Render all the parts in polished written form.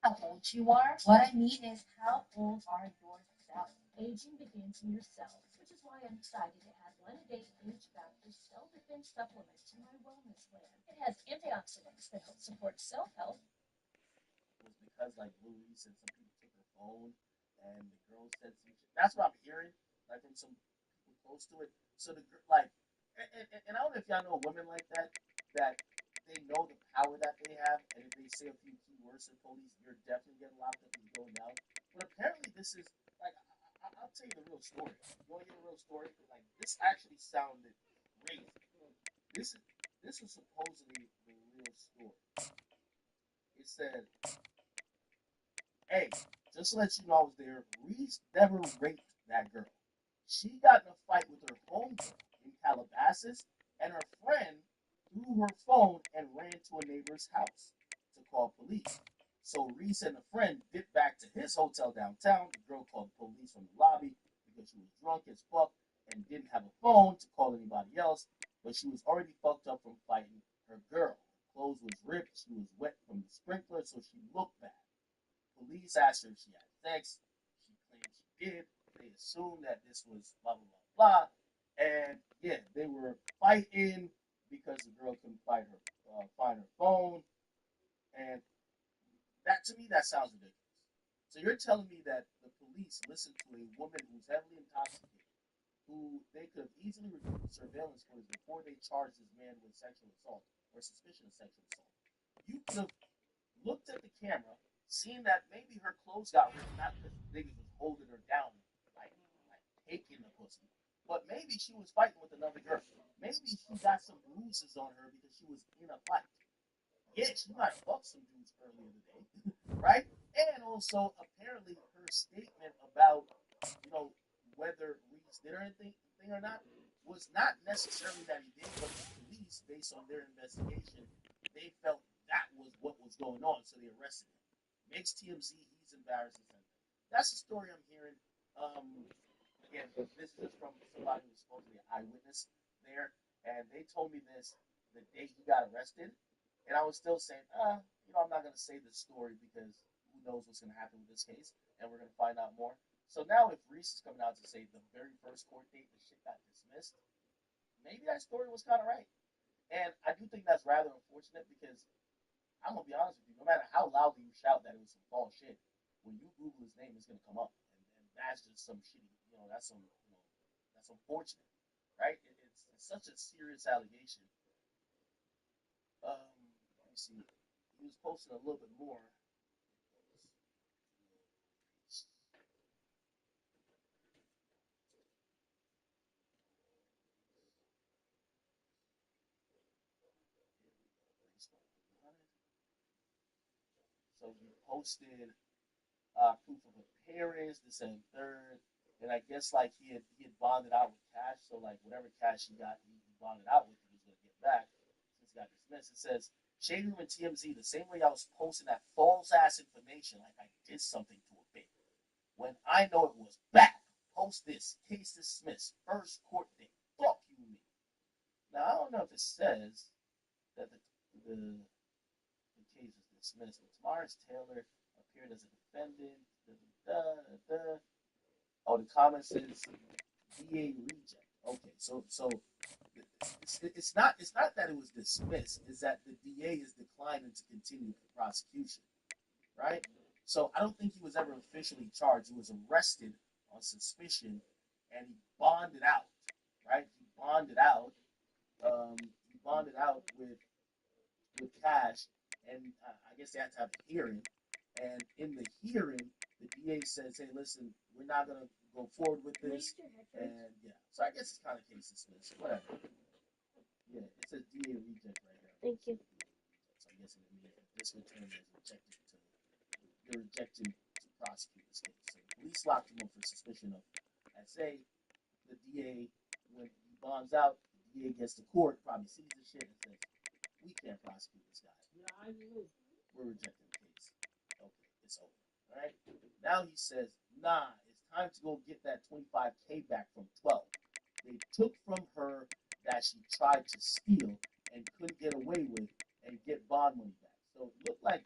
how old you are. What I mean is, how old are your cells? Aging begins in your cells, which is why I'm excited to add one-a-day age factor cell defense supplement to my wellness plan. It has antioxidants that help support cell health. Was because like Louis said, some people took her phone, and the girl said some shit. That's what I'm hearing, like from some people close to it. So like, and I don't know if y'all know women like that, that they know the power that they have, and if they say a few key words to the police, you're definitely getting locked up and you're going down. But apparently, this is like, I'll tell you the real story. You want to hear the real story? Like, this actually sounded crazy. This is this is supposedly the real story. It said, "Hey, just to let you know, I was there. Reese never raped that girl. She got in a fight with her homegirl in Calabasas, and her friend threw her phone and ran to a neighbor's house to call police. So Reese and a friend dipped back to his hotel downtown. The girl called the police from the lobby because she was drunk as fuck and didn't have a phone to call anybody else, but she was already fucked up from fighting her girl. Her clothes was ripped, she was wet from the sprinkler, so she looked bad. Police asked her if she had sex. She claimed she did. They assumed that this was blah blah blah blah, and yeah, they were fighting because the girl couldn't find her phone, and that to me that sounds ridiculous. So you're telling me that the police listened to a woman who's heavily intoxicated, who they could have easily reviewed surveillance footage before they charged this man with sexual assault or suspicion of sexual assault. You could have looked at the camera, seen that maybe her clothes got ripped, not because niggas was holding her down, like like taking the pussy, but maybe she was fighting with another girl. Maybe she got some bruises on her because she was in a fight. Yeah, she might have fucked some dudes earlier today, right? And also, apparently, her statement about whether Reese did anything or not was not necessarily that he did, but the police, based on their investigation, they felt that was what was going on, so they arrested him. Makes TMZ, he's embarrassed. That's the story I'm hearing. Again, this is from somebody who's supposedly an eyewitness there, and they told me this the day he got arrested, and I was still saying, I'm not gonna say this story because who knows what's gonna happen with this case, and we're gonna find out more. So now, if Reese is coming out to say the very first court date the shit got dismissed, maybe that story was kind of right. And I do think that's rather unfortunate because I'm gonna be honest with you. No matter how loudly you shout that it was some false shit, when you Google his name, it's gonna come up, and that's just some shitty. That's unfortunate, right? It's such a serious allegation. Let me see. He was posting a little bit more. So he posted proof of appearance, this and third, and I guess like he had bonded out with cash, so like whatever cash he bonded out with, he was gonna get back since he got dismissed. It says Shade Room and TMZ the same way I was posting that false ass information, like I did something to a bit. When I know it was back, post this, case dismissed, first court date. Fuck you, me. Now I don't know if it says that the case is dismissed. But Tamaris Taylor appeared as a defendant. Da, da, da, da. Oh, the comment says DA reject. Okay, so it's not that it was dismissed. It's that the DA is declining to continue the prosecution, right? So I don't think he was ever officially charged. He was arrested on suspicion, and he bonded out, right? He bonded out. He bonded out with cash, and I guess they had to have a hearing. And in the hearing, the DA says, "Hey, listen, we're not gonna go forward with this." And yeah, so I guess it's kind of case dismissed. Whatever. Yeah, it says DA reject right here. Thank you. So I guess it means that this return is rejected to they're rejecting to prosecute this case. So the police locked him up for suspicion of SA. The DA, when he bonds out, the DA gets to court, probably sees the shit and says, "We can't prosecute this guy. We're rejecting the case. Okay, it's over. All right." Now he says, "Nah, it's time to go get that 25K back from 12. They took from her that she tried to steal and couldn't get away with and get bond money back." So it looked like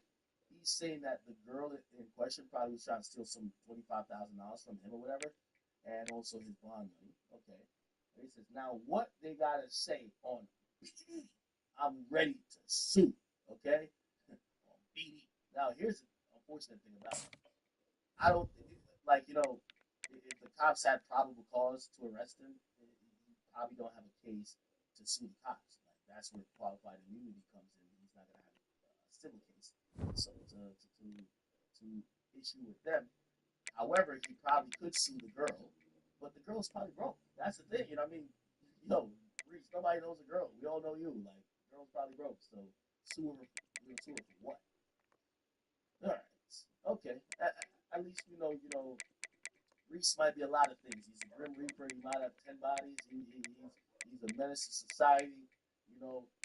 he's saying that the girl in question probably was trying to steal some $25,000 from him or whatever, and also his bond money. Okay. And he says, now what they gotta say on I'm ready to sue. Okay? On BD. Now here's the unfortunate thing about it. I don't like, if the cops had probable cause to arrest him, you probably don't have a case to sue the cops. Like that's where qualified immunity comes in. He's not gonna have a civil case so to issue with them. However, he probably could sue the girl, but the girl's probably broke. That's the thing, what I mean? Reese, nobody knows the girl. We all know you. Like, the girl's probably broke, so sue her for what? All right, okay. At least Reese might be a lot of things. He's a grim reaper. He might have 10 bodies. He's a menace to society.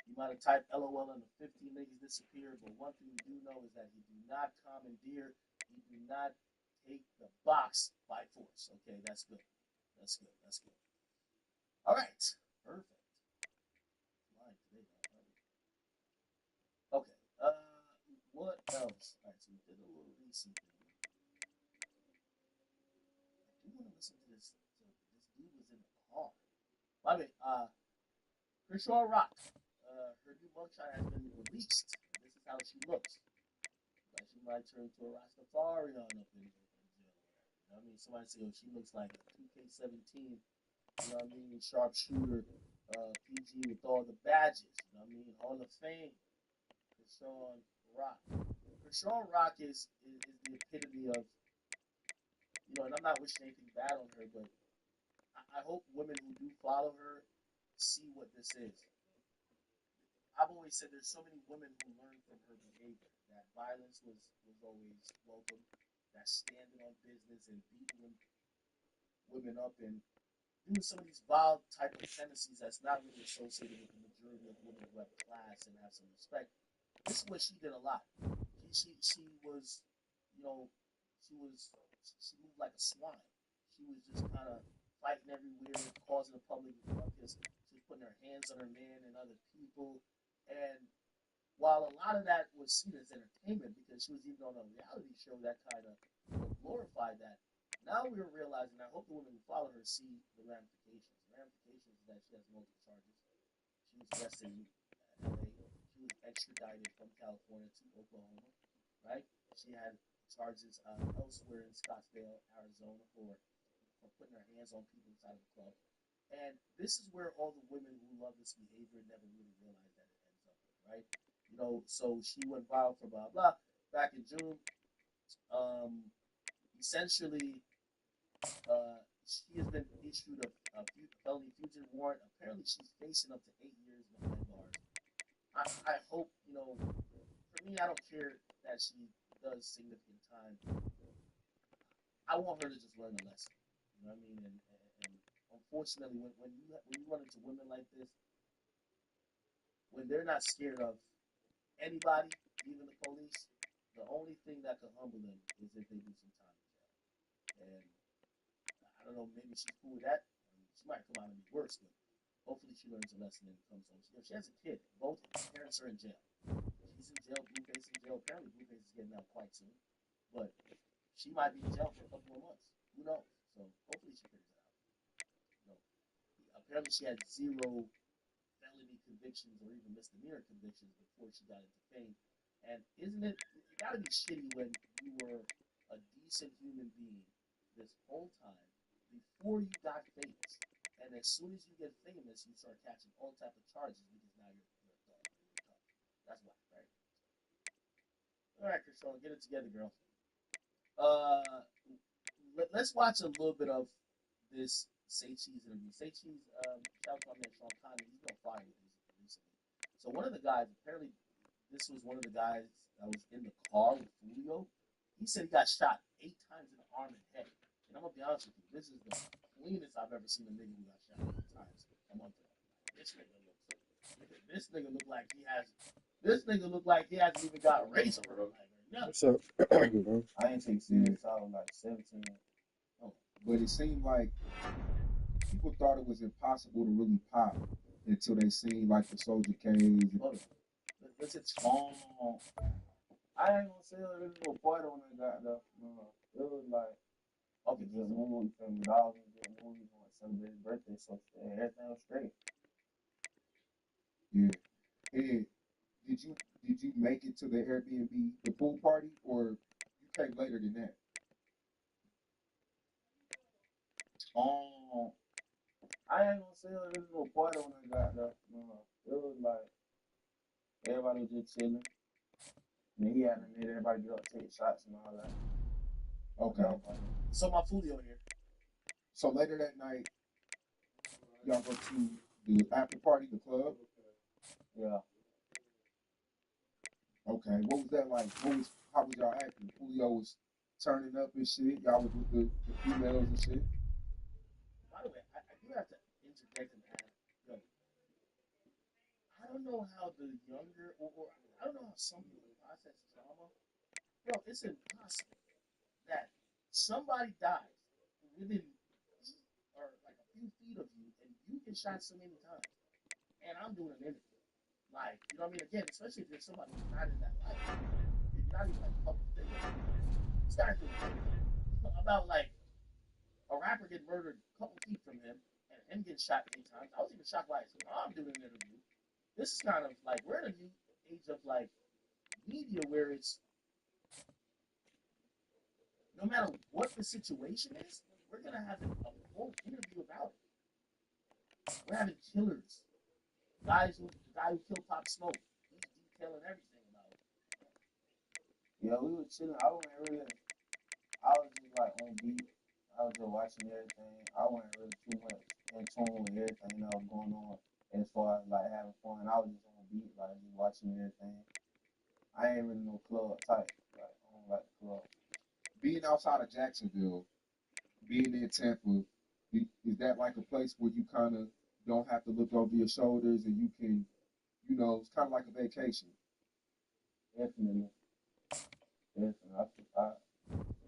You might have typed LOL and the 15 niggas disappeared, but one thing you do know is that he do not commandeer. He do not take the box by force. Okay, that's good. That's good. That's good. All right, perfect. Okay. What else? All right, so we did a little recent thing. I do want to listen to this. So this dude was in the car. By the way, Kershaw Rock. Her new mugshot has been released. This is how she looks. Like she might turn to a Rastafarian up in jail. I mean, somebody say, oh, she looks like a 2K17. Sharpshooter, PG with all the badges. Hall of Fame. Kershaw Rock. Kershaw Rock is the epitome of, and I'm not wishing anything bad on her, but I hope women who do follow her see what this is. I've always said there's so many women who learn from her behavior. That violence was always welcome. That standing on business and beating women up and doing some of these wild type of tendencies that's not really associated with the majority of women who have class and have some respect. This is what she did a lot. She was, she moved like a swine. She was just kind of fighting everywhere, causing a public ruckus. She was putting her hands on her man and other people. And while a lot of that was seen as entertainment because she was even on a reality show that kind of glorified that, now we're realizing, I hope the women who follow her see the ramifications. The ramifications is that she has multiple charges. She was arrested in LA. She was extradited from California to Oklahoma, right? She had charges elsewhere in Scottsdale, Arizona for putting her hands on people inside of the club. And this is where all the women who love this behavior never really realize that it ends up with, right? So she went viral for blah blah back in June. Essentially, she has been issued a felony fugitive warrant. Apparently, she's facing up to 8 years behind bars. I hope, for me, I don't care that she does significant time. I want her to just learn a lesson. You know what I mean? And unfortunately, when you run into women like this, when they're not scared of anybody, even the police, the only thing that can humble them is if they do some time in jail. And I don't know, maybe she's cool with that. She might come out and be worse, but hopefully she learns a lesson and comes home. She has a kid. Both parents are in jail. She's in jail. Blueface in jail. Apparently, Blueface is getting out quite soon. But she might be in jail for a couple more months. Who knows? So hopefully she figures it out. Apparently she had 0 felony convictions or even misdemeanor convictions before she got into fame. And isn't it gotta be shitty when you were a decent human being this whole time before you got famous. And as soon as you get famous, you start catching all type of charges because now you're a thug. That's why, right? All right, Kershaw, get it together, girl. Let's watch a little bit of this Say Cheese interview. Say Cheese, shout out to my man Sean Connery. He's been on fire with these recently. So one of the guys, apparently, this was one of the guys that was in the car with Julio. He said he got shot 8 times in the arm and head. And I'm gonna be honest with you, this is the cleanest I've ever seen a nigga who got shot 8 times a month ago. This nigga looks. This nigga look like he has. This nigga look like he hasn't even got a razor. What's up? I ain't take serious. I was like 17. Oh. But it seemed like people thought it was impossible to really pop until they seen like the Soldier Cage. Hold on. Let's hit strong. I ain't gonna say it was a party when I got there. No, it was like Okay, good movie, family dogs, and good movies on celebrate his birthday, so everything was straight. Yeah. And did you make it to the Airbnb, the pool party, or you came later than that? Um, I ain't gonna say it was a party when I got there. No, it was like everybody was just chilling. And he had to make everybody get up, take shots and all that. Okay. So my Fulio here. So later that night, y'all go to the after party, the club. Yeah. Okay. What was that like? How was y'all acting? Julio was turning up and shit. Y'all was with the females and shit. By the way, I do have to interject and add, yo, I don't know how the younger, or I don't know how some people process trauma. Bro, it's impossible that somebody dies within feet or like a few feet of you, and you get shot so many times, and I'm doing an interview. Like, you know what I mean? Again, especially if you're somebody who's not in that life, you're not even like public figure. This guy's doing an interview about like a rapper getting murdered a couple feet from him, and him getting shot 8 times. I was even shocked by his mom doing an interview. This is kind of like we're in a new age of like media where it's no matter what the situation is, we're gonna have a full interview about it. We're having killers, the guy who killed Pop Smoke. He's detailing everything about it. Yeah, we were chilling. I wasn't really, I was just like on beat. I was just watching everything. I wasn't really too much in tune with everything that was going on as far as like having fun. I was just on beat, like just watching everything. I ain't really no club type. Like, I don't like the club. Being outside of Jacksonville, being in Tampa, is that like a place where you kind of don't have to look over your shoulders and you can, it's kind of like a vacation. Definitely, definitely.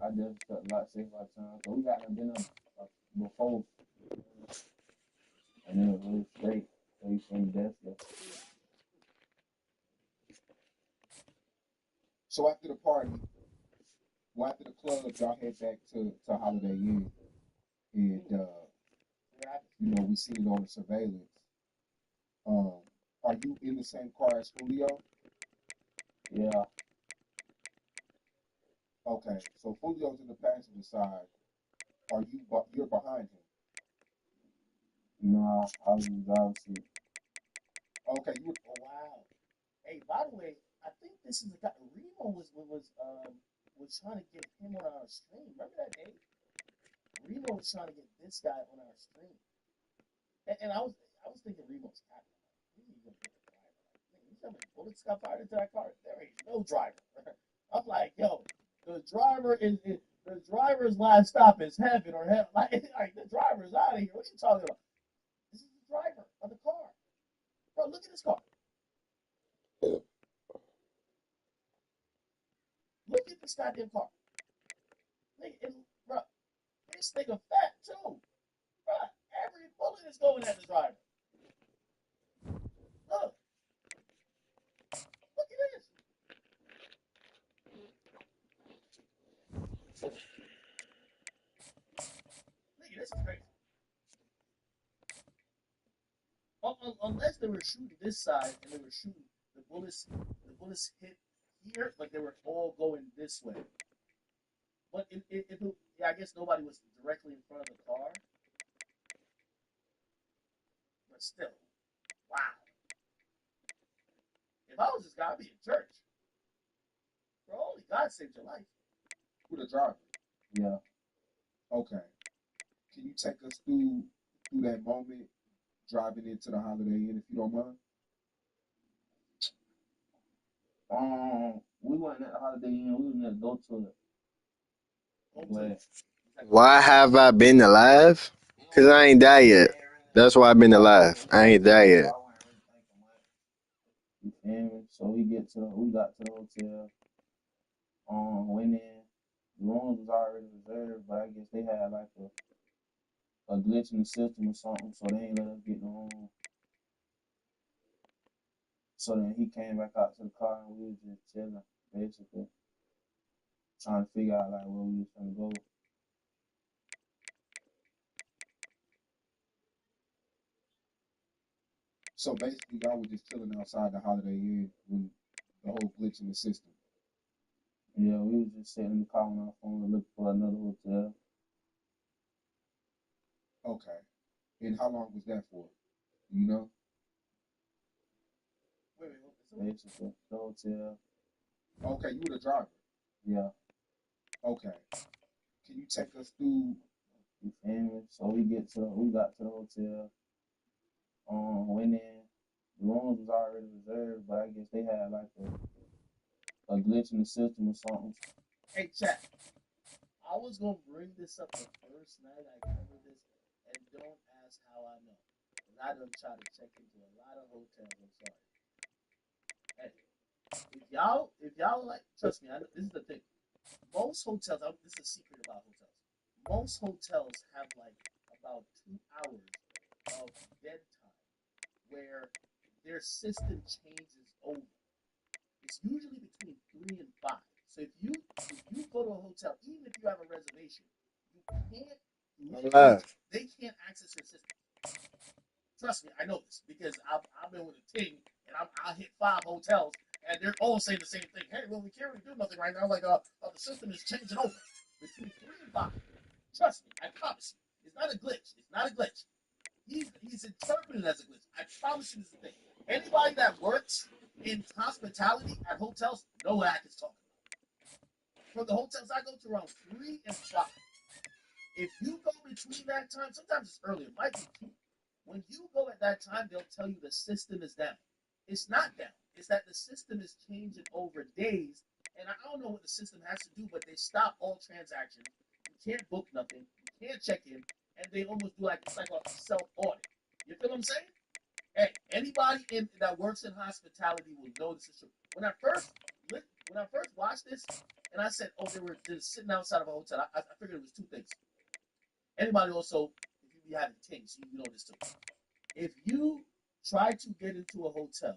I definitely felt a lot safer at times. So we got to been up before, and it was really straight. So you can definitely. So after the party, well, after the club, y'all head back to Holiday Inn, and we seen it on the surveillance. Um, are you in the same car as Julio? Yeah, Okay, so Julio's in the passenger side. You're behind him? no, I was in the driver's seat. Okay, you were. Oh wow. Hey, by the way, I think this is the guy. Remo was trying to get him on our stream. Remember that day? Remo was trying to get this guy on our stream, and I was thinking Remo's happy. He's gonna get the driver. Like, you tell me bullets got fired into that car. There ain't no driver. I'm like, yo, the driver's last stop is heaven or hell. Like the driver's out of here. What are you talking about? This is the driver of the car, bro. Look at this car. Look at this goddamn car. Bro, this nigga fat too. Bro, every bullet is going at the driver. Look, look at this. Nigga, this is crazy. Unless they were shooting this side and they were shooting the bullets hit here, but they were all going this way. But yeah, I guess nobody was directly in front of the car, but still, wow. If I was this guy, I'd be in church. Bro, only God saved your life. Who the driver? Yeah. Okay. Can you take us through that moment driving into the Holiday Inn, if you don't mind? We went at the Holiday Inn. We was gonna go to it, but Why have I been alive? Cause I ain't die yet. That's why I've been alive. I ain't die so yet. I wasn't really thinking much. You feel me? So we got to the hotel. Went in. The rooms was already reserved, but I guess they had like a glitch in the system or something, so they ain't let us get the room. So then he came back out to the car and we was just chilling. basically. Trying to figure out like where we was gonna go. So basically, y'all were just chilling outside the Holiday Inn when the whole glitch in the system. Yeah, we was just sitting in the car on our phone and looking for another hotel. Okay. And how long was that for? You know? Wait, Basically, the hotel. Okay, you were the driver. Yeah, Okay. Can you take us through? you feel me? So we got to the hotel. Went in. The rooms was already reserved, but I guess they had like a glitch in the system or something. Hey, chat. I was gonna bring this up the first night I covered this, and don't ask how I know, because I done tried to check into a lot of hotels. I'm sorry. Hey, if y'all like, trust me, this is the thing. Most hotels, this is a secret about hotels. Most hotels have like about 2 hours of dead time where their system changes over. It's usually between 3 and 5. So if you go to a hotel, even if you have a reservation, you can't I'm leave. live. They can't access your system. Trust me, I know this because I've been with a team and I hit 5 hotels and they're all saying the same thing. Hey, well, we can't really do nothing right now. Like, the system is changing over between 3 and 5. Trust me, I promise you. It's not a glitch. It's not a glitch. He's interpreted as a glitch. I promise you this is the thing. Anybody that works in hospitality at hotels know what I can talk about. For the hotels I go to around 3 and 5. If you go between that time, sometimes it's earlier, it might be 2. When you go at that time, they'll tell you the system is down. It's not down. It's that the system is changing over days. And I don't know what the system has to do, but they stop all transactions. You can't book nothing. You can't check in. And they almost do like, it's like a self-audit. You feel what I'm saying? Hey, anybody that works in hospitality will know this is true. When I first watched this, and I said, oh, they were just sitting outside of a hotel. I figured it was 2 things. Anybody also, if you be having things, you know this too. If you try to get into a hotel,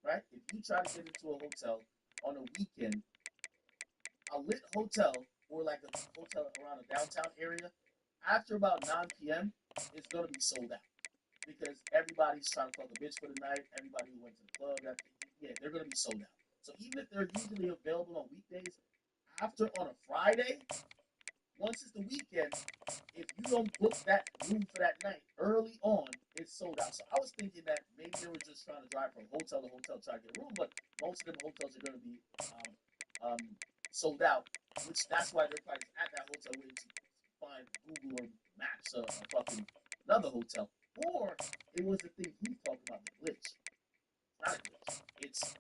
right? If you try to get into a hotel on a weekend, a lit hotel or like a hotel around a downtown area, after about 9 p.m., it's gonna be sold out because everybody's trying to fuck a bitch for the night. Everybody who went to the club, they're gonna be sold out. So even if they're usually available on weekdays, after on a Friday, once it's the weekend, if you don't book that room for that night early on, it's sold out. So I was thinking that maybe they were just trying to drive from hotel to hotel trying to get a room, but most of them hotels are going to be sold out, which that's why they're probably at that hotel waiting to find Google or Maps a fucking another hotel. Or it was the thing he's talking about, the glitch. It's not a glitch.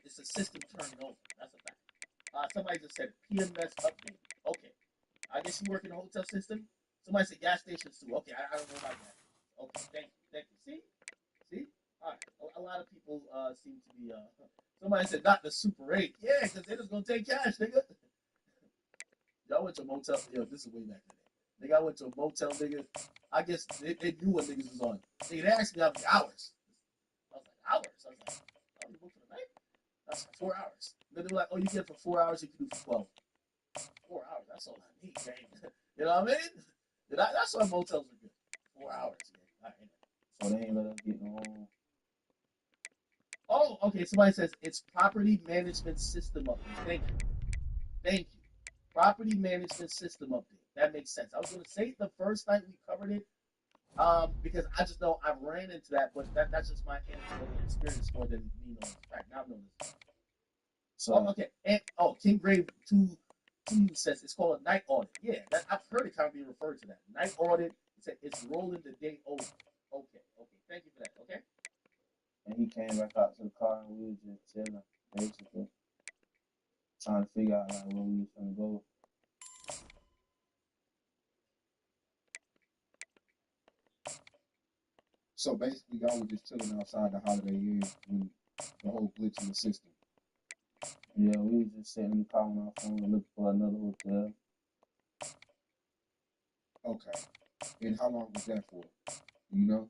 It's a system turning over. That's a fact. Somebody just said PMS update. Okay. I guess you work in the hotel system. Somebody said gas stations too. Okay, I don't know about that. Okay, thank you. See. All right. A lot of people seem to be. Somebody said not the Super 8. Yeah, because they're just gonna take cash, nigga. Y'all went to a motel. Yo, this is way back in the day. Nigga, I went to a motel, nigga. I guess they knew what niggas was on. Nigga, they asked me how many hours. I was like, hours? I was like, oh, you booked for the night? I was like, 4 hours. Then they were like, oh, you get it for 4 hours, you can do for 12. 4 hours, that's all I need, man. You know what I mean? That's why motels are good. 4 hours, yeah. So they ain't let us get no home. Oh, okay. Somebody says it's property management system update. Thank you. Property management system update. That makes sense. I was gonna say the first night we covered it, because I just know I've ran into that, but that's just my anecdotal experience more than me knowing the fact. Now I know this. So Okay. And King Grave 2 says it's called a night audit. Yeah, I've heard it kind of being referred to that. Night audit. It's rolling the day over. Okay. Thank you for that. Okay. and he came back out to the car and we was just chilling, basically. Trying to figure out like where we was gonna go. So basically, y'all were just chilling outside the Holiday Inn when the whole glitch in the system. Yeah, we was just sitting in the car on our phone and looking for another hotel. Okay. And how long was that for? You know?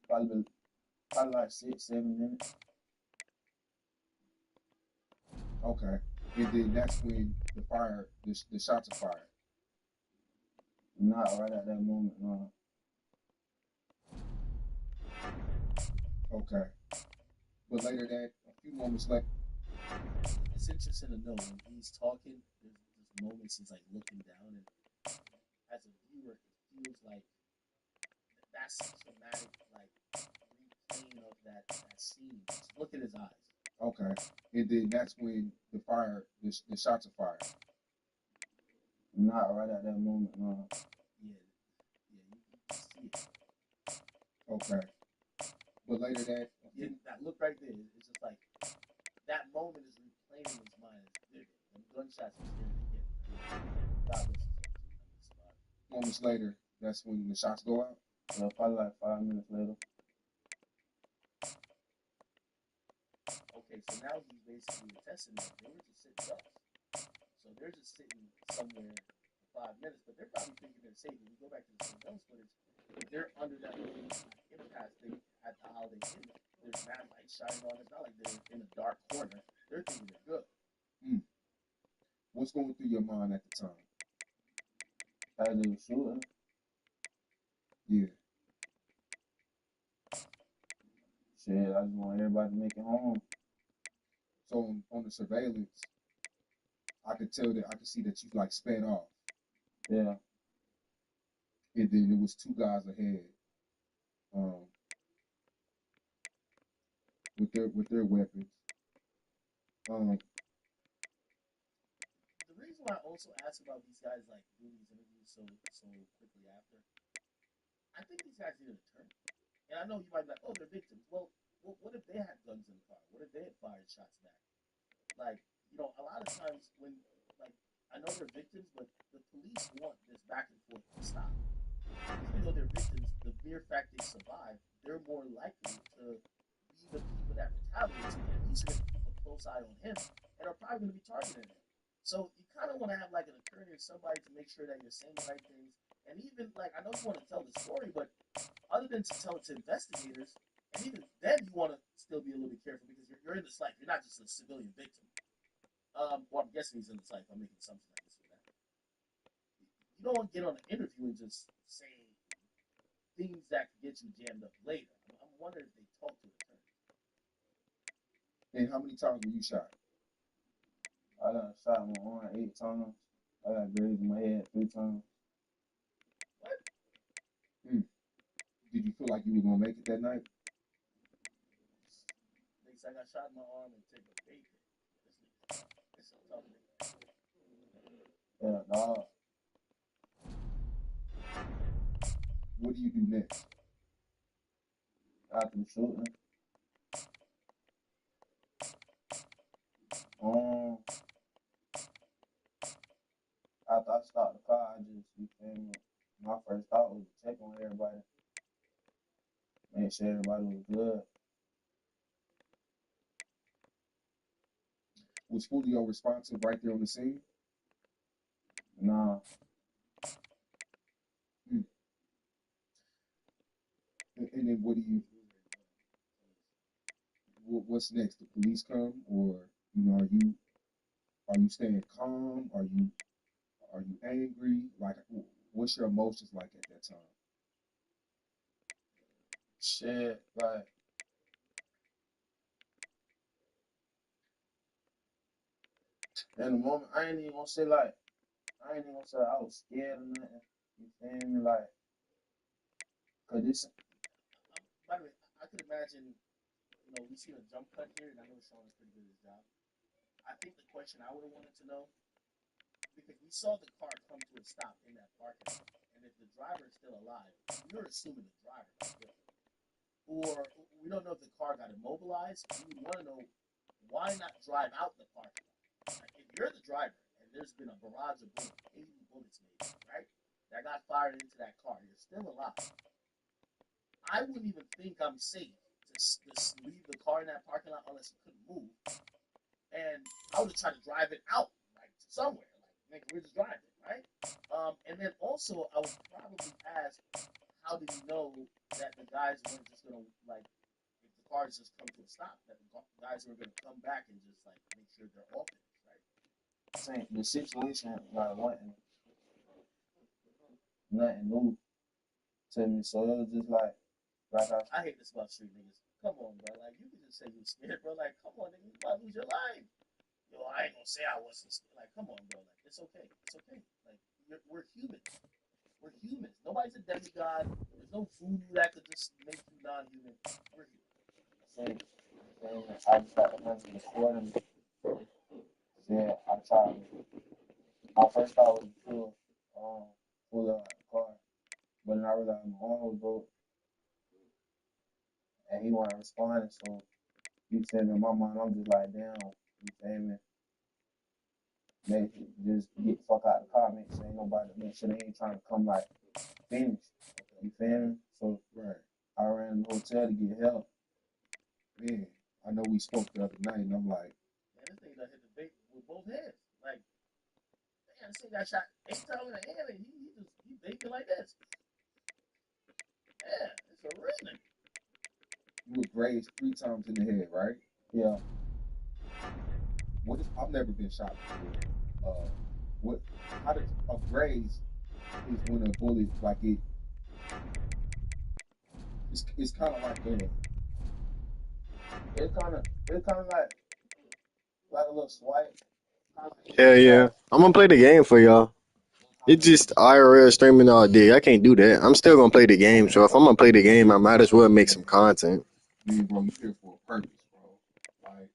Probably like 6, 7 minutes. Okay. And then that's when the shots are fired. Not right at that moment, no. Okay. But later that, a few moments later, It's interesting to know when he's talking. There's moments he's like looking down, and as a viewer, it feels like that's traumatic, like replaying of that scene. Just look at his eyes. okay. And then that's when the shots are fired. Not right at that moment, no. Yeah, yeah, you can see it. Okay. But later that, Yeah, that look right there. It's just like that moment is replaying in his mind. It's vivid. Them gunshots are scared to get. God bless his soul too. I mean, survived. moments later, that's when the shots go out. Yeah, probably like 5 minutes later. Okay, so now he's basically attesting that they were just sitting ducks. So they're just sitting somewhere for 5 minutes, but they're probably thinking they're safe. When we go back to the surveillance footage, if they're under that little impasse thing at the Holiday Inn, there's mad light shining on. It's not like they're in a dark corner. They're thinking they're good. What's going through your mind at the time? As they were shooting, Yeah. shit, I just want everybody to make it home. So on the surveillance, I could see that you like sped off, Yeah, and then there was two guys ahead, um, with their weapons. Um, The reason why I also ask about these guys like doing these interviews so quickly after, I think these guys need an attorney. And I know you might be like, oh, they're victims. Well, what if they had guns in the car? What if they had fired shots back? Like, a lot of times when, like, I know they're victims, but the police want this back and forth to stop. Even though they're victims, the mere fact they survive, they're more likely to be the people that retaliate. So the police are going to keep a close eye on him and are probably going to be targeting him. So you kind of want to have like an attorney or somebody to make sure that you're saying the right things. And even like I know you want to tell the story, but other than to tell it to investigators, and even then you want to still be a little bit careful because you're in this life. You're not just a civilian victim. Well, I'm guessing he's in this life. I'm making assumptions like this or that. You don't want to get on an interview and just say things that could get you jammed up later. I'm wondering if they talk to attorneys. and how many times were you shot? I got shot in my arm 8 times. I got grazed in my head 3 times. What? Did you feel like you were gonna make it that night? They say I got shot in my arm and take a bait. This is a tough nigga. Yeah, dog. What do you do next? After the shooting, um, after I stopped the car, I just, you feel me? My first thought was to check on everybody, make sure everybody was good. Was Julio responsive right there on the scene? Nah, And then what's next? The police come, or are you staying calm? Are you angry? Like, what's your emotions like at that time? shit, like, in the moment, I ain't even gonna say, like, I ain't even gonna say I was scared or nothing. You feel me? Like, cause this, By the way, I could imagine, we've seen a jump cut here, and I know Sean is pretty good at his job. I think the question I would have wanted to know, because we saw the car come to a stop in that parking lot, and if the driver is still alive, we're assuming the driver got killed. Or we don't know if the car got immobilized. We would want to know why not drive out the parking lot. Like, if you're the driver and there's been a barrage of bullets, 80 bullets maybe, right? That got fired into that car, you're still alive. I wouldn't even think I'm safe to leave the car in that parking lot unless it couldn't move. And I would have tried to drive it out, like to somewhere, like we're just driving, right? And then also I would probably ask, how did you know that the guys weren't just gonna like, if the cars just come to a stop, that the guys were gonna come back and just like make sure their offense, right? Saying the situation like wasn't nothing new to me, so it was just like I hate this about street niggas. Come on, bro. Like you can just say you're scared, bro. Like, come on, nigga, you about to lose your life. Yo, I ain't gonna say I wasn't scared. Like, come on, bro. Like, it's okay. It's okay. Like, we're humans. We're humans. Nobody's a demigod. There's no voodoo that could just make you non-human. We're human. saying I just got the money recording. Said I tried. My first thought was pull out the car, but then I realized my arm was broke and he wasn't responding. So you feel me? In my mind, I'm just like, damn, you feel me? Make just get the fuck out of the car, make sure ain't nobody, make sure they ain't trying to come like finish. You feel me? So Right. I ran to the hotel to get help. Man, I know we spoke the other night, and I'm like, Man, this nigga done hit the bait with both hands. Like, man, this nigga got shot 8 times in the hand, and he baking like this. Yeah, it's a real nigga. you were grazed 3 times in the head, right? Yeah. What is? I've never been shot before. What? How does a graze is when a bullet like it? It's kind of like a It's kind of like a little swipe. Hell yeah. I'm gonna play the game for y'all. It's just IRL streaming all day. I can't do that. I'm still gonna play the game. So if I'm gonna play the game, I might as well make some content. man, bro. You here for a purpose, bro. Like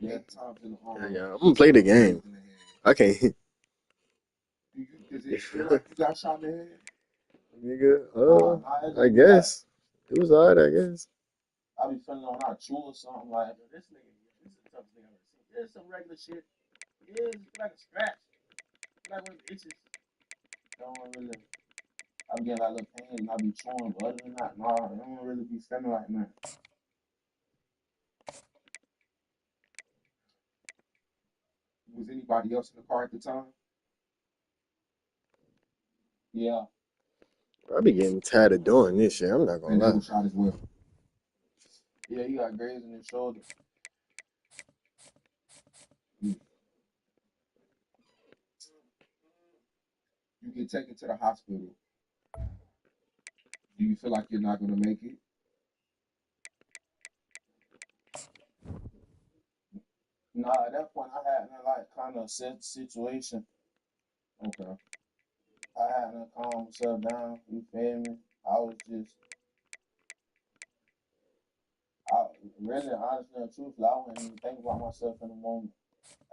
Yeah. 8 times in the Hell arm. yeah. I'm gonna play the game. In the head. I can't. Do you? Does it feel like you got shot in the head? Nigga, I I just be like, guess it was alright. I guess. I be feeling on our chew or something like. Yo, this nigga, this is the toughest thing I've ever seen. There's some regular shit. Yeah, it's like a scratch. It's like one of the itches. Don't really. I'm getting like little pain and I be chewing, but other than that, no, I don't really be feeling like that. Was anybody else in the car at the time? Yeah. I be getting tired of doing this shit. I'm not gonna And they lie. were shot as well. Yeah, he got grazed in his shoulder. You get taken to the hospital. Do you feel like you're not gonna make it? Nah, at that point, I had like kind of set situation. Okay. I had to calm myself down. You feel me? I was just, I really, honestly and truthfully, I wasn't even thinking about myself in the moment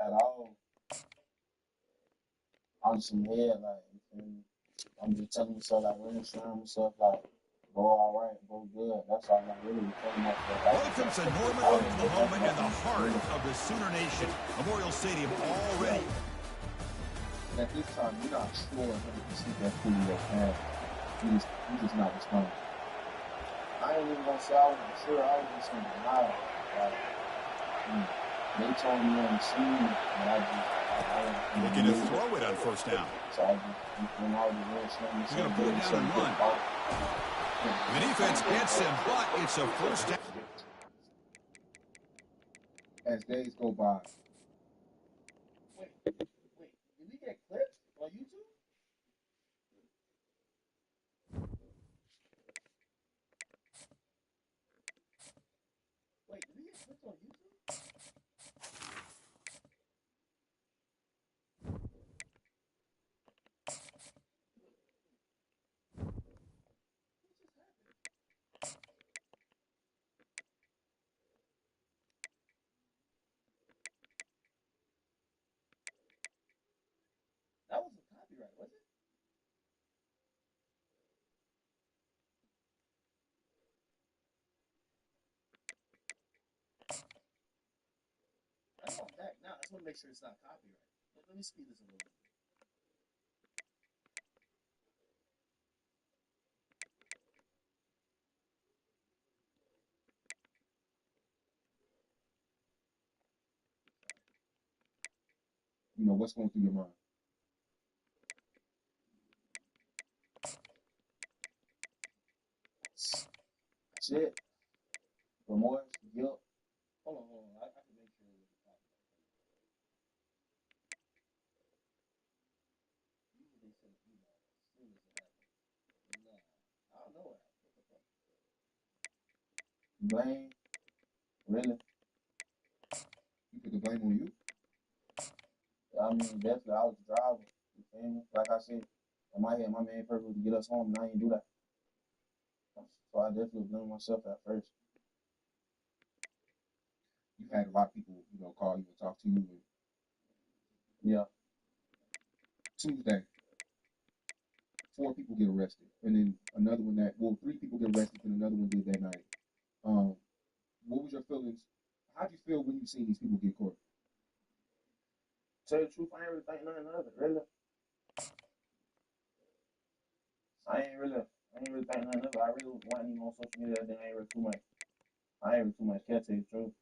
at all. I'm just in my head, like, you feel me? I'm just telling myself, like, reassuring myself, like, go all right, go good. That's all I really was telling myself. Welcome to Norman, Oklahoma, in the heart of the Sooner Nation. Memorial Stadium already. And at this time, you're not sure 100% that's who you have. You just not responding. I ain't even gonna say I wasn't sure. I was just in denial. Like, they told me on the scene, and I just, Looking to throw it on first down. So I just, when I was reassuring He's going myself, to pull it down and run. The defense gets him, but it's a first down. As days go by, Wait, did we get clips on YouTube? Wait, did we get clips on YouTube? What just happened? That wasn't copyright, was it? I know I'm back now. I just want to make sure it's not copyright. Let me speed this a little bit. you know what's going through your mind. Shit, remorse, guilt. Hold on. I can make sure it wasn't copyright. Blame, really? You put the blame on you? I mean, definitely, I was the driver. You feel me? Like I said, in my head, my main purpose was to get us home, and I didn't do that. So I definitely blame myself at first. You had a lot of people, call you and talk to you. And Yeah. Tuesday, 4 people get arrested, and then another one 3 people get arrested, and another one did that night. What was your feelings? How'd you feel when you seen these people get caught? Tell you the truth, I ain't really think nothing of it, really. I ain't really think nothing of it. I really wasn't even on social media that day. I ain't really too much care, to tell you the truth.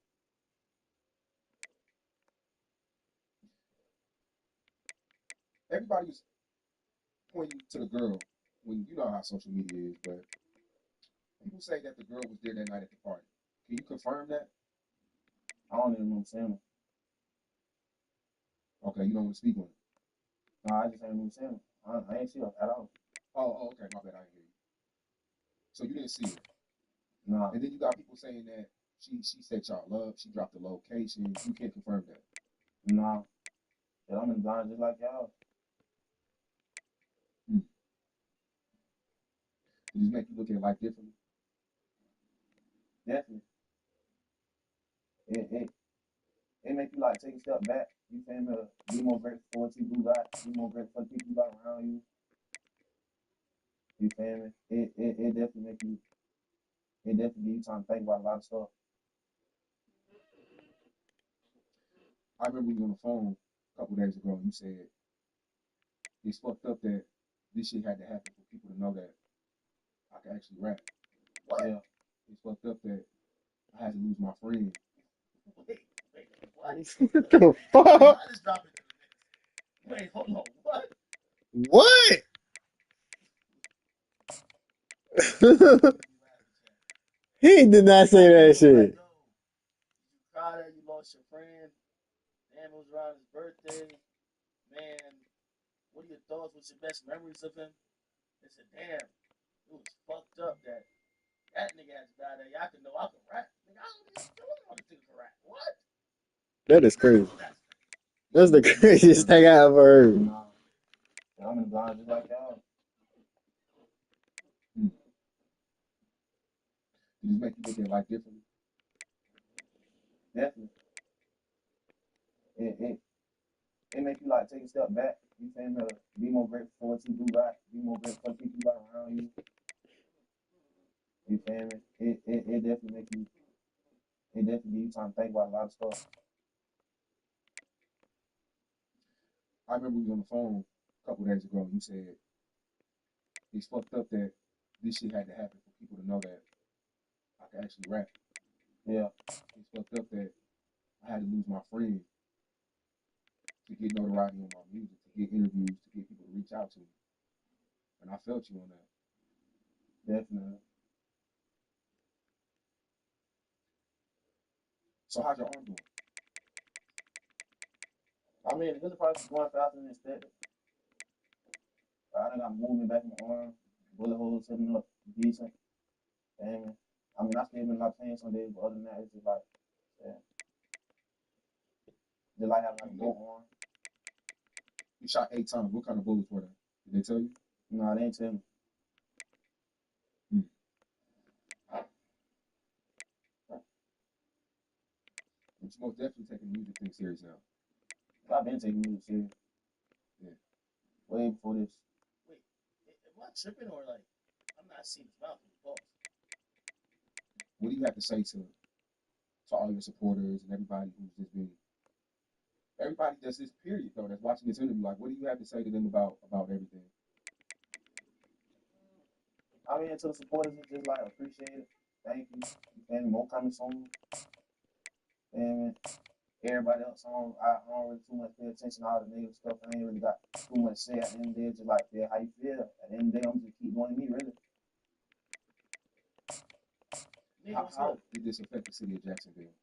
Everybody was pointing to the girl when you know how social media is, but people say that the girl was there that night at the party. Can you confirm that? I don't even remember seeing her. Okay, you don't want to speak on it. No, I just ain't remember seeing her. I ain't see her at all. Oh, okay, my bad, I didn't hear you. So you didn't see her. No. And then you got people saying that she set y'all up, she dropped the location. You can't confirm that. No. Yeah, I'm in the blind just like y'all. Did this make you look at life differently? Definitely. It make you like take a step back. You feel me? Be more grateful for what you do got. Be more grateful for the people you got around you. You feel me? It definitely make you. It definitely give you time to think about a lot of stuff. I remember we were on the phone a couple days ago, and you said it's fucked up that this shit had to happen for people to know that I can actually rap. What? Yeah. It's fucked up that I had to lose my friend. Wait, what? What the fuck? I just dropped it. Wait, hold on. What? What? He did not say that shit. Yo, you cried that you lost your friend. Damn, it was around his birthday. Man, what are your thoughts? What's your best memories of him? I said, damn, it was fucked up that nigga had to die there. Y'all can know I can rap. Nigga, I don't know this nigga can rap. What? That is crazy. That's That's the craziest thing I ever heard. Nah. Yeah, I'm in the blind just like y'all. Did this make you look at life differently? Definitely. It make you like take a step back. You feel me? Be more grateful for what you do got. Be more grateful for the people you got around you. You feel me? It definitely make you. It definitely give you time to think about a lot of stuff. I remember we were on the phone a couple days ago, and you said it's fucked up that this shit had to happen for people to know that I can actually rap. Yeah. It's fucked up that I had to lose my friend to get notoriety on my music, to get interviews, to get people to reach out to me. And I felt you on that. Definitely. So how's your arm doing? I mean, the good part is going faster than expected. I done got movement back in my arm. Bullet holes sitting up decent. And I mean, I still been a lot of pain some days, but other than that, it's just like, yeah. Just like having like a broke arm. You shot 8 times. What kind of bullets were they? Did they tell you? No, they ain't tell me. But you most definitely taking the music thing serious now. I've been taking music serious. Yeah. Way before this. Wait, am I tripping or like I'm not seeing his mouth in the box? What do you have to say to all your supporters and everybody who's just been everybody that's this period though that's watching this interview? Like, what do you have to say to them about everything? I mean, to the supporters, it's just like appreciate it. Thank you. And more coming soon. And everybody else, I don't really too much pay attention to all the negative stuff. I ain't really got too much say at the end of the day. It's just like, yeah, how you feel? At the end of the day, I'm just keep doing me, really. How did this affect the city of Jacksonville?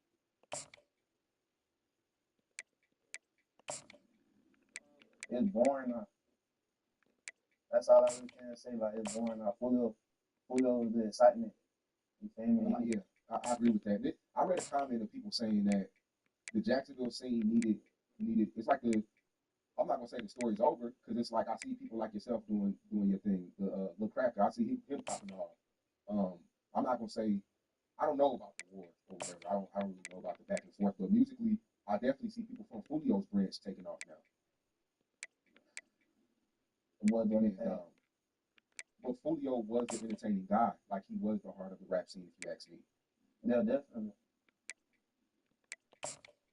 It's boring now. That's all I really can say. Like, it's boring now. Full of the excitement. You feel me? Yeah, I agree with that. I read a comment of people saying that the Jacksonville scene needed. It's like I'm not gonna say the story's over because it's like I see people like yourself doing your thing. The Lil Cracker, I see him popping off. I'm not gonna say I don't know about the war or whatever. I don't really know about the back and forth, but musically, I definitely see people from Julio's branch taking off now. What do you And, think? but Julio was an entertaining guy. Like he was the heart of the rap scene, if you ask me. Yeah, definitely.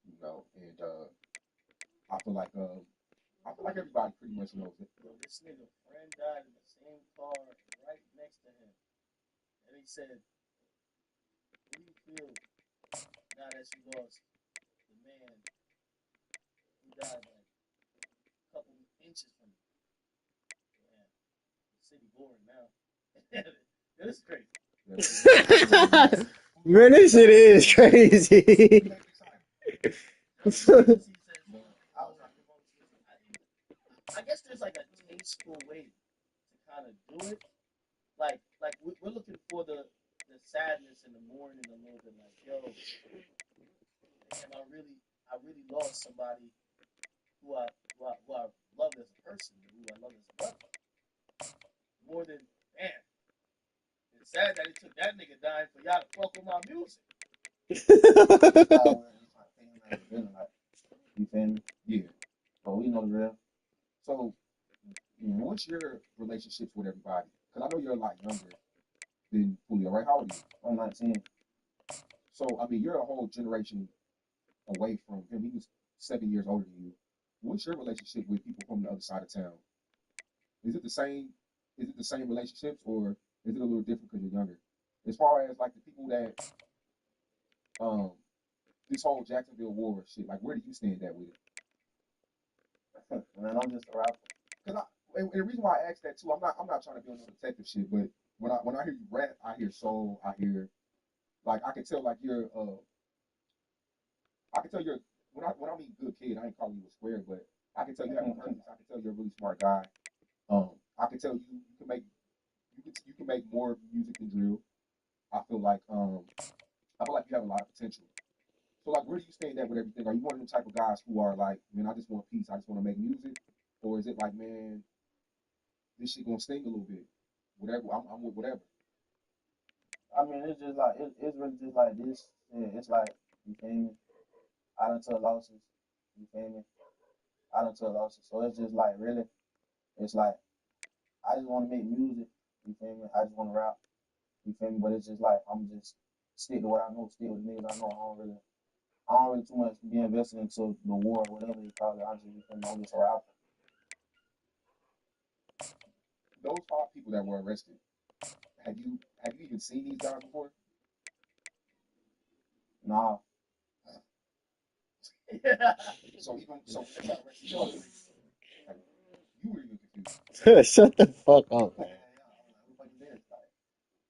You know, and I feel like everybody pretty much knows it. Yo, this nigga friend died in the same car right next to him. And he said, what do you feel now that you lost the man who died like a couple inches from you? Man, the city boring now. This is crazy. Man, this shit is crazy. He says, I guess there's like a tasteful way to kind of do it. Like we're looking for the sadness and the mourning a little bit. Like, yo, damn, I really lost somebody who I love as a person, who I love as a brother. More than, damn, it's sad that it took that nigga dying for y'all to fuck with my music. You feel me? Yeah. But we know the real. So, what's your relationships with everybody? Because I know you're a lot younger than Julio, right? How old are you? I'm 19. So, I mean, you're a whole generation away from him. He was 7 years older than you. What's your relationship with people from the other side of town? Is it the same? Is it the same relationships, or is it a little different because you're younger? As far as like the people that, this whole Jacksonville war shit, like where do you stand at with it? Man, I'm just a rapper. And the reason why I asked that too, I'm not trying to be on no detective shit, but when I hear you rap, I hear soul, I hear like I can tell like I can tell you're when I mean good kid, I ain't calling you a square, but I can tell you have a purpose. I can tell you're a really smart guy. I can tell you can make more music than drill. I feel like you have a lot of potential. So like, where do you stand at with everything? Are you one of them type of guys who are like, man, I just want peace, I just want to make music, or is it like, man, this shit gonna sting a little bit? Whatever, I'm with whatever. I mean, it's just like, it's really just like this. Yeah, it's like, you feel me? I done took losses. You feel me? I done took losses. So it's just like, really, it's like, I just want to make music. You feel me? I just want to rap. You feel me? But it's just like, I'm just stick to what I know, stick with the niggas I know. I don't really too much be invested into the war or whatever you call it. I just, you feel me? I'm just a rapper. Those 5 people that were arrested, have you even seen these guys before? Nah. So when they got arrested, like, you were even confused. Shut the fuck up, man.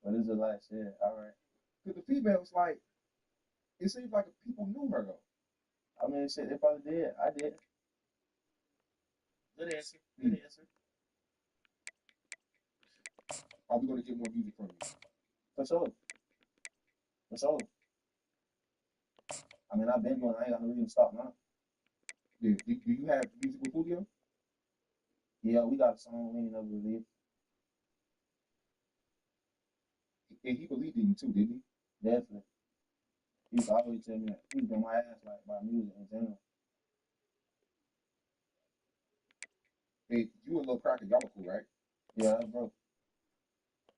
But it's just like, shit, all right. Because the females, like, it seems like people knew her though. I mean, shit, they probably did. I did. Good answer. Good answer. Are we gonna get more music from you? For sure. For sure. I mean, I've been doing. I ain't got no reason to stop now. Yeah. Do you have music with Julio? Yeah, we got a song we ain't never released. And he believed in you too, didn't he? Definitely. He used to always tell me that he's been my ass like by music in general. And you and Lil Cracker, y'all are cool, right? Yeah, that's bro.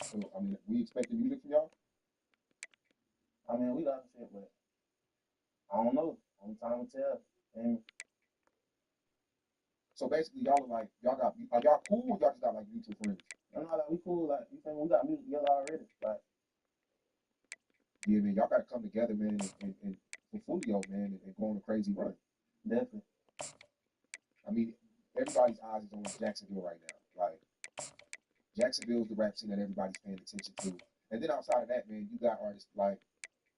So I mean, we expecting music from y'all. I mean, we got shit, but I don't know. Only time will tell. And So basically, y'all are like, are y'all cool or y'all just got like mutual friends? no, like we cool. Like you think we got music together already. Like Yeah, man, y'all gotta come together, man, and for Julio, man, and go on a crazy run. definitely. I mean, everybody's eyes is on Jacksonville right now. Like, Jacksonville's the rap scene that everybody's paying attention to. And then outside of that, man, you got artists like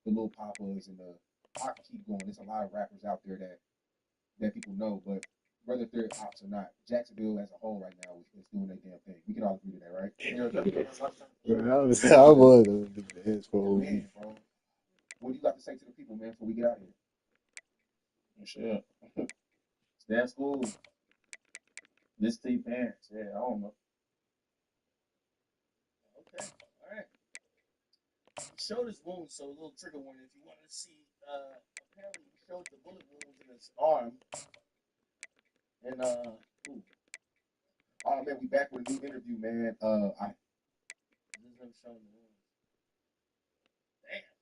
the Lil Papas and I can keep going. There's a lot of rappers out there that people know, but whether they're ops or not, Jacksonville as a whole right now is doing their damn thing. We can all agree to that, right? Bro, I was gonna do this for Man, bro. school, man, before we get out here. Shit. Stay at school. Listen to your parents. Yeah, I don't know. Okay, all right. He showed his wounds, so a little trigger warning. If you wanted to see, apparently he showed the bullet wounds in his arm. And Oh man, we back with a new interview, man. this is him showing the wounds. Damn.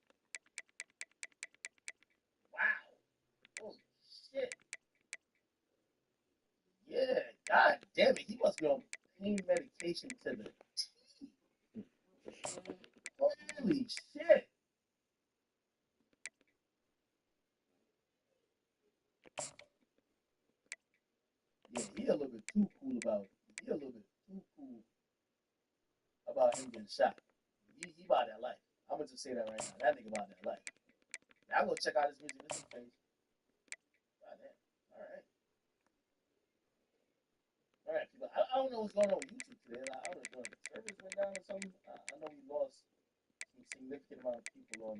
Wow. Holy shit. Yeah, god damn it. He must be on pain medication to the T. Holy shit. Yeah, he a little bit too cool about him getting shot. He about that life. I'm gonna just say that right now. That nigga about that life. Now I'm gonna check out his music. This is page. God damn. All right, people. I don't know what's going on with YouTube today. Like, I don't know if the service went down or something. I know we lost some significant amount of people on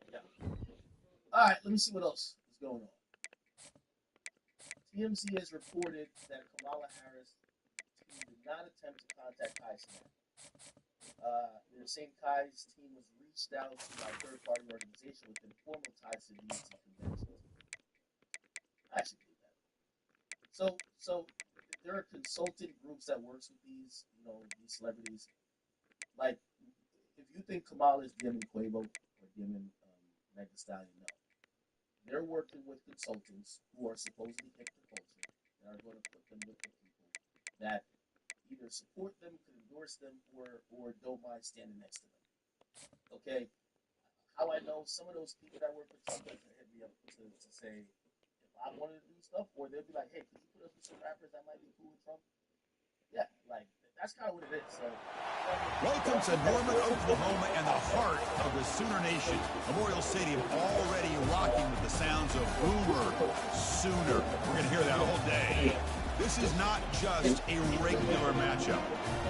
yeah. All right, let me see what else is going on. TMZ has reported that Kamala Harris team did not attempt to contact Kai Cenat. They're saying Kai's team was reached out to by a third-party organization with informal ties to the DNC convention. I actually believe that. So there are consultant groups that works with these celebrities. Like, if you think Kamala is DMing Quavo or DMing Meg Thee Stallion, no. They're working with consultants who are supposedly hip to culture and are going to put them with the people that either support them, could endorse them, or don't mind standing next to them. Okay? How I know some of those people that work with Trump hit me up to say if I wanted to do stuff, or they'll be like, hey, could you put us with some rappers that might be cool with Trump? Yeah, like, that's kind of what it is. So, Welcome to Norman, Oklahoma, and the heart of the Sooner Nation. Memorial Stadium already rocking with the sounds of Boomer Sooner. We're going to hear that all day. This is not just a regular matchup.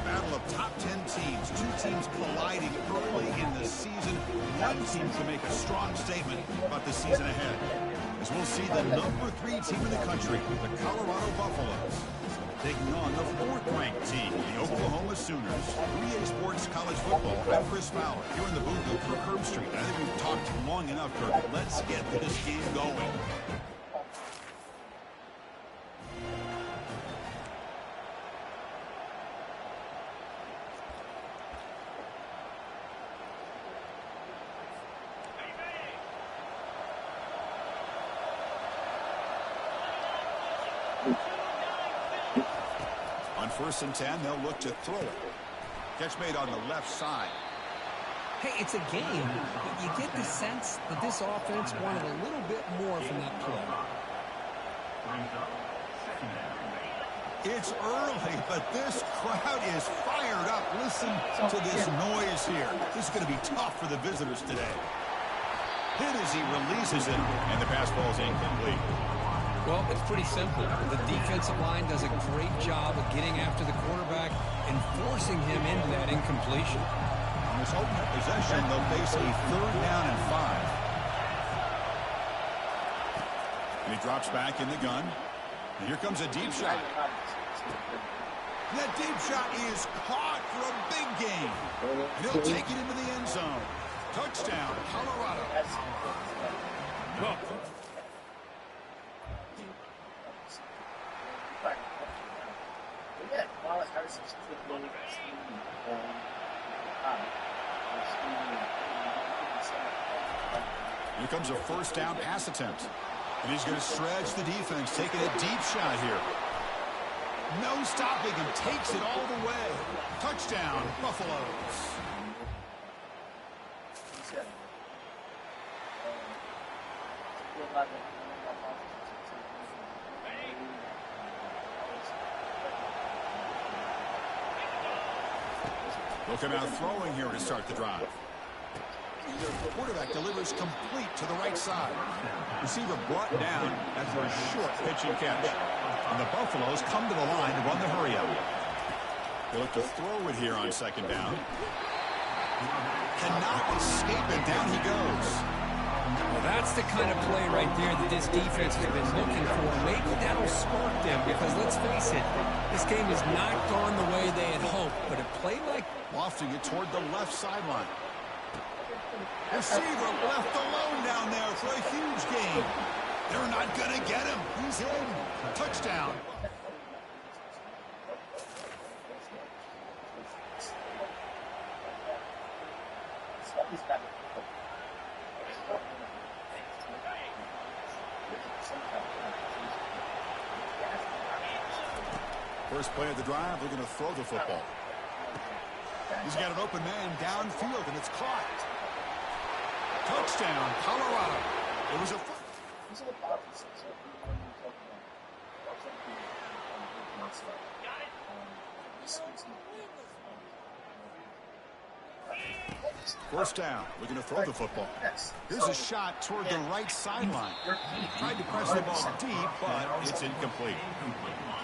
Battle of top 10 teams. Two teams colliding early in the season. One team can make a strong statement about the season ahead. As we'll see the number 3 team in the country, the Colorado Buffaloes, taking on the 4th-ranked team, the Oklahoma Sooners. 3A Sports College Football. I'm Chris Fowler, here in the booth with Kirk Herbstreit. I think we've talked long enough, Kirk. Let's get this game going. On 1st and 10, they'll look to throw it. Catch made on the left side. Hey, it's a game, but you get the sense that this offense wanted a little bit more from that play. It's early, but this crowd is fired up. Listen to this noise here. This is going to be tough for the visitors today. Hit as he releases it, and the pass ball is incomplete. Well, it's pretty simple. The defensive line does a great job of getting after the quarterback and forcing him into that incompletion. On this opening possession, they'll face a 3rd down and 5. And he drops back in the gun. And here comes a deep shot. That deep shot is caught for a big gain. And he'll take it into the end zone. Touchdown, Colorado. Well, here comes a 1st down pass attempt. And he's going to stretch the defense, taking a deep shot here. No stopping him, takes it all the way. Touchdown, Buffaloes. Looking out throwing here to start the drive. The quarterback delivers complete to the right side. Receiver brought down after a short pitch and catch. And the Buffaloes come to the line to run the hurry up. They look to throw it here on 2nd down. Cannot escape it. Down he goes. Well, that's the kind of play right there that this defense has been looking for. Maybe that'll spark them because, let's face it, this game has not gone the way they had hoped, but it played like... Lofting it toward the left sideline. Receiver left alone down there for a huge gain. They're not going to get him. He's in. Touchdown. First play of the drive, they're going to throw the football. He's got an open man downfield, and it's caught. Touchdown, Colorado. It was a... First down, looking to throw the football. Here's a shot toward the right sideline. Tried to press the ball deep, but it's incomplete.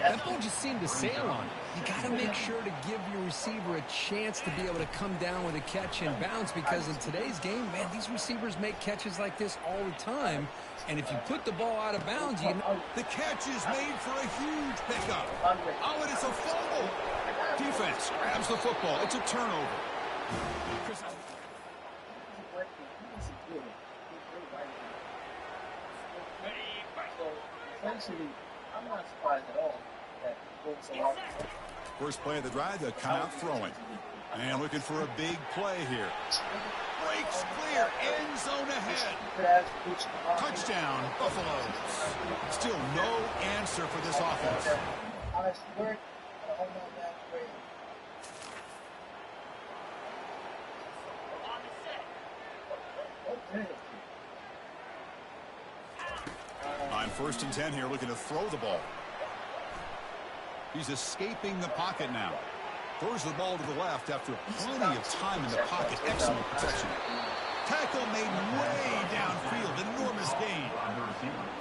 That ball just seemed to sail on it. You got to make sure to give your receiver a chance to be able to come down with a catch and bounce, because in today's game, man, these receivers make catches like this all the time. And if you put the ball out of bounds, you know... The catch is made for a huge pickup. Oh, and it's a fumble. Defense grabs the football. It's a turnover. Essentially, I'm not surprised at all that he goes so hard. First play of the drive, they'll come out throwing. And looking for a big play here. Breaks clear, end zone ahead. Touchdown, Buffaloes. Still no answer for this offense. On 1st and 10 here, looking to throw the ball. He's escaping the pocket now. Throws the ball to the left after plenty of time in the pocket. Excellent protection. Tackle made way downfield. Enormous gain.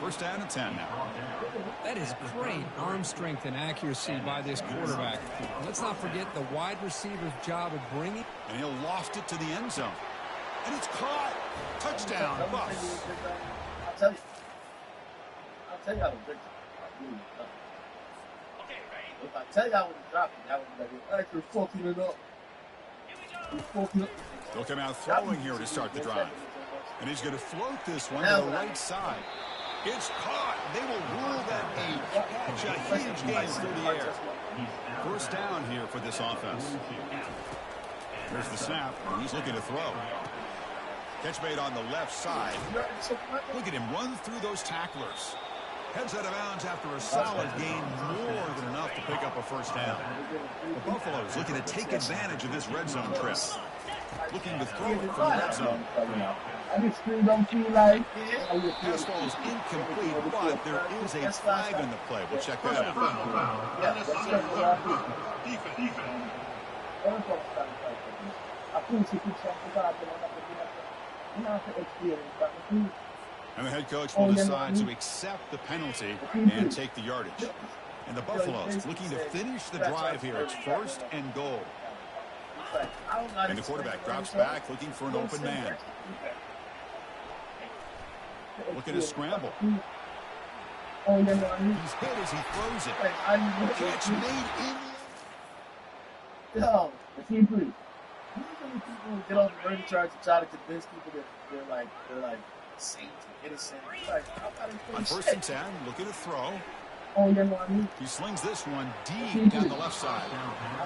1st down and 10 now. That is great arm strength and accuracy by this quarterback. Let's not forget the wide receiver's job of bringing... And he'll loft it to the end zone. And it's caught. Touchdown, Buffs. I'll tell you how to break it. If I tell you I would have dropped it, that would be like, you're fucking it up. You're fucking it up. They'll come out throwing here to start the drive. And he's going to float this one to the right side. It's caught. They will rule that a catch, a huge gain through the air. 1st down here for this offense. Here's the snap, and he's looking to throw. Catch made on the left side. Look at him run through those tacklers. Heads out of bounds after a solid gain, more than enough to pick up a 1st down. The Buffaloes looking to take advantage of this red zone trip. Looking to throw it from the red zone. Pass ball is incomplete, but there is a flag on the play. We'll check that out. And the head coach will decide to accept the penalty and take the yardage. And the Buffaloes looking to finish the drive here. It's 1st and goal. And the quarterback drops back looking for an open man. Looking to scramble. He's hit as he throws it. Catch made in the... Yo, usually people get on the murder charge to try to convince people that they're like saints and innocent. On 1st and 10, looking to throw. He slings this one deep down the left side.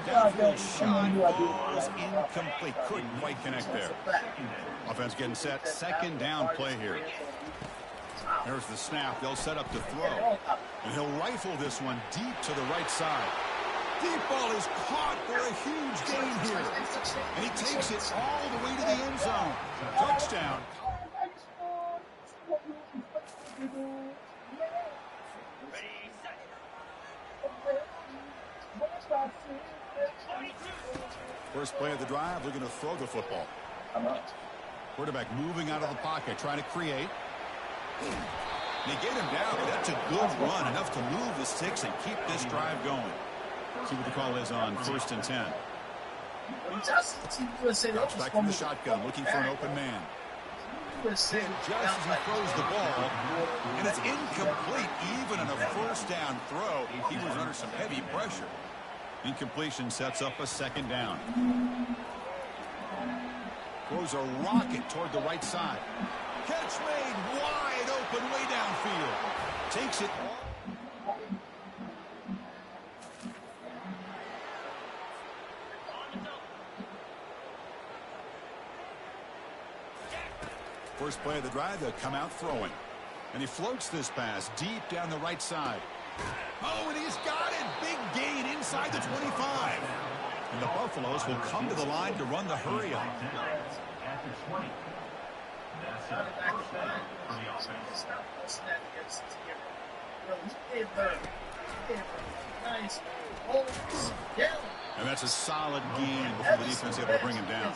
Downfield shot was incomplete. Couldn't quite connect there. Offense getting set. 2nd down play here. There's the snap. They'll set up to throw. And he'll rifle this one deep to the right side. Deep ball is caught for a huge gain here. And he takes it all the way to the end zone. Touchdown. First play of the drive, looking to throw the football. Quarterback moving out of the pocket, trying to create. They get him down. That's a good run, enough to move the sticks and keep this drive going. See what the call is on 1st and 10. Drops back from the shotgun, looking for an open man. Just as he throws the ball, and it's incomplete. Even on a first down throw, he was under some heavy pressure. Incompletion sets up a second down. Throws a rocket toward the right side. Catch made wide open way downfield. Takes it. First play of the drive, they'll come out throwing. And he floats this pass deep down the right side. Oh, and he's got it. Big gain inside the 25. And the Buffaloes will come to the line to run the hurry up. And that's a solid gain before the defense able to bring him down.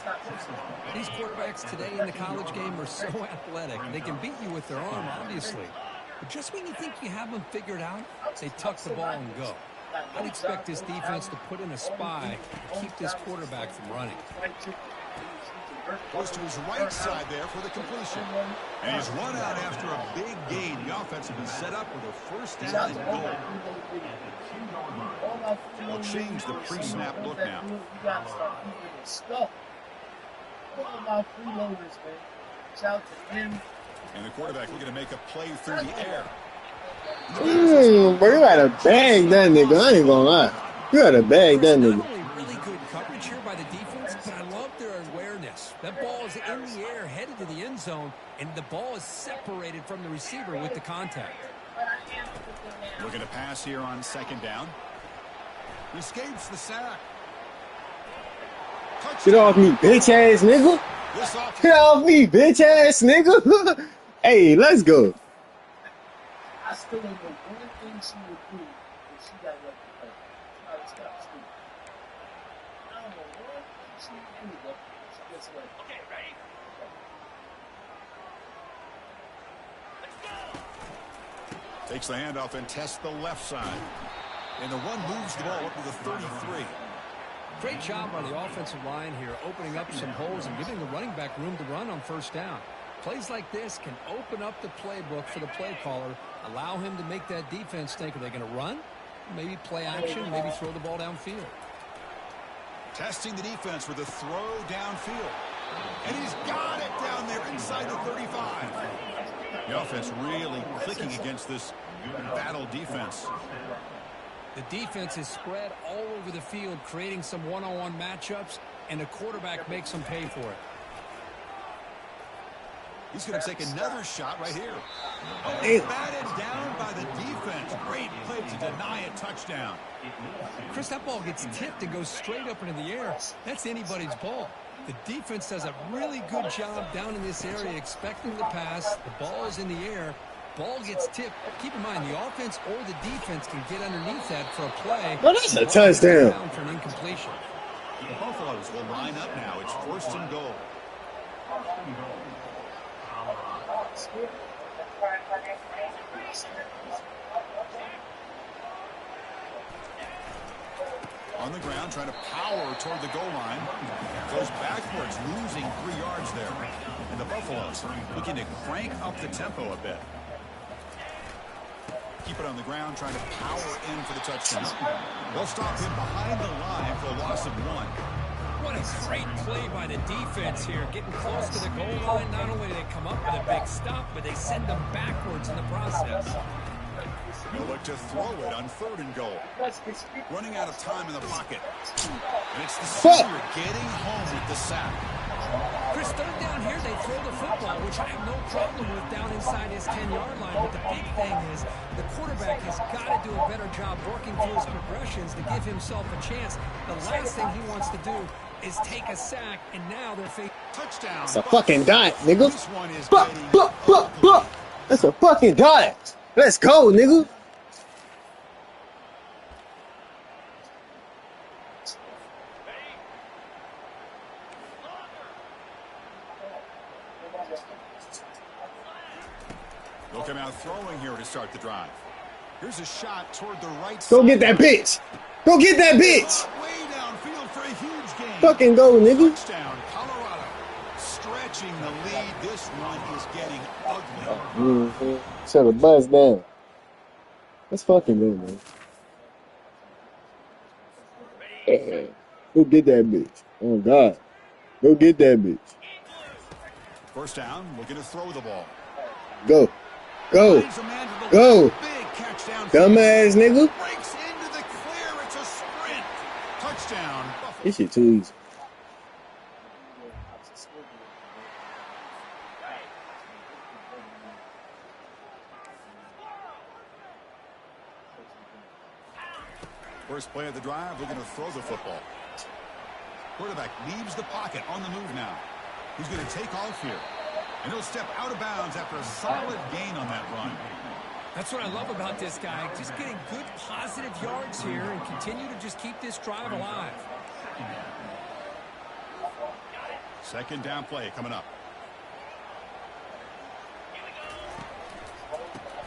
These quarterbacks today in the college game are so athletic. They can beat you with their arm, obviously. But just when you think you have them figured out, they tuck the ball and go. I'd expect this defense to put in a spy to keep this quarterback from running. Goes to his right side there for the completion. And he's run out after a big gain. The offense has been set up with a first down and goal. We'll change the pre-snap look now. And the quarterback looking to make a play through the air. Bro, you gotta bag that nigga. I ain't gonna lie. You gotta bag that nigga. Really good coverage here by the defense, but I love their awareness. That ball is in the air, headed to the end zone, and the ball is separated from the receiver with the contact. Looking to pass here on second down. Escapes the sack. Get off me, bitch ass nigga. Get off me, bitch ass nigga. Hey, let's go. I still don't know one thing she would do if she got left to play. It's kind of stupid. I don't know one thing she would do, but she gets away. Okay, ready? Takes the handoff and tests the left side. And the run moves the ball up to the 33. Great job by the offensive line here, opening up some holes and giving the running back room to run on first down. Plays like this can open up the playbook for the play caller, allow him to make that defense think, are they going to run? Maybe play action, maybe throw the ball downfield. Testing the defense with a throw downfield. And he's got it down there inside the 35. The offense really clicking against this battle defense. The defense is spread all over the field, creating some one-on-one matchups, and the quarterback makes them pay for it. He's going to take another shot right here. Oh, batted down by the defense. Great play to deny a touchdown. Chris, that ball gets tipped and goes straight up into the air. That's anybody's ball. The defense does a really good job down in this area, expecting the pass. The ball is in the air. Ball gets tipped. Keep in mind, the offense or the defense can get underneath that for a play. Well, that's a touchdown. For an incompletion. The Buffaloes will line up now. It's first and goal. On the ground, trying to power toward the goal line. Goes backwards, losing 3 yards there. And the Buffaloes looking to crank up the tempo a bit. Keep it on the ground, trying to power in for the touchdown. They'll stop him behind the line for a loss of 1. What a great play by the defense here. Getting close to the goal line. Not only do they come up with a big stop, but they send them backwards in the process. They'll look to throw it on 3rd and goal. Running out of time in the pocket. And it's the senior getting home with the sack. Chris, 3rd down here, they throw the football, which I have no problem with down inside his 10-yard line. But the big thing is the quarterback has got to do a better job working through his progressions to give himself a chance. The last thing he wants to do is take a sack, and now they're facing touchdown. It's a fucking dot, nigga. This one is That's a fucking dot. Let's go, nigga. They'll come out throwing here to start the drive. Here's a shot toward the right side. Go get that bitch. Go get that bitch. Way downfield for a huge yardage gain. Fucking go, nigga. Touchdown, Colorado. Stretching the lead. This one is getting ugly. Shut the buzz down. Let's fucking go, man. Go get that bitch. Oh, God. Go get that bitch. First down, looking to throw the ball. Go. Go. Go. Big catch down. Dumbass nigga. Breaks into the clear. It's a sprint. Touchdown. This shit too easy. First play of the drive, looking to throw the football. Quarterback leaves the pocket on the move now. He's going to take off here. And he'll step out of bounds after a solid gain on that run. That's what I love about this guy. Just getting good positive yards here and continue to just keep this drive alive. Second down play coming up.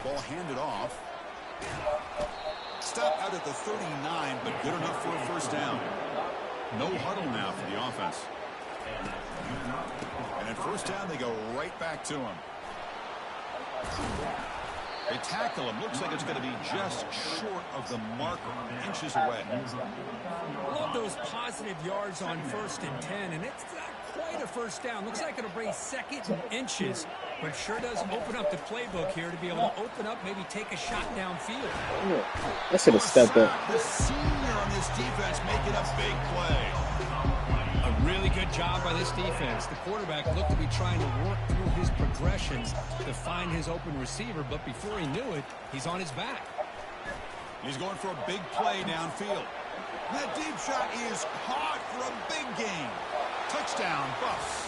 Ball handed off. Stop out at the 39, but good enough for a first down. No huddle now for the offense. And at first down, they go right back to him. They tackle him. Looks like it's going to be just short of the marker, inches away. Love those positive yards on 1st and 10, and it's not quite a first down. Looks like it'll bring 2nd and inches, but sure does open up the playbook here to be able to open up, maybe take a shot downfield. I should have stepped up. The senior on this defense making a big play. A really good job by this defense. The quarterback looked to be trying to work through his progressions to find his open receiver, but before he knew it, he's on his back. He's going for a big play downfield. That deep shot is caught for a big gain. Touchdown, Buffs.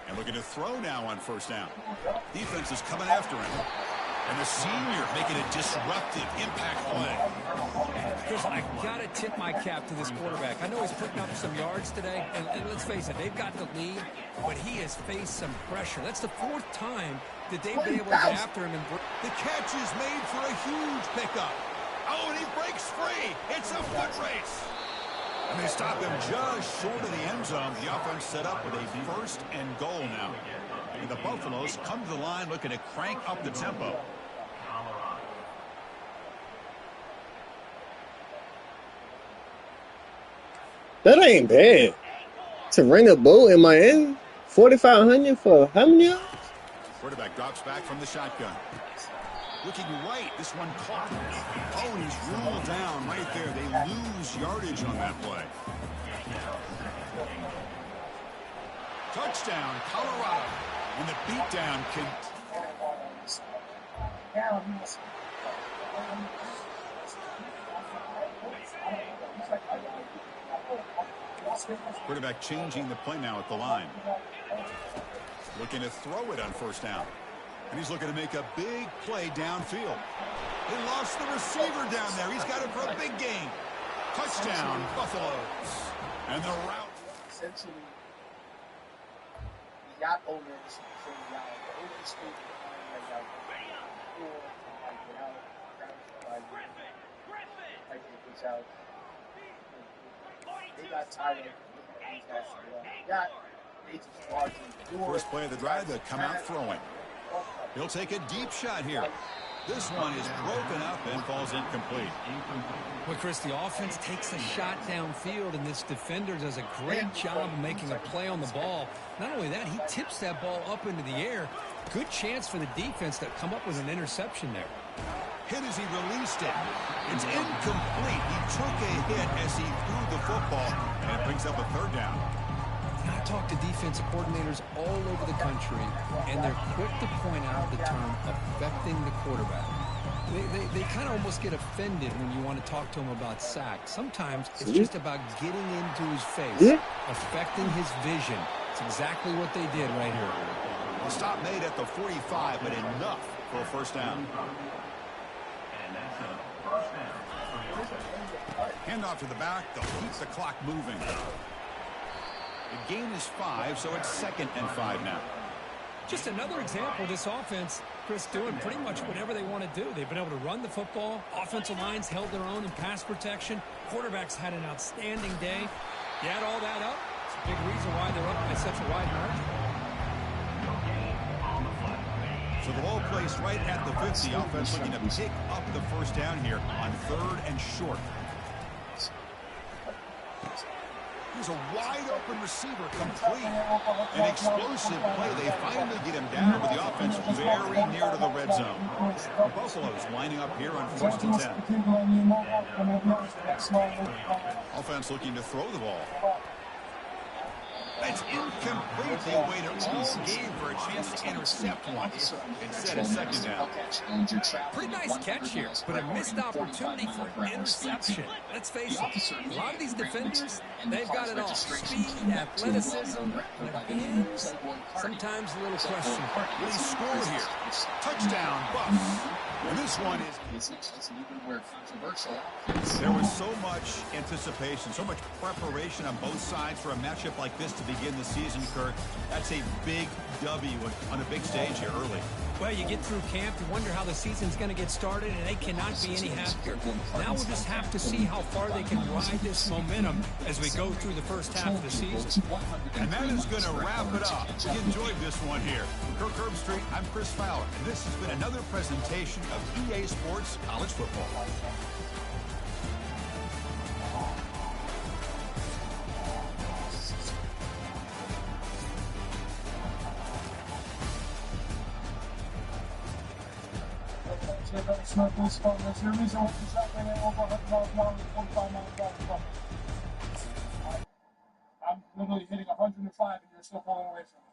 And looking to throw now on first down. Defense is coming after him. And the senior making a disruptive impact play. Chris, I got to tip my cap to this quarterback. I know he's putting up some yards today, and let's face it, they've got the lead, but he has faced some pressure. That's the 4th time that they've been able to get after him. And the catch is made for a huge pickup. Oh, and he breaks free. It's a foot race. And they stop him just short of the end zone. The offense set up with a 1st and goal now. And the Buffaloes come to the line looking to crank up the tempo. That ain't bad. To rent a boat in Miami, 4,500 for how many yards? Quarterback drops back from the shotgun. Looking right, this one caught. Oh, and he's ruled down right there. They lose yardage on that play. Touchdown, Colorado. And the beatdown can... Quarterback changing the play now at the line. Looking to throw it on first down. And he's looking to make a big play downfield. He lost the receiver down there. He's got it for a big gain. Touchdown, Buffaloes. And the route. Essentially, the yacht owners from the yacht, the owners speak behind the yacht. They got tired of these guys. They just largely ignored. First play of the drive, they come out throwing. He'll take a deep shot here. This one is broken up and falls incomplete. Well, Chris, the offense takes a shot downfield, and this defender does a great job of making a play on the ball. Not only that, he tips that ball up into the air. Good chance for the defense to come up with an interception there. Hit as he released it. It's incomplete. He took a hit as he threw the football, and it brings up a 3rd down. I talk to defensive coordinators all over the country, and they're quick to point out the term affecting the quarterback. They kind of almost get offended when you want to talk to them about sacks. Sometimes it's just about getting into his face, affecting his vision. It's exactly what they did right here. The stop made at the 45, but enough for a first down. Hand off to the back. They'll keep the clock moving. The gain is 5, so it's 2nd and 5 now. Just another example of this offense, Chris, doing pretty much whatever they want to do. They've been able to run the football. Offensive lines held their own in pass protection. Quarterbacks had an outstanding day. You add all that up, it's a big reason why they're up by such a wide margin. So the ball placed right at the 50. Offense looking to pick up the first down here on 3rd and short. Here's a wide-open receiver complete. An explosive play. They finally get him down with the offense very near to the red zone. The Buffaloes lining up here on 1st and 10. Offense looking to throw the ball. That's incomplete. They waited all game for a chance to intercept one. Instead of 2nd down. Pretty nice catch here, but a missed opportunity for an interception. Let's face it, a lot of these defenders, they've got it all. Speed, athleticism, but ends, sometimes a little questionable. They score here. Touchdown, Buffs. And this one is... There was so much anticipation, so much preparation on both sides for a matchup like this to begin the season, Kurt. That's a big W on a big stage here early. Well, you get through camp, you wonder how the season's going to get started, and they cannot be any happier. Now we'll just have to see how far they can ride this momentum as we go through the first half of the season. And that is going to wrap it up. We enjoyed this one here. From Kirk Herbstreit, I'm Chris Fowler, and this has been another presentation of EA Sports College Football. I'm literally hitting 105 and you're still pulling away from me.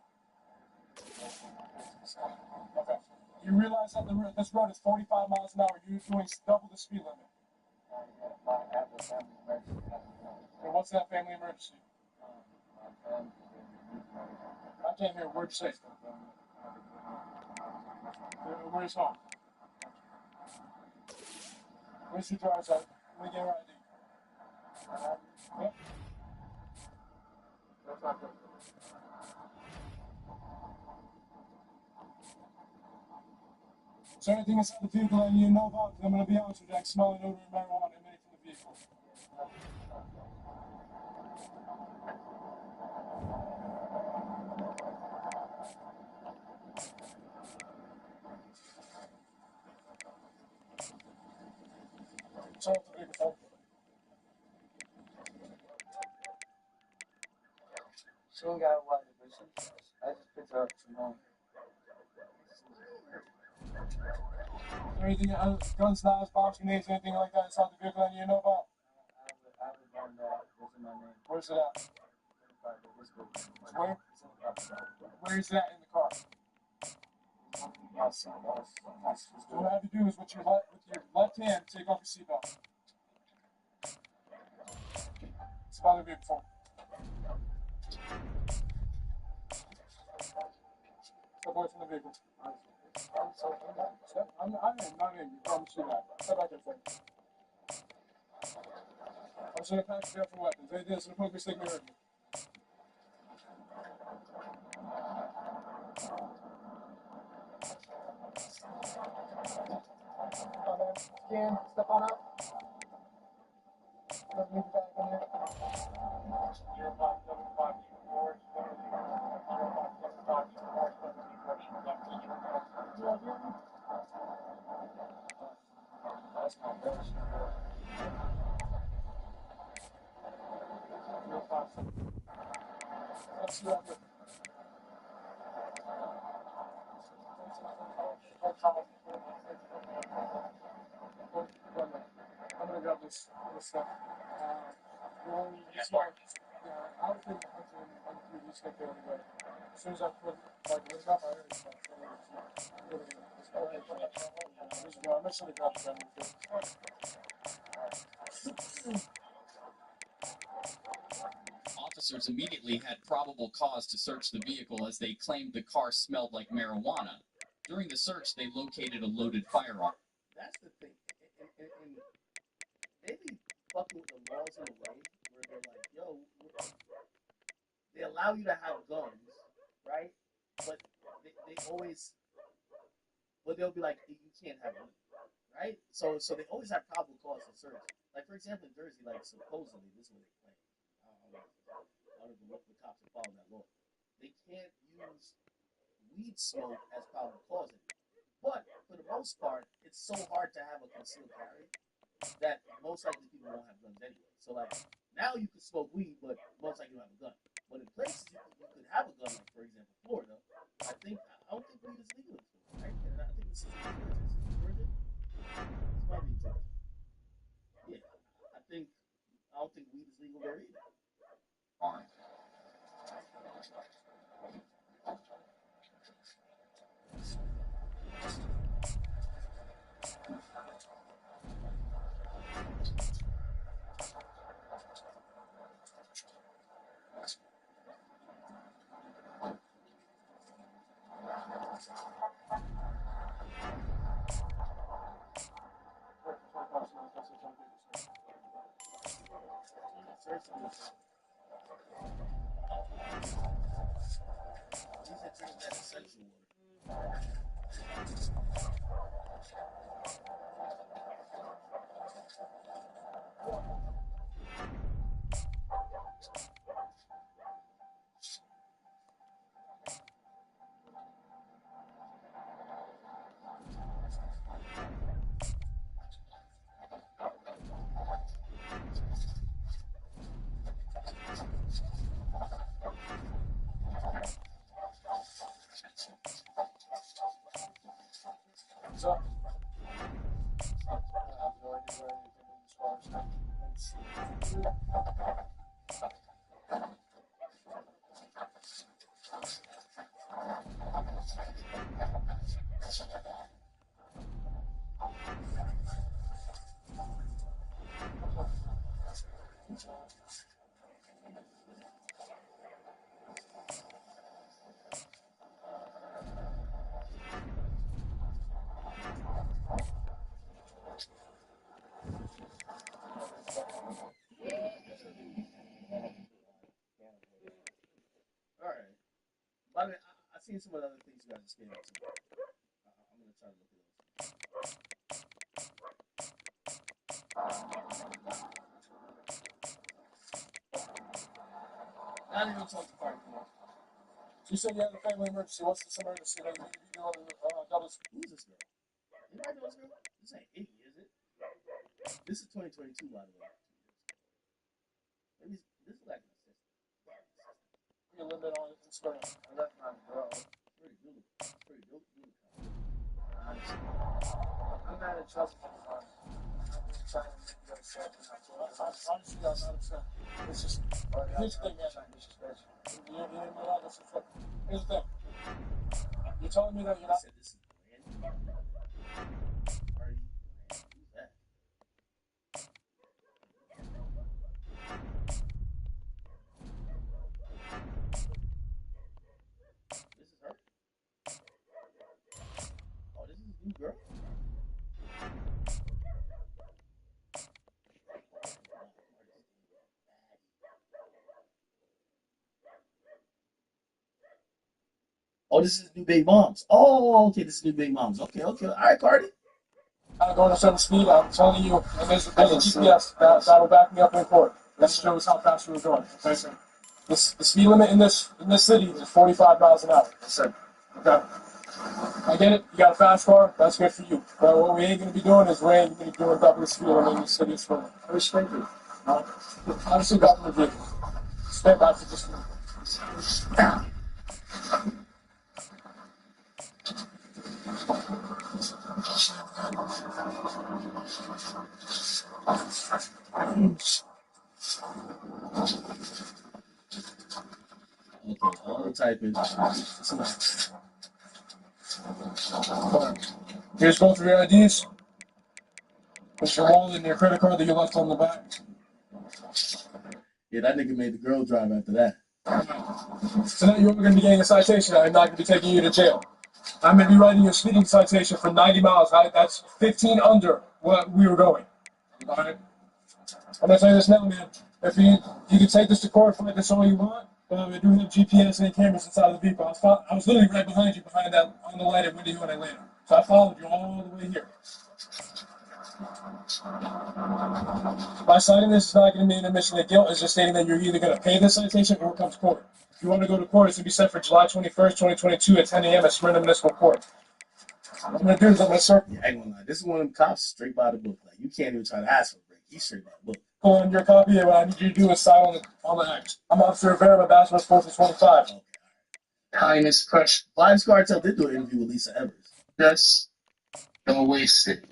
Okay. You realize that this road is 45 miles an hour. You're doing double the speed limit. And what's that family emergency? I can't hear a word you say. Where's home? Where's your driver's at? Let me get her ID. Yep. Is there anything inside the vehicle that you know about? Because I'm going to be honest with you, I can smell an odor of marijuana emanating from the vehicle. So it's a big phone. She ain't got a wallet, but I just picked her up from home. Anything guns, knives, bombs, grenades, anything like that inside the vehicle that you know about? I have a gun that was in my name. Where's it at? Where? Where is that in the car? So what I have to do is with your left hand, take off your seatbelt. It's about to be before. Step away from the vehicle. I'm not angry. You promise you that. Step back there for me. I'm just going to pack you up for weapons. Anything that's going to put mistake me hurt you. Scan, step on up. Let me back in there. 0575 That's my best. Let's see that. I'm gonna grab this stuff. I don't think I'm through this stuff there anyway. As soon as I put this up, I already start. I'm just gonna grab the gun with it. Officers immediately had probable cause to search the vehicle as they claimed the car smelled like marijuana. During the search, they located a loaded firearm. That's the thing. And they be fucking with the laws in a way where they're like, yo, they allow you to have guns, right? But they always, but they'll be like, you can't have guns, right? So they always have probable cause to search. Like for example, in Jersey, like supposedly this is what they claim. I don't know the cops are following that law. They can't use weed smoke as probable cause anymore. But for the most part, it's so hard to have a concealed carry that most likely people won't have guns anyway. So like now you can smoke weed, but most likely you don't have a gun. But in places you could have a gun, like for example Florida, I don't think weed is legal in Florida, right? And I think this is in Georgia. Is it in Georgia? This might be in Georgia. Yeah, I don't think weed is legal there either. So, I have no idea where anything as far as All right. By the way, I've seen some of the other things you guys are scared of too. I'm gonna try to look at those. Not even talk to party anymore. You said you had a family emergency. What's this emergency that you need to be doing doubles? Who's this girl? Anybody know this girl? This ain't Iggy, is it? This is 2022, by the way. Maybe this is like an assistant. Be a little bit on Instagram. I recognize the girl. Pretty good. Pretty good. I'm not in trouble for fun. I'm trying to make you upset. Honestly, I'm not upset. It's just, here's the thing, man. Here's the thing. You're telling me that you're not. Said this is Brandy. Party. Who's that? This is her. Oh, this is a new girl. Oh, this is new big moms. Oh, okay, this is new big moms. Okay. All right, Cardi. I'm going a certain speed. I'm telling you, and there's a GPS that'll back me up in court. That shows how fast we were going. Okay, so the speed limit in this city is 45 miles an hour. That's it. Okay. I get it. You got a fast car. That's good for you. But what we ain't gonna be doing is we're ain't gonna be doing double the speed limit in the city of Springfield. I respect it. Honestly, double the vehicle. Step back to this. Okay, all the typing. Here's both of your IDs. Here's your wallet and your credit card that you left on the back. Yeah, that nigga made the girl drive after that. Tonight you're going to be getting a citation. I'm not going to be taking you to jail. I'm going to be writing you a speeding citation for 90 miles. That's 15 under what we were going. All right? I'm going to tell you this now, man. If you can take this to court, fight this all you want, We do have GPS and cameras inside of the vehicle. I was literally right behind you, behind that on the light at window when I landed. So I followed you all the way here. By citing this is not going to mean an admission of guilt. It's just stating that you're either going to pay the citation or come to court. If you want to go to court, it's going to be set for July 21st, 2022 at 10 a.m. at Smyrna Municipal Court. What I'm going to do is I'm going to circle. Yeah, I ain't gonna lie. This is one of them cops straight by the book. Like, you can't even try to ask for a break. He's straight by the book. Pull in your copy, and what I need you to do is sign on the act. I'm Officer Rivera, my bachelor's force is 25. Okay. Time is precious. Vibes Cartel did do an interview with Lisa Evers. Just don't waste it.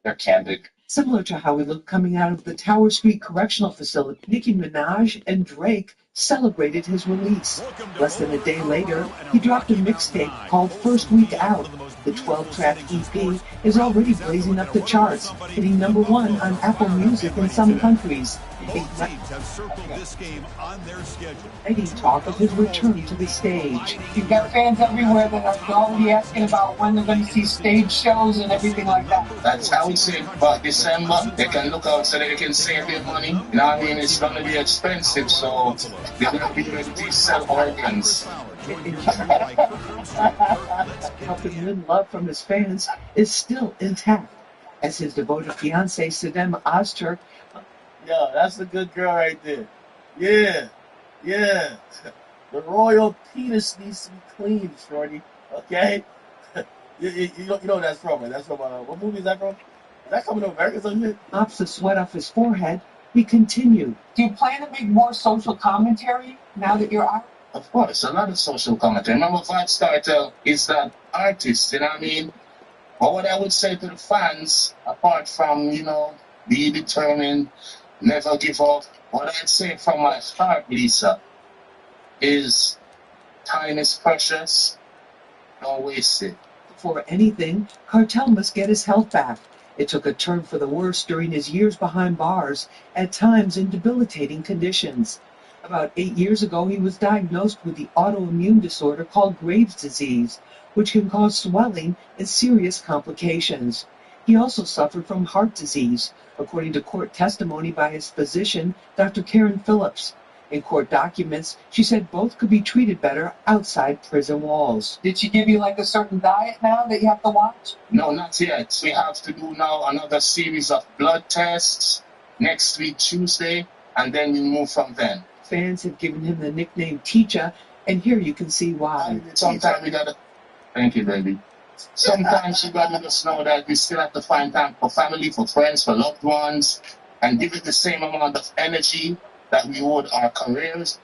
They're candid. Similar to how he looked coming out of the Tower Street Correctional Facility, Nicki Minaj and Drake celebrated his release. Less than a day later, he dropped a mixtape called First Week Out. The 12-track EP is already blazing up the charts, hitting #1 on Apple Music in some countries. Both teams have circled this game on their schedule. Igniting talk of his return to the stage. You've got fans everywhere that are already asking about when they're going to see stage shows and everything like that. That's how we say about December. They can look out so they can save their money. You know what I mean? It's going to be expensive, so they're going to be ready to sell organs. Helping win love from his fans is still intact, as his devoted fiancée Sadem Ozturk. Yo, that's a good girl right there. Yeah. The royal penis needs to be clean, shorty. Okay? you know what that's from, right? That's from, what movie is that from? Is that coming to America or something? Mops the sweat off his forehead. He continued. Do you plan to make more social commentary now that you're out? Of course, a lot of social commentary. Remember, Vibes Cartel is that artist, you know what I mean? But what I would say to the fans, apart from, be determined, never give up, what I'd say from my heart, Lisa, is time is precious. Don't waste it. Before anything, Cartel must get his health back. It took a turn for the worse during his years behind bars, at times in debilitating conditions. About 8 years ago, he was diagnosed with the autoimmune disorder called Graves' disease, which can cause swelling and serious complications. He also suffered from heart disease, according to court testimony by his physician, Dr. Karen Phillips. In court documents, she said both could be treated better outside prison walls. Did she give you like a certain diet now that you have to watch? No, not yet. We have to do now another series of blood tests next week, Tuesday, and then we move from then. Fans have given him the nickname Teacher, and here you can see why. Sometimes we gotta... Thank you, baby. Sometimes you gotta just know that we still have to find time for family, for friends, for loved ones, and give it the same amount of energy that we would our careers.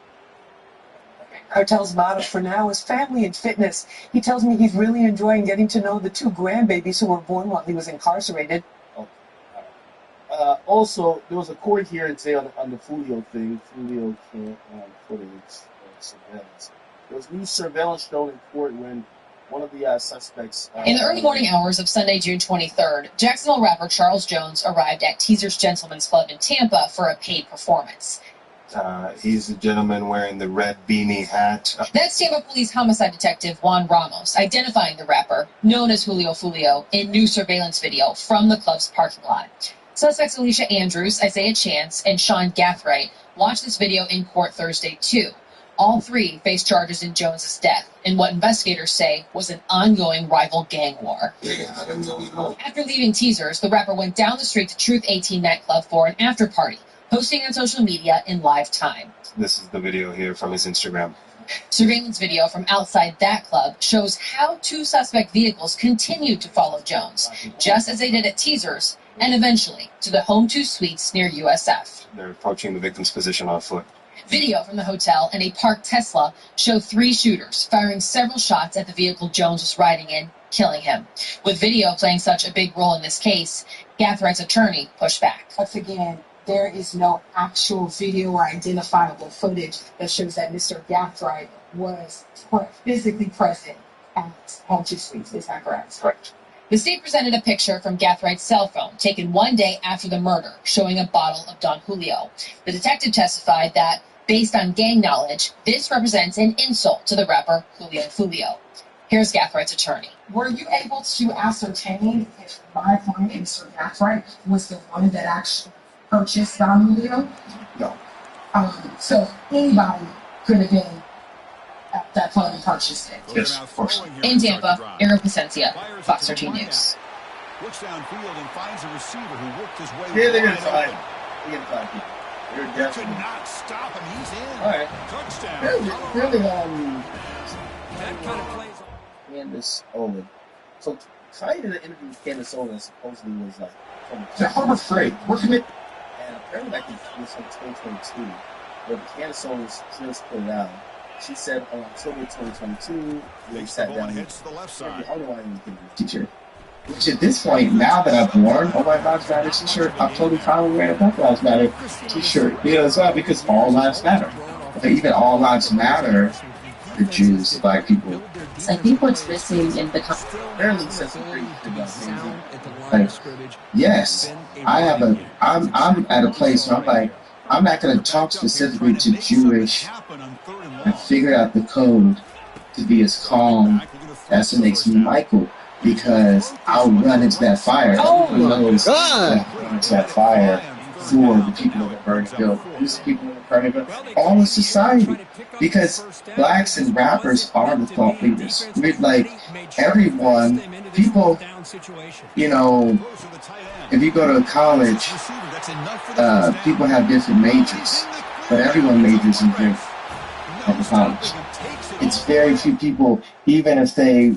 Cartel's motto for now is family and fitness. He tells me he's really enjoying getting to know the 2 grandbabies who were born while he was incarcerated. Also, there was a court hearing today on the Fulio thing. Fulio footage surveillance. There was new surveillance shown in court when one of the suspects... in the early morning hours of Sunday, June 23rd, Jacksonville rapper Charles Jones arrived at Teaser's Gentlemen's Club in Tampa for a paid performance. He's a gentleman wearing the red beanie hat. That's Tampa Police Homicide Detective Juan Ramos identifying the rapper, known as Julio Fulio, in new surveillance video from the club's parking lot. Suspects Alicia Andrews, Isaiah Chance, and Sean Gathright watched this video in court Thursday, too. All 3 face charges in Jones's death in what investigators say was an ongoing rival gang war. After leaving Teasers, the rapper went down the street to Truth 18 nightclub for an after-party, posting on social media in live time. This is the video here from his Instagram. Surveillance video from outside that club shows how 2 suspect vehicles continued to follow Jones, just as they did at Teasers, and eventually to the Home 2 suites near USF. They're approaching the victim's position on foot. Video from the hotel and a parked Tesla show 3 shooters firing several shots at the vehicle Jones was riding in, killing him. With video playing such a big role in this case, Gathright's attorney pushed back. Once again, there is no actual video or identifiable footage that shows that Mr. Gathright was physically present at Home 2 Suites. Is that correct? Correct. The state presented a picture from Gathright's cell phone taken one day after the murder, showing a bottle of Don Julio. The detective testified that, based on gang knowledge, this represents an insult to the rapper Julio Fulio. Here's Gathright's attorney. Were you able to ascertain if my client, Mr. Gathright, was the one that actually purchased Don Julio? No. So anybody could have been at that point and purchased it. Yes, of course. In Tampa, Aaron Placencia, Fox 13 News. Looks downfield and finds a receiver who worked his way Yeah, they're wide gonna find. open. They're gonna find people. They're Could definitely. not stop him. He's in. All right. Touchdown. Really, That kind of plays. Candace Owen. So, Kai did an interview with Candace Owen that supposedly was like from The Harbor Freight. We're committed. and apparently like it was from 2022, but Candace Owen just put it out. She said on October 2022, they Takes the sat ball down. and hits the left I side. don't know why you can T-shirt. Which at this point, now that I've worn a White Lives Matter T-shirt, I'm totally fine with wearing a Black Lives Matter T-shirt. You know, as well, because all lives matter. Okay, even all lives matter. The Jews, Black people. I think what's missing in the apparently said some pretty good Sound at the line Like, of scrimmage. yes, I'm at a place where I'm like, I'm not going to talk specifically to Jewish. I figured out the code to be as calm. That's what makes me Michael, because I'll run into that fire. Everyone knows God. I'll run into that fire for the people in the burning building. Who's the people in the burning building? All of society. Because blacks and rappers are the thought leaders. We're like, everyone, people, you know, if you go to college, people have different majors, but everyone majors in drink at the college. It's very few people, even if they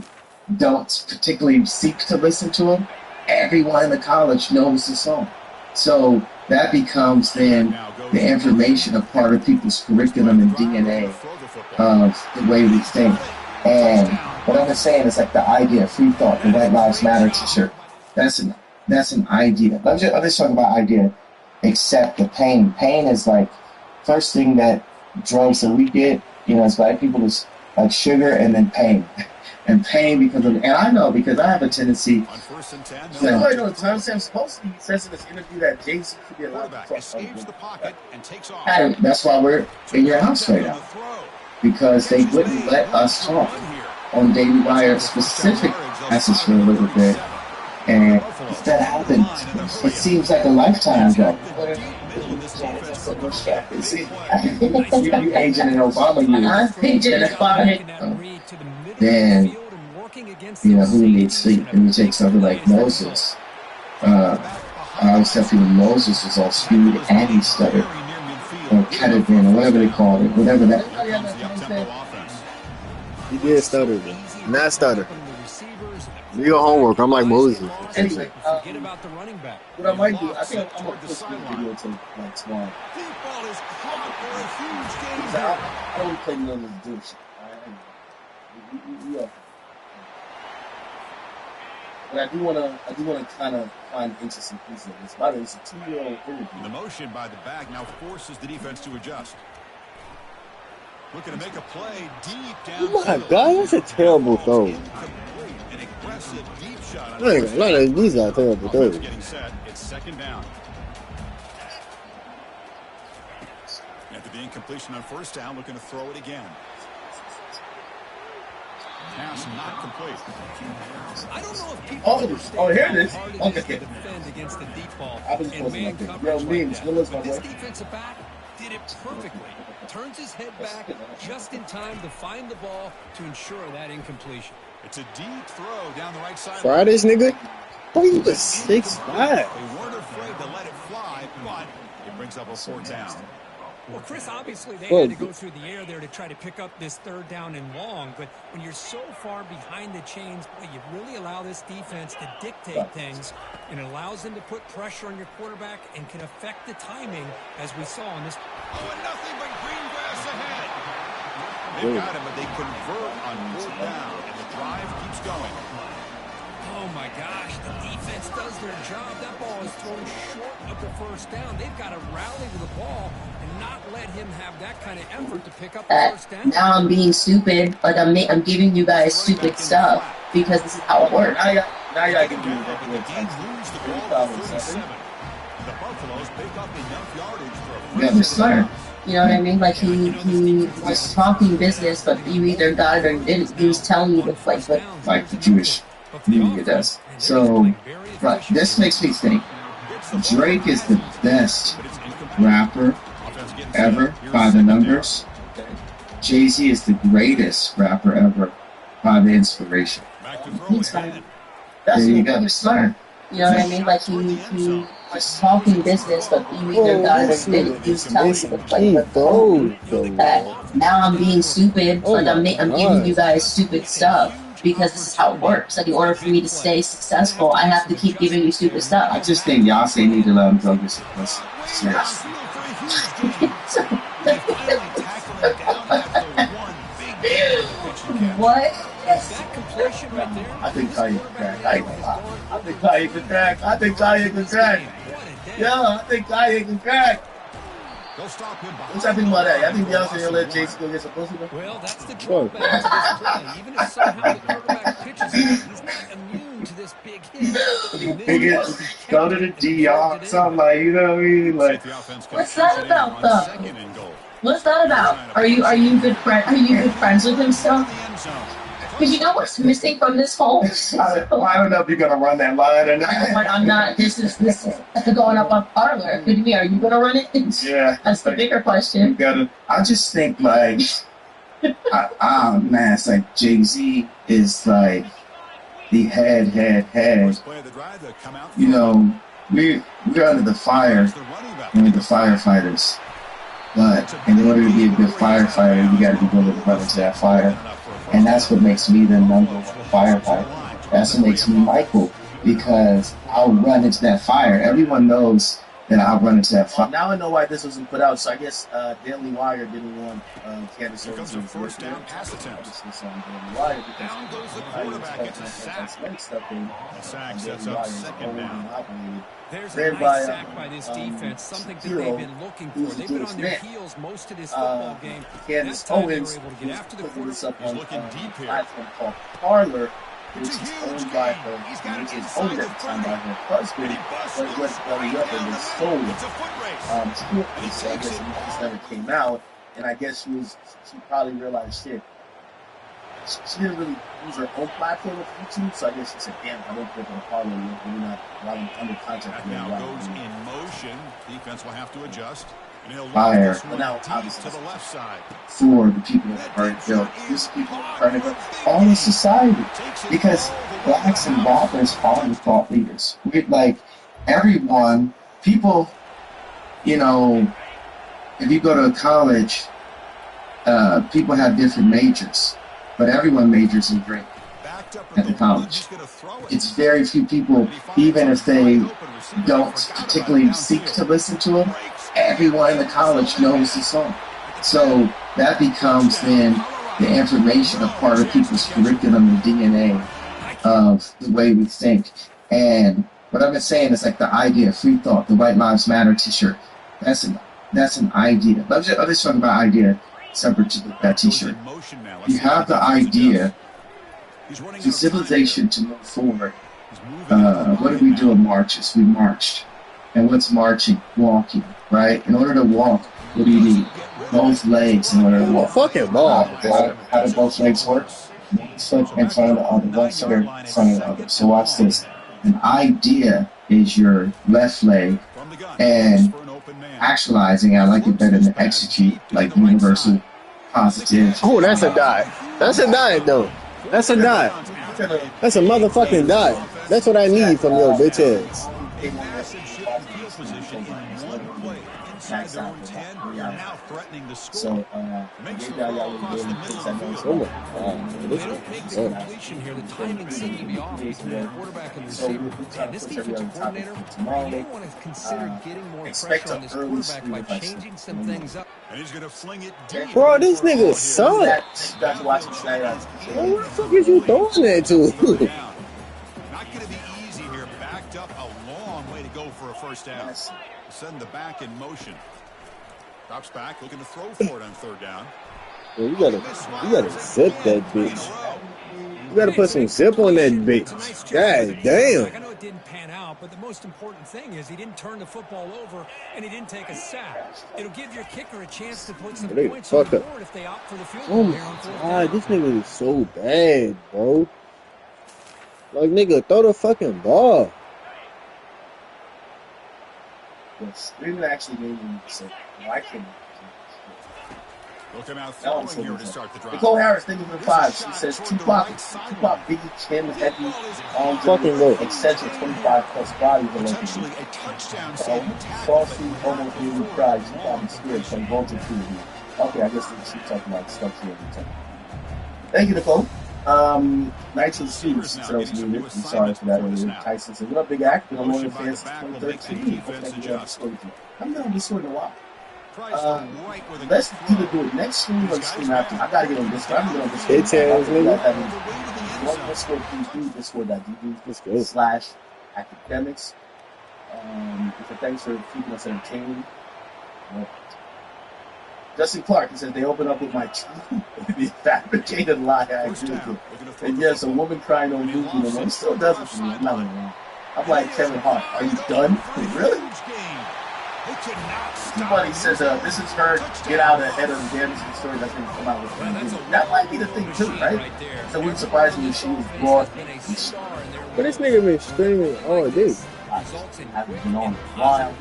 don't particularly seek to listen to them, everyone in the college knows the song. So that becomes then the information, a part of people's curriculum and DNA of the way we think. And what I'm saying is like the idea of free thought, the White Lives Matter T-shirt. That's an idea. I'm just talking about idea. Accept the pain. Pain is like first thing that drugs that we get, you know, as black people is like sugar and then pain. And pain because of, and I know because I have a tendency. Everybody knows timestamp supposedly says in this interview that Jay-Z should be allowed to talk. That's why we're in your house right now. Because they wouldn't let us talk on Daily Wire specific message for a little bit. And that happened. It seems like a lifetime ago. You agent in Obama years. Then, you know, who needs sleep? And we take something like Moses. I always tell people Moses was all speed and he stuttered. Or Catavan, or whatever they called it. Whatever that. He did stutter, not stutter. Do your homework. I'm like Moses. Anyway, Forget about the running back. what I might do, I think I'm gonna post this video to like tomorrow. I don't play none of this dude shit. Yeah. But I do wanna kind of find interesting pieces of this. By the way, it's a 2-year-old interview. The motion by the back now forces the defense to adjust. Looking to make a play deep down. Oh my God, that's a terrible throw. An aggressive deep shot. I ain't gonna lie, these are terrible throws. Getting set. It's second down. After the incompletion on first down, looking to throw it again. Pass not complete. I don't know if people here it is. Okay. Defend against the deep ball. I was And man Yo, coverage memes, like good looks, my that. This boy. defensive back did it perfectly. Turns his head back just in time to find the ball to ensure that incompletion. It's a deep throw down the right side. Fry this nigga? Boy, you was 6'5". They weren't afraid to let it fly, but it brings up a fourth down. Well, Chris, obviously they had to go through the air there to try to pick up this third down and long, but when you're so far behind the chains, boy, you really allow this defense to dictate things, and it allows them to put pressure on your quarterback and can affect the timing, as we saw in this. Oh, and nothing but green grass ahead. They got him, but they convert on fourth down, and the drive keeps going. Oh, my gosh, the defense does their job. That ball is thrown short of the first down. They've got to rally to the ball and not let him have that kind of effort to pick up the first down. Now I'm being stupid, but I'm giving you guys stupid stuff because this is how it works. Now you gotta give me the Lose the ball at 37. The Buffaloes pick up enough yardage for a Yeah, they're smart. You know what I mean? Like he was talking business, but you either got it or you didn't. He was telling you the Like the Jewish media does. So, but this makes me think Drake is the best rapper ever by the numbers. Jay-Z is the greatest rapper ever by the inspiration. He's fine. There you go. He's smart. You know what I mean? Like he was talking business, but you either gotta admit it. He was telling you that now I'm being stupid. Like I'm giving you guys stupid stuff because this is how it works. Like in order for me to stay successful, I have to keep giving you stupid stuff. I just think y'all say need to let him go get some pussy. Seriously. What? I think Kanye can crack. I ain't gonna lie. I think Kanye can crack. I think Kanye can crack. Yeah, I think Kanye can crack. What y'all think about that? Y'all think Beyonce will let Jay-Z go get some pussy? Well, that's the drawback to this play. Even if somehow the quarterback pitches it, he's not immune to this big hit. Go to the DR, something like, you know what I mean? Like, What's that about, though? What's that about? Are you good friend? Are you good friends with him still? Because you know what's missing from this whole. I don't know if you're gonna run that line or not. But I'm not. This is going up on Parlor. Could be? Are you gonna run it? Yeah, that's the bigger question. I just think like, man, it's like Jay-Z is like the head. You know, we're under the fire. We're the firefighters. But in order to be a good firefighter, you got to be willing to run into that fire. And that's what makes me the number one firefighter. That's what makes me Michael, because I'll run into that fire. Everyone knows that I'll run into that fire. Now I know why this wasn't put out. So I guess Daily Wire didn't want Candace Owens to first down pass attempt. This on Daily Wire because I was expecting stuff in Daily Wire second down. There's a nice sack by this defense, something that they've been looking for. They've been on their heels most of this football game. Candace Owens putting this up on a platform called Parlor, which is owned by her, which is owned at the time by her husband, but it was belly up and they sold it. So I guess this never came out, and I guess she probably realized shit. She didn't really use her own platform with YouTube, so I guess she said, damn, I don't put on Parlor, we're not under contract. Now goes in motion. Defense will have to adjust. Fire to the left side. For the people that are built. These people are built all in society. Because blacks and ballers are the thought leaders. We're like everyone, people, you know, if you go to college, people have different majors. But everyone majors in drink at the college. It's very few people, even if they don't particularly seek to listen to them, everyone in the college knows the song. So that becomes then the information, a part of people's curriculum and DNA of the way we think. And what I've been saying is like the idea of free thought, the White Lives Matter t-shirt. That's an idea. I'll just talk about idea separate to that t-shirt. You have the idea for civilization to move forward. What did we do in marches? We marched. And what's marching? Walking, right? In order to walk, what do you need? Both legs in order to walk. Fucking ball. How do both legs work? One foot in front of the other, one foot in front of the other. So watch this. An idea is your left leg, and actualizing, I like it better than execute, like universal positive. Oh, that's a dot. That's a dot, though. That's a dot. That's a motherfucking dot. That's what I need from your bitch ass. So, completion here. The timing seemed to be off between the quarterback and receiver. And this defensive coordinator may want to consider getting more pressure on this quarterback by changing some things up. And he's going to fling it deep. Bro, this nigga suck. That's watching tonight. What the fuck is you throwing that to? Not going to be easy here. Backed up a long way to go for a first down. Send the back in motion. Drops back, looking to throw for it on third down. Yeah, you gotta zip that bitch. You gotta put some zip on that bitch. God damn. I know it didn't pan out, but the most important thing is he didn't turn the football over and he didn't take a sack. It'll give your kicker a chance to put some points on the board if they opt for the field goal. Oh my god, this nigga is so bad, bro. Like, nigga, throw the fucking ball. Yes, we would actually maybe say, why can't They'll come out Now I'm throwing here to so start the drive. Nicole Harris, thank you for the This five. is She shot says toward the Tupac, right sideline. Tupac, Biggie, Kim, Heavy, Fucking go. etc. 25 plus bodies are located. Potentially a touchdown-saving tackle, Saucy but almost made me cry. She got me scared. Some vulture preview. Okay, I guess she's talking about stuff she hasn't talked about. Thank you, Nicole. Nights and Shoes, since I was muted. I'm sorry for that earlier. Tyson says, what up, Big Act? Been on Loyal Fans since 2013. I haven't been on Discord in a while. Let's either do it next stream or the stream after. I gotta get on Discord. I'm gonna get on Discord. It tells me. One Discord, please, discord.gg/academics. Thanks for keeping us entertained. Justin Clark, he says they open up with my the fabricated lie. I agree with you. And yes, a woman crying on Google, and it still does it for me. I'm not gonna lie. I'm like Kevin Hart. Are you done? Really? Somebody says this is her get out ahead of the Dynasty story that's going to come out with her. That might be the thing too, right? So it wouldn't surprise me if she was brought. But this nigga been streaming all day. I haven't been on in a while.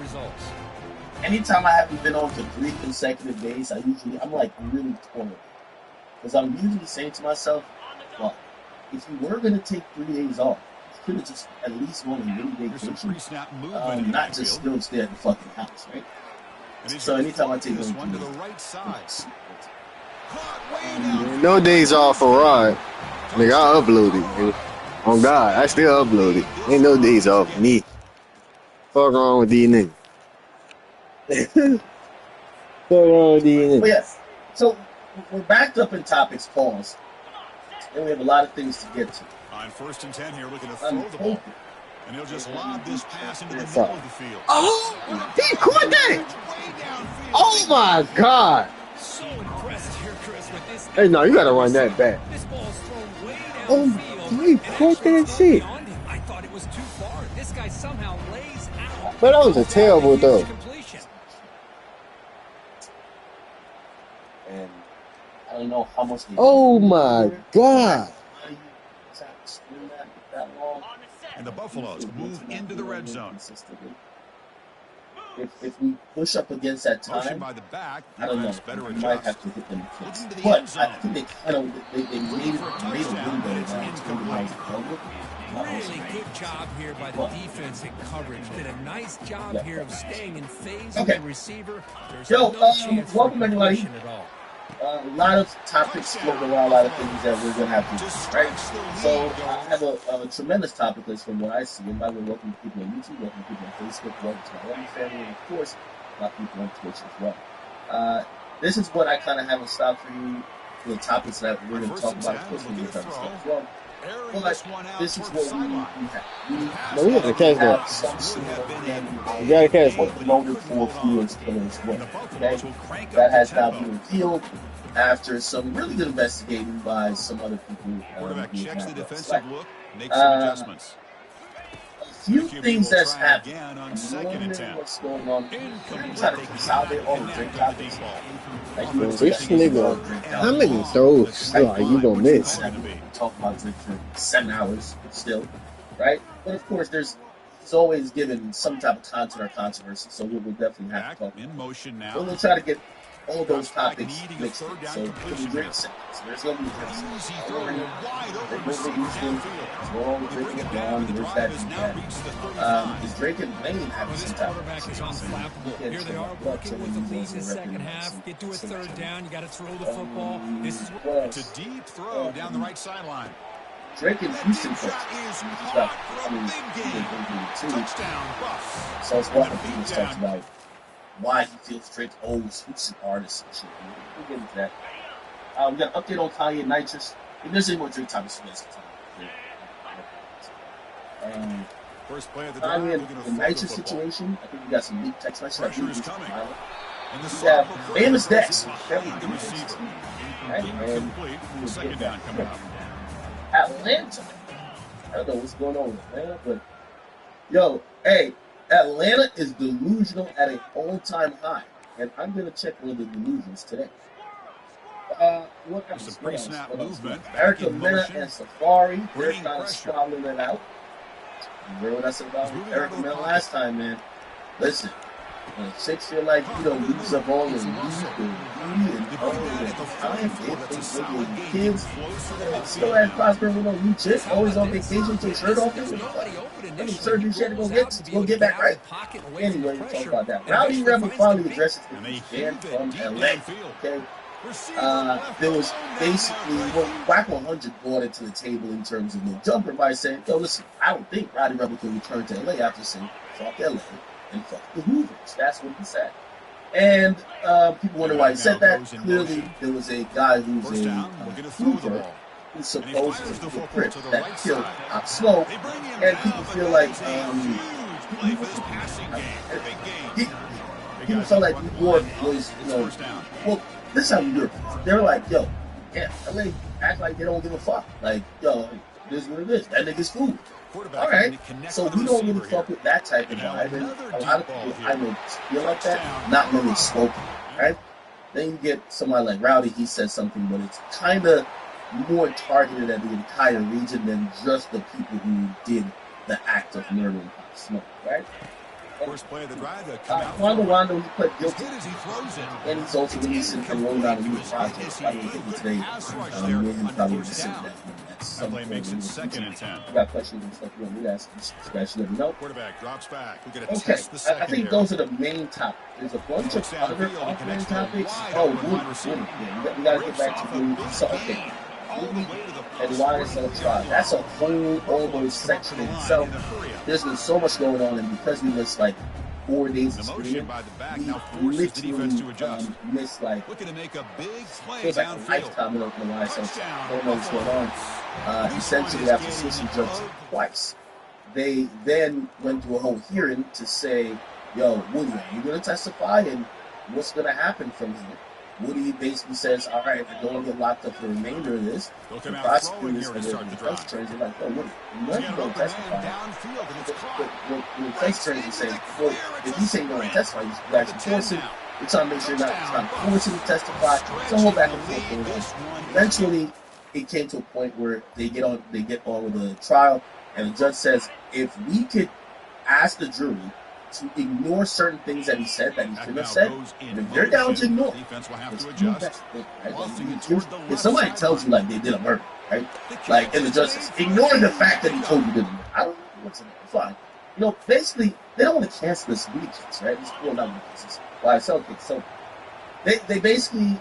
Anytime I haven't been on for 3 consecutive days, I'm like really torn. Because I'm usually saying to myself, well, if you were going to take 3 days off, you could have just at least won a mini vacation. Not just still stay at the fucking house, right? So anytime I take this one to the right side. No days off for Rod. Nigga, I uploaded, nigga. On God, I still uploaded. Ain't no days off for me. Fuck wrong with these niggas. Fuck wrong with these niggas. But yes, so we're backed up in topics, pause. And we have a lot of things to get to. On 1st and 10 here, looking to throw the ball. And he'll just lob this pass into the middle of the field. Oh, he caught that! Oh my God! So impressed here, Chris, with this. Hey, no, you gotta run that back. This ball's thrown way down Oh, the field. he caught that shit. I thought it was too far. This guy somehow lays out. But that was a terrible throw. And I don't know how much. Oh my God! And the Buffaloes move into the red zone. If we push up against that time, by the back, I don't know. We might have to hit them first. But I think they kind of they made a window. Really good job here by the defense in coverage. Did a nice job here of staying in phase with the receiver. There's no chance welcome for everybody. completion at all. A lot of topics floating around, a lot of things that we're going to have to do, right? So I have a tremendous topic list from what I see. And by the way, welcome to people on YouTube, welcome to people on Facebook, welcome to my own family, and of course, a lot of people on Twitch as well. This is what I kind of have in stock for you, the topics that we're going to talk about, of course, we're going to talk about as well. But this is what we have. No, we have to catch that. Some You gotta catch that. promoted for Felix Killer as well. Okay? That has now been revealed after some really good investigating by some other people. Quarterback checks the defensive look, makes some adjustments. A few things that's happened. On 2nd and 10. What's going on? I'm trying to consolidate all the drink topics. This nigga, how many throws are you gonna miss? Talk about drink for 7 hours still, right? But of course, there's always given some type of content or controversy, so we'll definitely have to talk. In motion now. So we'll try to get all those topics mixed in. So there's drink seconds. There's going to be drinks. Is Drake and Lane having some type of Here they are working with the lead in the second half. Get to a 3rd down. You got to throw the football. This is it's a deep throw down the right sideline. Drake and Houston coach. So it's one of the things talks about why he feels Drake owes Houston artists and shit. We'll get into that. We got an update on Kanye and Nitrous. If there's any more Drake topics, you guys can tell me. Kanye and the Nitrous situation, I think we got some leaked text messages. Pressure is coming. We have famous Dex. Right? And Second down coming up. Atlanta. I don't know what's going on with Atlanta, but yo, hey, Atlanta is delusional at an all-time high, and I'm gonna check one of the delusions today. What else? Some pre-snap movement. Erica Mena and Safari, they're kind of sprawling it out. You heard what I said about Erica Mena last time, man? Listen, Chicks feel like you don't lose up all your youth and beauty and all your time. They think when you're kids, still at Prosper with no new chick, always on vacation till shirt off. I mean, surgery she had to go get back right. Anyway, we talk about that. Rowdy Rebel finally addresses the band from LA. Okay. There was basically what Whack 100 brought it to the table in terms of no jumper by saying, yo, listen, I don't think Rowdy Rebel can return to LA after saying, fuck LA and fuck the Hoovers. That's what he said. And people wonder why he said that. Clearly, there was a guy who's a Hoover who supposedly the Crip that killed Pop Smoke, and people feel like people felt like New York was, well, this is how New York is. They're like, yo, yeah, LA act like they don't give a fuck. Like, yo, this is what it is. That nigga's cool. All right, so we don't really fuck with that type of vibe, and a lot of people I know feel like that, not really spoken, right? Then you get somebody like Rowdy, he says something, but it's kind of more targeted at the entire region than just the people who did the act of murdering Pop Smoke, right? First play of the drive, Wando, he pled guilty, and he's also releasing and rolling out a new project. I don't think today, he's probably going to sit down. Play makes it 2nd and 10. You got questions and stuff you want me to ask, you guys should let me know. Quarterback drops back. We'll get a Okay, test the I think those are the main topics. There's a bunch of other main topics. Oh, Woody. Yeah, we got to get back to Woody. So, okay. Woody and YSL trial. That's a whole almost section in itself. There's been so much going on, and because we missed like 4 days of screening, we literally missed like feels like a lifetime of the YSL trial. Don't know what's going on. Essentially, after switching judges twice, they then went through a whole hearing to say, yo, Woody, are you going to testify, and what's going to happen from here? Woody basically says, all right, I don't want to get locked up for the remainder of this. The prosecutors and the defense attorneys are like, oh, Woody, you know you don't testify. The defense attorneys are saying, well, if you say you don't want to testify, you guys can force it. We're trying to make sure you're not forcing to testify. It's a whole back and forth. Eventually, it came to a point where they get on with the trial, and the judge says, if we could ask the jury to ignore certain things that he said that he shouldn't have said, and if they're down to ignore, if somebody tells you like they did a murder, right? Like, and the judge says, ignore the fact that he told you did a murder. I don't know what's in it. Fine. Basically, they don't want to cancel this movie case, right? Well, not movie cases. YSL case. So they basically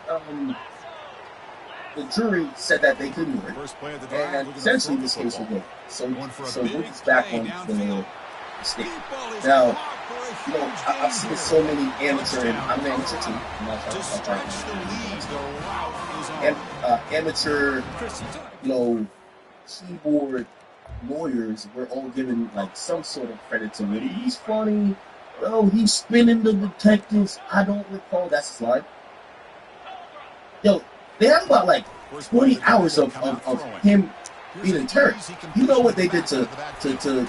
the jury said that they couldn't do it, and essentially this case will go. So Woody's back on the state. Now, I've seen so many amateur, and I'm an amateur too. And amateur, keyboard lawyers were all given like some sort of credit to Woody. He's funny. Oh, he's spinning the detectives. I don't recall that's his line. They have about like 20 hours of him being interrogated. You know what they did to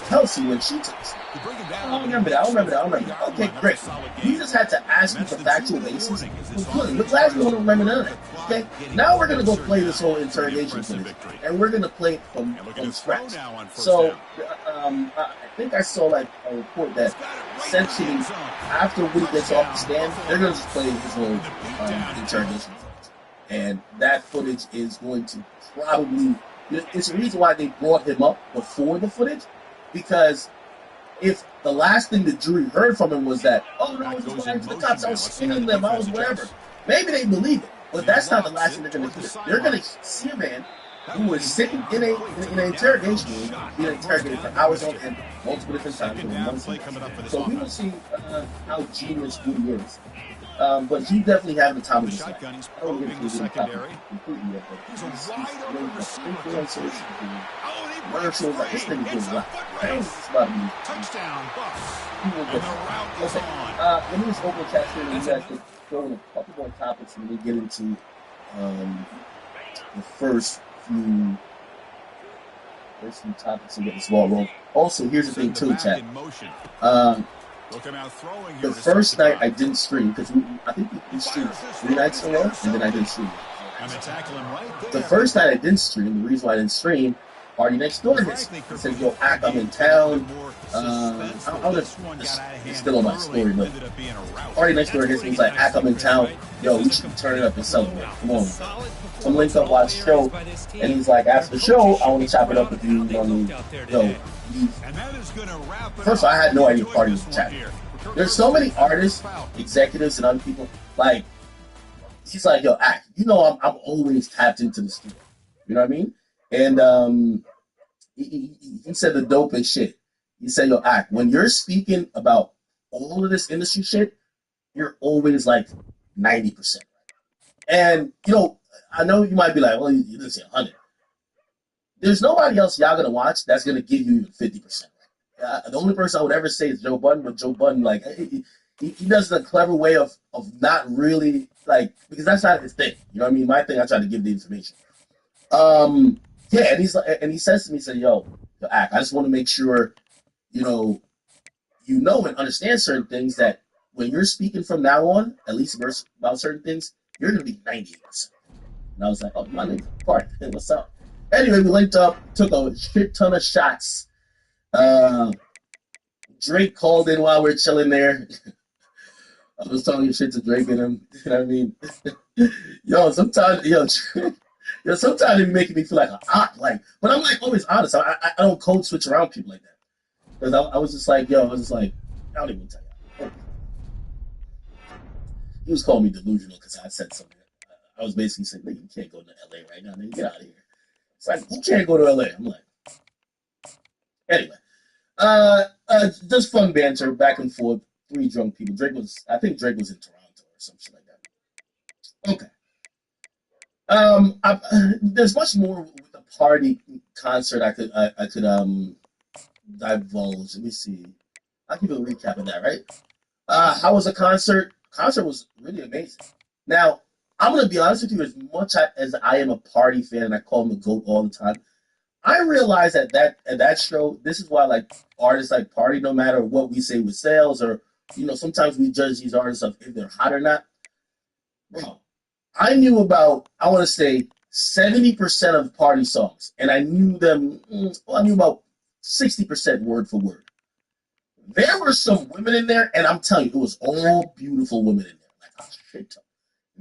Kelsey when she took us. I don't remember that. Okay, great. You just had to ask me for factual basis. Good. We're glad you don't remember none of that. Okay? Now we're going to go play this whole interrogation footage. And we're going to play it from scratch. So, I think I saw like a report that essentially after Woody gets off the stand, they're going to just play his whole interrogation footage. And that footage is going to probably... It's the reason why they brought him up before the footage, because if the last thing the jury heard from him was that, oh no, I was just lying to the cops, I was spinning them, I was whatever, maybe they believe it, but that's not the last thing they're going to do. They're going to see a man who was sitting in an interrogation room, being interrogated for hours on end, multiple different times. So we will see how genius Woody is. But he definitely had the time of his life. I don't get into the topic completely yet, but he's influencers, commercials, like this thing is doing a lot. It's about me. Okay, let me just open the chat here and you guys can throw in a couple more topics and we get into the first few topics and get this ball rolling. Also, here's the thing too, chat. The first night I didn't stream because I think we streamed 3 nights in a row, and then I didn't stream. The first night I didn't stream. The reason why I didn't stream, Party Next Door hits me. He said, yo, Ack, I'm in town. I don't know if it's still on my story, but Party Next Door hits me. He's like, Ack, I'm in town. Yo, we should turn it up and celebrate. Come on. Come link up, watch the show. And he's like, after the show, I want to chop it up with you. You know what I mean? Yo, first of all, I had no idea Party was chatting. There's so many artists, executives, and other people. Like, he's like, yo, Ack, you know I'm always tapped into the studio. You know what I mean? And he said the dopest shit. He said, yo, Ack, when you're speaking about all of this industry shit, you're always like 90%. And, you know, I know you might be like, well, you didn't say 100. There's nobody else y'all gonna watch that's gonna give you 50%. The only person I would ever say is Joe Budden, but Joe Budden, like, he does it a clever way of not really, like, because that's not his thing. You know what I mean? My thing, I try to give the information. Yeah, and he's like, and he says to me, he said, yo, Ack, I just want to make sure, you know and understand certain things that when you're speaking from now on, at least about certain things, you're gonna be 98%. And I was like, oh, my name's Party. What's up? Anyway, we linked up, took a shit ton of shots. Drake called in while we were chilling there. I was talking shit to Drake and him. You know what I mean? Sometimes it be making me feel like an odd, like, but I'm like always honest. I don't code switch around people like that. Because I was just like, I don't even tell you. He was calling me delusional because I said something. I was basically saying, nigga, you can't go to LA right now, nigga, get out of here. It's like, who can't go to LA? I'm like, anyway. Just fun banter, back and forth, three drunk people. I think Drake was in Toronto or some shit like that. Okay. There's much more with the Party concert I could divulge. Let me see. I'll give you a recap of that, right? How was the concert? Concert was really amazing. Now, I'm gonna be honest with you, as much as I am a Party fan and I call him the GOAT all the time, I realized at that show, this is why like artists like Party, no matter what we say with sales or sometimes we judge these artists of if they're hot or not. Bro, I knew about, I want to say 70% of Party songs, and I knew them. I knew about 60% word for word. There were some women in there, and I'm telling you, it was all beautiful women in there. Like a shit ton.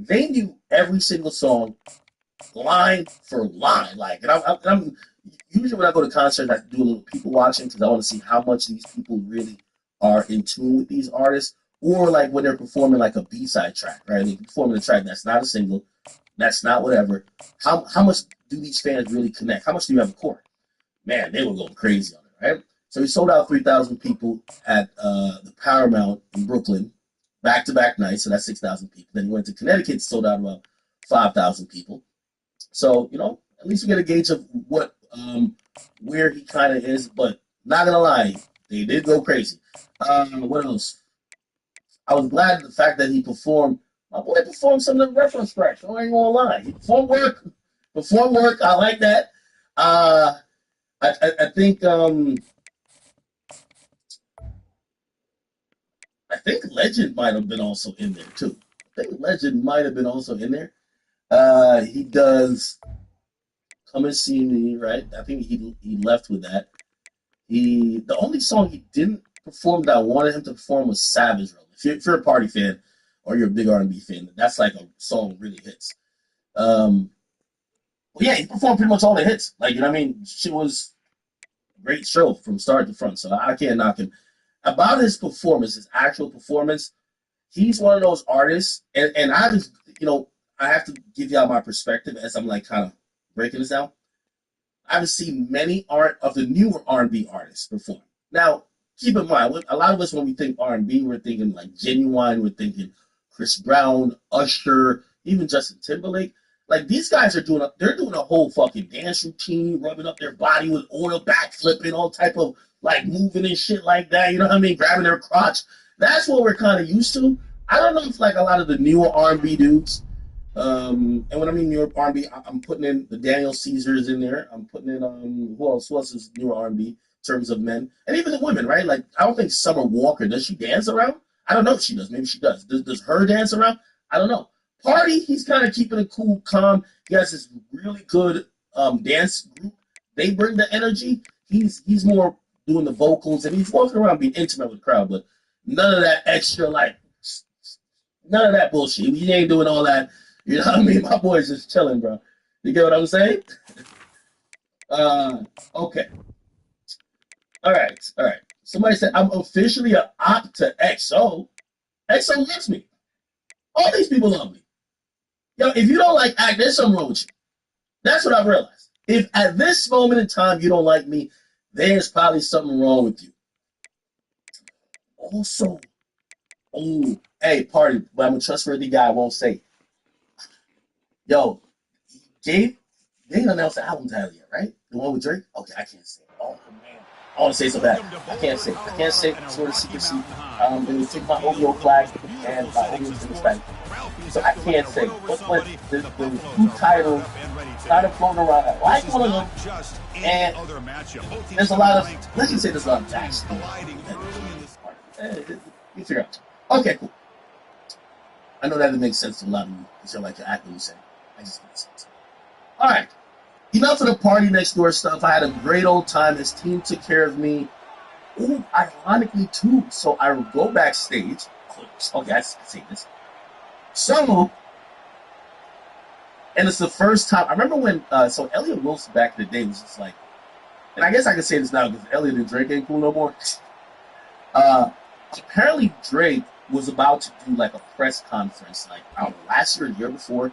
They knew every single song, line for line. Like, and I'm usually when I go to concerts, I do a little people watching because I want to see how much these people really are in tune with these artists, or like when they're performing like a B-side track, right? They're performing a track that's not a single, that's not whatever. How much do these fans really connect? How much do you have a core? Man, they were going crazy on it, right? So he sold out 3,000 people at the Paramount in Brooklyn, back-to-back nights, so that's 6,000 people. Then he went to Connecticut, sold out about 5,000 people. So, at least we get a gauge of what, where he kind of is, but not gonna lie, they did go crazy. What else? I was glad the fact that he performed. My boy performed some of the reference tracks. I ain't gonna lie. He performed work. I like that. I think Legend might have been also in there too. I think Legend might have been also in there. He does Come and See Me, right? I think he left with that. The only song he didn't perform that I wanted him to perform was Savage Rose. If you're a Party fan or you're a big R&B fan, that's like a song really hits. Yeah, he performed pretty much all the hits. Like, you know what I mean? She was a great show from start to front, so I can't knock him. About his performance, his actual performance, he's one of those artists, and I just, I have to give y'all my perspective as I'm like kind of breaking this down. I haven't seen many of the newer R&B artists perform. Now, keep in mind, a lot of us when we think R&B, we're thinking like Genuine, we're thinking Chris Brown, Usher, even Justin Timberlake. Like these guys are doing a whole fucking dance routine, rubbing up their body with oil, backflipping, all type of like moving and shit like that. You know what I mean? Grabbing their crotch. That's what we're kind of used to. I don't know if like a lot of the newer R&B dudes. And when I mean newer R&B, I'm putting in the Daniel Caesars in there. I'm putting in who else is newer R&B in terms of men and even the women, right? Like I don't think Summer Walker, does she dance around? I don't know if she does. Maybe she does. Does her dance around? I don't know. Party, he's kind of keeping it cool, calm. He has this really good dance group they bring the energy. He's more doing the vocals, and he's walking around being intimate with the crowd, but none of that extra, like, none of that bullshit. He ain't doing all that. You know what I mean? My boy's just chilling, bro. You get what I'm saying? Okay. All right. Somebody said, I'm officially an op to XO. XO loves me. All these people love me. Yo, if you don't like act, there's something wrong with you. That's what I've realized. If at this moment in time you don't like me, there's probably something wrong with you. Also, hey, party, but I'm a trustworthy guy. I won't say. Yo, Gabe, they didn't announce the album title yet, right? The one with Drake? Okay, I can't say. Oh, man. I want to say so bad. I can't say. Sort of secrecy. They would take my OVO flag and my OVO flag. So I can't say. But the two titles kind of floating around. I like one of them. And there's a lot of, let's just say there's a lot of facts. You figure out. Okay, cool. I know that doesn't make sense to a lot of you because you're like the actor you say. I just make sense. All right. Enough of the party next door stuff. I had a great old time. His team took care of me. Ooh, ironically too. So I would go backstage. Okay, I say this. So, and it's the first time. I remember when, so Elliot Wilson back in the day was just like, and I guess I can say this now because Elliot and Drake ain't cool no more. Apparently Drake was about to do like a press conference, like, I don't know, last year or the year before,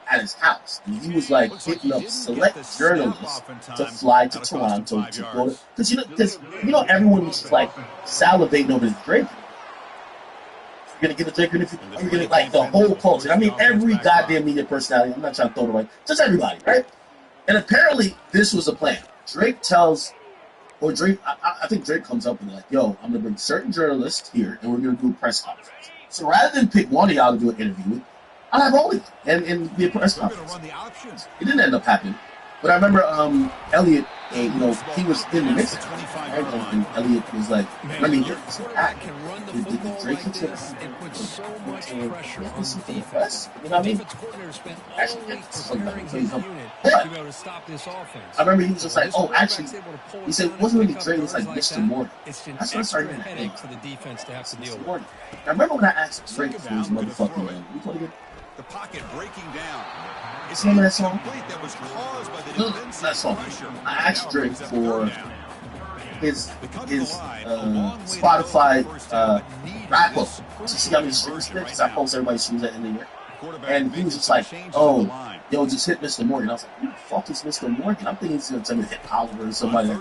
at his house. And he was like hitting up select journalists to fly to Toronto to go to, because you know everyone was just like salivating over this Drake. You're gonna get a Drake interview. You're gonna like the whole culture. I mean, every goddamn media personality. I'm not trying to throw it away. Just everybody, right? And apparently this was a plan. Drake tells, or Drake, I think Drake comes up and like, yo, I'm gonna bring certain journalists here, and we're gonna do a press conference. So rather than pick one of y'all to do an interview with, I'll have all of you and be a press conference. It didn't end up happening. But I remember Elliot, he was in the mix. And Elliot was like, let me get this act. Did Drake hit it? It puts so much pressure on the defense. You know what I mean? Actually, I remember he was just like, oh, actually, he said, it wasn't really Drake, it was like Mr. Morgan. That's what I started doing that thing. For the defense to have to deal with. Morgan. I remember when I asked Drake for his motherfucking name. You told him? The pocket breaking down. It's the name of that song? That was caused by the that song. I asked Drake for his Spotify wrap up to see how many streams he because I post everybody's streams at the end of the year. And he was just like, oh, yo, just hit Mr. Morgan. I was like, who the fuck is Mr. Morgan? I'm thinking he's going to tell me to hit Oliver or somebody.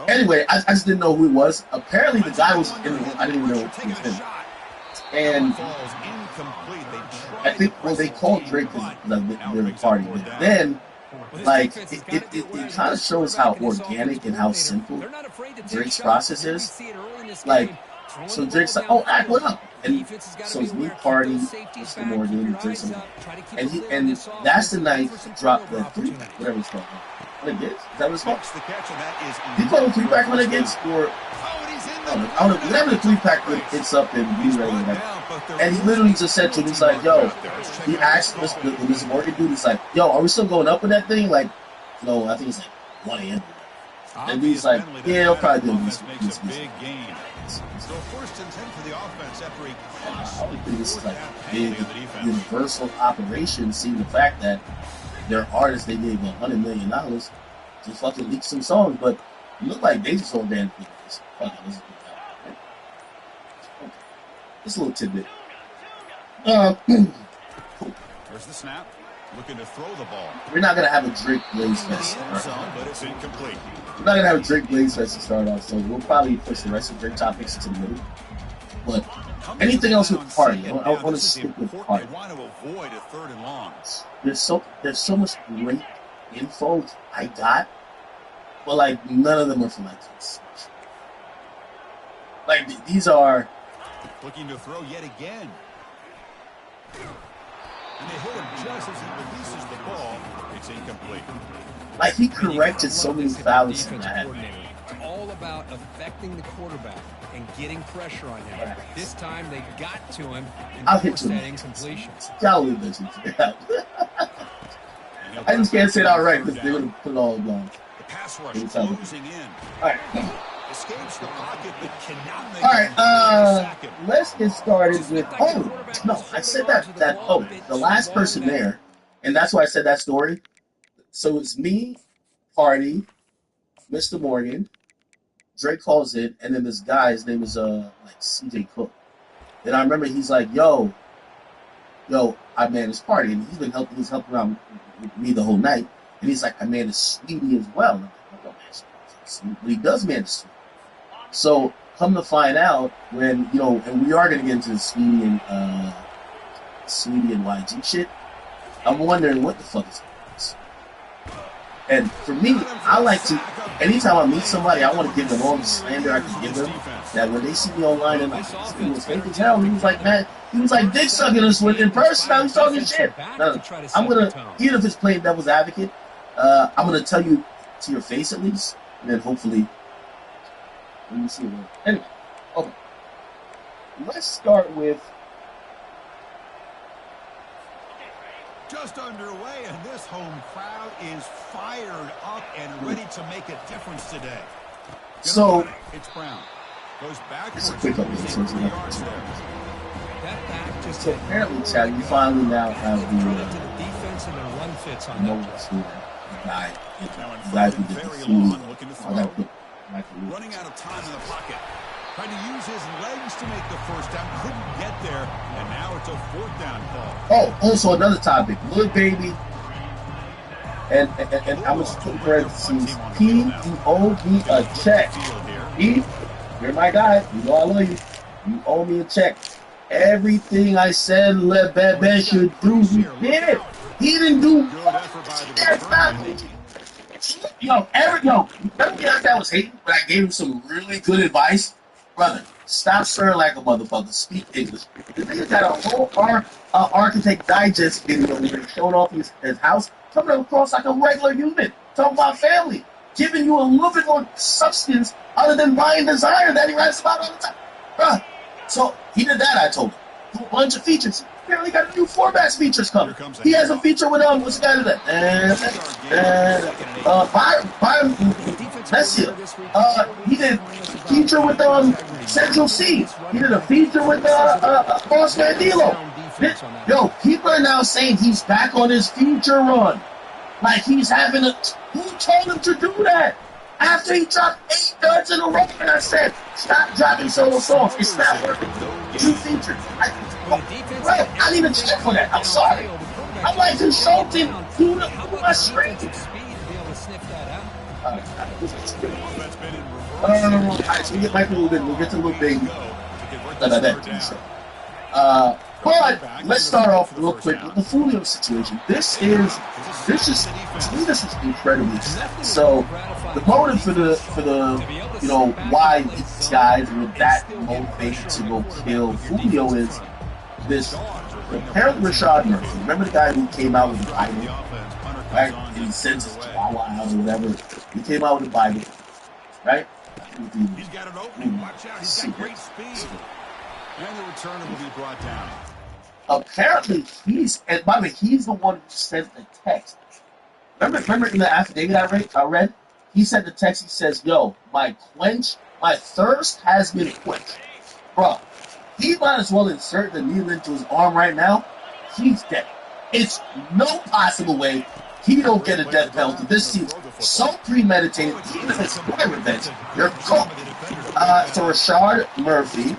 Anyway, I just didn't know who he was. Apparently, the guy was in the room. I didn't even know who was him. And I think, well, they called Drake because they're a party. But then, like, it kind of shows how organic and how simple Drake's process is. Like, so Drake's like, oh, act, what up? And so it's me, Party, Mr. Morgan, and Drake. And that's the night he dropped the three, whatever it's called. When it gets? Is that what it's called? Did you call him 3-pack when it gets? Or I don't know. Whatever the 3-pack gets up and be ready. And he literally just said to him, he's like, yo, he asked Mr. Morgan dude, he's like, yo, are we still going up with that thing? Like, no, I think it's like 1 a.m. And he's like, yeah, he'll probably do this. So first and 10 for the offense after a I would think this is like a big universal operation, seeing the fact that their artists, they gave $100 million to fucking leak some songs, but it looked like they just all damn people. Just a little tidbit. There's the snap. Looking to throw the ball. We're not gonna have a Drake Blaze Fest. But it's incomplete. We're not gonna have a Drake Blaze Fest to start off, so we'll probably push the rest of Drake topics into the middle. But anything else with Party? I want to stick with Party. Want to avoid a third and long. There's so much great info I got, but like none of them are from my kids. Like these are looking to throw yet again. And they hit him just as he releases the ball. It's incomplete. Like he corrected so many fouls in that. All about affecting the quarterback and getting pressure on him. Right. This time they got to him and forced that incompletion. Y'all leave this out. I just can't say that right because they're going to put it all down. The pass rush Anytime. closing in. All right. Escapes the pocket, but cannot make All it. right, let's get started with. Oh no, I said that. The last person there, and that's why I said that story. So it's me, Party, Mr. Morgan, Drake calls it, and then this guy, his name is like CJ Cook. And I remember he's like, yo, I man this Party, and he's helping around with me the whole night. And he's like, I man is Sweetie as well. And I'm like, oh man, Sweetie. But he does man is Sweetie. So come to find out when, and we are gonna get into the Sweetie and YG shit. I'm wondering what the fuck is this. And for me, I like to, anytime I meet somebody, I want to give them all the slander I can give them. That when they see me online and he was fake as hell, he was like, man, he was like dick sucking us with in person. Now he's talking shit. No, I'm gonna, even if it's playing devil's advocate, I'm gonna tell you to your face at least, and then hopefully, let me see. Anyway, okay. Let's start with. Just underway, and this home crowd is fired up and ready to make a difference today. So it's Brown. Goes backwards. So apparently, Chad, you finally now have the defensive and run fits on guy who did the food. Running out of time in the pocket. Trying to use his legs to make the first down. Couldn't get there. And now it's a fourth down call. Oh, also another topic. Lil Baby. And I'm going to put parentheses. P, you owe me a check. P, you're my guy. You know I love you. You owe me a check. Everything I said Lil Bebe should do, he did. He didn't do nothing. Remember that was hating, but I gave him some really good advice? Brother, stop swearing like a motherfucker. Speak English. The nigga got a whole Architect Digest video where he showed off his house, coming across like a regular human, talking about family, giving you a little bit more substance other than buying designer that he writes about all the time. Bruh. So he did that, I told him. Do a bunch of features. Apparently got a new formats features coming. He has a feature with what's the guy that? He did a feature with Central C. He did a feature with Boss Mandilo. Yo, people are now saying he's back on his feature run. Like he's having a. Who told him to do that? After he dropped 8 duds in a row, and I said, stop dropping solo songs. It's not working. Two features. I need a check for that. I'm sorry. I'm like consulting through my screen. Alright, so we get Michael a little bit. We'll get to Lil Baby. But let's start off real quick with the Fulio situation. This is incredibly sad. So the motive for the why these guys were that motivated to go kill Fulio is this apparently Rashad Murphy. Remember the guy who came out with the Bible, right? And he sends his chihuahua out or whatever. He came out with the Bible, right? He's got an opening. Watch out. He's got great speed. And the returner will be brought down. Apparently, he's the one who sent the text. Remember in the affidavit I read? He sent the text, he says, yo, my thirst has been quenched. Bro, he might as well insert the needle into his arm right now. He's dead. It's no possible way he don't get a death penalty. This seems so premeditated, even if it's my revenge. You're cooked. So Rashad Murphy.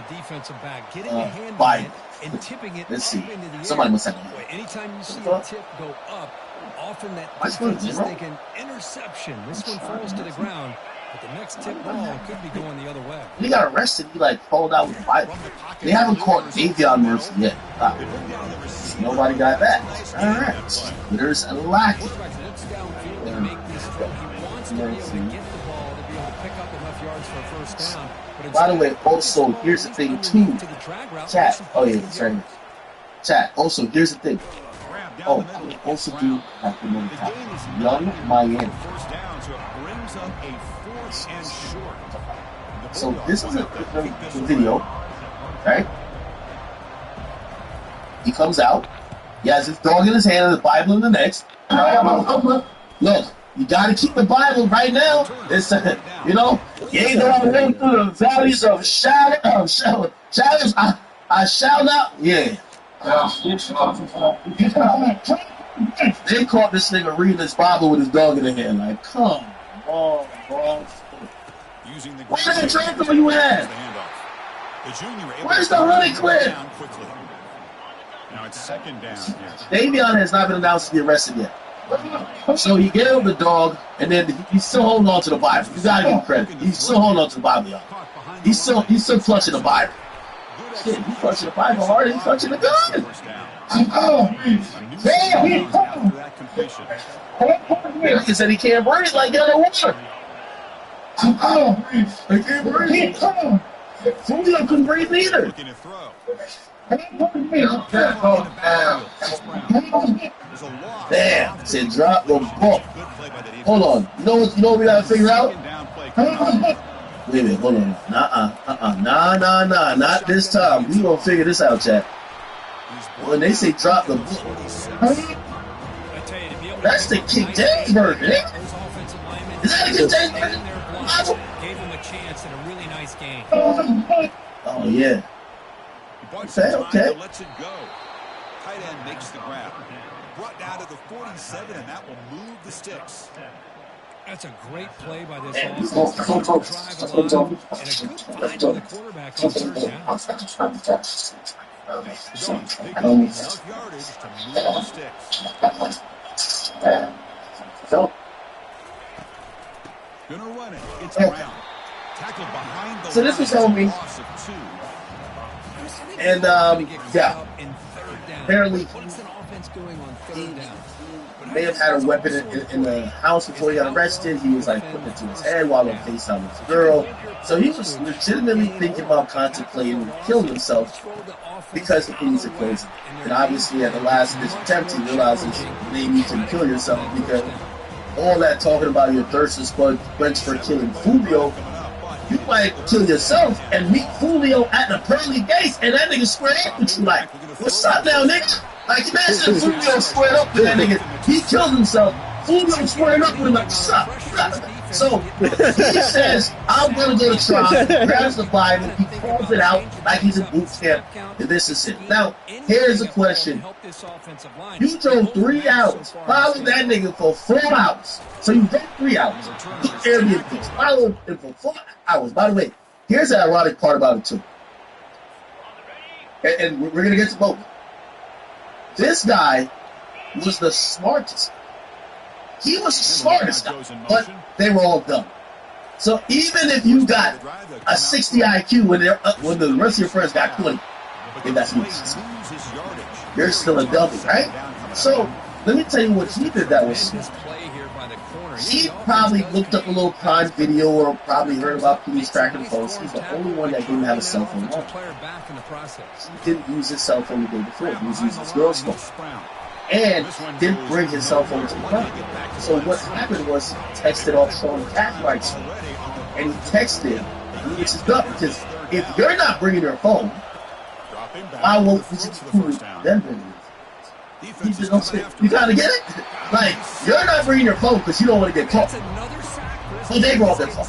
Defensive back, getting a hand on it and tipping it Let's see. Up into the Somebody air. must have Anytime you see a tip go up, often that defense is thinking interception. This one falls to the ground, but the next tip ball could be going the other way. He got arrested. He called out with the Bible. They haven't caught Davion Murphy yet. Nobody got that. All right. There's a lack. By the way, also, here's the thing, too. Chat. Oh, yeah, it's right here. Chat. Also, here's the thing. Oh, I also do have to know the Young Miami. So, this is the video, right? He comes out. He has his dog in his hand and the Bible in the next. Look, You got to keep the Bible right now. It's you know, you ain't gonna walk through the valleys of shadows. I shall not. Yeah. They caught this nigga reading his Bible with his dog in the hand. Like, come on, bro. Where's the transfer you had? Where's the running clip? Now it's second down here. Davion has not been announced to be arrested yet. So he gave him the dog, and then he's still holding on to the Bible. You gotta give him credit. He's still holding on to the Bible, y'all. He's still clutching the Bible. Shit, he's clutching the Bible harder than he's clutching the gun. Damn! He said he can't breathe like underwater. He can't breathe. Julio couldn't breathe neither. Damn, said drop the ball. Hold on. You know what we gotta figure out? Wait a minute, hold on. Nah, not this time. We gonna figure this out, chat. When they say drop the ball, that's the King James version, eh? Is that the King James version? Gave him a chance in a really nice game. Oh yeah. Okay. Lets it go. Tight end makes the grab. Brought down to the 47, and that will move the sticks. That's a great play by this offense. Drive alive, and a good find by the quarterback on third down. Pick up enough yardage to move the sticks. Gonna run it. It's Brown. Tackled behind the so this was homie. And yeah, apparently he may have had a weapon in the house before he got arrested. He was like putting it to his head while on FaceTime with the girl. So he was legitimately thinking about contemplating killing himself because the police are closing. And obviously at the last of this attempt, he realizes they need to kill yourself because all that talking about your thirst is quenched for killing Fulvio. You might kill yourself and meet Fulvio at the pearly gates, and that nigga squared up with you like, what's up now, nigga? Like, imagine Fulvio squared up with that nigga. He killed himself. Fulvio squared up with him like, what's up? So he says, I'm going to go to trial, grabs the Bible, he calls it out like he's in boot camp, and this is it. Now, here's a question. You drove 3 hours, followed that nigga for 4 hours. So you drove 3 hours, Airbnb, followed him for 4 hours. By the way, here's the ironic part about it too. And we're going to get to both. This guy was the smartest. He was the smartest guy, but they were all dumb. So even if you got a 60 IQ when the rest of your friends got 20, then that's what you're still a dummy, right? So let me tell you what he did that was smart. He probably looked up a little crime video or probably heard about police tracking phones. He's the only one that didn't have a cell phone on. He didn't use his cell phone the day before. He was using his girl's phone. And didn't bring his cell phone to the crime. So what happened was he texted off Sean Cartwright's phone. And he texted, which is dumb, because if you're not bringing your phone, why won't you then bring it? You gotta get it? Like, you're not bringing your phone because you don't want to get caught. So they brought their phone.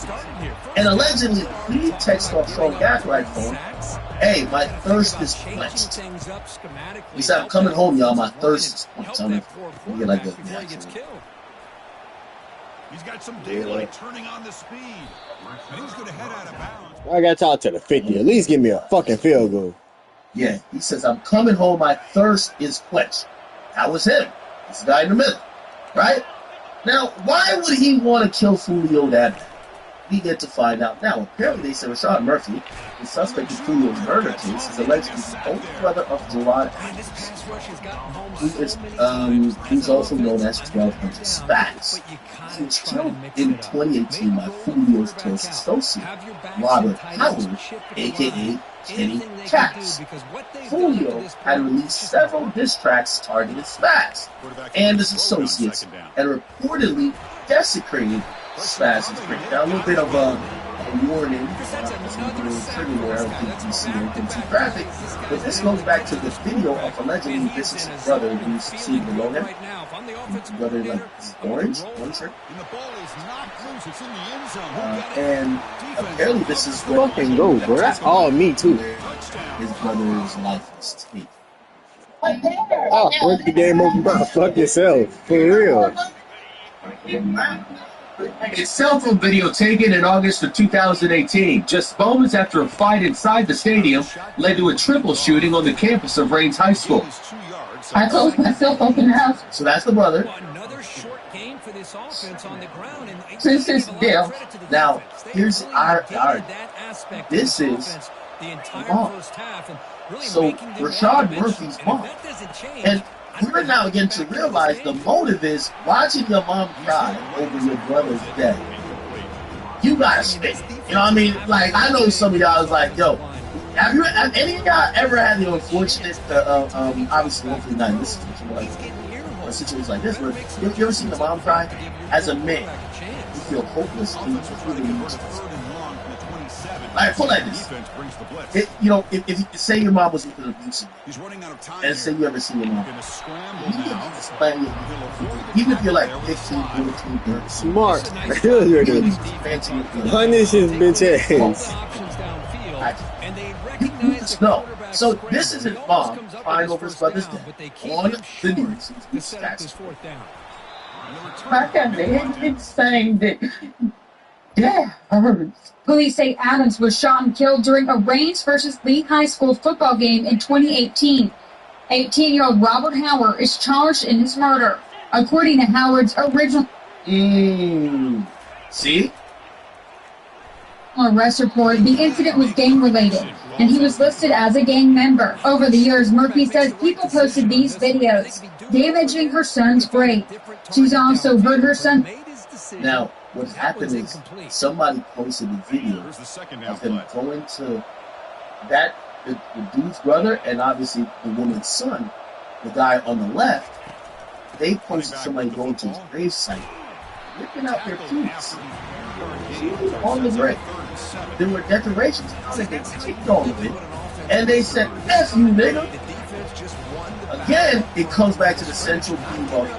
And allegedly, he texted off Sean Cartwright's phone, hey, my thirst is quenched. He said, I'm coming home, y'all. My thirst is quenched. I'm gonna get like that. He's got some daylight turning on the speed. And he's going to head out of bounds. I got y'all to the 50. At least give me a fucking field goal. Yeah, he says, I'm coming home. My thirst is quenched. That was him. This guy in the middle. Right? Now, why would he want to kill Fulvio that bad? We get to find out now. Apparently, they said Rashad Murphy, the suspect in Fulvio's murder case, is allegedly the older brother of Gerard Adams, who's also known as 1200 Spats. He was killed in 2018 by Fulvio's close associate, Robert Howard, a.k.a. Kenny Caps. Fulvio had released several diss tracks targeting Spats and his associates, and reportedly desecrated Spaz is great. Now, a little bit of a warning. It's a little trigger where I don't think you see anything too graphic. But this goes back to the video of allegedly this is his brother who's seen below him. His brother, like, is orange shirt. And apparently this is what Fucking go, bro. That's all me, too. his brother's life is taken. Oh, once the game over, bro, fuck yourself. For real. A cell phone video taken in August of 2018, just moments after a fight inside the stadium led to a triple shooting on the campus of Rains High School. I closed myself up in the house. So that's the brother. Another short game for this offense on the ground. And Since this deal. Now, here's our this is the entire mom. first half and really So making them Rashad want Murphy's to mom. bench. And if that doesn't change, And we're now getting to realize the motive is watching your mom cry over your brother's death. You gotta stick. You know what I mean? Like, I know some of y'all is like, yo, have any of y'all ever had the unfortunate, obviously, hopefully not in this situation, but like, a situation like this, where you ever seen the mom cry? As a man, you feel hopeless and you just really need to. Like, put like this. You know, if you say your mom was with an abusive, and say you ever see your mom, even if you're like 15, 14, 13, Smart. Punish his bitch ass. you just know. So this is his mom crying over his brother's death on the news. My family has been saying that Dad hurts. Police say Adams was shot and killed during a Rains versus Lee High School football game in 2018. 18-year-old Robert Howard is charged in his murder. According to Howard's original See? arrest report, the incident was gang-related, and he was listed as a gang member. Over the years, Murphy says people posted these videos, damaging her son's grave. She's also heard her son. Now, what happened is somebody posted a video of him going to that the dude's brother and obviously the woman's son, the guy on the left. They posted somebody going to his gravesite, ripping out their pubes on the grave. There were decorations on it. They taped all of it, and they said, "F you, nigga." Again, it comes back to the central theme of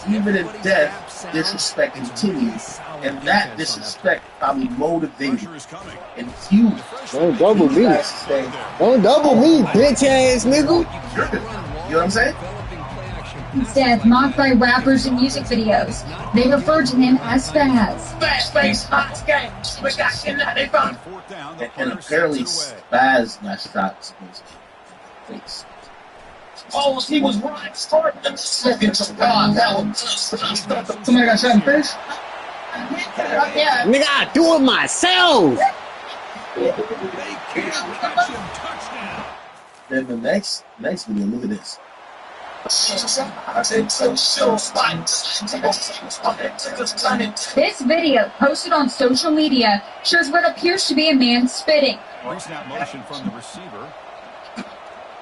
even in death, disrespect continues, and that disrespect probably motivated and fueled. Don't double me. Don't double me, bitch ass nigga. You know what I'm saying? Instead, mocked by rappers in music videos. They refer to him as Spaz. And apparently, Spaz got shot supposedly in the face. Oh, he was right. Starting them second to God. Somebody got shot in the face? Yeah. Nigga, I do it myself. Then the next video, look at this. This video, posted on social media, shows what appears to be a man spitting Pre-snap motion from the receiver.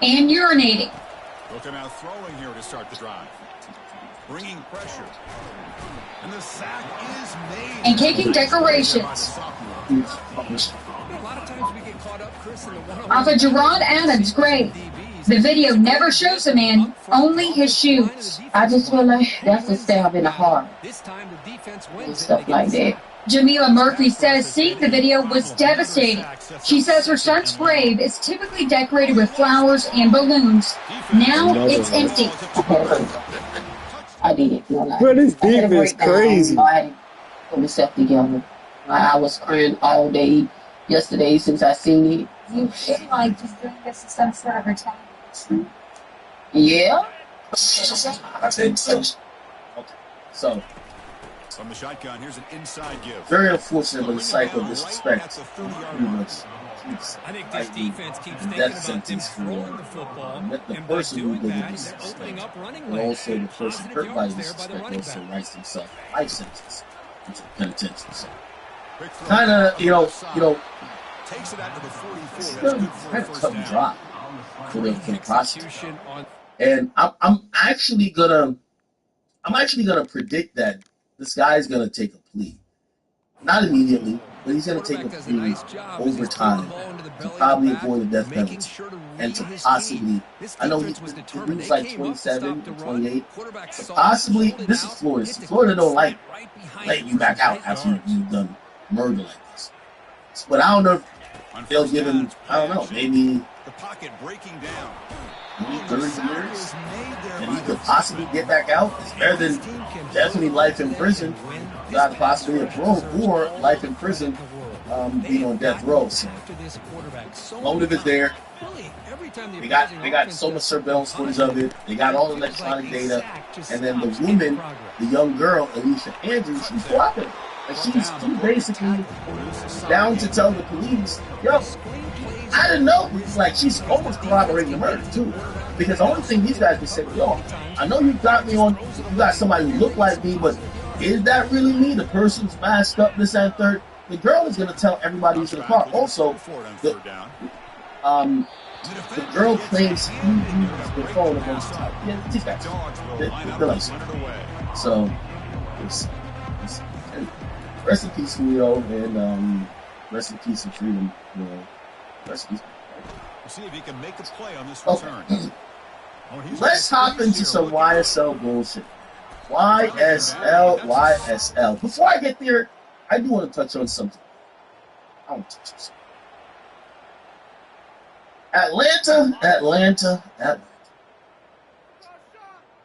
and urinating. Looking out throwing here to start the drive. Bringing pressure. And the sack is made. And kicking decorations. A lot of times we get caught up, Chris, in the one-on-one. Off of Gerard Adams' grave. The video never shows a man, only his shoes. I just feel like that's a stab in the heart. This time the defense And wins stuff like that. Jamila Murphy says seeing the video was devastating. She says her son's grave is typically decorated with flowers and balloons. Now it's empty. I did. You know, Bro, this I had a defense breakdown. crazy. I had to put myself together. I was crying all day yesterday since I seen it. You feel like just doing this is some sort of retaliation. Yeah. So, From the shotgun, here's an inside give. very unfortunate, but the cycle of disrespect pretty much keeps I think this defense keeps thinking death about them sentence for throwing the football, the and by person who doing did the that, they're opening disrespect, up running and lanes. also the person Positive hurt by yards there by the disrespect running also back. writes himself life sentence into penitentiary. So, Quick throw. kind of, you know, Takes it out to the 44. it's That's still good for a kind of first tough down. drop for the prosecutor. Execution on And I'm actually gonna predict that this guy's going to take a plea. Not immediately, but he's going to take a plea over time to probably avoid the death penalty and to possibly, I know the dude's like 27 or 28, so possibly, this is Florida. See, Florida don't like letting you back out after you've done murder like this. But I don't know if they'll give him, I don't know, maybe 30 years, and he could possibly get back out. It's better than definitely life in prison, not the possibility of parole, or life in prison, being on death row. So, motive is there. They got so much surveillance footage of it. They got all the electronic data, and then the woman, the young girl, Alicia Andrews, she's cooperating. And she's basically down to tell the police, yo, I didn't know. It's like she's almost corroborating the murder too, because the only thing these guys can say, yo, I know you got me on, you got somebody who looked like me, but is that really me? The person's masked up, this and third. The girl is gonna tell everybody who's in the car. Also, the girl claims he used the phone against these guys. So, rest in peace, Julio, and rest in peace and freedom. You know, rest in peace. We'll see if he can make a play on this return. Let's hop into some YSL bullshit. YSL. Before I get there, I do want to touch on something. I want to touch on something. Atlanta.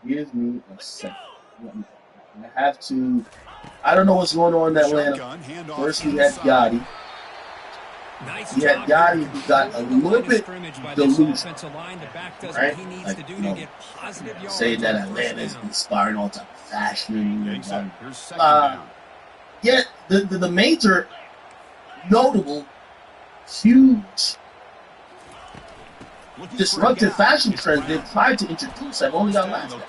Give me a second. I have to. I don't know what's going on in Atlanta. First, we had Gotti. He had Gotti who got a little bit delusional, right? Like, you know, saying that Atlanta is inspiring all type of fashion. Yet the major, notable, huge, disruptive fashion trends they've tried to introduce have only got laughed at.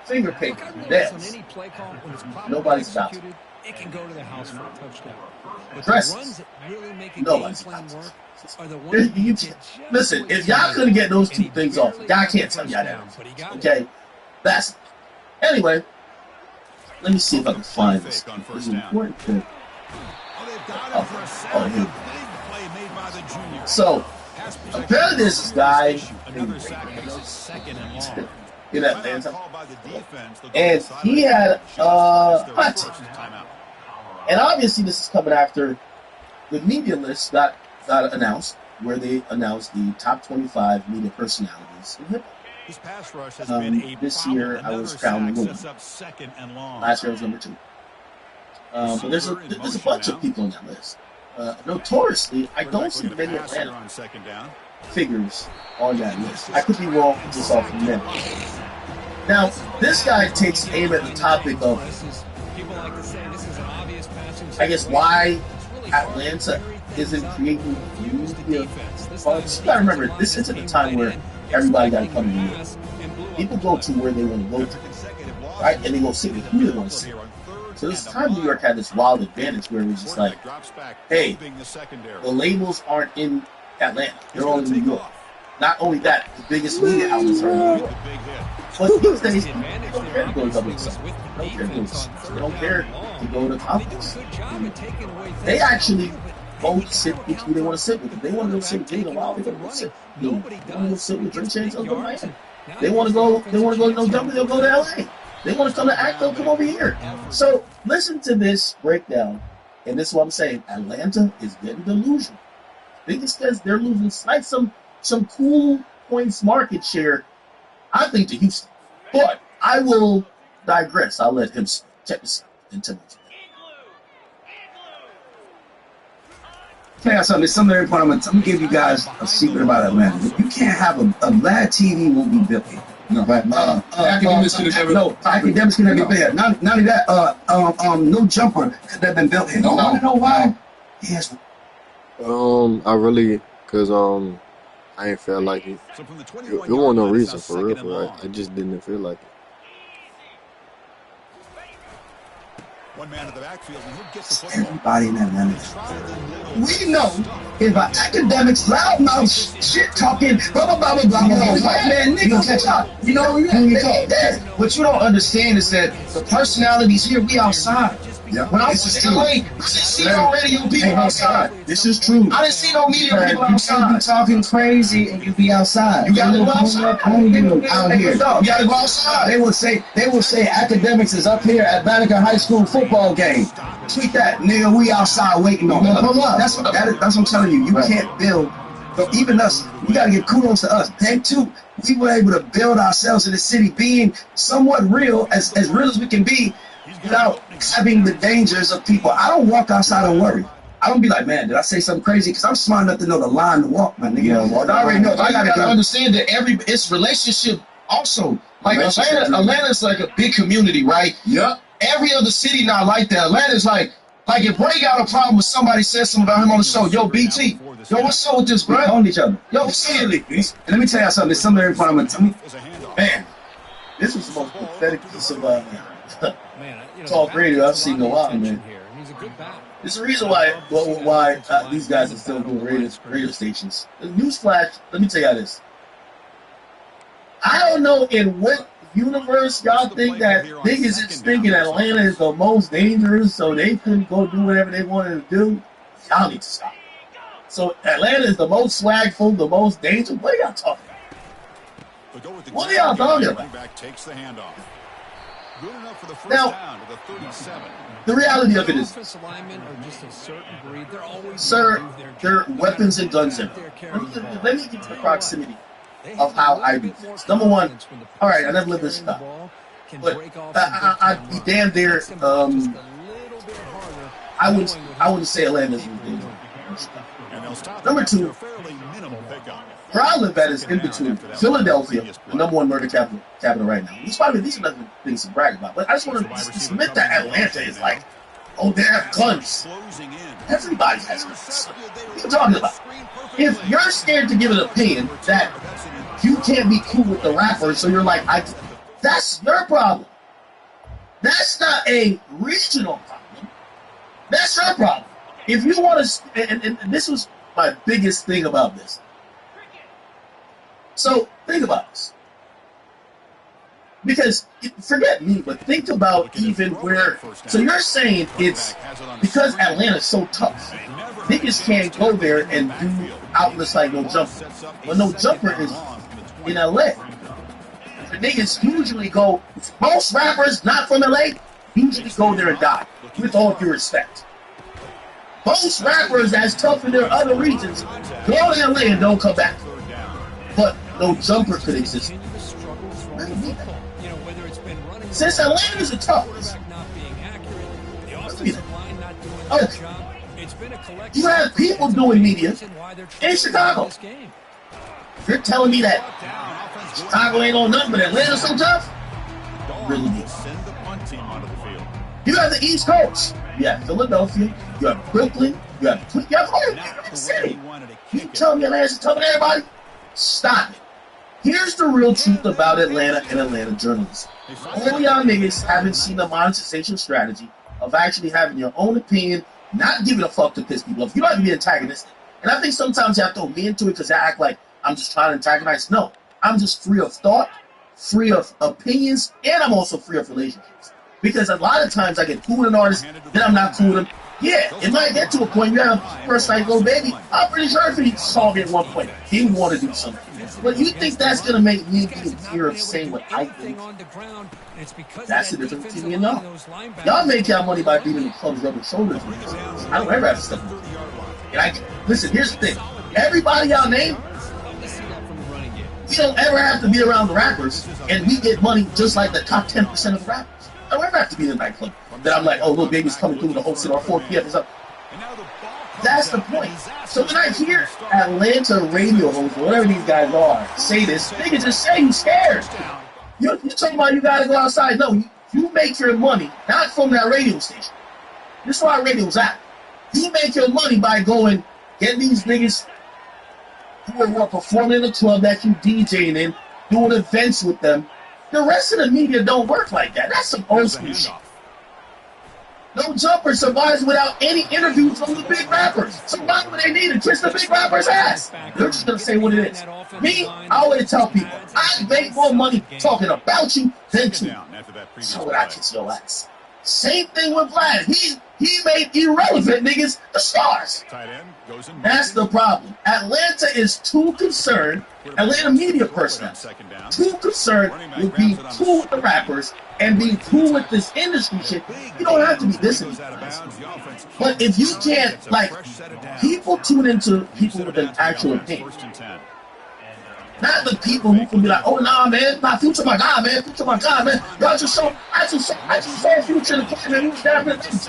Finger paint, dance. Nobody's stopped. It can go to the house for a touchdown. But dresses. Really Nobody's stopped. Listen, if y'all couldn't get those two things off, y'all can't tell y'all that. Okay? That's anyway. Let me see if I can find this. This is important thing. So apparently there's this guy in Atlanta, and he had hunting. And obviously this is coming after the media list got announced, where they announced the top 25 media personalities in hip-hop. This year I was crowned number 1. Last year I was number 2. But there's a bunch of people on that list. Notoriously, I don't see many Atlanta figures on that list. I could be wrong just off of memory. Now, this guy takes aim at the topic of, I guess, why Atlanta isn't creating new media funds. You gotta remember, this isn't a time where everybody gotta come to New York. People go to where they want to go to, right? And they go sit with who they want to sit. So this time New York had this wild advantage where it was just like, hey, the labels aren't in Atlanta. They're all in New York. Not only that, the biggest media outlets are in New York. But these days, people don't care to go to WXL. They don't care to go to conference. They actually both sit with who they want to sit with. If they want to go sit with Jada Wild, they're going to go sit with me. They want to go sit with Drink Chance, they'll go to Miami. They want to go to No Jumper, they'll go to LA. They want to come to Act, they'll come over here. So listen to this breakdown, and this is what I'm saying. Atlanta is getting delusional. I think it's because they're losing some cool points market share, I think, to Houston. But I will digress. I'll let him check this out and tell me. Tell you something. There's something very important. I'm gonna give you guys a secret about Atlanta. You can't have a Vlad TV won't be built here. No, academics could have never been here. Not only that, No Jumper could have been built here. You want to know why? Yes. I really, cause I ain't feel like it. There wasn't no reason for real. I just didn't feel like it. One man in the backfield, and he'll get the football. Everybody in Atlanta. We know if our academics loudmouth shit talking, blah blah blah blah blah. Man, nigga, you know, what you don't understand is that the personalities here, we outside. Yeah, when I was in LA, I didn't see no radio people outside. This is true. I didn't see no media people outside. You talking crazy and you be outside. You gotta go outside. Out here. You gotta go outside. They will say academics is up here at Banneker High School football game. Tweet that, nigga. We outside waiting on them. That's what I'm telling you. You can't build. So even us, we gotta give kudos to us. Them too. We were able to build ourselves in the city, being somewhat real, as real as we can be, without having the dangers of people. I don't walk outside and worry. I don't be like, man, did I say something crazy? Because I'm smart enough to know the line to walk, my nigga. I already know. I gotta understand that it's relationship also. Like Atlanta's like a big community, right? Yeah. Every other city not like that. Atlanta's like if Ray got a problem with somebody says something about him on the show, yo, BT, yo, what's up with this, bro? On each other. Yo, what's up? And let me tell you something. There's something every point I'm gonna tell me. Man, this was the most pathetic piece of talk radio I've seen in a while, man. There's a reason why these guys are still doing radio stations. Newsflash, let me tell you this. I don't know in what universe y'all think that niggas is thinking Atlanta is the most dangerous, so they couldn't go do whatever they wanted to do. Y'all need to stop. So Atlanta is the most swagful, the most dangerous. What are y'all talking about? What are y'all talking about? Takes the handoff. Good enough for the first Now, down to the 37. The reality of it is, sir, their weapons and guns are. Let me get to the proximity of how I do things. Number one, all right, I never lived in Chicago, but I'd be damn there. I wouldn't say Atlanta's dangerous. Number two, where I live at is in between Philadelphia, the number one murder capital right now. These are nothing things to brag about, but I just want to admit that Atlanta is like, oh, they have guns. Everybody has guns. What are you talking about? If you're scared to give an opinion that you can't be cool with the rappers, so you're like, that's your problem. That's not a regional problem. That's your problem. If you want to, and this was my biggest thing about this. So think about this. Because, forget me, but think about even where, so you're saying it's because Atlanta's so tough, niggas can't go there and do outlets like No Jumper. But No Jumper is in LA. The niggas usually go, most rappers not from LA usually go there and die, with all due respect. Most rappers that's tough in their other regions go to LA and don't come back. But No Jumper could exist. Since Atlanta's the toughest, you have people doing media in Chicago. You're telling me that Chicago ain't on nothing, but Atlanta's so tough? Really? You have the East Coast. You have Philadelphia. You have Brooklyn. You have New City. You tell me Atlanta's tougher than everybody? Stop it. Here's the real truth about Atlanta and Atlanta journalism. All y'all niggas haven't seen the monetization strategy of actually having your own opinion, not giving a fuck to piss people off. You don't have to be antagonistic. And I think sometimes you have to throw me into it because I act like I'm just trying to antagonize. No, I'm just free of thought, free of opinions, and I'm also free of relationships. Because a lot of times I get cool with an artist, then I'm not cool with him. Yeah, it might get to a point you have a person like, oh, baby, I'm pretty sure if he saw me at one point, he would want to do something. But you think that's going to make me be in fear of saying what I think? That's the difference between me and y'all. Y'all make y'all money by being in the clubs rubbing shoulders with these guys. I don't ever have to step in the club. And listen, here's the thing. Everybody y'all name, we don't ever have to be around the rappers, and we get money just like the top 10% of the rappers. I don't ever have to be in a nightclub that I'm like, oh, little baby's coming through the host or 4 p.m. or something. That's the point. So when I hear Atlanta radio hosts, or whatever these guys are, say this, niggas just say you scared. You're talking about you gotta go outside. No, you make your money, not from that radio station. This is why radio's out. You make your money by going, get these niggas who are performing in the club that you DJing in, doing events with them. The rest of the media don't work like that. That's some old school shit. No Jumper survives without any interviews from the big rappers. So why would they need to kiss the big rapper's ass? They're just gonna say what it is. Me, I always tell people, I make more money talking about you than to you. So would I kiss your ass? Same thing with Vlad. He made irrelevant niggas the stars. That's the problem. Atlanta is too concerned, Atlanta media personnel, too concerned with being cool with the rappers and being cool with this industry shit. You don't have to be this in these guys. But if you can't, like, people tune into people with an actual opinion. Not the people who can be like, oh nah man, nah, Future my guy, man, Future my guy, man. Y'all just saw, I just saw Future in the club, man, he was down with things.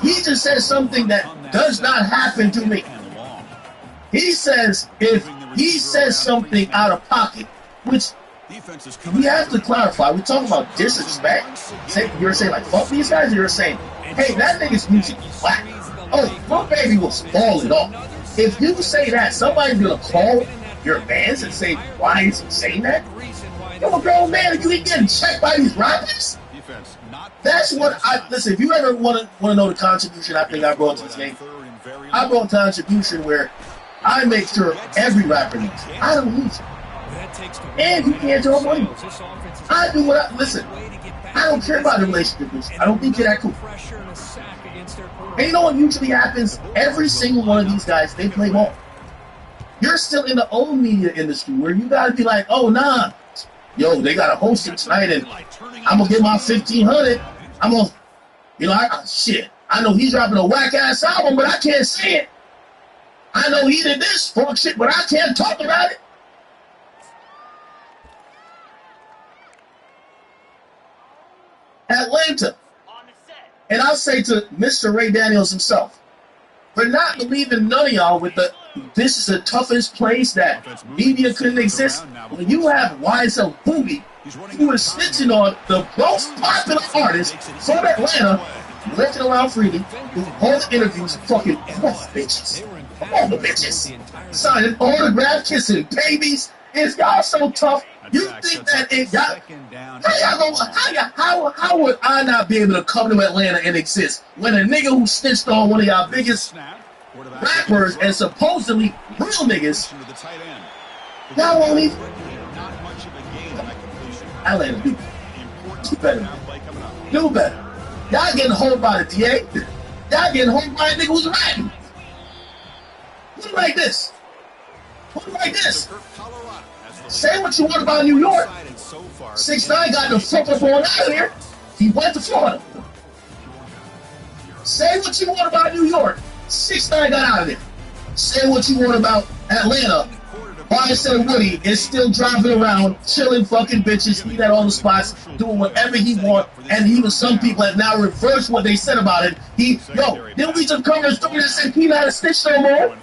He just said something that does not happen to me. He says, if he says something out of pocket, which we have to clarify, we're talking about disrespect. You're saying like, fuck these guys, or you're saying, hey, that nigga's music is whack. Oh, my baby was falling off. If you say that, somebody's gonna call your fans and say, why is he saying that? You're a grown man, you ain't getting checked by these rappers? That's what listen, if you ever want to know the contribution I think I brought to this game, I brought a contribution where I make sure every rapper knows. I don't need you. And you can't draw money. I do what listen, I don't care about the relationship. I don't think you're that cool. And you know what usually happens? Every single one of these guys, they play ball. You're still in the old media industry where you gotta be like, oh nah, yo, they got a host it tonight and I'm gonna get my 1,500. I'm gonna, you know, shit. I know he's dropping a whack ass album, but I can't say it. I know he did this fuck shit, but I can't talk about it. Atlanta. And I'll say to Mr. Ray Daniels himself, for not believing none of y'all with the this is the toughest place that media couldn't exist. When you have YSL Boogie, who is snitching on the most popular artist from Atlanta, looking around freely, who hold interviews, fucking all bitches. All the bitches. Signing autograph, kissing babies. Is y'all so tough? You think that it got how would I not be able to come to Atlanta and exist when a nigga who snitched on one of y'all biggest rappers and supposedly real niggas, y'all won't even Atlanta do better. Do better. Y'all getting hold by the DA. Y'all getting hold by a nigga who's rapping. Put it like this. Put it like this. Say what you want about New York. 6ix9ine got the fuck up on out of here. He went to Florida. Say what you want about New York. 6ix9ine got out of there. Say what you want about Atlanta. YSL Woody is still driving around, chilling fucking bitches, eating at all the spots, doing whatever he want, and even some people have now reversed what they said about it. Didn't we just cover a story that said he not a snitch no more?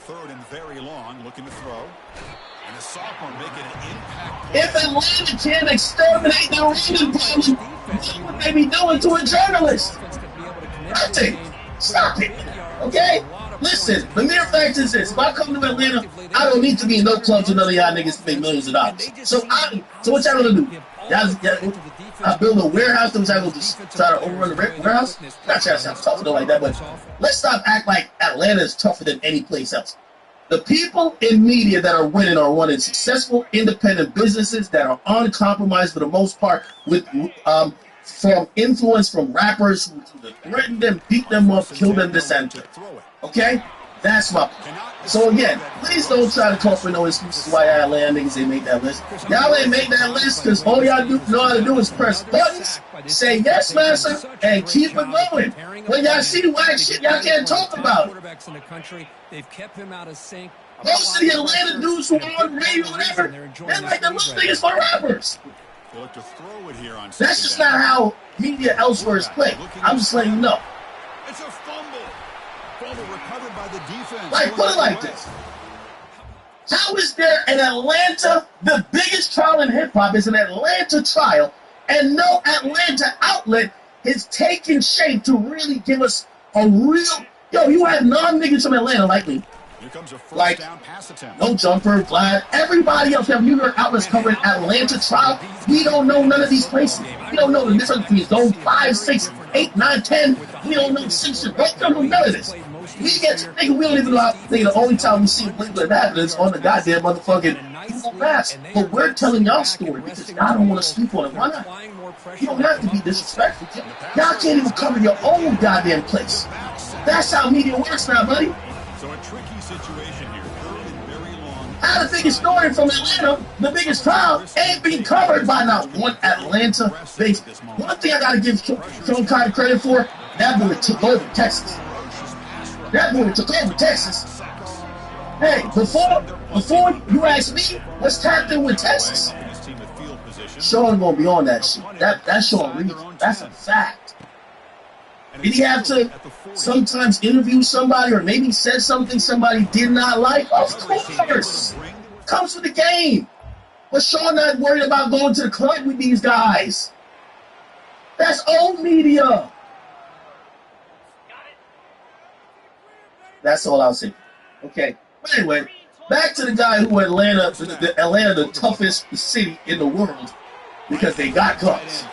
If Atlanta can't exterminate their rating problem, what would they be doing to a journalist? Nothing. Stop it. Okay? Listen, the mere fact is this. If I come to Atlanta, I don't need to be in no clubs with none of y'all niggas to make millions of dollars. So what y'all gonna do? I build a warehouse, which I will just try to overrun the warehouse? Not trying to sound tough or like that, but let's stop act like Atlanta is tougher than any place else. The people in media that are winning are running successful independent businesses that are uncompromised for the most part with from influence from rappers who threaten them, beat them up, kill them, this and that. Okay? That's my point. So again, please don't try to come for no excuses why y'all land niggas ain't make that list. Y'all ain't make that list because all y'all know how to do is press buttons, say yes, master, and keep it going. When y'all see whack shit, y'all can't talk about it. Most of the Atlanta dudes who are on the radio or whatever, they're like the little niggas for rappers. That's just not how media elsewhere is played. I'm just letting you know. It's a fumble. Fumble recovered by the defense. Like, put it like this. How is there an Atlanta, the biggest trial in hip-hop is an Atlanta trial, and no Atlanta outlet is taking shape to really give us a real... Yo, you have non-niggas from Atlanta like me. Like, No Jumper, Vlad, everybody else have New York outlets covering Atlanta trial. We don't know none of these places. We don't know the difference between Zone 5, 6, 8, 9, 10. We don't know 6 shit. We don't know none of this. We get, nigga, we don't even know how, nigga, the only time we see Blink happen is on the goddamn motherfucking Google Maps. But we're telling y'all story because y'all don't want to sleep on it. Why not? You don't have to be disrespectful. Y'all can't even cover your own goddamn place. That's how media works now, buddy. So a tricky situation here. Third and very long. How the biggest story from Atlanta, the biggest trial, ain't being covered by not one Atlanta base. One thing I gotta give Sean Carter credit for, that boy took over Texas. That boy took over Texas. Hey, before you ask me what's tapped in with Texas, Sean gonna be on that shit. That's Sean Reed. That's a fact. Did he have to sometimes interview somebody or maybe said something somebody did not like? Of course. Comes with the game. But Sean not worried about going to the club with these guys. That's old media. That's all I'll say. Okay. But anyway, back to the guy who Atlanta, the toughest city in the world because they got guns.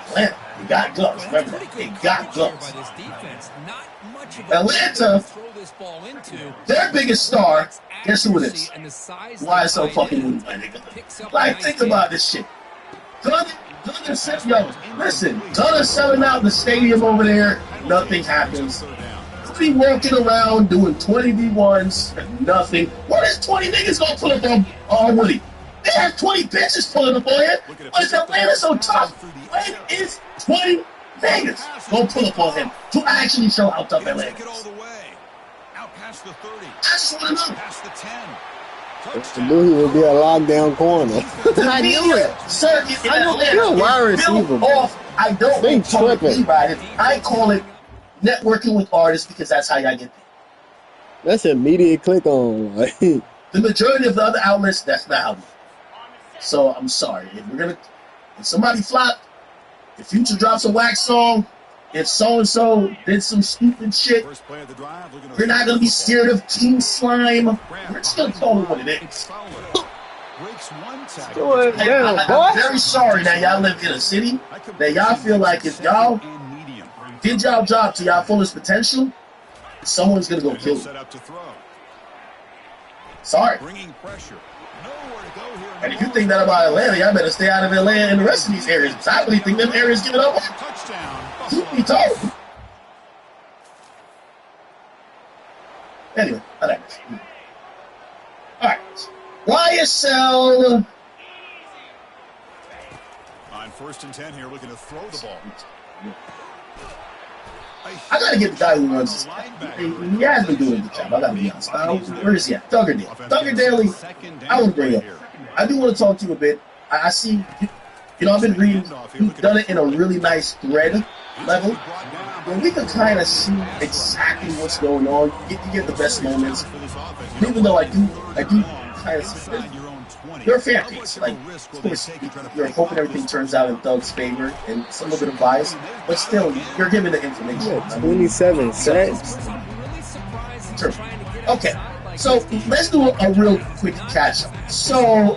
Atlanta, they got guns. Remember that. They got guns. Atlanta, their biggest star, guess who it is? Why it's so fucking weird, my nigga? Like, think about this shit. Gunner selling out the stadium over there, nothing happens. Be walking around doing 20v1s and nothing. What is 20 niggas gonna pull up on Woody? They have 20 bitches pulling up on him. Why is Atlanta so tough? When is 20 niggas gonna pull up on him to actually show how tough Atlanta is? I just wanna know. To do he would be a lockdown corner. I knew it. Circuit in Atlanta. Wide receiver. I don't call it e-riding. I call it networking with artists because that's how y'all get paid. That's immediate click on. The majority of the other outlets, that's not how we do. So I'm sorry. If somebody flopped, if Future drops a wax song, if so-and-so did some stupid shit, we're not going to be scared of King Slime. We're just going to call it what it is. I'm very sorry that y'all live in a city that y'all feel like if y'all did y'all job to y'all fullest potential, someone's going to go kill you. Sorry. And if you think that about Atlanta, y'all better stay out of Atlanta and the rest of these areas. Because I really think them areas give it up. Truth be told. Anyway, I like this. All right. YSL. On 1st and 10 here, looking to throw the ball. I gotta give the guy who runs this. He has been doing a good job. I gotta be honest. Where is he at? Thugger Daly. I want to bring up. I do want to talk to you a bit. I see. I've been reading. You've done it in a really nice thread level, where we can kind of see exactly what's going on. You get the best moments. And even though I do kind of see that you're a fan base. Like, of course, you're hoping everything turns out in Thug's favor and some little bit of bias, but still, you're giving the information. Yeah, 27 sacks. Sure. Okay, so let's do a real quick catch-up. So,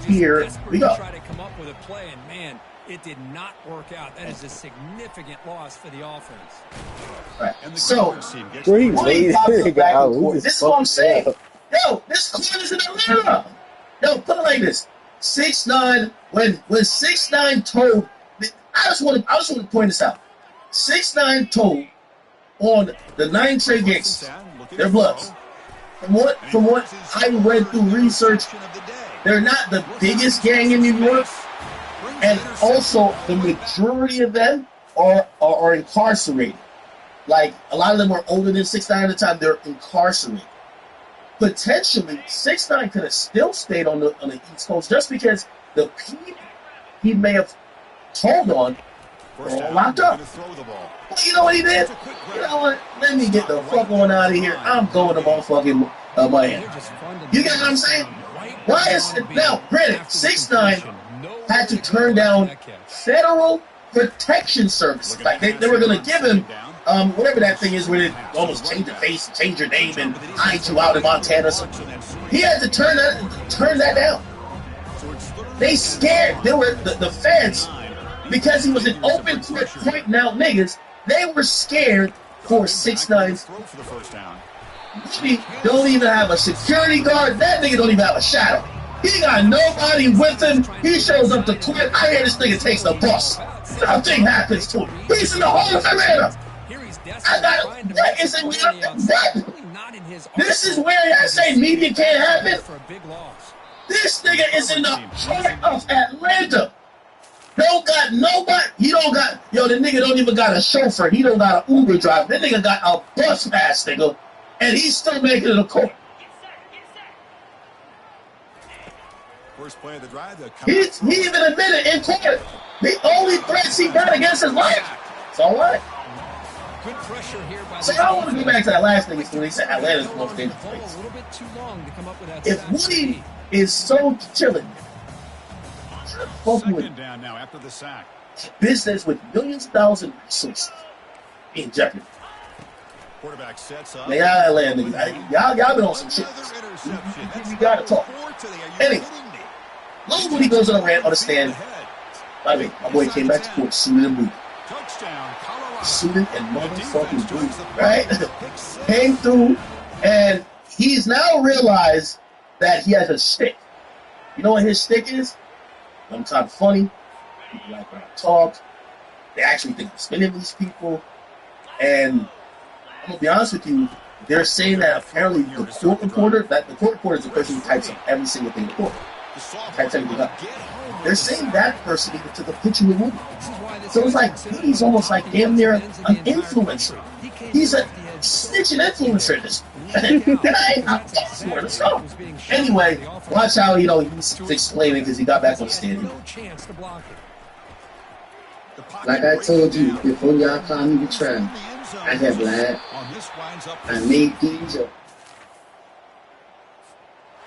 here we go. It did not work out. That is a significant loss for the offense. Right. So, this is what I'm saying. Yo, this corner's in Atlanta. Yo, put it like this: 6ix9ine. When 6ix9ine told, I just want to point this out. 6ix9ine told on the 9 trade games, their bloods. From what I read through research, they're not the biggest gang in New York, and also the majority of them are incarcerated. Like, a lot of them are older than 6ix9ine at the time. They're incarcerated. Potentially, 6ix9ine could have still stayed on the East Coast just because the people he may have told on were all locked up. Well, you know what he did? You know what? Let me get the fuck on out of here. I'm going to motherfucking Miami. You get what I'm saying? Why is it now? Granted, 6ix9ine had to turn down federal protection services. Like they were going to give him whatever that thing is where they almost change your face, change your name, and hide you out in Montana. So he had to turn that down. They scared. They were the feds because he was an open court pointing out niggas. They were scared for 6'9". He don't even have a security guard. That nigga don't even have a shadow. He got nobody with him. He shows up to court. I hear this nigga takes the bus. Nothing happens to him. He's in the Hall of Atlanta. That isn't what? This is where I say media can't happen. This nigga is in the heart of Atlanta. Don't got nobody. He don't got, the nigga don't even got a chauffeur. He don't got an Uber driver. That nigga got a bus pass, nigga. And he's still making it a court. First play of the drive. He even admitted in court the only threats he got against his life. It's all right. Good pressure here by so I want to go back to that last thing. When he said Atlanta's the most dangerous place. A little bit too long to come up with that. If Woody is so chilling, second down now after the sack. Business with millions of dollars in resources in jeopardy. Quarterback sets up. Y'all Atlanta niggas, y'all been on some shit. You gotta talk. Anyway, little Woody goes on a rant on the stand. By the way, my boy came back to court suited and booted. Suited and motherfucking booted, right? Came through, and he's now realized that he has a stick. You know what his stick is? I'm kind of funny. People like when I talk. They actually think I'm spinning these people. And I'm going to be honest with you, they're saying that apparently the court reporter is the person who types up every single thing in the court. Types everything up. They're saying that person even took a picture with Woody. So it's like, he's almost like damn near an influencer. He's a snitching influencer in this. And I swear to God. Anyway, watch how, he's explaining because he got back on the stand. Like I told you before y'all called me the trap, I have lied. I made things up.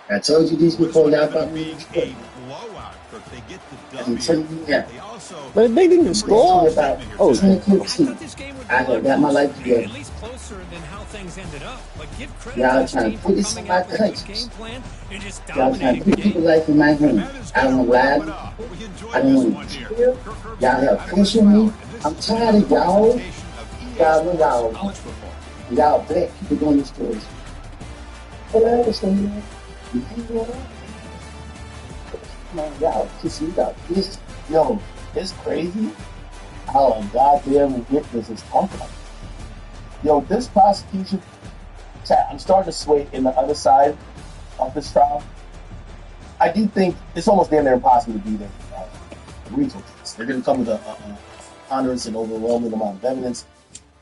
I told you this before y'all called me the trap. I can tell you that. But they didn't score. Oh, 2015. I have got my life together. Y'all trying to put this in my country. Y'all trying to put people's life in my hands. I don't lie. I don't want to kill. Y'all have pressure on me. I'm tired of y'all. Y'all black people doing this to us. But I understand that. Man, y'all kiss me out. This, it's crazy how a goddamn witness is talking about it. This prosecution, I'm starting to sway in the other side of this trial. I do think it's almost damn near impossible to be there. Reasons. They're going to come with a ponderous and overwhelming amount of evidence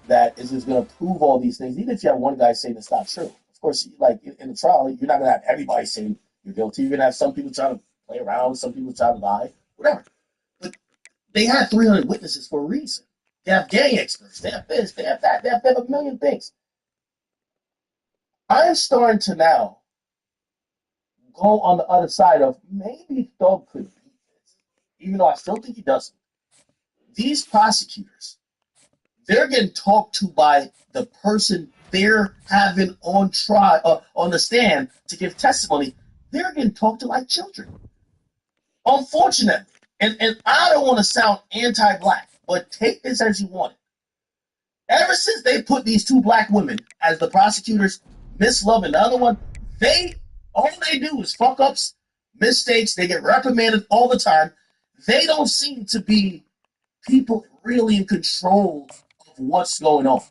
that is just going to prove all these things. Even if you have one guy saying it's not true. Of course, like in the trial, you're not going to have everybody saying you're guilty. You're going to have some people trying to play around, some people trying to lie, whatever. But they had 300 witnesses for a reason. They have gang experts. They have this. They have that. They have a million things. I'm starting to now go on the other side of maybe Thug could beat this, even though I still think he doesn't. These prosecutors, they're getting talked to by the person they're having on trial, on the stand to give testimony. They're getting talked to like children. Unfortunately, and I don't want to sound anti-black, but take this as you want it. Ever since they put these two black women as the prosecutors, Miss Love and the other one, all they do is fuck ups, mistakes. They get reprimanded all the time. They don't seem to be people really in control of what's going on.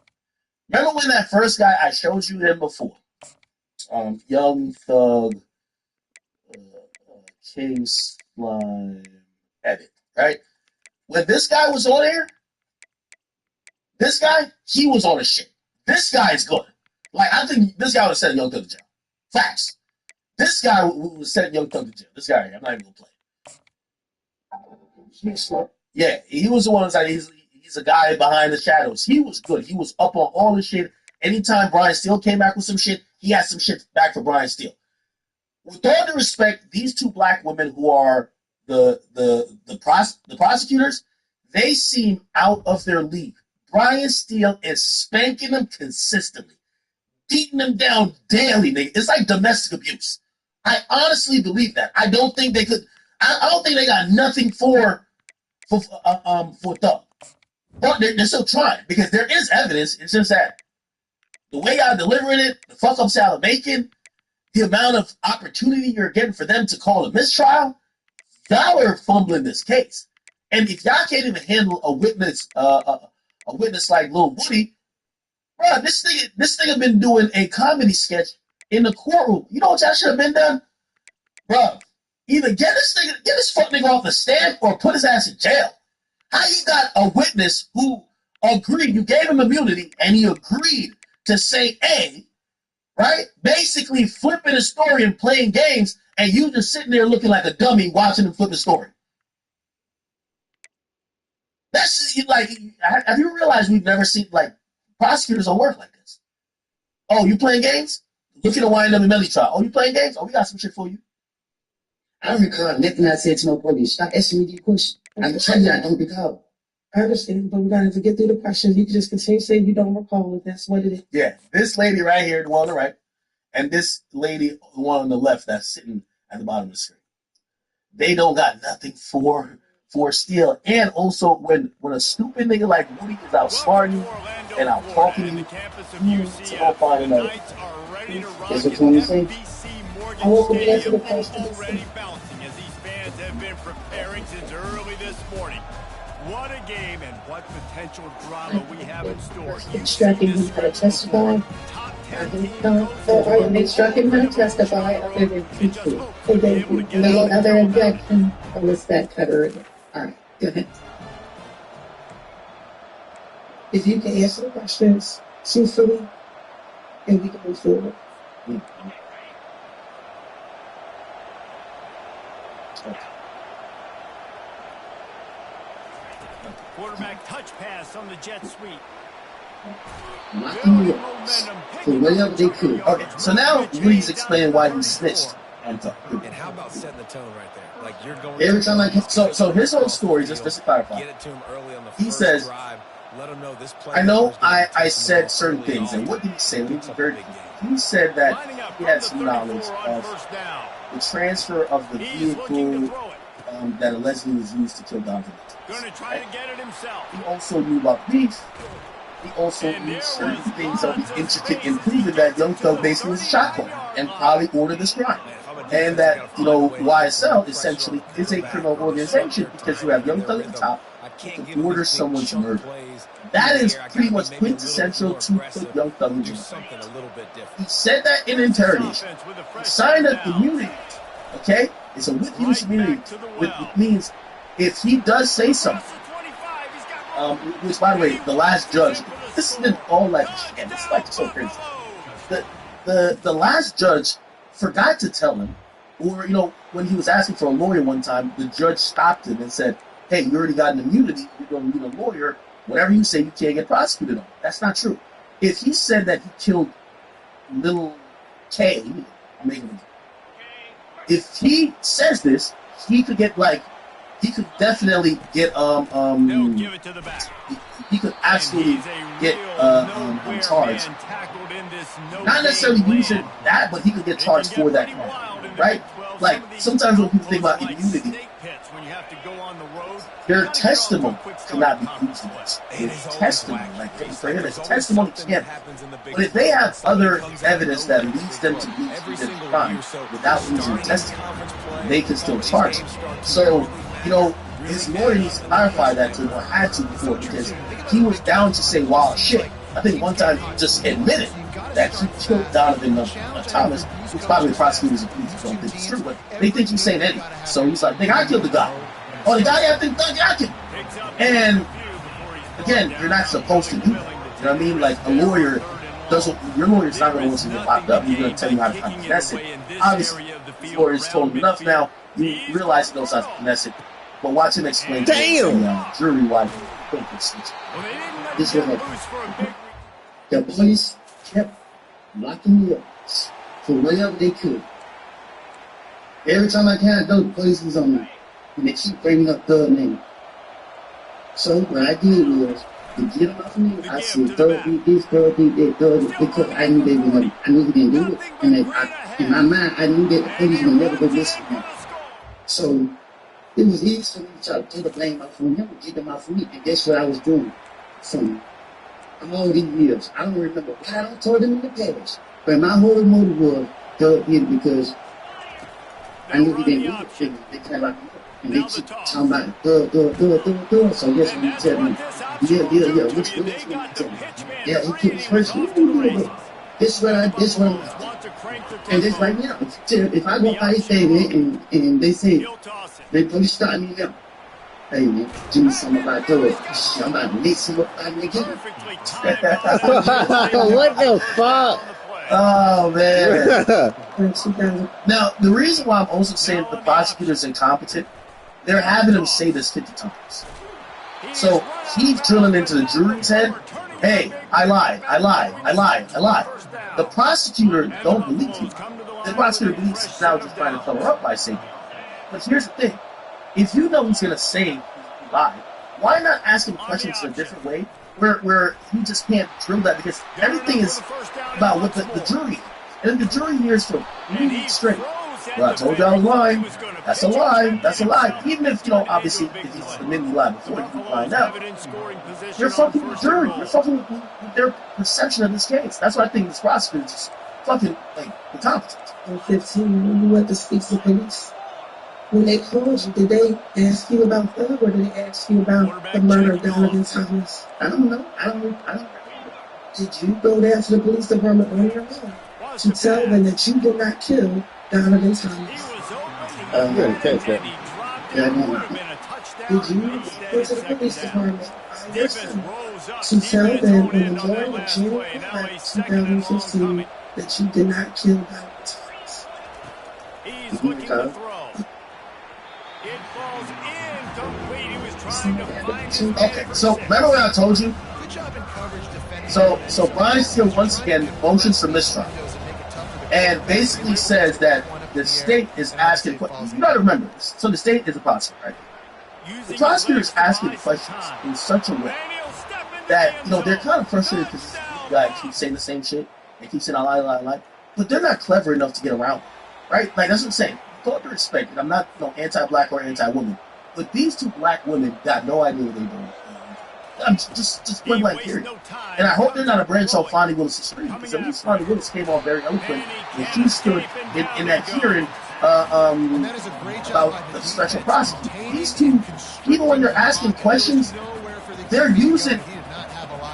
Remember when that first guy, I showed you him before, Young Thug, King Slime, Edit, right? When this guy was on air, he was on his shit. This guy's good. Like, I think this guy would have sent Young Thug to jail. Facts. This guy would send Young Thug to jail. This guy, I'm not even going to play. Yeah, he was the one who said he's a guy behind the shadows. He was good. He was up on all the shit. Anytime Brian Steele came back with some shit, he had some shit back for Brian Steele. With all due respect, these two black women who are the prosecutors, they seem out of their league. Brian Steele is spanking them consistently, beating them down daily. It's like domestic abuse. I honestly believe that. I don't think they could. I don't think they got nothing for for Thug. But they're still trying because there is evidence. It's just that the way y'all delivering it, the fuck ups y'all are making, the amount of opportunity you're getting for them to call a mistrial, y'all are fumbling this case. And if y'all can't even handle a witness like Lil Woody, bro, this thing have been doing a comedy sketch in the courtroom. You know what y'all should have been done, bro? Either get this fuck nigga off the stand or put his ass in jail. How you got a witness who agreed, you gave him immunity, and he agreed to say A, right? Basically flipping a story and playing games, and you just sitting there looking like a dummy watching him flip the story. That's like, have you realized we've never seen, like, prosecutors don't work like this? Oh, you playing games? Look at the YNW Melly trial. Oh, you playing games? Oh, we got some shit for you. I don't recall nothing I said to no police. Stop asking me these questions. I can tell you I don't recall. I understand, but we gotta have to get through the questions. You can just continue to say you don't recall it. That's what it is. Yeah, this lady right here, the one on the right, and this lady, the one on the left that's sitting at the bottom of the screen. They don't got nothing for steal. And also, when a stupid nigga like Woody is out smarting and out talking you, you need to go find another. That's what you say. I woke up answer the question. Already bouncing as these fans have been preparing since early this morning. What a game and what potential drama we have in store. Extracting him how to testify. They instructed him how to testify other than people. No other objection. Or was that cover it? All right, go ahead. If you can answer the questions truthfully, and we can move forward. Quarterback touch pass on the jet sweep. Whatever they could. Okay, so now Woody's explaining why he snitched. And how about setting the tone right there? Like you're going. Every time I get so his whole story, just to clarify, Get it to him early on the he first says, drive. Let him know this play. I know I said certain things, and what did he say? Let me be very clear. He said that he had some knowledge of the transfer of the vehicle that allegedly was used to kill Donovan. Right? He also knew about beef. He also knew certain things that were intricate in proving that Young Thug basically was a shot caller and probably ordered this crime. And that, YSL essentially is a criminal organization because you have Young Thug at the top to order someone's murder. That is pretty much quintessential to put Young Thug in jail. He said that in interrogation. He signed an immunity. Okay? It's a with use immunity, which means if he does say something, which, by the way, the last judge, this has been all like, man, this is like so crazy. The last judge forgot to tell him, or, when he was asking for a lawyer one time, the judge stopped him and said, hey, you already got an immunity, you're going to need a lawyer, whatever you say, you can't get prosecuted on. That's not true. If he said that he killed little K, if he says this, he could get he could definitely get he could absolutely get charged. Not necessarily using that, but he could get charged for that crime, right? Like sometimes when people think about immunity, their testimony cannot be used against. Their testimony, for him, his testimony can't. But if they have other evidence that leads them to believe the crime without using testimony, they can still charge him. So, his lawyer needs to clarify that to him, or had to before, because he was down to say wild shit. I think one time he just admitted that he killed Donovan Thomas, which probably the prosecutors and police don't think it's true, but they think he's saying anything. So he's like, nigga, I killed the guy. Oh, the guy I think I killed. And again, you're not supposed to do that. You know what I mean? Like a lawyer your lawyer's not going to want you to get locked up. He's going to tell you how to finesse it. Obviously, the lawyer's told him enough now. You realize he knows how to finesse it. But watch him explain to the jury why he think it's this was the police kept locking me up for whatever they could. Every time I can't go, the police was on me. And they keep bringing up Thug name. So what I did was, to get them off me, I said, Thug did this, Thug did that, Thug did, because I knew they were gonna, I knew he didn't do it. And in my mind, I knew that the police would never go listen to me. So It was easy for me to try to take the blame off from him and get them off of me. And that's what I was doing from all these years. I don't remember what I done told them in the past. But my whole motive was Doug did it because I knew he didn't need it. They kind of like, and they keep talking about Doug. So I guess when you tell me, yeah, which one you tell me? Yeah, he keeps first. This what I'm and it's like, yeah, if I go by his thing and they say, they probably start me now. Hey, man, give me something about Doug. I'm about to make some up out again. What the fuck? Oh, man. Now, the reason why I'm also saying the prosecutor's incompetent, they're having him say this 50 times. So he's drilling into the jury's head, hey, I lied. The prosecutor don't believe him. The prosecutor believes he's now just trying to cover up by saying it. But here's the thing. If you know he's going to say he lied, why not ask him questions in a different way where you just can't drill that? Because everything is about what the jury, and the jury hears for 3 weeks straight. Well, I told you I was lying. That's a lie. Even if, obviously, if he's admitted he lied before, you can find out. You're fucking the jury. You're fucking with their perception of this case. That's why I think this prosecutor is just fucking, incompetent. In 15, you went to speak to police. When they called you, did they ask you about Thug, or did they ask you about the murder of Donovan Thomas? I don't know. I don't. Did you go down to the police department on your own to tell them that you did not kill Donovan Thomas? You gotta catch that. Yeah, I know. Did you go to the police department on yourself to tell them on the morning of January 2015 that you did not kill Donovan Thomas? Okay, so remember what I told you? So Brian Steele once again motions for mistrial and basically says that the state is asking questions. You gotta remember this. So the state is a prosecutor, right? The prosecutor is asking questions in such a way that, they're kind of frustrated because this guy keeps saying the same shit. They keep saying, I lie. But they're not clever enough to get around it, right? Like, that's what I'm saying. With all due respect, I'm not anti-black or anti-woman, but these two black women got no idea what they're doing. I'm just point blank period. And I hope they're not a branch of Fonnie Willis' street, because at least Fonnie Willis came off very eloquent when she stood in that hearing about the special prosecutor. These two, even when they're asking questions, they're using.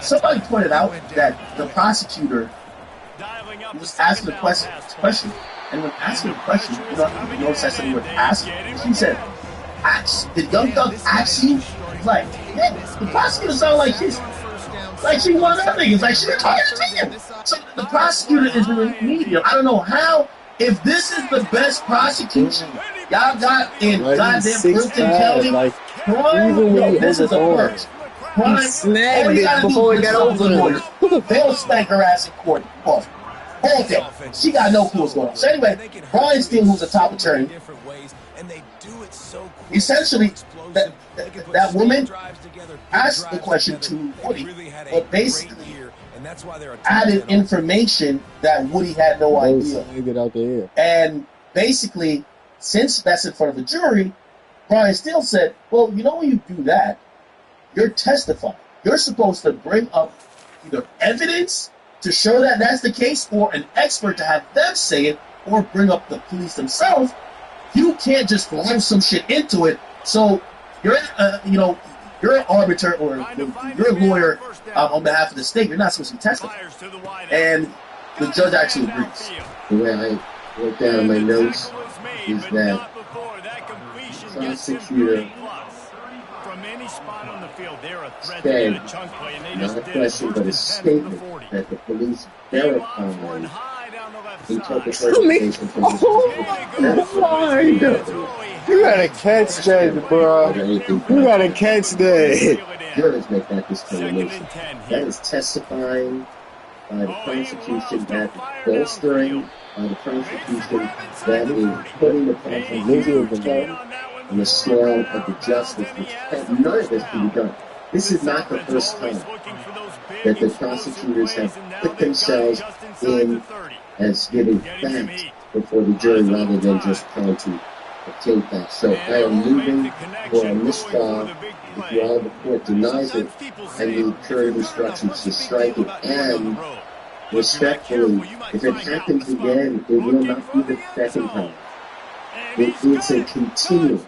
Somebody pointed out that the prosecutor was asking the question, and when asking the question, you notice I said the word ask. She said, "Ask." Did Young Thug ask you? Like, man, the prosecutor sounded like she's like she one of them niggas. Like she talking to you. So the prosecutor is in the medium. I don't know how. If this is the best prosecution y'all got in goddamn Clifton County, this is the worst. He snagged it before it got over. They'll spank her ass in court. Pause. Hold that. She got no clue what's going on. So anyway, Brian Steele, who's a top attorney, essentially, that woman asked the question to Woody, but basically added information that Woody had no idea. And basically, since that's in front of a jury, Brian Steele said, well, when you do that, you're testifying. You're supposed to bring up either evidence to show that that's the case, or an expert to have them say it, or bring up the police themselves. You can't just throw some shit into it. So you're an arbiter, or you're a lawyer on behalf of the state. You're not supposed to be testifying. And the judge actually agrees. The way I wrote down in my notes is that prosecutor said, not a question, but a statement that the police verified interpretation from this. You gotta catch that, bro. You gotta catch that. Jurors make that determination. That is testifying by the prosecution, that is bolstering by the prosecution, that is putting the prosecution of the tongue on the scale of the justice, which none of this can be done. This is not the first time that the prosecutors have put themselves in as giving facts before the jury rather than just trying to tape that. So I am moving for a miscall. If you all the court denies it, I need clear instructions to strike it. And respectfully, if it happens again, it will not be the second time. It's a continuum.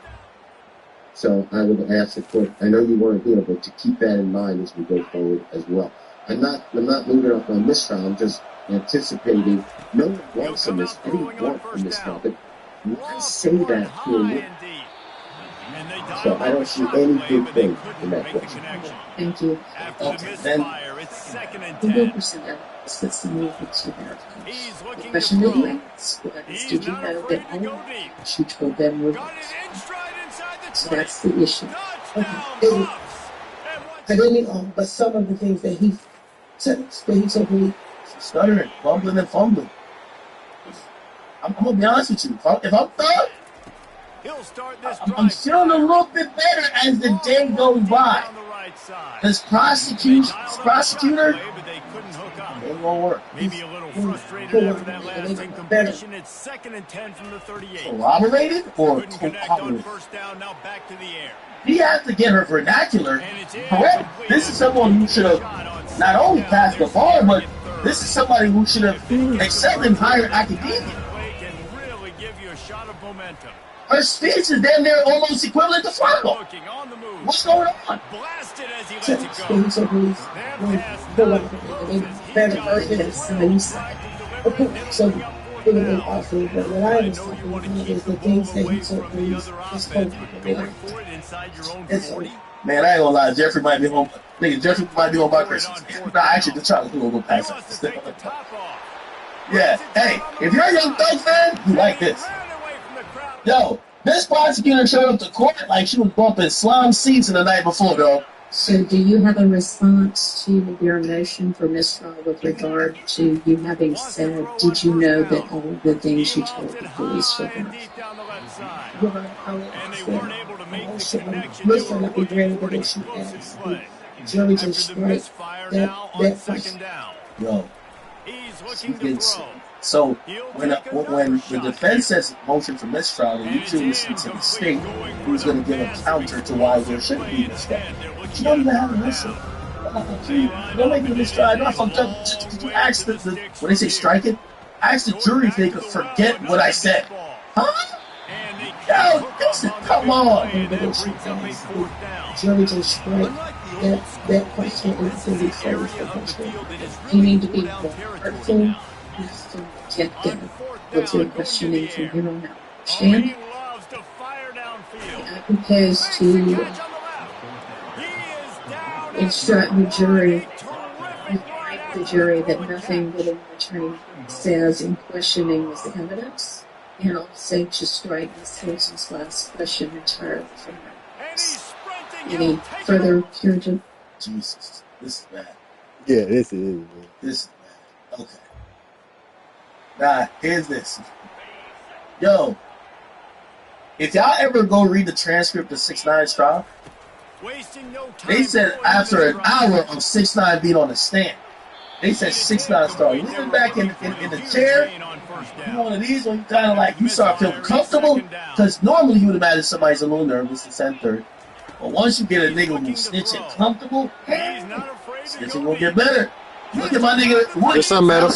So I would ask the court, I know you weren't here, but to keep that in mind as we go forward as well. I'm not moving off on mistrial. I'm just anticipating. No one wants a mistrial. I didn't want a mistrial, but why say that to a rookie? So I don't see any big thing in that question. Thank you. Then 100% that's the movement you have. The question that you asked was, did you know that all she told them were lies? So that's the issue. Okay. I didn't know, but some of the things that he told me. Stuttering, bumbling, and fumbling. I'm going to be honest with you. If I'm third, I'm feeling a little bit better as the day goes by. This prosecutor ain't gonna work. Maybe a little frustrated after that last incompletion. It's 2nd and 10 from the 38. Corroborated or couldn't connect on first down. Now back to the air. He has to get her vernacular correct. This is someone who should have not only passed the bar, but this is somebody who should have excelled in higher academia. Can really give you a shot of momentum. Her speech is damn near almost equivalent to Flacco. What's going on? Blasted as he lets it go. Better versions on the east side. Okay, so being awful, but what I was talking about is the things that he told me his whole That's all. Man, I ain't gonna lie, Jeffrey might be home. Nigga, Jeffrey might be home by Christmas. Nah, actually, the child will go past us. Yeah, hey, if you're a Young Thug fan, you like this. Yo, this prosecutor showed up to court like she was bumping slum seats the night before, though. So do you have a response to your motion for mistrial with regard to you having said, did you know that all of the things you told the police were lies? Listen, I'd be very good if she asked the jury to strike that question. Yo, she gets... So when the defense says motion for mistrial, you usually listen to the state who's going to give a counter to why there shouldn't be mistrial. You don't even have to listen. Don't make me mistrial. No, I fucked up. Did you ask when they say strike it? Ask the jury if they could forget what I said. Huh? Yo, listen, come on. Jury to strike that question is to be question. You need to be more hurtful. Get them. What's your questioning from here on out? Understand? Not opposed to instruct the jury, that nothing that an attorney says in questioning is evidence, and also to strike Ms. Hilton's last question entirely from her. Any further curative? Jesus, this is bad. Yeah, this is, man. This is bad. Okay. Nah, here's this. Yo, if y'all ever go read the transcript of 6ix9ine's trial, they said after an hour of 6ix9ine being on the stand, they said 6ix9ine started leaning back in the chair. One of these when you kind of like, you start feeling comfortable, because normally you would imagine somebody's a little nervous and said third. But once you get a nigga who's snitching comfortable, snitching will get better. Look at my nigga. What's up, Metal?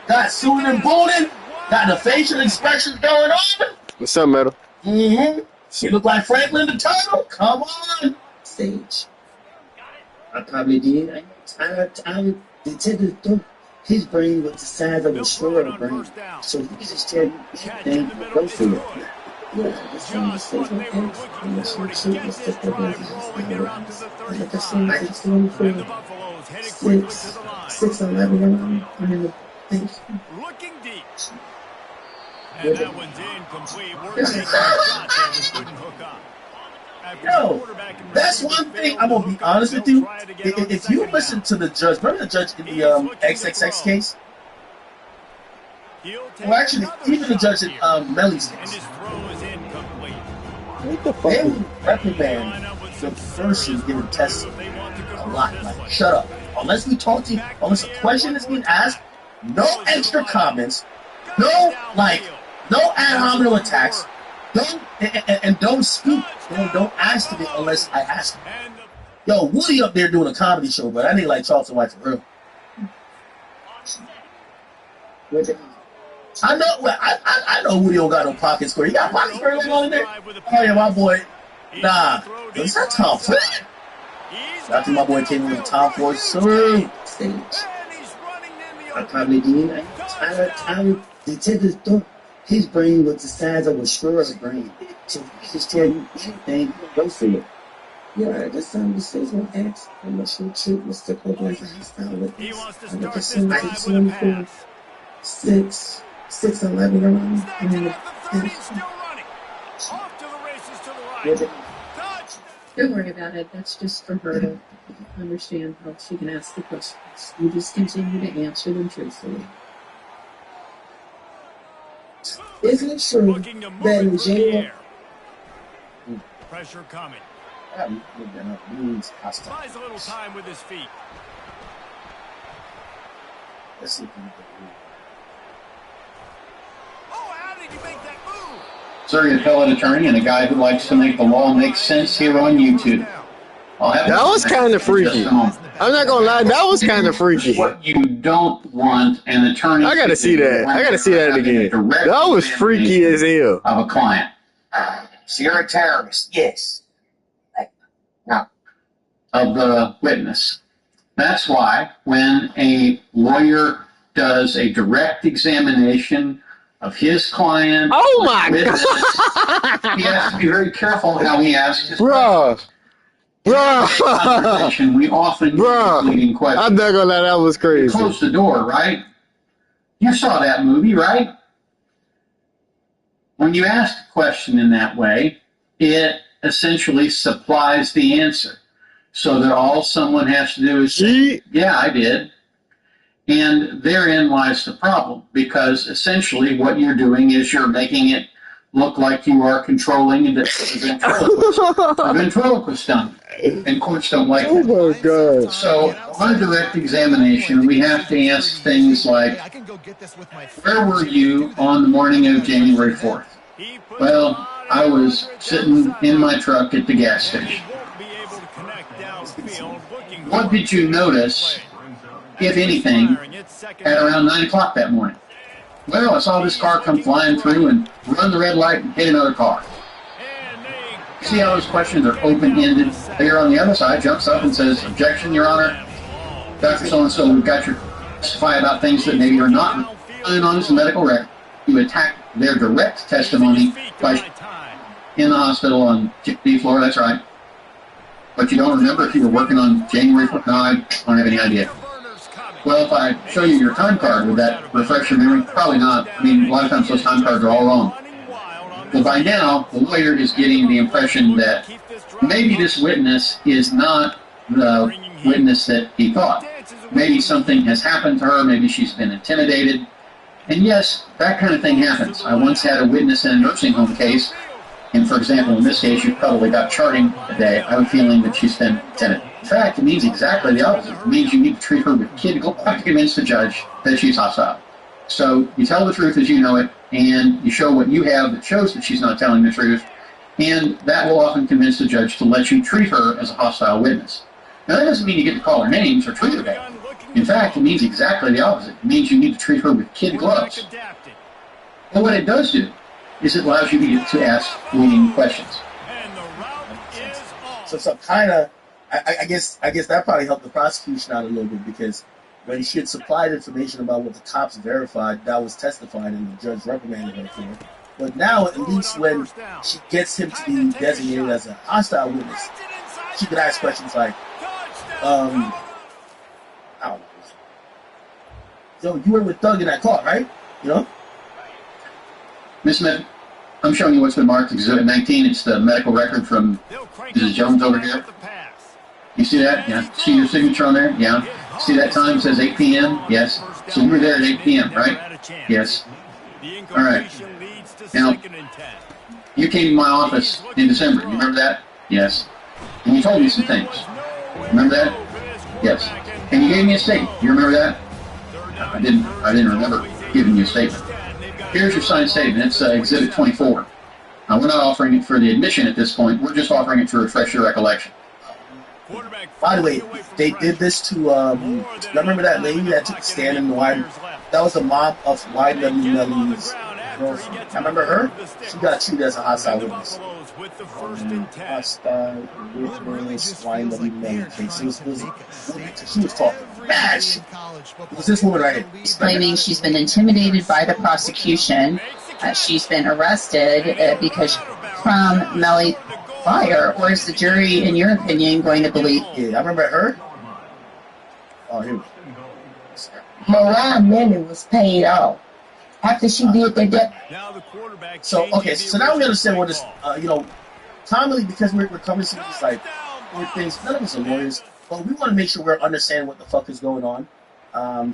Got suited and booted. Got the facial expressions going on. What's up, Metal? Mm-hmm. You look like Franklin the Turtle. Come on. Stage. I probably did. I intended to. His brain was the size of a squirrel brain. So he could just tell you anything, go for it. Yeah, it's on the stage with him. And the shoot and stuff like I said, it's going for 6-11. I mean, thank you. Looking deep. And that one's incomplete. We're taking a shot there, but couldn't hook up. Yo, that's one thing I'm gonna be honest with you. If you listen to the judge, remember the judge in the XXX case? Well, actually, even the judge in Melly's case. They would reprimand the person giving testimony a lot. Like, shut up. Unless we talk to you, unless a question is being asked, no extra comments, no ad hominem attacks. Don't speak. Don't ask me unless I ask him. Yo, Woody up there doing a comedy show, but I need like Charleston White for real. I know. I know Woody don't got no pocket square. You got pocket square going on in there? Oh yeah, my boy. Nah, is that Tom Ford? I think my boy came in with Tom Ford stage. I probably did. I Detective thought his brain was the size of a squirrel's brain. So he could just tell you anything, go for it. Yeah, I just the decision X. How much you treat Mr. Copeland as a hostile witness. I would assume it's 24, 6'11" around. And then Don't worry about it. That's just for her to understand how she can ask the questions. You just continue to answer them truthfully. Isn't it true that in January? Pressure coming. Buys a little time with his feet. Let's see if we can get it. Oh, how did you make that move? Missouri appellate attorney and a guy who likes to make the law make sense here on YouTube. That was kind of freaky. I'm not gonna lie, that was kind of freaky. What you don't want an attorney. I gotta see that. I gotta see that again. That was freaky as hell. Of a client. So you're a terrorist? Yes. No. Of the witness. That's why when a lawyer does a direct examination of his client, oh my witness, God, he has to be very careful how he asks his questions. We often use leading questions. I'm not gonna lie, that was crazy. You close the door, right? You saw that movie, right? When you ask a question in that way, it essentially supplies the answer. So that all someone has to do is say, yeah, I did. And therein lies the problem, because essentially what you're doing is you're making it look like you are controlling a ventriloquist dummy. And courts don't like that. Oh my God. So on a direct examination, we have to ask things like, where were you on the morning of January 4th? Well, I was sitting in my truck at the gas station. What did you notice, if anything, at around 9 o'clock that morning? Well, I saw this car come flying through and run the red light and hit another car. See how those questions are open-ended? Here on the other side jumps up and says, objection, Your Honor. Dr. So-and-so, we've got your testify about things that maybe are not on his medical record. You attack their direct testimony by in the hospital on B floor, that's right. But you don't remember if you were working on January 4th? No, I don't have any idea. Well, if I show you your time card, would that refresh your memory? Probably not. I mean, a lot of times those time cards are all wrong. Well, by now, the lawyer is getting the impression that maybe this witness is not the witness that he thought. Maybe something has happened to her. Maybe she's been intimidated. And yes, that kind of thing happens. I once had a witness in a nursing home case, and for example, in this case, she probably got charting a day. I have a feeling that she's been intimidated. In fact, it means exactly the opposite. It means you need to treat her with kid gloves to convince the judge that she's hostile. So you tell the truth as you know it, and you show what you have that shows that she's not telling the truth, and that will often convince the judge to let you treat her as a hostile witness. Now, that doesn't mean you get to call her names or treat her bad. In fact, it means exactly the opposite. It means you need to treat her with kid gloves. And what it does do is it allows you to ask leading questions. So kind of, I guess that probably helped the prosecution out a little bit, because when she had supplied information about what the cops verified, that was testified and the judge reprimanded her for it. But now, at least when she gets him to be designated as a hostile witness, she could ask questions like, I don't know. Yo, you were with Doug in that car, right? You know? Miss Smith, I'm showing you what's been marked Exhibit 19. It's the medical record from Mrs. Jones over here. You see that? Yeah. See your signature on there? Yeah. See that time? It says 8 p.m.? Yes. So you were there at 8 p.m., right? Yes. All right. Now, you came to my office in December. You remember that? Yes. And you told me some things. Remember that? Yes. And you gave me a statement. You remember that? I didn't remember giving you a statement. Here's your signed statement. It's Exhibit 24. We're not offering it for the admission at this point. We're just offering it to refresh your recollection. By the way, they did this to, remember that lady that took a stand in the wide? That was the mom of YW Melly's girlfriend. I remember her. She got treated as a hostile witness. Hostile witness, YW Melly case. She was talking mad shit. It was this woman right here. She's claiming she's been intimidated by the prosecution. She's been arrested because from Melly Fire, or is the jury, in your opinion, going to believe? Yeah, I remember her. Oh, here we go. Mariah Melly was paid off after she did the death. So, okay, so now we understand what this, commonly, because we're coming to these, like, weird things, none of us are lawyers, but we want to make sure we're understanding what the fuck is going on.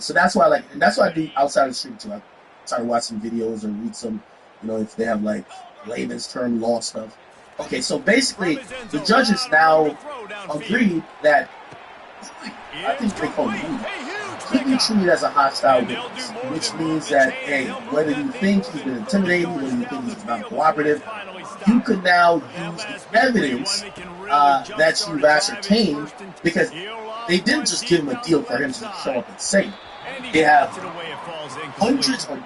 So that's why, and that's what I do outside of the stream, too. I try to watch some videos or read some, if they have, like, layman's term law stuff. Okay, so basically, the judges now agreed that, I think they call it he be treated as a hostile witness, which means that, hey, whether you think he's been intimidating, whether you think he's not cooperative, you could now use the evidence that you've ascertained, because they didn't just give him a deal for him to show up and say it. They have hundreds of,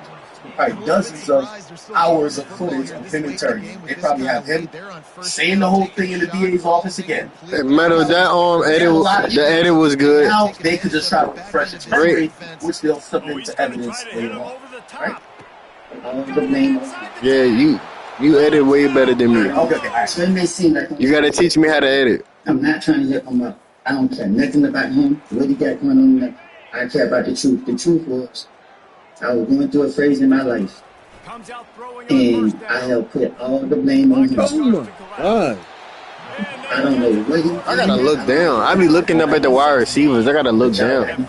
probably dozens of hours of footage of him interrogating. They probably have him saying the whole thing in the DA's office again. Metal, that edit was good. Now they could just try to refresh his memory, which they'll submit into evidence later on. Right? Yeah, you edit way better than me. Okay. So it may seem like you gotta teach me how to edit. I'm not trying to hip him up. I don't care nothing about him, what he got going on. I care about the truth. The truth was, I was going through a phase in my life, and I have put all the blame on him. Oh my God. I don't know what he. I gotta look down. I be looking up at the wide receivers. I gotta look down.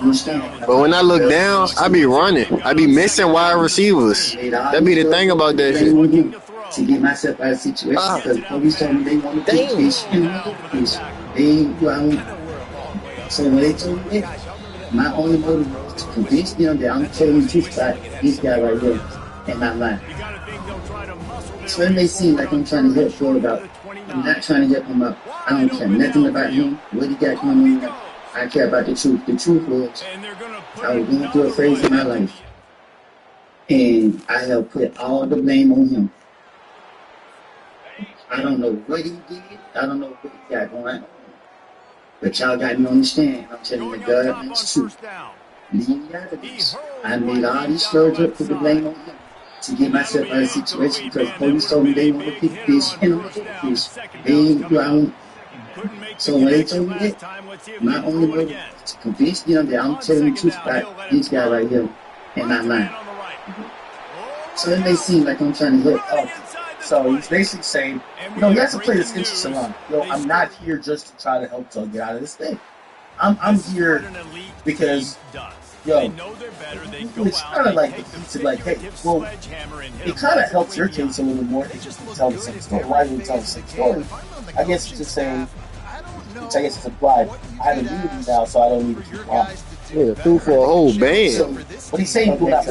But when I look down, I be running. I be missing wide receivers. That be the thing about that shit. To get myself out of the situation, because the police told me they want to keep fish and fish. So when they told me that, my only motive was to convince them that I'm telling the truth about this guy right here and not lying. So it may seem like I'm trying to help Floyd out. I'm not trying to help him out. I don't care nothing about him, what he got going on. I care about the truth. The truth was, I was going through a phase in my life, and I have put all the blame on him. I don't know what he did. I don't know what he got going on. But y'all got to understand. I'm telling you, God, it's true. Leave me out of this. I made all these slurs up, put the blame on him to get myself out of the situation, because the police told me they want to pick fish and I'm going to fish. They ain't ground. So when they told me that, my only motive was to convince them that I'm telling the truth about this guy right here and not lying. So it may seem like I'm trying to help. So he's basically saying, he has to play this interesting line. I'm not here just to try to help Tug get out of this thing. I'm here because, it's kind of like it's like, hey, well, it kind of helps your case a little more if you tell the same story. Why do you tell the same story? I guess it's just saying, which I guess it's implied, I have immunity now, so I don't need to keep lying. Yeah, threw for a whole band. So, what he's saying, that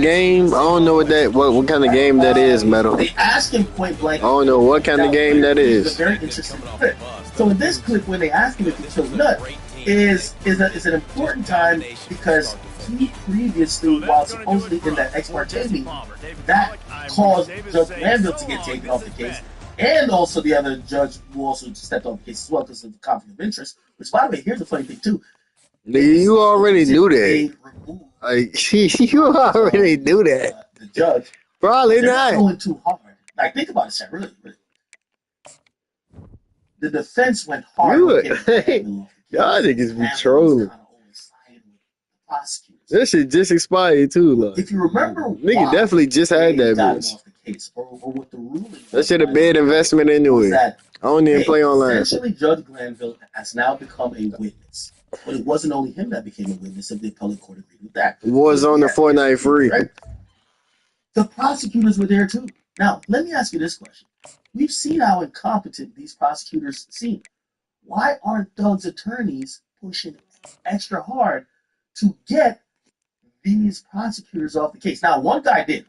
game, I don't know what kind of game that is, Metal. They asked him point blank. I don't know what kind of game that is. It's a very interesting clip. So in this clip, when they ask him if he killed Nut, is an important time, because he previously, while supposedly in that ex parte meeting, that caused Judge Glanville to get taken off the case, and also the other judge who also stepped off the case as well because of the conflict of interest. Which, by the way, here's the funny thing too. You already knew that. Like, you already knew that. The judge. Probably not not. Going too hard. Like, think about it, Sam. Really. The defense went hard. Y'all niggas be trolling. This shit just expired too, like. If you remember, nigga definitely just had that bitch. That should have been investment anyway. I don't even play online. Essentially, Judge Glanville has now become a witness. But it wasn't only him that became a witness, if the appellate court agreed with that. Was on the Fortnite free. Right? The prosecutors were there too. Now, let me ask you this question. We've seen how incompetent these prosecutors seem. Why aren't Doug's attorneys pushing extra hard to get these prosecutors off the case. Now, one guy did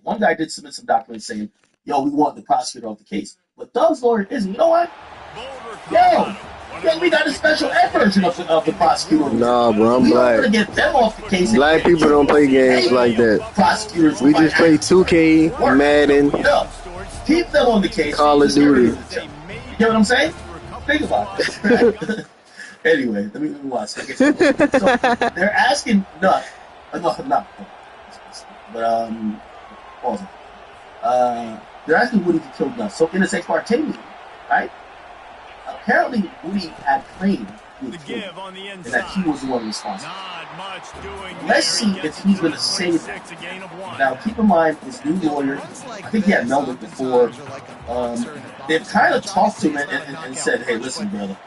submit some documents saying, "Yo, we want the prosecutor off the case." But Doug's lawyer isn't. You know what? Yo, we got a special ed version of the prosecutor. Nah, bro, I'm We don't black. want to get them off the case. Black people don't play games like that. Prosecutors. We just play 2K, Madden, No, keep them on the case. Call of Duty. You know what I'm saying? Think about it. Anyway, let me watch. So they're asking not, but pause it. They're asking Woody to kill Nuts. So in this ex parte meeting, right? Apparently Woody had claimed he had killed him, and that he was the one responsible. Let's see if he's going to say that. Now, keep in mind, his new lawyer, I think he had Melvin before. They've kind of talked to him and said, "Hey, listen, brother,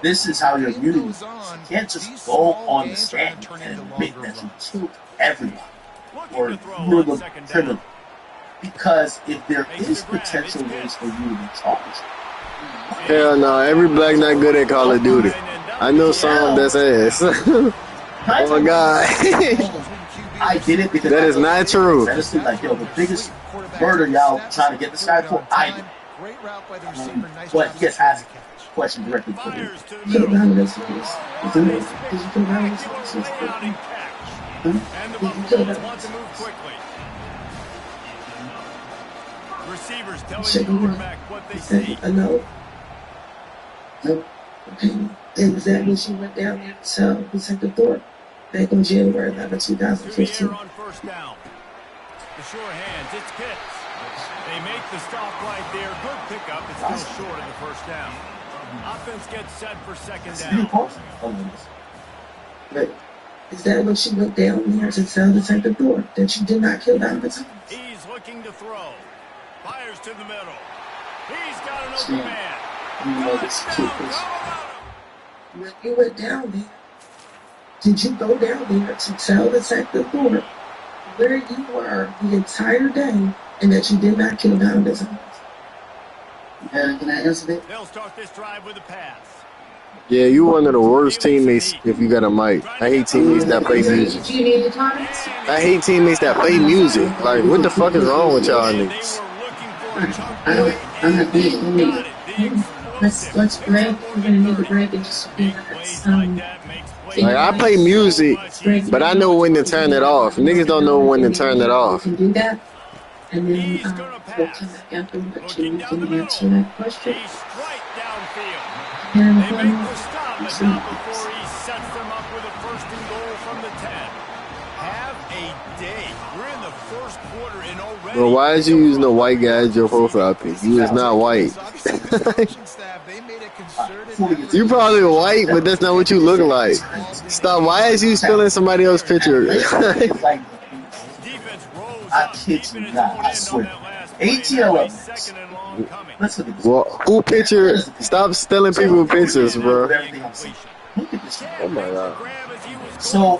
this is how your immunity is. You can't just go on the stand and admit that you killed everyone or you're the criminal. Because if there is potential ways for you to be charged." Hell no, every black not good at Call of Duty. I know some that's ass. Oh my God. I did it because that is not true. That is like, yo, the biggest murder y'all trying to get this guy for, I did. But he gets asked a question directly to him. Receivers telling the quarterback what they see. I know. Okay. Exactly. She went down there to protect the door back in January 11, 2015. On first down. The sure hands, it's Pitts. They make the stop right there. Good pickup. It's still short of the first down. Offense gets set for second down. But is that when she went down there to tell the protect the door that you did not kill Donovan Thomas? He's looking to throw. Fires to the middle. He's got an open man. When you went down there, did you go down there to tell the detective board where you were the entire day and that you did not kill Donovan Thomas? Can I answer that? They'll start this drive with a pass. Yeah, you one of the worst teammates if you got a mic. I hate teammates that play music. Do you need the time? I hate teammates that play music. Like, what the fuck is wrong with y'all niggas? I'm not being Let's break. We're gonna need a break in just a few minutes. Like, I play music, but I know when to turn it off. Niggas don't know when to turn it off. You can do that, and then we'll come back after you can answer that question. They make the stop, but not before he sets them up with a first and goal from the 10. Have a day. We're in the first quarter and already. Bro, why is you using a white guy as your profile pic? You is not white. You probably white, but that's not what you look like. Stop. Why is you stealing somebody else's picture? I kid you not. I swear. ATL. Let's look at this. Well, who picture? Stop stealing people's pictures, bro. Look at this. Oh my God. So,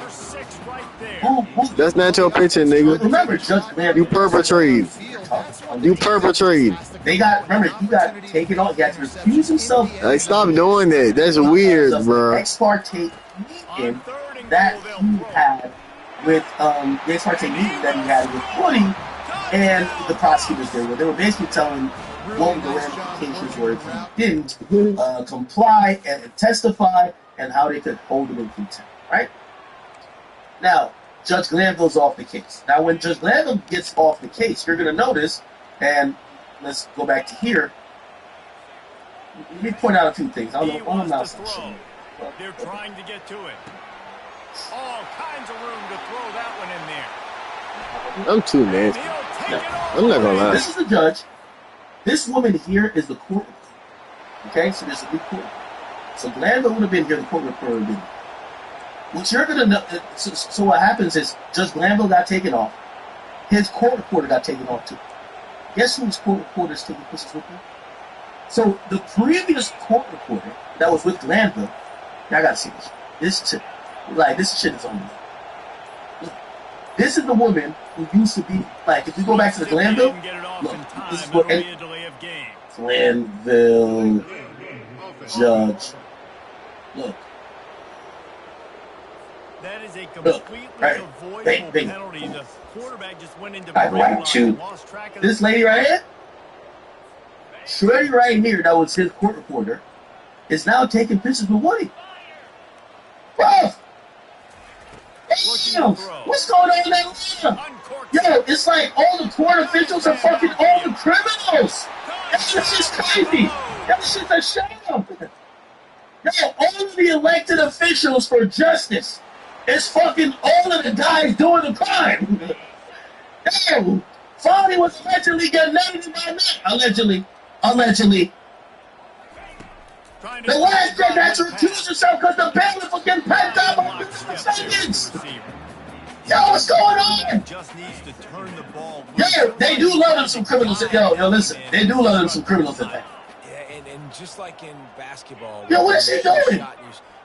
that's not your picture, nigga. Remember, Judge Lamb. You perpetrate. You perpetrate. He got taken off. He had to recuse himself. Like, stop doing that. That's weird, bro. Ex parte meeting that he had with the ex parte meeting that he had with Woody and the prosecutors there. They were basically telling what the ramifications were if he didn't comply and testify, and how they could hold him in contempt. Right now, Judge Glanville's off the case. Now, when Judge Glanville gets off the case, you're going to notice, and let's go back to here. Let me point out a few things. I don't know. I'm not so sure. They're trying to get to it. All kinds of room to throw that one in there. I'm too nasty. I'm not gonna lie. This is the judge. This woman here is the court reporter. Okay, so there's a big court. So Glanville would have been here. The court reporter would have been. What you're gonna know. So what happens is Judge Glanville got taken off. His court reporter got taken off too. Guess whose court reporter is taking pictures with him? So the previous court reporter that was with Glanville. Y'all gotta see this. This shit is on me. Look, this is the woman who used to be like. If you go back to the Glanville, look, this is what Glanville judge. Look, That is a completely avoidable penalty. The quarterback just went into lost track of this lady right here, Shreddy right here, that was his court reporter, is now taking pictures with Woody. Bro! Damn! What's going on there? Yo, it's like all the court officials are fucking all the criminals. That shit's just crazy. That shit's a shame. Yo, all of the elected officials for justice is fucking all of the guys doing the crime. Damn! Fonny was allegedly getting nominated by that. Allegedly. The last judge had to recuse himself because the bailiff was getting packed up on the seconds. Yo, what's going on? Yeah, they do love them some criminals. Yo, listen, they do love them some criminals in there. Yeah, and just like in basketball, yo, what is he doing?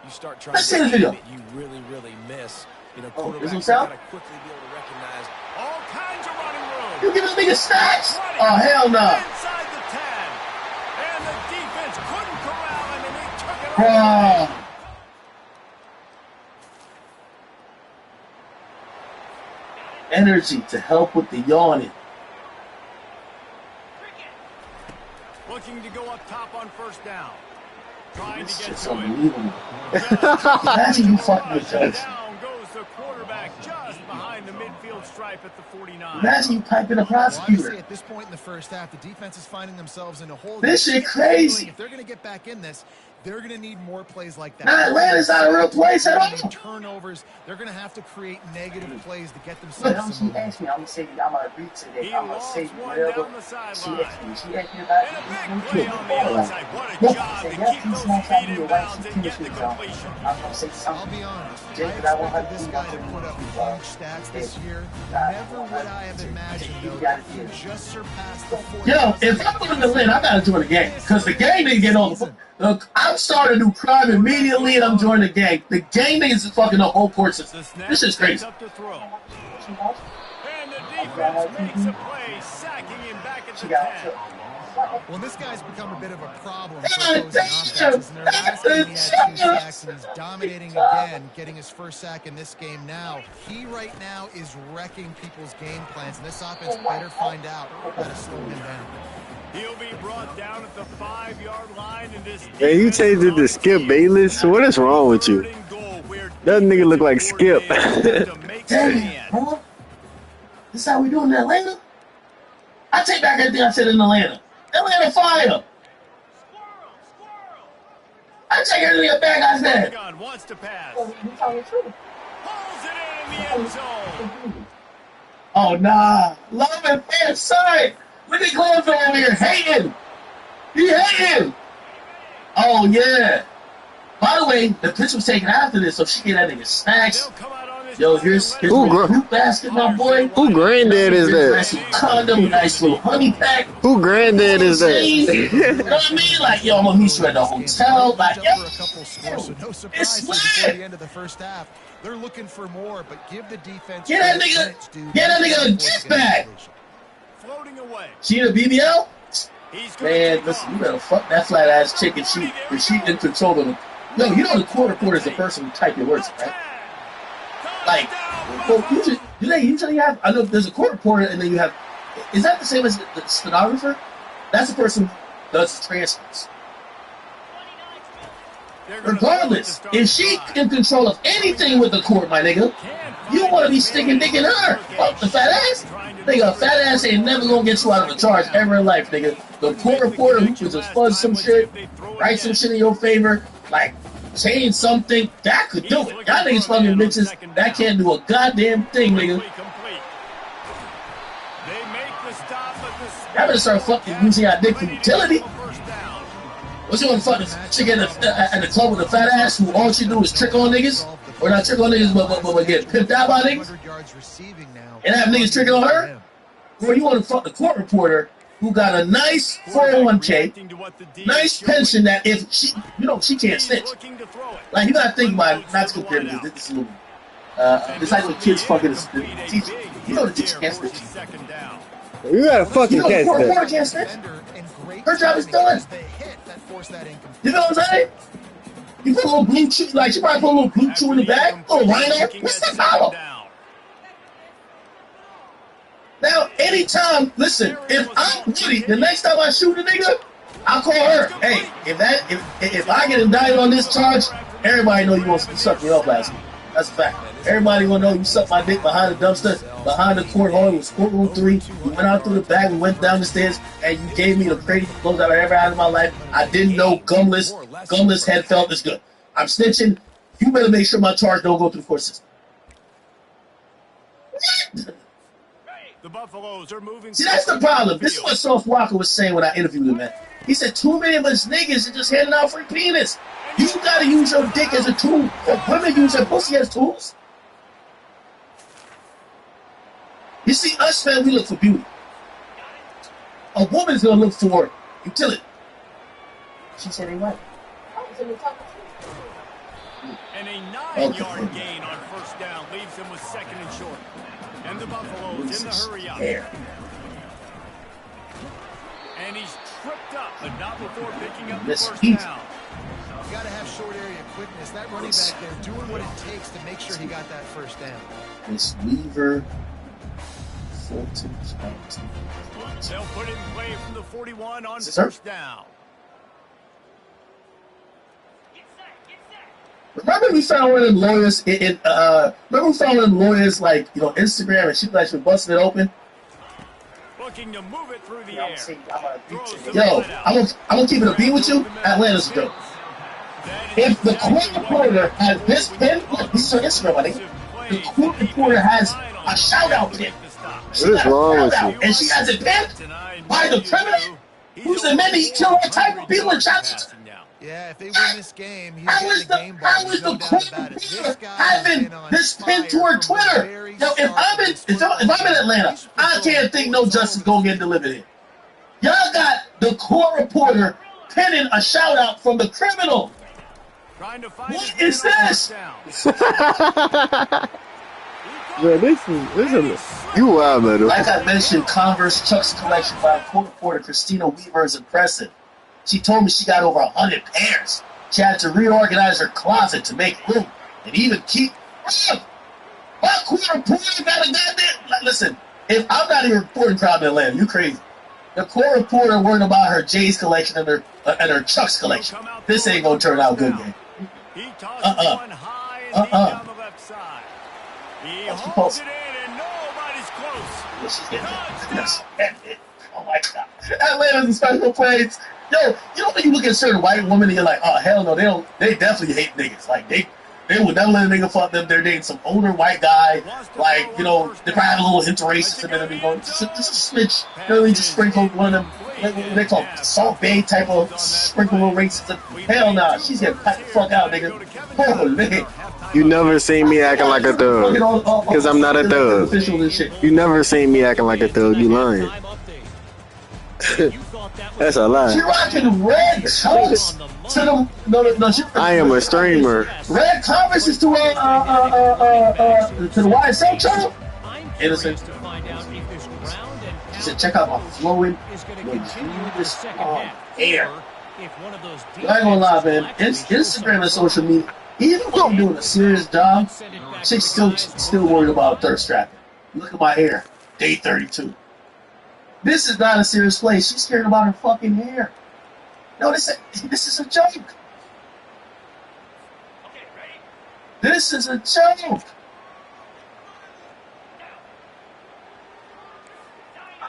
You start trying Let's see the video. You really miss. You know, quarterbacks gotta quickly be able to recognize all kinds of running room. You giving the nigga stats? Oh, hell no. Inside the 10. And the defense couldn't corral him, and he took it away. Energy to help with the yawning. Looking to go up top on first down. Trying This to get shit's to it. unbelievable. Imagine you fucking with judge. Down goes the quarterback just behind the midfield stripe at the 49. Imagine you piping a prosecutor. Well, at this point in the first half, the defense is finding themselves in a hole. This shit crazy. If they're going to get back in this, they're going to need more plays like that. Now, Atlanta's not a real place at all. Turnovers. They're going to have to create negative plays to get Look, themselves. she asked me, I'm going to say, I'm going to read today. I'm going to say whatever. She asked me about it. What a job to keep those feet in bounds and get the completion. I'm going to say something. I'll be honest. Jake, I but I want her expected to this guy to put up huge stats this year. Never would I have imagined, though, he just surpassed the 40. Yo, if I'm going to win, I got to join the game. Because the game didn't get on the Look, I'm starting to do crime immediately and I'm joining the gang. The gang niggas is fucking the whole court system. This is crazy. And the defense makes a play, sacking him back at the 10. Well, this guy's become a bit of a problem for opposing offenses. In their last game, he had 2 sacks, and he's dominating again, getting his first sack in this game now. He right now is wrecking people's game plans, and this offense better find out how to slow him down. He'll be brought down at the 5-yard line in this. Hey, you changed it to Skip Bayless? What is wrong with you? That nigga look like Skip. Damn, huh? This is how we do in Atlanta? I take back everything I said in Atlanta. Atlanta fire. I take everything back I said. Wants to pass. You tell the truth. Pulls it in the end zone. Oh, nah. Love and fair side. Look at Glanville over here hating. He hating. Oh, yeah. By the way, the pitch was taken after this, so she get that nigga snacks. Yo, here's new basket, my boy. Who granddad is that? Nice little condom, nice little honey pack. Who granddad is that? You know what I mean? Like, yo, I'm gonna meet you at the hotel. Like, yo, it's lit. The end of the first half, they're looking for more, but give the defense. Get that nigga a gift bag. Floating away. She in a BBL? Man, listen, you better fuck that flat ass chick if she in control of the. No, you know the court reporter is the person who type your words, right? Like, well, usually have. I know there's a court reporter, and then you have. Is that the same as the stenographer? That's the person who does the transcripts. Regardless, if she in control of anything with the court, my nigga, you want to be sticking dick in her. Fuck the fat ass. Nigga, a fat ass ain't never gonna get you out of a charge ever in life, nigga. The court reporter who can just fuzz some shit, write some shit in your favor, like change something, that could do it. Y'all niggas fucking bitches, that can't do a goddamn thing, nigga. Y'all better start fucking using our dick for utility. What's you want to fucking chick at the club with a fat ass who all she do is trick on niggas? Or not trick on niggas, but get pimped out by niggas? And have niggas tricking on her? Or you want to fuck the court reporter who got a nice 401k, nice pension that if she, she can't snitch. Like, you gotta think about it, not to compare because this is a little, it's like when kids fucking the teacher. You know the teacher can't snitch. You gotta fucking catch the court that. reporter can't snitch. Her job is done. You know what I'm saying? You put a little blue chew, like, she probably put a little blue chew in the bag. Oh, rhino. What's the problem? Now, anytime, listen, if I'm Woody, the next time I shoot a nigga, I'll call her. Hey, if I get indicted on this charge, everybody know you sucked me off last week. That's a fact. Everybody gonna know you sucked my dick behind the dumpster, behind the court hall. It was courtroom 3. You went out through the back, we went down the stairs, and you gave me the craziest clothes I've ever had in my life. I didn't know gumless head felt this good. I'm snitching. You better make sure my charge don't go through the court system. The Buffaloes are moving. See, that's the problem. This is what Sauce Walker was saying when I interviewed him, man. He said, too many of us niggas are just handing out free penis. You gotta use your dick as a tool. Women use their pussy as tools. You see, us, man, we look for beauty. A woman's gonna look for utility. She said they right. And a 9-yard gain on first down leaves them with 2nd and short. And the Buffaloes in the hurry up. And he's tripped up, but not before picking up the first down. You got to have short area quickness. That running back there doing what it takes to make sure he got that first down. Miss Weaver. 14. They'll put it in play from the 41 on first down. Remember we found one of them lawyers remember we found one of them lawyers like, you know, Instagram and shit like she was busting it open? Looking to move it through the air. Yo, I'm gonna keep it a beat with you. Atlanta's dope. If the court reporter has this pin, look, this is on Instagram, I think. The court reporter has a shout out pin. What is wrong with you? And she has it pinned by the criminal who's admitted he killed all type of people in Johnson. Yeah, if they win this game, he's getting the game ball. How is the court reporter having this pinned to her Twitter? Yo, if I'm in Atlanta, I can't think no justice gonna get delivered here. Y'all got the court reporter pinning a shout out from the criminal. What is this? Bro, this is you wild, man. Like I mentioned, Converse Chuck's collection by court reporter Christina Weaver is impressive. She told me she got over 100 pairs. She had to reorganize her closet to make room and even keep. My court reporter got a goddamn. Listen, if I'm not even reporting crime in Atlanta, you crazy. The court reporter worried about her J's collection and her Chuck's collection. This ain't gonna turn out good, gang. He tosses one high and deep down the left side. He holds it in and nobody's close. She's getting oh my God. Atlanta's a special place. Yo, you know when you look at certain white women and you're like, oh hell no, they definitely hate niggas. Like they would never let a nigga fuck them. They're dating some older white guy. Like, you know, they probably have a little interracism in them. You know, just a smidge. You know, they just sprinkle one of them. They call it Salt Bay type of sprinkle little racism. Hell nah, she's getting packed the fuck out, nigga. Holy. You never seen me acting like a thug, cause I'm not a thug. You never seen me acting like a thug. You lying. That's a lie. She rocking red Converse to the no. I am a streamer. Red Converse to the YSL channel. Innocent. She said, check out my flowing luxurious hair. I ain't gonna lie, man. Instagram and social media, even though I'm doing a serious job, chicks still worried about thirst trapping. Look at my hair. Day 32. This is not a serious place. She's scared about her fucking hair. No, this is a joke. This is a joke.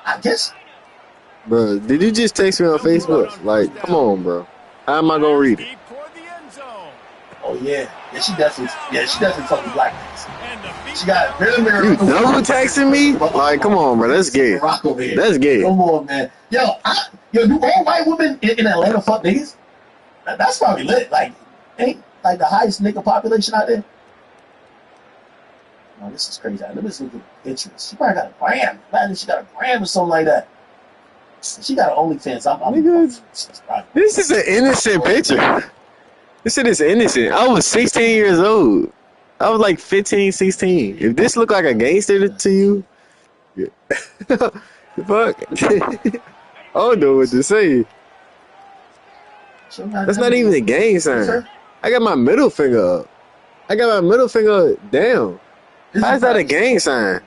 I guess. Bro, did you just text me on Facebook? Like, come on, bro. How am I gonna read it? Oh yeah, she definitely fucking black niggas. She got very. You double texting me? Like, come on, bro. That's gay. That's gay. Come on, man. Yo, do all white women in Atlanta fuck niggas? That's probably lit. Like, ain't like the highest nigga population out there. No, this is crazy. Let me just look at the pictures. She probably got a gram. Imagine she got a gram or something like that. She got an OnlyFans. This is an innocent picture. This shit is innocent. I was 16 years old. I was like 15, 16. If this look like a gangster to you, fuck. I don't know what to say. That's not even a gang sign. I got my middle finger up. I got my middle finger down. How's that a gang sign?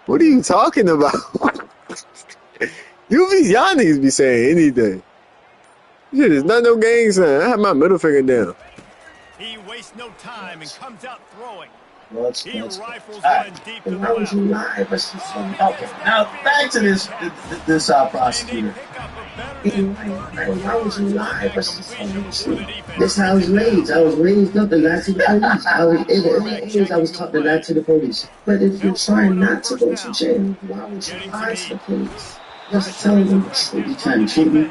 What are you talking about? Y'all niggas be saying anything. Shit, it's not no gang sign. I have my middle finger down. He wastes no time and comes out throwing. He rifles one deep to the Why would you lie? But she's so okay, now back to this prosecutor. Why would you lie? But she's so that's how I was raised. I was raised up to lie to the police. I was taught to lie to the police. But if you're trying not to go to jail, why would you lie to the police? Just tell them the truth. You trying to treat me?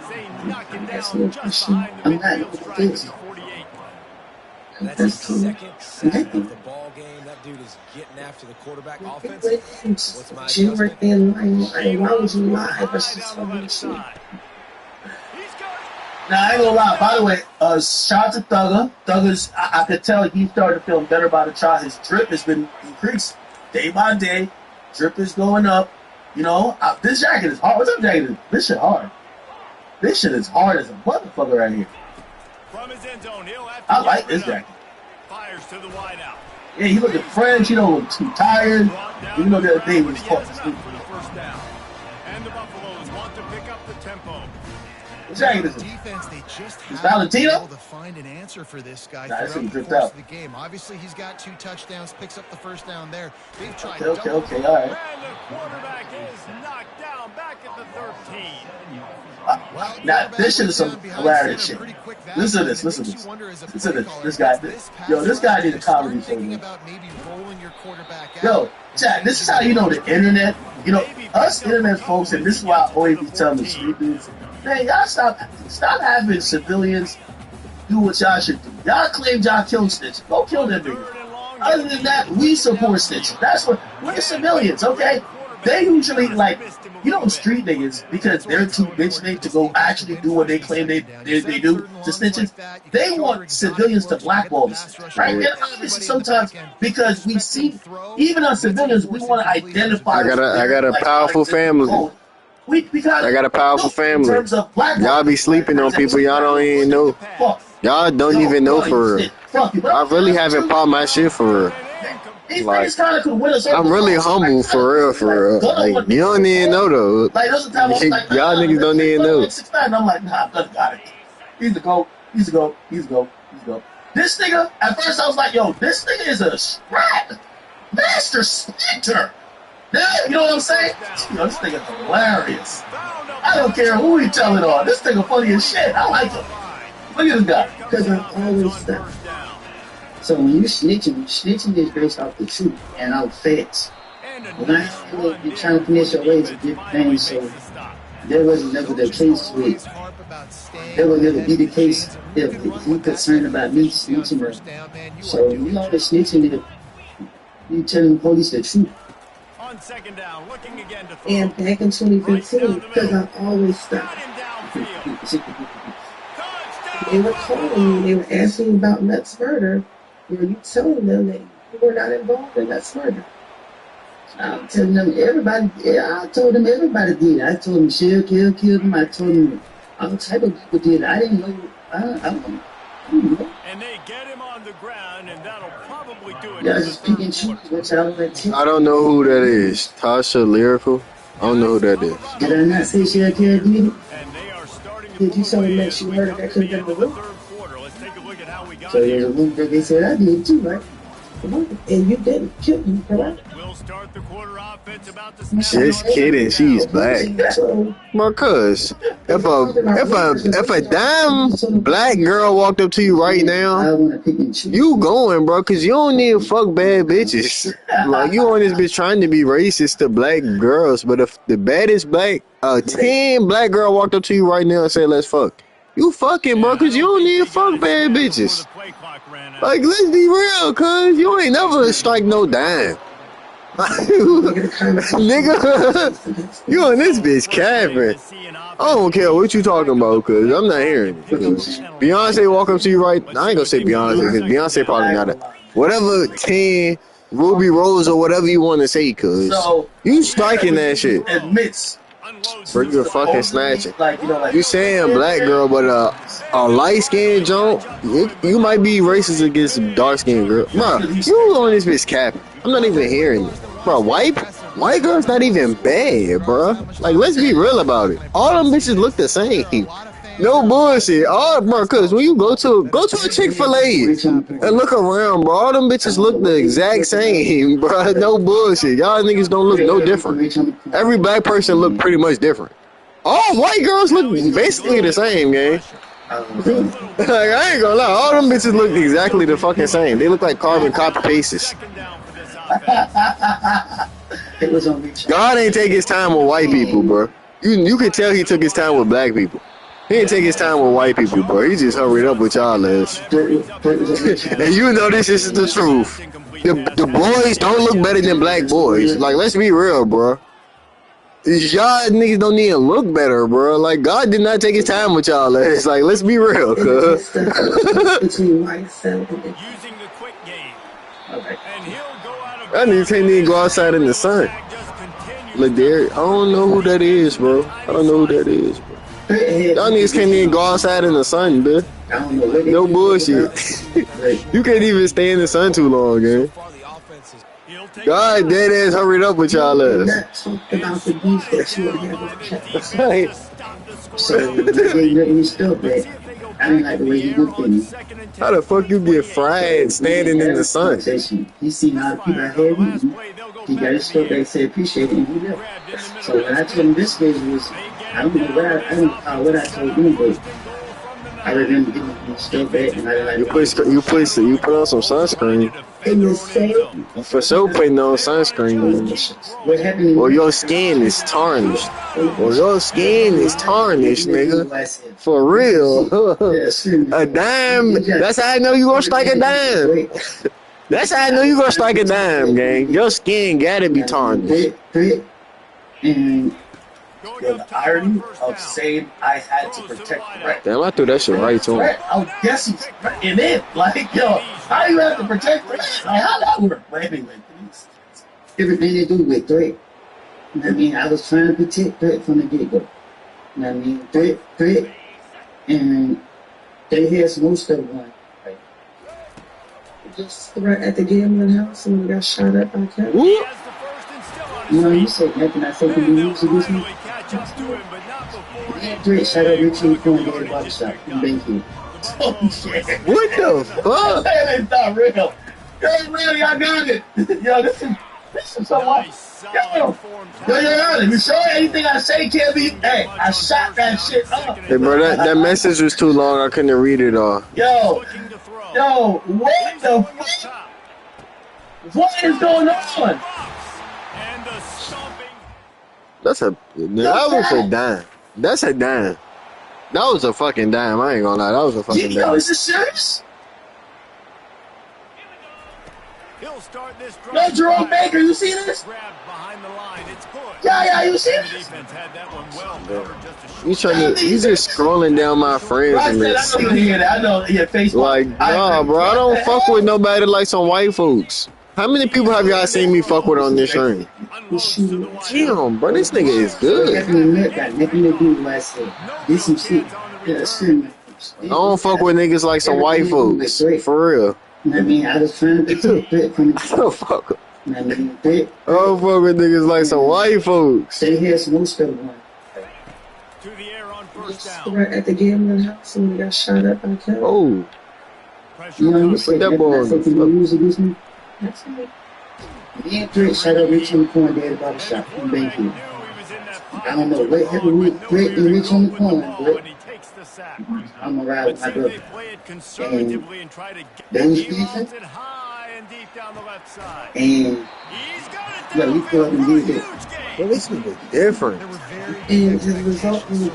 That's no question. I'm not with this. That's the second sack of the ball game. That dude is getting after the quarterback offense. What's my adjustment? Why would you lie? But she's so much. Now, I ain't gonna lie. By the way, shout out to Thugger. Thugger's, I could tell he started to feel better about the child. His drip has been increased day by day. Drip is going up. You know, this jacket is hard. What's up, jacket? This shit hard. This shit is hard as a motherfucker right here. From his end zone, he'll have to I like this jacket. Fires to the wide out. Yeah, he looking fresh. You don't look too tired. You know the other day was fucking stupid. For the first down. And the Buffaloes want to pick up the tempo. What jacket is it? Defense, they just Is haven't been Valentino? able to find an answer for this guy Nah, this throughout thing the dripped course out. of the game. Obviously, he's got 2 touchdowns, picks up the first down there. They've tried Okay, all right. And the quarterback is knocked down back at the 13. Now, this shit is some hilarious shit. Listen to this. Listen to this. Listen to this. This guy. This guy did a comedy show. Yo, chat. This is how you know the internet. You know us internet folks, and this is why I always be telling the street dudes, man, y'all stop having civilians do what y'all should do. Y'all claim y'all killed snitches. Go kill them niggas. Other than that, we support snitches. That's what we're civilians, okay? They usually street niggas, because they're too bitch to go actually do what they claim they do to snitches. They want civilians to blackball the snitches, right? And obviously sometimes because we see, even as civilians, we want to identify. I got a powerful family. I got a powerful family. Y'all be sleeping on people y'all don't even know. Y'all don't even know for real. I really haven't popped my shit for real. Like, I'm really humble for real. Like, you don't even know though. Y'all niggas don't even know. And I'm like, nah, I got it. He's a go. This nigga, at first I was like, yo, this nigga is a strat. Master Splinter. Yeah, you know what I'm saying? Yo, this nigga hilarious. I don't care who he telling on. This nigga funny as shit. I like him. Look at this guy. Because I always stop. So when you snitching is based off the truth and our facts. When you're trying to finish your way to get things, so there was never the case with. There will never be the case if you're concerned about me snitching. So you know the snitching is you telling the police the truth. On second down, looking again to throw. And back in 2015, because I always stop. They were calling me, they were asking about Nuts murder. Were you telling them that you were not involved in Nuts murder? I'm telling them everybody. I told them everybody did. I told them Michelle killed them. I told them all type of people did. I didn't know. I don't know. And they get him on the ground, and that'll probably do it. Yeah, just pick and choose which I want to. I don't know who that is. Tasha Lyrical? I don't know who that is. Did I not say Michelle killed did? Did you tell me that she heard that could have been the room? So there's a room that they said I did too, right? And you didn't kill me, correct? We'll start the quarter offense about to Just kidding, she's black. Marcus, if a damn black girl walked up to you right now, you going, bro, cause you don't need to fuck bad bitches. Like, you on this bitch trying to be racist to black girls, but if the baddest 10 black girl walked up to you right now and said let's fuck, you fucking, bro, cause you don't need to fuck bad bitches. Like, let's be real, cuz you ain't never strike no dime. Nigga, you on this bitch capping. I don't care what you talking about, cuz I'm not hearing it. Beyonce walk up to you right, I ain't gonna say Beyonce, cause Beyonce probably not a, whatever 10 Ruby Rose or whatever you want to say, cuz you striking that shit. Admits Bro, you fucking snatching. Like, you know, like You saying black girl, but a light skinned joint, you might be racist against a dark skinned girl. Bro, you on this bitch capping. I'm not even hearing it. Bro, white girls not even bad, bro. Like, let's be real about it. All them bitches look the same. No bullshit. All, bro, cause when you go to a Chick-fil-A and look around, bro, all them bitches look the exact same, bro. No bullshit. Y'all niggas don't look no different. Every black person look pretty much different. All white girls look basically the same, gang. Like, I ain't gonna lie, all them bitches look exactly the fucking same. They look like carbon copy pastes. God ain't take his time with white people, bro. You can tell he took his time with black people. He didn't take his time with white people, bro. He just hurried up with y'all ass. And you know this is the truth. The boys don't look better than black boys. Like, let's be real, bro. Y'all niggas don't even look better, bro. Like, God did not take his time with y'all ass. Like, let's be real, cuz. That nigga can't even go outside in the sun. Look there, I don't know who that is, bro. I don't know who that is, bro. Y'all niggas can't even go outside in the sun, bro. No bullshit. You can't even stay in the sun too long, man. God dead ass hurried up with y'all ass. So they let me stop that. I didn't like the way he looked at me. How the fuck you get fried standing in the sun? He seen how the people I had with me. He got his stuff back, said appreciate it, and he left. So when I told him this page was, I don't know what I told him, but I remember giving him stuff back, and I didn't like you put on some sunscreen. In the same. For sure, putting on sunscreen. What happened? Well, your skin is tarnished. Well, your skin is tarnished, nigga. For real. A dime. That's how I know you gonna strike a dime. That's how I know you gonna strike a dime, gang. Your skin gotta be tarnished. Yo, the irony of saying I had to protect Brett. Damn, I threw that shit right to him. Brett, I guess he's threatening it. Like, yo, how you have to protect Brett? Like, how that work? But anyway, please. Everything they do with threat. You know what I mean? I was trying to protect threat from the get-go. You know what I mean? Threat. And they had some more stuff going. Like, just right at the gambling house and we got shot up by Kevin. You know, you said nothing. I said, can you use against me? Threat shot up Richie and Corn Daddy Barbershop in Bankhead. Oh, shit. What the fuck? That is not real. That's really, I got it. Yo, this is someone. Yo, you sure anything I say can't be? Hey, I shot that shit up. Hey, bro, that message was too long. I couldn't read it all. Yo, what the fuck? What is going on? That was a dime. That's a dime. That was a fucking dime. I ain't gonna lie. That was a fucking dime. Yo, is this serious? No, Jerome Baker, you see this? Yeah, you see this? You just scrolling down my friends and this. I know, yeah, Facebook. Like, nah, bro, I don't fuck with nobody like some white folks. How many people have y'all seen me fuck with on this stream? Damn, bro, this nigga is good. I don't fuck with niggas like some white folks. For real. I mean, I was trying to protect it from the I don't fuck with niggas like some white folks. They had some more stuff going. Right at the gambling house and we got shot up by Kevin. Oh. You know, you said that boy. Can you use against me? That's it. Me and Threat shot up Rich on the Corn Daddy Barbershop in Bankhead. I don't know what happened with Threat and Rich on the Corn, but I'm gonna ride with my brother. And they was beefing. And yeah, we fought and did that. Well, this nigga different. And as a result, we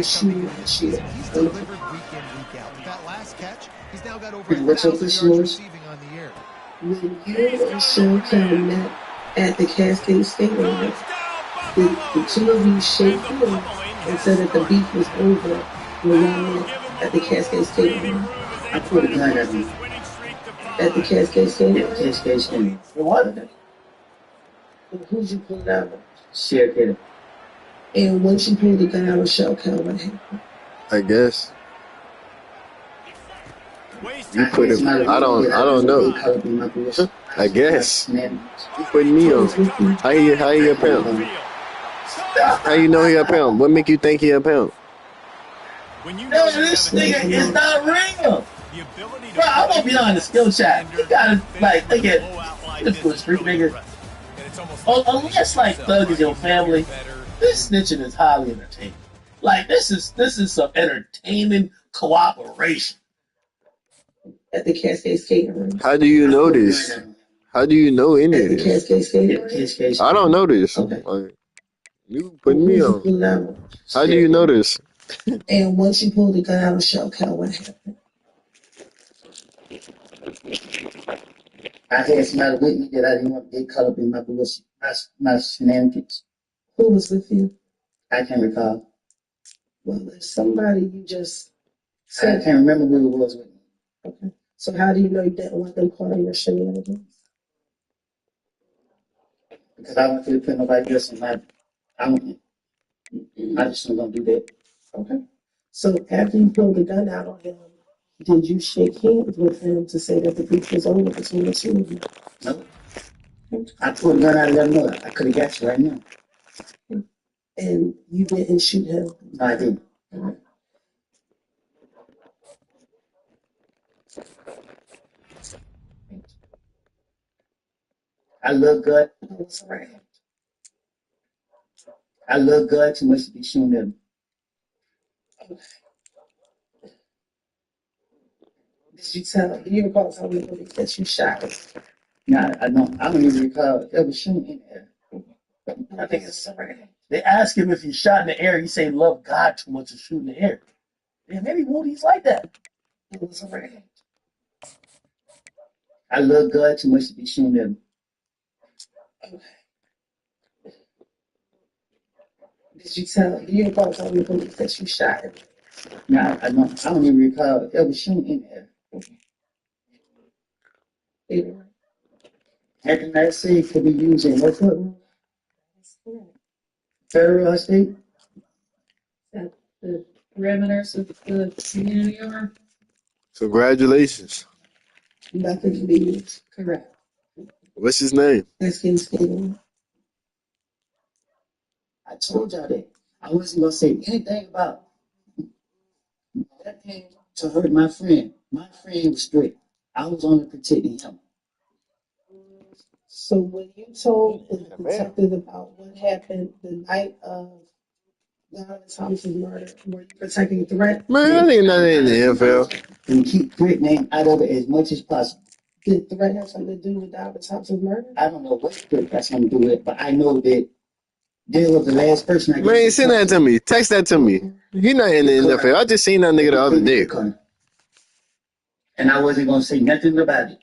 shooting and shit. And what's up with yours? When you and Sean came at the Cascade State line, the two of you shake hands and said that the beef was over when y'all met at the Cascade State line. I put a gun at you. At the Cascade State? At the Cascade State. What? Who'd you pull out? Sheriff Hill. And once you pulled the gun out of shell count, what happened? I guess. You put It's him. not a I don't know. I guess. You putting me on. How he a pimp? How you know he a pimp? What make you think he a pimp? No, this nigga is not real. Bro, I'm gonna be on the skill chat. You gotta like again. This was street nigga. Unless like Thug is your family, this snitching is highly entertaining. Like this is some entertainment cooperation. At the Cascade Skating Rink. How do you know this? How do you know any of this? Cascade Skating Rink. I don't know this. Okay. Like, you putting me on. How do you know this? And once you pulled the gun out of shell count, what happened? I had somebody with me that I didn't want to get caught up in my shenanigans. Who was with you? I can't recall. Well, if somebody you just said. I can't remember who it was with me. Okay. So how do you know you didn't want them caught in your shenanigans? Because I don't feel put nobody else in my. I just wasn't gonna do that. Okay. So after you pulled the gun out on him, did you shake hands with him to say that the beef was over between the two of you? No. I pulled the gun out and let him know I could have got you right now. And you didn't shoot him? No, I didn't. I love God. I love God too much to be shooting them. Did you tell? Do you recall telling the police that you shot him? No, I don't. I don't even recall ever shooting in there. I think it's surrender. They ask him if he shot in the air. He say, "Love God too much to shoot in the air." Yeah, maybe Woody's like that. It was surrender. I love God too much to be shooting them. Did you tell? Do you recall telling the police that you shot him? No, I don't. I don't even recall ever shooting in there. Everything I say could be used in what courtroom? Federal or state? That the parameters of the community are Congratulations. Nothing can be used. Correct. What's his name? That's getting skating. I told y'all that. I wasn't gonna say anything about that thing to hurt my friend. My friend was straight. I was only protecting him. So when you told the detective about what happened the night of Donovan Thomas's murder, were you protecting Threat? Man, that ain't nothing in the NFL. And keep Threat name out of it as much as possible. Did Threat have something to do with Donovan Thomas's murder? I don't know what Threat got something to do with it, but I know that there was the last person I got. Man, send that to me. Text that to me. He not in the NFL. I just seen that nigga the other day. And I wasn't gonna say nothing about it.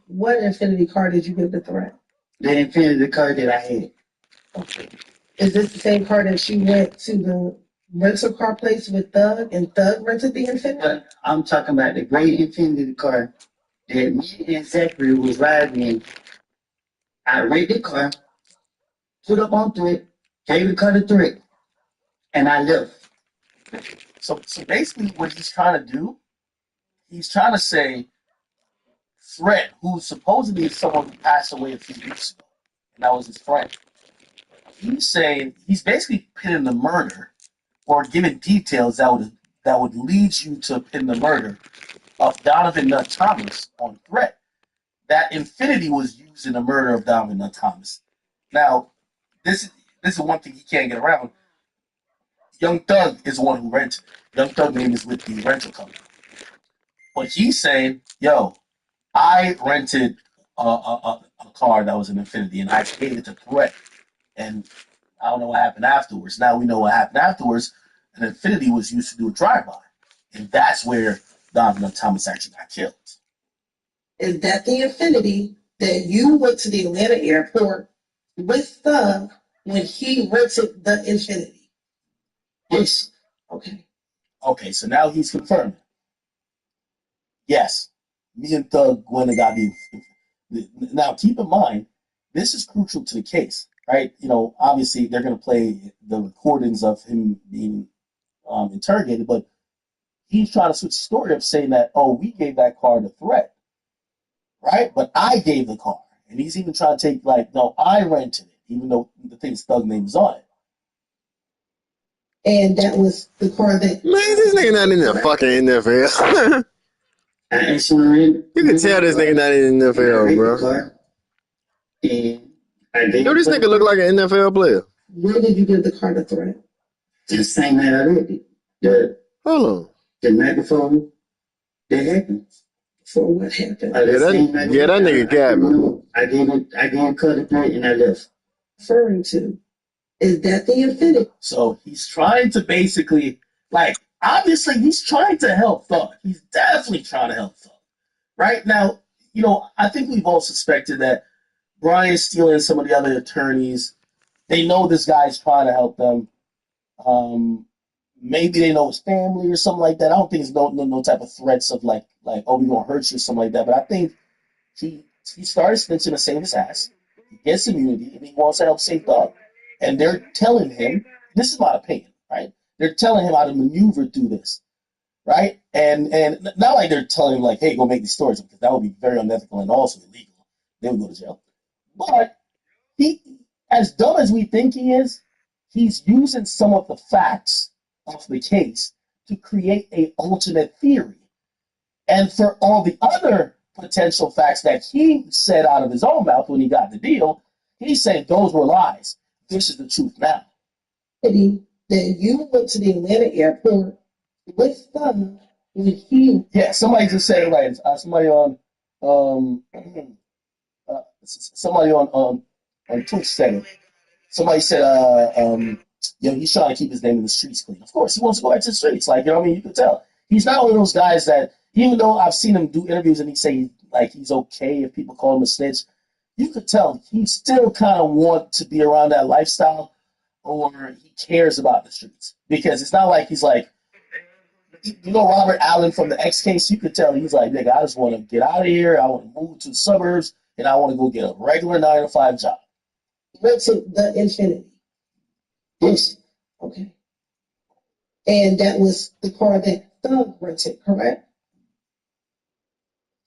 What Infinity car did you give the Threat? The Infinity car that I had. Okay. Is this the same car that you went to the rental car place with Thug and Thug rented the Infinity? But I'm talking about the great Infinity car that me and Zachary was riding in. I rented the car, put up on Threat, gave the car to Threat, and I left. So basically what he's trying to do, he's trying to say Threat, who supposedly is someone who passed away a few weeks ago, and that was his friend. He's saying he's basically pinning the murder or giving details that would lead you to pin the murder of Donovan Nut Thomas on Threat. That Infinity was used in the murder of Donovan Nut Thomas. Now, this is one thing he can't get around. Young Thug is the one who rented. Young Thug name is with the rental company. But he's saying, yo, I rented a car that was an Infinity and I paid it to Threat. And I don't know what happened afterwards. Now we know what happened afterwards. An Infinity was used to do a drive-by. And that's where Donovan Thomas actually got killed. Is that the Infinity that you went to the Atlanta airport with Thug when he rented the Infinity? Yes. Okay. Okay, so now he's confirming. Yes, me and Thug went and got the. Now keep in mind, this is crucial to the case. right? Obviously they're going to play the recordings of him being interrogated, but he's trying to switch the story up, saying that, oh, we gave that car the threat, right? But I gave the car. And he's even trying to take, no, I rented it, even though the thing's thug name's on it. And that was the car that... Man, this nigga not in the fucking NFL. You can tell this nigga not in the NFL, bro. Yo, this nigga look like an NFL player. Where did you give the car the threat? The same night I read it. Hold on. The night before that happened. For what happened? Yeah, that nigga capping. I gave cut the plate and I left. Referring to, is that the Infinity? So he's trying to basically, obviously he's trying to help Thug. He's definitely trying to help Thug. Right now, I think we've all suspected that Brian Steele and some of the other attorneys, they know this guy's trying to help them. Maybe they know his family or something like that. I don't think it's no type of threats of oh, we're gonna hurt you or something like that. But I think he started snitching to save his ass. He gets immunity and he wants to help save Thug. And they're telling him, this is my opinion, right? They're telling him how to maneuver through this, right? And not like they're telling him hey, go make these stories, because that would be very unethical and also illegal. They would go to jail. But he, as dumb as we think he is, he's using some of the facts of the case to create an alternate theory. And for all the other potential facts that he said out of his own mouth when he got the deal, he said those were lies. This is the truth now. That you went to the Atlanta airport with Thug when he... Yeah, somebody just said, somebody on Twitch said it. Somebody said, he's trying to keep his name in the streets clean. Of course, he wants to go back to the streets. You can tell. He's not one of those guys that, even though I've seen him do interviews and he say he's okay if people call him a snitch, you could tell he still kind of want to be around that lifestyle, or he cares about the streets. Because it's not like he's Robert Allen from the X case, you could tell he's nigga, I just want to get out of here. I want to move to the suburbs and I want to go get a regular 9-to-5 job. Went to the Infinity. Yes. Okay. And that was the car that Thug rented, correct?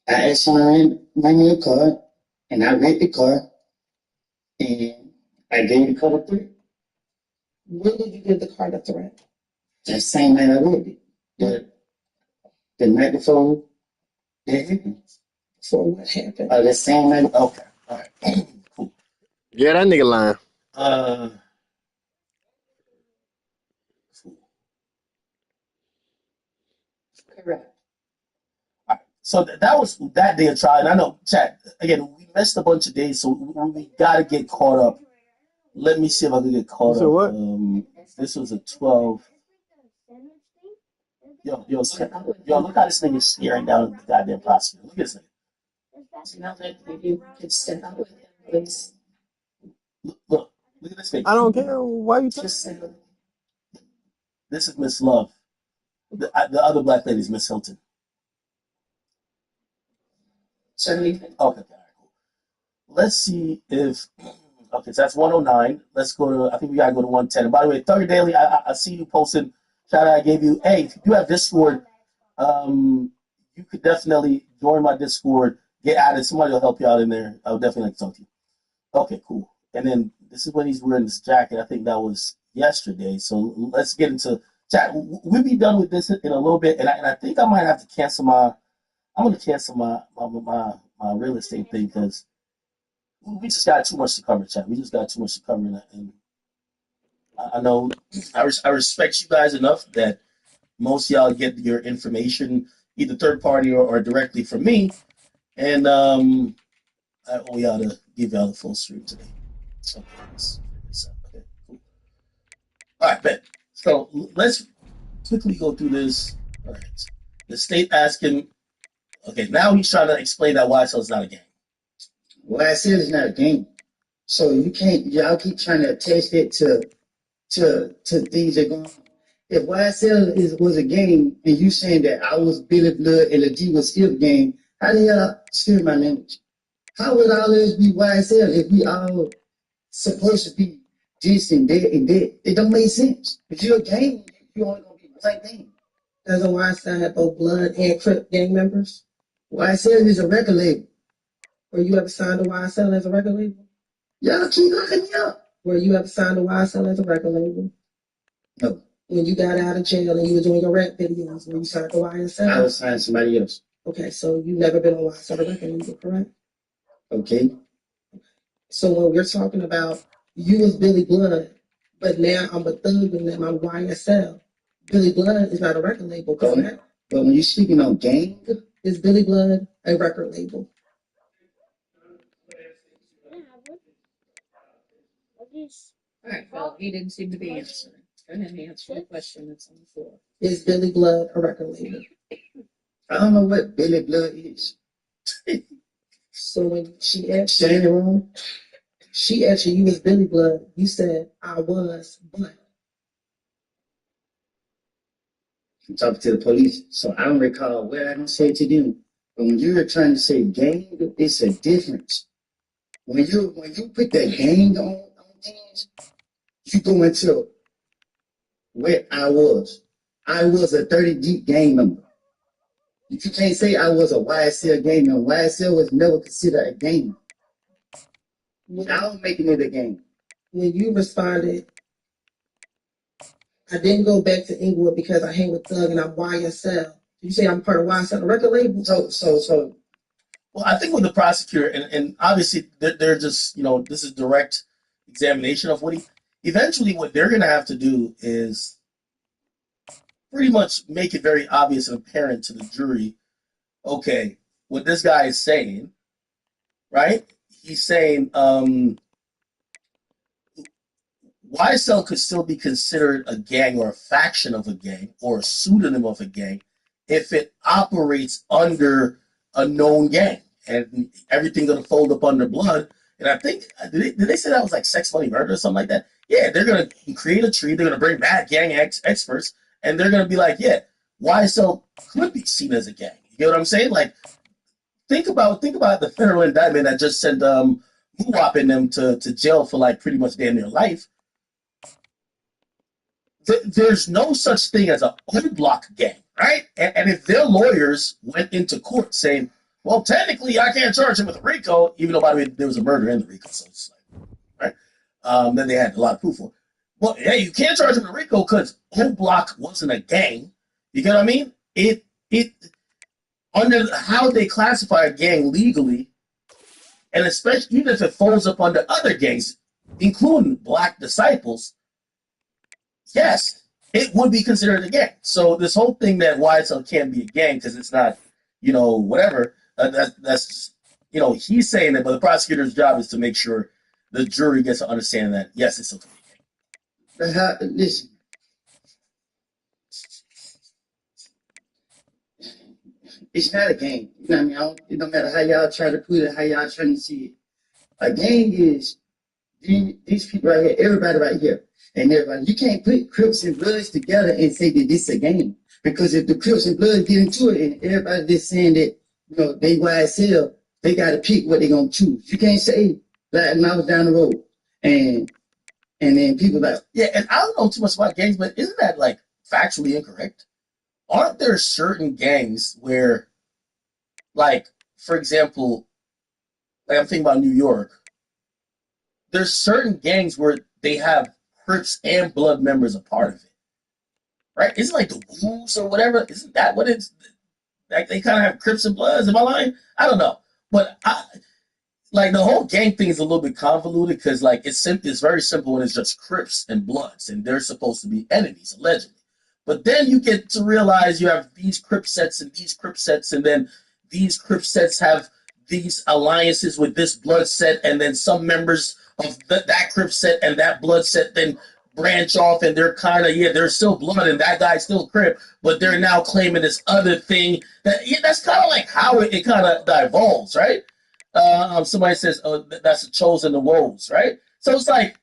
I assigned my new car, and I rent the car, and I gave the car the threat. When did you give the car the threat? The same night I read it. The night before that happened. For what happened? The same night. Okay. All right. Cool. Yeah, that nigga lying. Correct. All right. So that was that day of trial. And I know, chat, again, we missed a bunch of days, so we got to get caught up. Let me see if I can get caught up. What? This was a 12. Yo, look how this nigga is staring down at the goddamn prosecutor. Look at this nigga. Now that you could step out with him, please. Look at this nigga. I don't care. Why you Just say it. This is Miss Love. The other black lady is Miss Hilton. Certainly. Okay, all right, cool. Let's see if... Okay, so that's 109. Let's go to... I think we got to go to 110. And by the way, Thugger Daily, I see you posted... Shout out, I gave you... Hey, if you have Discord, you could definitely join my Discord. Get added. Somebody will help you out in there. I would definitely like to talk to you. Okay, cool. And then this is when he's wearing this jacket. I think that was yesterday. So let's get into... Chat. We'll be done with this in a little bit. And I think I might have to cancel my... I'm going to cancel my real estate thing because we just got too much to cover, chat. We just got too much to cover. And I know I respect you guys enough that most of y'all get your information either third party or directly from me. And I owe y'all to give y'all the full stream today. Okay, let's figure this out. Okay, cool. All right, bet. So let's quickly go through this. All right. The state asking, okay, now he's trying to explain that YSL is not a game. YSL is not a game. So you can't, y'all keep trying to attach it to things that going on. If YSL was a game and you saying that I was Billy Blood and the G was still a game, how the hell, excuse my language, how would all this be YSL if we all supposed to be this and that and that. It don't make sense. If you're a gang, you only gonna be one thing. Doesn't YSL have both blood and Crip gang members? YSL is a record label. Were you ever signed to YSL as a record label? Y'all keep looking me up. Were you ever signed to YSL as a record label? No. When you got out of jail and you were doing your rap videos, were you signed to YSL? I was signed to somebody else. Okay, so you've never been on YSL record label, correct? Okay. So when we're talking about you was Billy Blood, but now I'm a thug and now I'm YSL. Billy Blood is not a record label, correct? But when you're speaking on gang, is Billy Blood a record label? All right, Phil, he didn't seem to be answering. Go ahead and answer the question that's on the floor. Is Billy Blood a record label? I don't know what Billy Blood is. So when she asked you, she asked you was Billy Blood, you said, I was, but. I'm talking to the police, so I don't recall what I done said to them. But when you were trying to say gang, it's a difference. When you put that gang on things, you go into where I was. I was a 30 deep gang member. You can't say I was a YSL gang member. YSL was never considered a gang. I was making it a gang. When you responded, I didn't go back to Inglewood because I hang with Thug and I'm YSL. You say I'm part of YSL, the record label? So. Well, I think with the prosecutor, and obviously they're just, this is direct examination of Woody. Eventually, what they're going to have to do is pretty much make it very obvious and apparent to the jury, okay, what this guy is saying, right? He's saying YSL could still be considered a gang or a faction of a gang or a pseudonym of a gang if it operates under a known gang and everything going to fold up under blood. And I think, did they say that was like sex, money, murder or something like that? Yeah, they're going to create a tree. They're going to bring back gang experts and they're going to be like, yeah, YSL could be seen as a gang. You get what I'm saying? Like, think about the federal indictment that just sent Muwap and them to jail for like pretty much damn near life. There's no such thing as a O-block gang, right? And if their lawyers went into court saying, well, technically I can't charge him with a RICO, even though, by the way, there was a murder in the RICO, so it's like, right? Then they had a lot of proof for it. Well, hey, you can't charge him with a RICO because O-block wasn't a gang. You get what I mean? It under how they classify a gang legally, and especially even if it falls up under other gangs, including Black Disciples, yes, it would be considered a gang. So this whole thing that YSL can't be a gang because it's not, whatever, that's he's saying that, but the prosecutor's job is to make sure the jury gets to understand that, yes, it's still a gang. Listen, it's not a gang. You know what I mean? It don't matter how y'all try to put it, how y'all trying to see it. A gang is these people right here, everybody right here, and everybody. You can't put Crips and Bloods together and say that this is a gang. Because if the Crips and Bloods get into it and everybody just saying that, they YSL, they got to pick what they're going to choose. You can't say that when I was down the road. And then people like... Yeah, and I don't know too much about gangs, but isn't that, like, factually incorrect? Aren't there certain gangs where, like, for example, like I'm thinking about New York, there's certain gangs where they have Crips and Blood members a part of it, right? Isn't like the Wolves or whatever? Isn't that what it's like? They kind of have Crips and Bloods. Am I lying? I don't know, but like the whole gang thing is a little bit convoluted because like it's very simple when it's just Crips and Bloods and they're supposed to be enemies allegedly, but then you get to realize you have these Crip sets and these Crip sets, and then these Crip sets have these alliances with this Blood set, and then some members of that Crip set and that Blood set then branch off, and they're kind of, they're still Blood and that guy's still Crip, but they're now claiming this other thing. That's kind of like how it kind of evolves, right? Somebody says, oh, that's the chosen the woes, right? So it's like,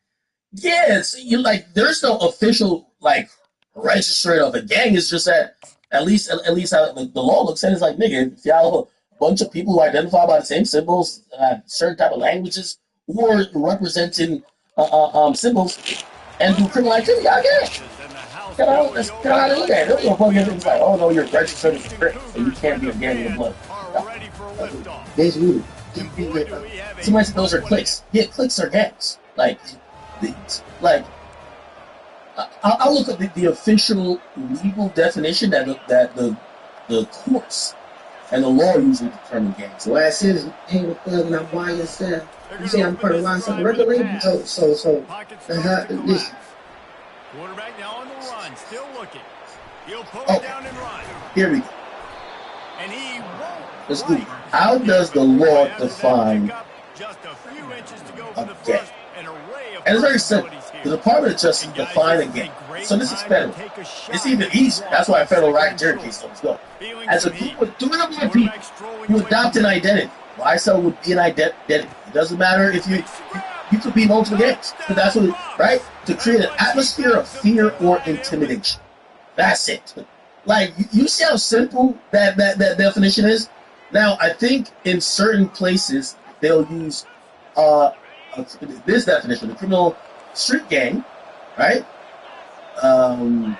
there's no official like registry of a gang. It's just that at least how the law looks at it, it's like, nigga, if y'all a bunch of people who identify by the same symbols, certain type of languages, or representing symbols and do criminal activity. I get it. Get out of that. There's no point in it's like, oh no, you're registered as a Crip, so you can't be a gang of blood. There's you. Somebody said those are cliques. Yeah, cliques are gangs. I'll look at the official legal definition that the courts and the law usually determine gangs. What I said is, hang with thug and I'm by yourself. You say I'm part of line something record label, so listen. Quarterback now on the run, still looking. He'll pull it down and run. Here we go. And he won't. Let's do it. How does the law define a gang? And it's very simple. The Department of Justice define a gang. So this is federal. It's even easier. That's why a federal racketeer case don't go. As a group of 2 million people, you adopt an identity. YSL would be an identity. It doesn't matter if you could be multiple gangs. But that's what right? To create an atmosphere of fear or intimidation. That's it. Like, you see how simple that definition is? Now, I think in certain places, they'll use this definition, the criminal street gang, right? Well,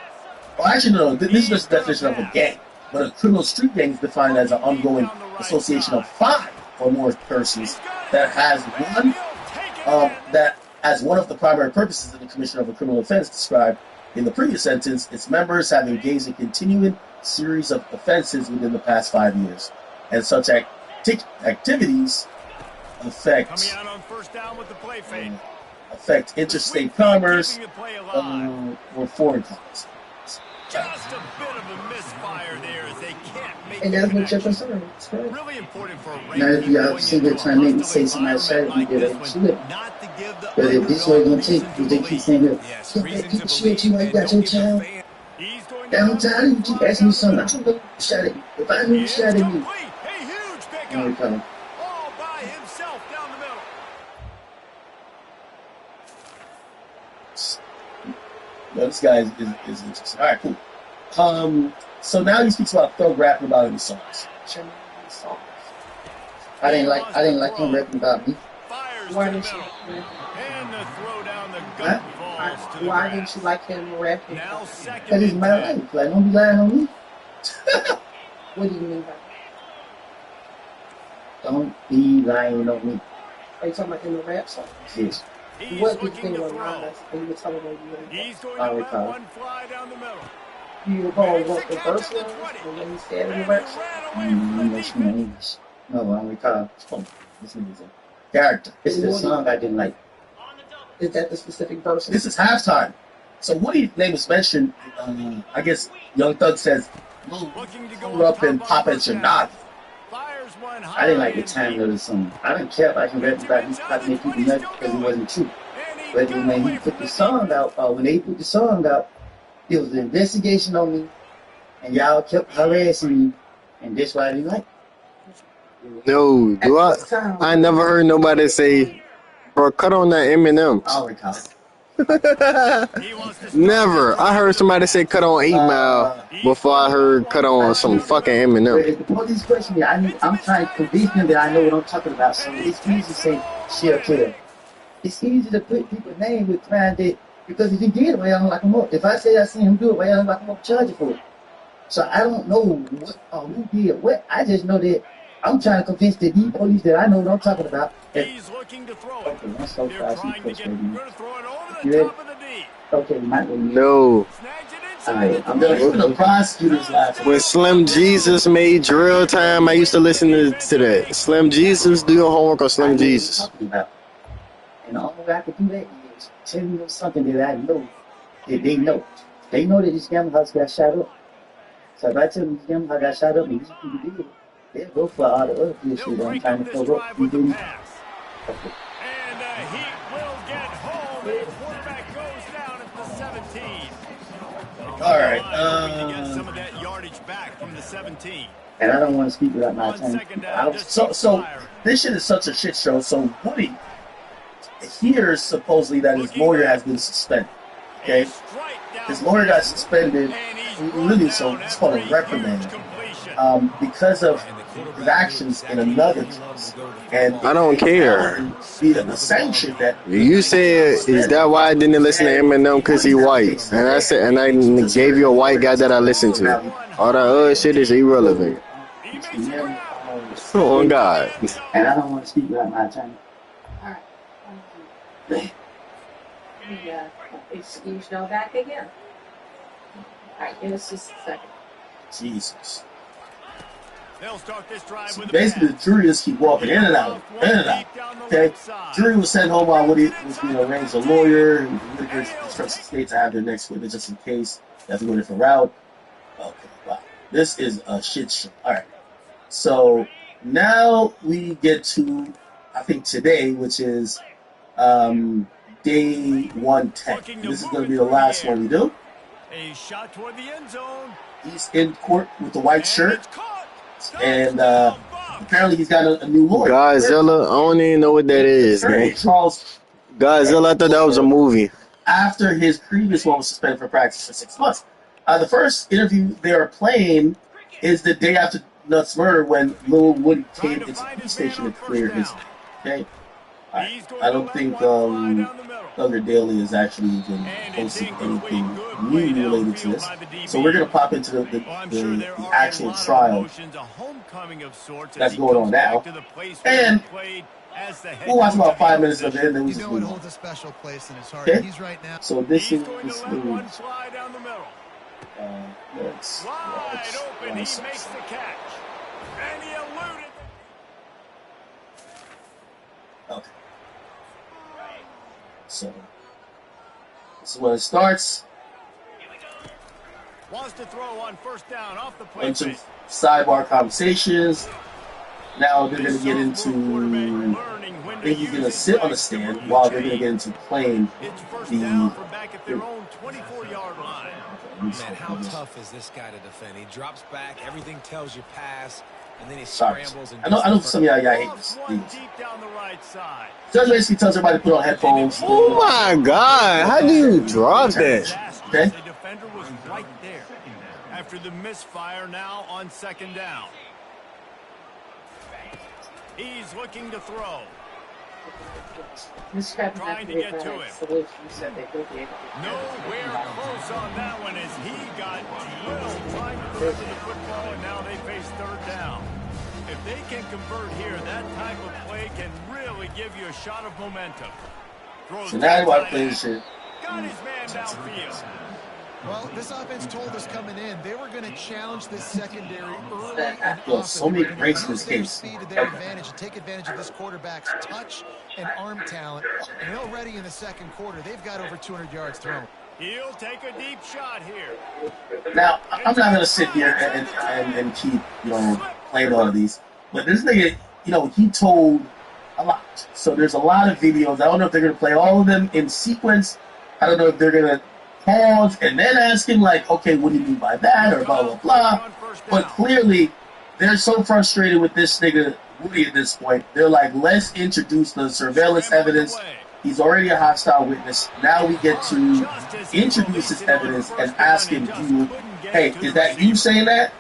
actually, no, this is just the definition of a gang. But a criminal street gang is defined as an ongoing association of 5 or more persons that has one of the primary purposes of the commission of a criminal offense described in the previous sentence. Its members have engaged in continuing series of offenses within the past 5 years, and such activities affect interstate commerce or foreign commerce. Just a bit of a misfire there as they can't make and that's what your concern is. Really important for a now, if you have seen the trying to make me say somebody shot you did it, shoot it. But if this way gonna take, if they keep saying that, can't let people shoot you while you got your child downtown, you keep asking me something. I don't know who shot at you. If I knew you shot at me, I'm gonna come. All by himself down the middle. No, this guy is interesting. All right, cool. So now he speaks about Thug rapping about any songs. I didn't like him rapping about me. Why didn't you? And the throw down the gun falls to the Why ground. didn't you like him rapping? Now second Because it's my life. Like, don't be lying on me. What do you mean by that? Don't be lying on me. Are you talking about in the rap song? Yes. What did you think was wrong? When you were telling me you He's going I to let recall. one fly down the middle. you recall what the verse was or when he said in the rap song? No, I don't recall. This nigga's a character. It's the song I didn't like. Is that the specific verse? This is halftime. So Woody's name was mentioned. I guess Young Thug says, "Pull up and pop at your knob." I didn't like the timing of the song. I didn't care about him rapping about these make people nuts because it wasn't true. But when he put the song out, when they put the song out, it was an investigation on me, and y'all kept harassing me, and that's why I didn't like it. No, I never heard nobody say, bro, cut on that Eminem. I'll recall. Never. I heard somebody say cut on 8 Mile before I heard cut on some fucking But Eminem. if the police question me, I'm trying to convince them that I know what I'm talking about. So it's easy to say, share, clear. It's easy to put people's name with crime that, because if he did it, well, I'm like him up. If I say I seen him do it, well, I'm like him up, charge it for it. So I don't know what or who did what. I just know that I'm trying to convince the D police that I know what I'm talking about. He's looking to throw it. Okay, I'm so fast. Trying to get good to throw it over the You ready? top of the D. Okay, Mike. No. Alright, I'm The prosecutors laughing. When Slim Jesus made drill time, I used to listen to that. Slim Jesus, do your homework on Slim Jesus. And all I could do that is tell you something that I know that they know. They know that this gambling house got shot up. So if I tell them this gambling house got shot up and these people did it, they'll go for all the other bullshit that I'm trying to cover up. You do. And he will get home. The quarterback goes down at the 17. All right. To get some of that yardage back from the 17. And I don't want to speak without my time. So this shit is such a shit show. So Woody hears supposedly that his lawyer has been suspended. Okay, his lawyer got suspended. Really, so it's called a reprimand. because of his actions in another case. And I don't care. Be a sanction that You said, is that why I didn't listen to Eminem because he white? And I said, and I gave you a white guy that I listened to. All that other shit is irrelevant. Oh God. And I don't want to speak about my attorney. All right. Excuse y'all back again. All right, give us just a second. Jesus. They'll start this drive with Basically, the jury just keep walking in and out, in and out. Okay, jury was sent home while Woody was being arranged a lawyer, and Whitaker instructs the state to have their next witness just in case they have to go a different route. Okay, wow, this is a shit show. All right, so now we get to, I think today, which is day 110. This is going to be the last one we do. A shot toward the end zone. He's in court with the white shirt. And apparently he's got a new lawyer. Godzilla, I don't even know what that is, man. Charles Godzilla, I thought that was a movie. After his previous one was suspended for practice for 6 months. The first interview they are playing is the day after Nuts' murder when Lil Woody came into the police station to clear his. Okay? I don't think Thugger Daily is actually even posting anything new related to this. So we're going to pop into the actual trial that's going on now. And we'll watch about 5 minutes of it, and then we just move on. Okay? So this is let's open, he makes the catch. And he eluded. Okay. So this is when it starts. Wants to throw on first down off the play. Bunch of sidebar conversations. Now they're going to get into. I think he's going to sit on the stand while they're going to get into playing the. Back at their own 24-yard line. Man, how tough is this guy to defend? He drops back, everything tells you pass, and then he scrambles. And I know some of y'all hate this. Deep down the right side. Judge basically tells everybody to put on headphones. Oh my God! How do you drop that? Okay. The defender was right there. After the misfire, now on second down. He's looking to throw. Trying to get to him. Nowhere close on that one as he got little time to deliver the football, and now they face third down. If they can convert here, that type of play can really give you a shot of momentum. So now what plays shit? Got his man downfield. Well, this offense told us coming in they were going to challenge this secondary early and often. So many breaks in this case. Speed to their advantage and take advantage of this quarterback's touch and arm talent. And already in the second quarter, they've got over 200 yards thrown. He'll take a deep shot here. Now, I'm not going to sit here and keep, playing all of these. But this nigga, he told a lot. So there's a lot of videos. I don't know if they're going to play all of them in sequence. I don't know if they're going to pause and then ask him, like, okay, what do you mean by that, or blah, blah, blah. But clearly, they're so frustrated with this nigga, Woody, at this point. They're like, let's introduce the surveillance evidence. He's already a hostile witness. Now we get to introduce his evidence and ask him, hey, is that you saying that?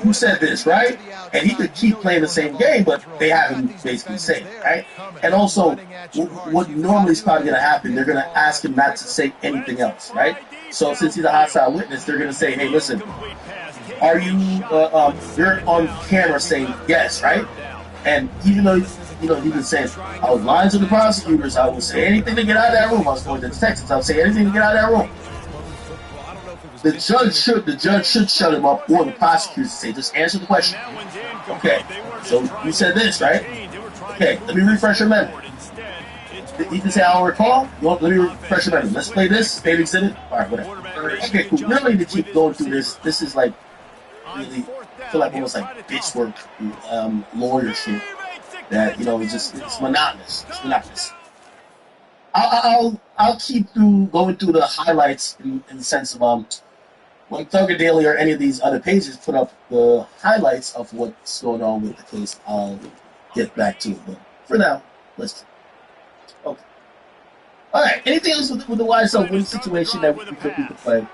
You said this, right? And he could keep playing the same game, but they have him basically saying it, right? And also, what normally is probably going to happen, they're going to ask him not to say anything else, right? So since he's a hostile witness, they're going to say, hey, listen, are you, you're on camera saying yes, right? And even though, he was saying, I was lying to the prosecutors, I will say anything to get out of that room. I was going to the detectives, I would say anything to get out of that room. The judge should shut him up, or the prosecutor say, just answer the question. Okay, so you said this, right? Okay, let me refresh your memory. You can say, I don't recall. Let me refresh your memory. Let's play this, state exhibit. All right, whatever. Okay, cool. We don't need to keep going through this. This is like, really, I feel like almost like bitch work, lawyer shit. That, it's monotonous. It's monotonous. I'll keep going through the highlights in the sense of, when Thugger Daily or any of these other pages put up the highlights of what's going on with the case, I'll get back to it. But for now, let's. Okay. All right. Anything else with the YSL win situation that we could play?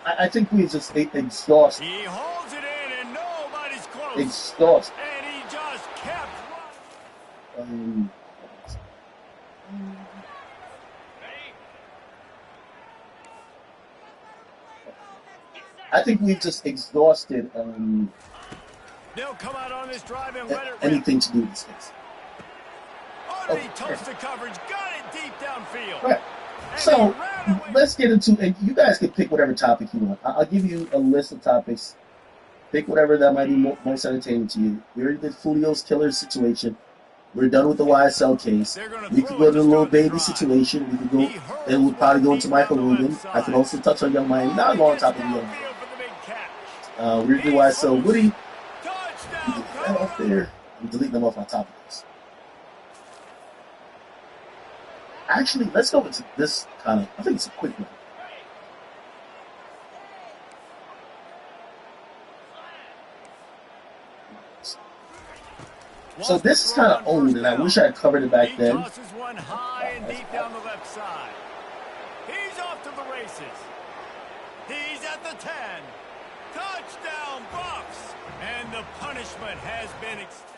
I think we just exhausted. He holds it in, and nobody exhausted. And he just kept I think we've just exhausted They'll come out on this drive and let it rip. anything to do with this case. Underneath toasted coverage, got it deep downfield. Right. So let's get into, and you guys can pick whatever topic you want. I'll give you a list of topics. Pick whatever that might be most entertaining to you. We already did Julio's killer situation. We're done with the YSL case. We could go to the little baby situation. We could go, and we'll probably go into Michael Rubin. I could also touch on Young Miami. Not go on top of Young Miami. We're doing YSL Woody. You get that off there. I'm deleting them off my top list. Actually, let's go into this kind of, I think it's a quick one. So this is kind of old, and I wish I had covered it back then. He tosses one high and deep down the left side. He's off to the races. He's at the 10. Touchdown, Buffs! And the punishment has been extended.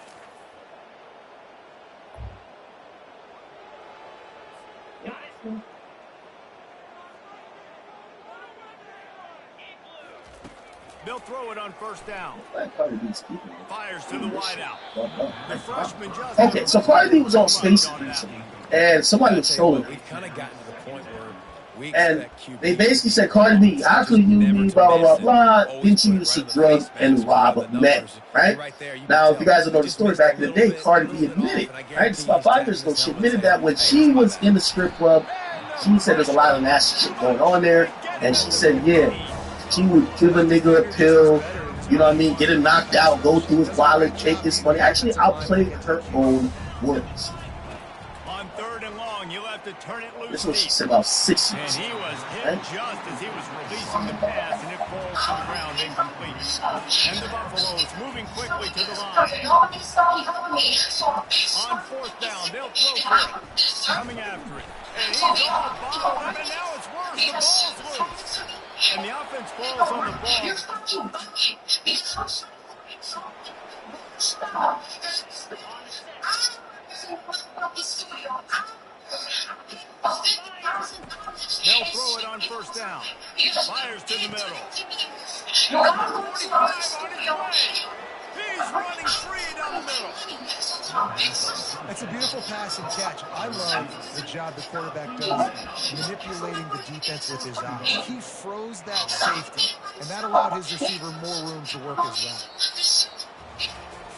They'll throw it on first down. Fires to the wideout. The freshman just okay, so Cardi B was on Spaces recently, and somebody was trolling him. And they basically said, Cardi B, how could you be blah, blah, blah, blah, didn't you use to drug and rob men, right? Now, if you guys don't know the story, back in the day, Cardi B admitted, right? It's about 5 years ago, she admitted that when she was in the strip club, she said there's a lot of nasty shit going on there, and she said, yeah, she would give a nigga a pill, you know what I mean, get him knocked out, go through his wallet, take his money, actually outplay her own words. On third and long, you'll have to turn it loose. This is what she said about 6 years. And he was hit just as he was releasing the pass, and it falls to the ground incomplete. And the Buffaloes moving quickly to the line. On fourth down, they'll throw for it. Coming after it. And he's on the ball, and now it's worse. The ball's loose. And the offense falls on the ball. They'll throw it on first down. Fires to the middle. 45 on his way. He's running free down the middle. It's a beautiful pass and catch. I love the job the quarterback does manipulating the defense with his eye. He froze that safety, and that allowed his receiver more room to work his route.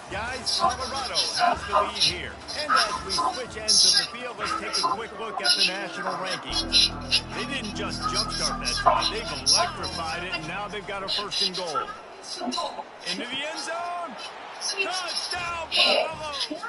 Guys, Colorado has the lead here. And as we switch ends of the field, let's take a quick look at the national rankings. They didn't just jumpstart that drive. They've electrified it, and now they've got a first and goal. Into the end zone. Touchdown, Buffalo.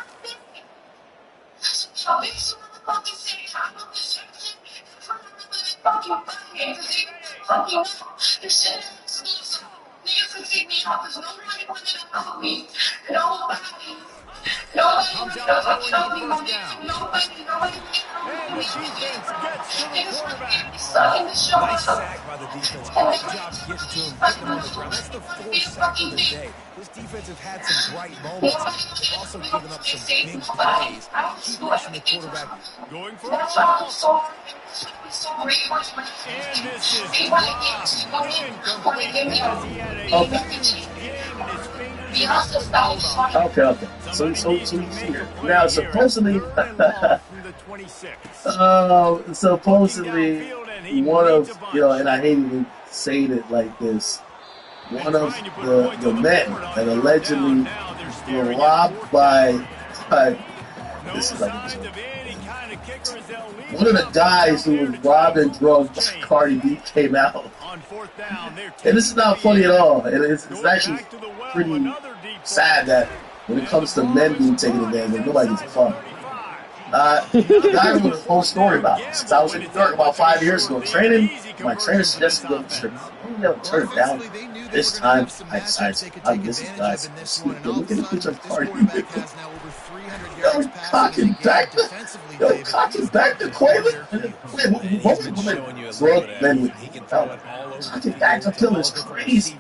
Comes out throwing the first down. And the defense gets to the quarterback. Nice sack by the defense. Great job getting to him, getting him on the ground. That's the fourth sack of the day. This defense have had some bright moments. They've also given up some big plays. Keep rushing the quarterback. Going for a ball. And this is blocked. Incomplete as he had a huge game in his fingers. Okay. So now supposedly, supposedly one of, and I hate even saying it like this, one of the men that allegedly were robbed by this is like one of the guys who was robbed and drugged Cardi B came out. And this is not funny at all. And it's actually pretty sad that when it comes to men being taken advantage of, nobody gets fun. The guy wrote a whole story about it. Since I was in New York about 5 years ago training, my trainer suggested to go to the strip club. I never turned it down. This time, I decided, I'm missing guys. Look at the picture of Cardi B. yards passing as a game defensively, David. Cocking back to Quaylen? Wait, what was drug men with cocking back to Kill is crazy.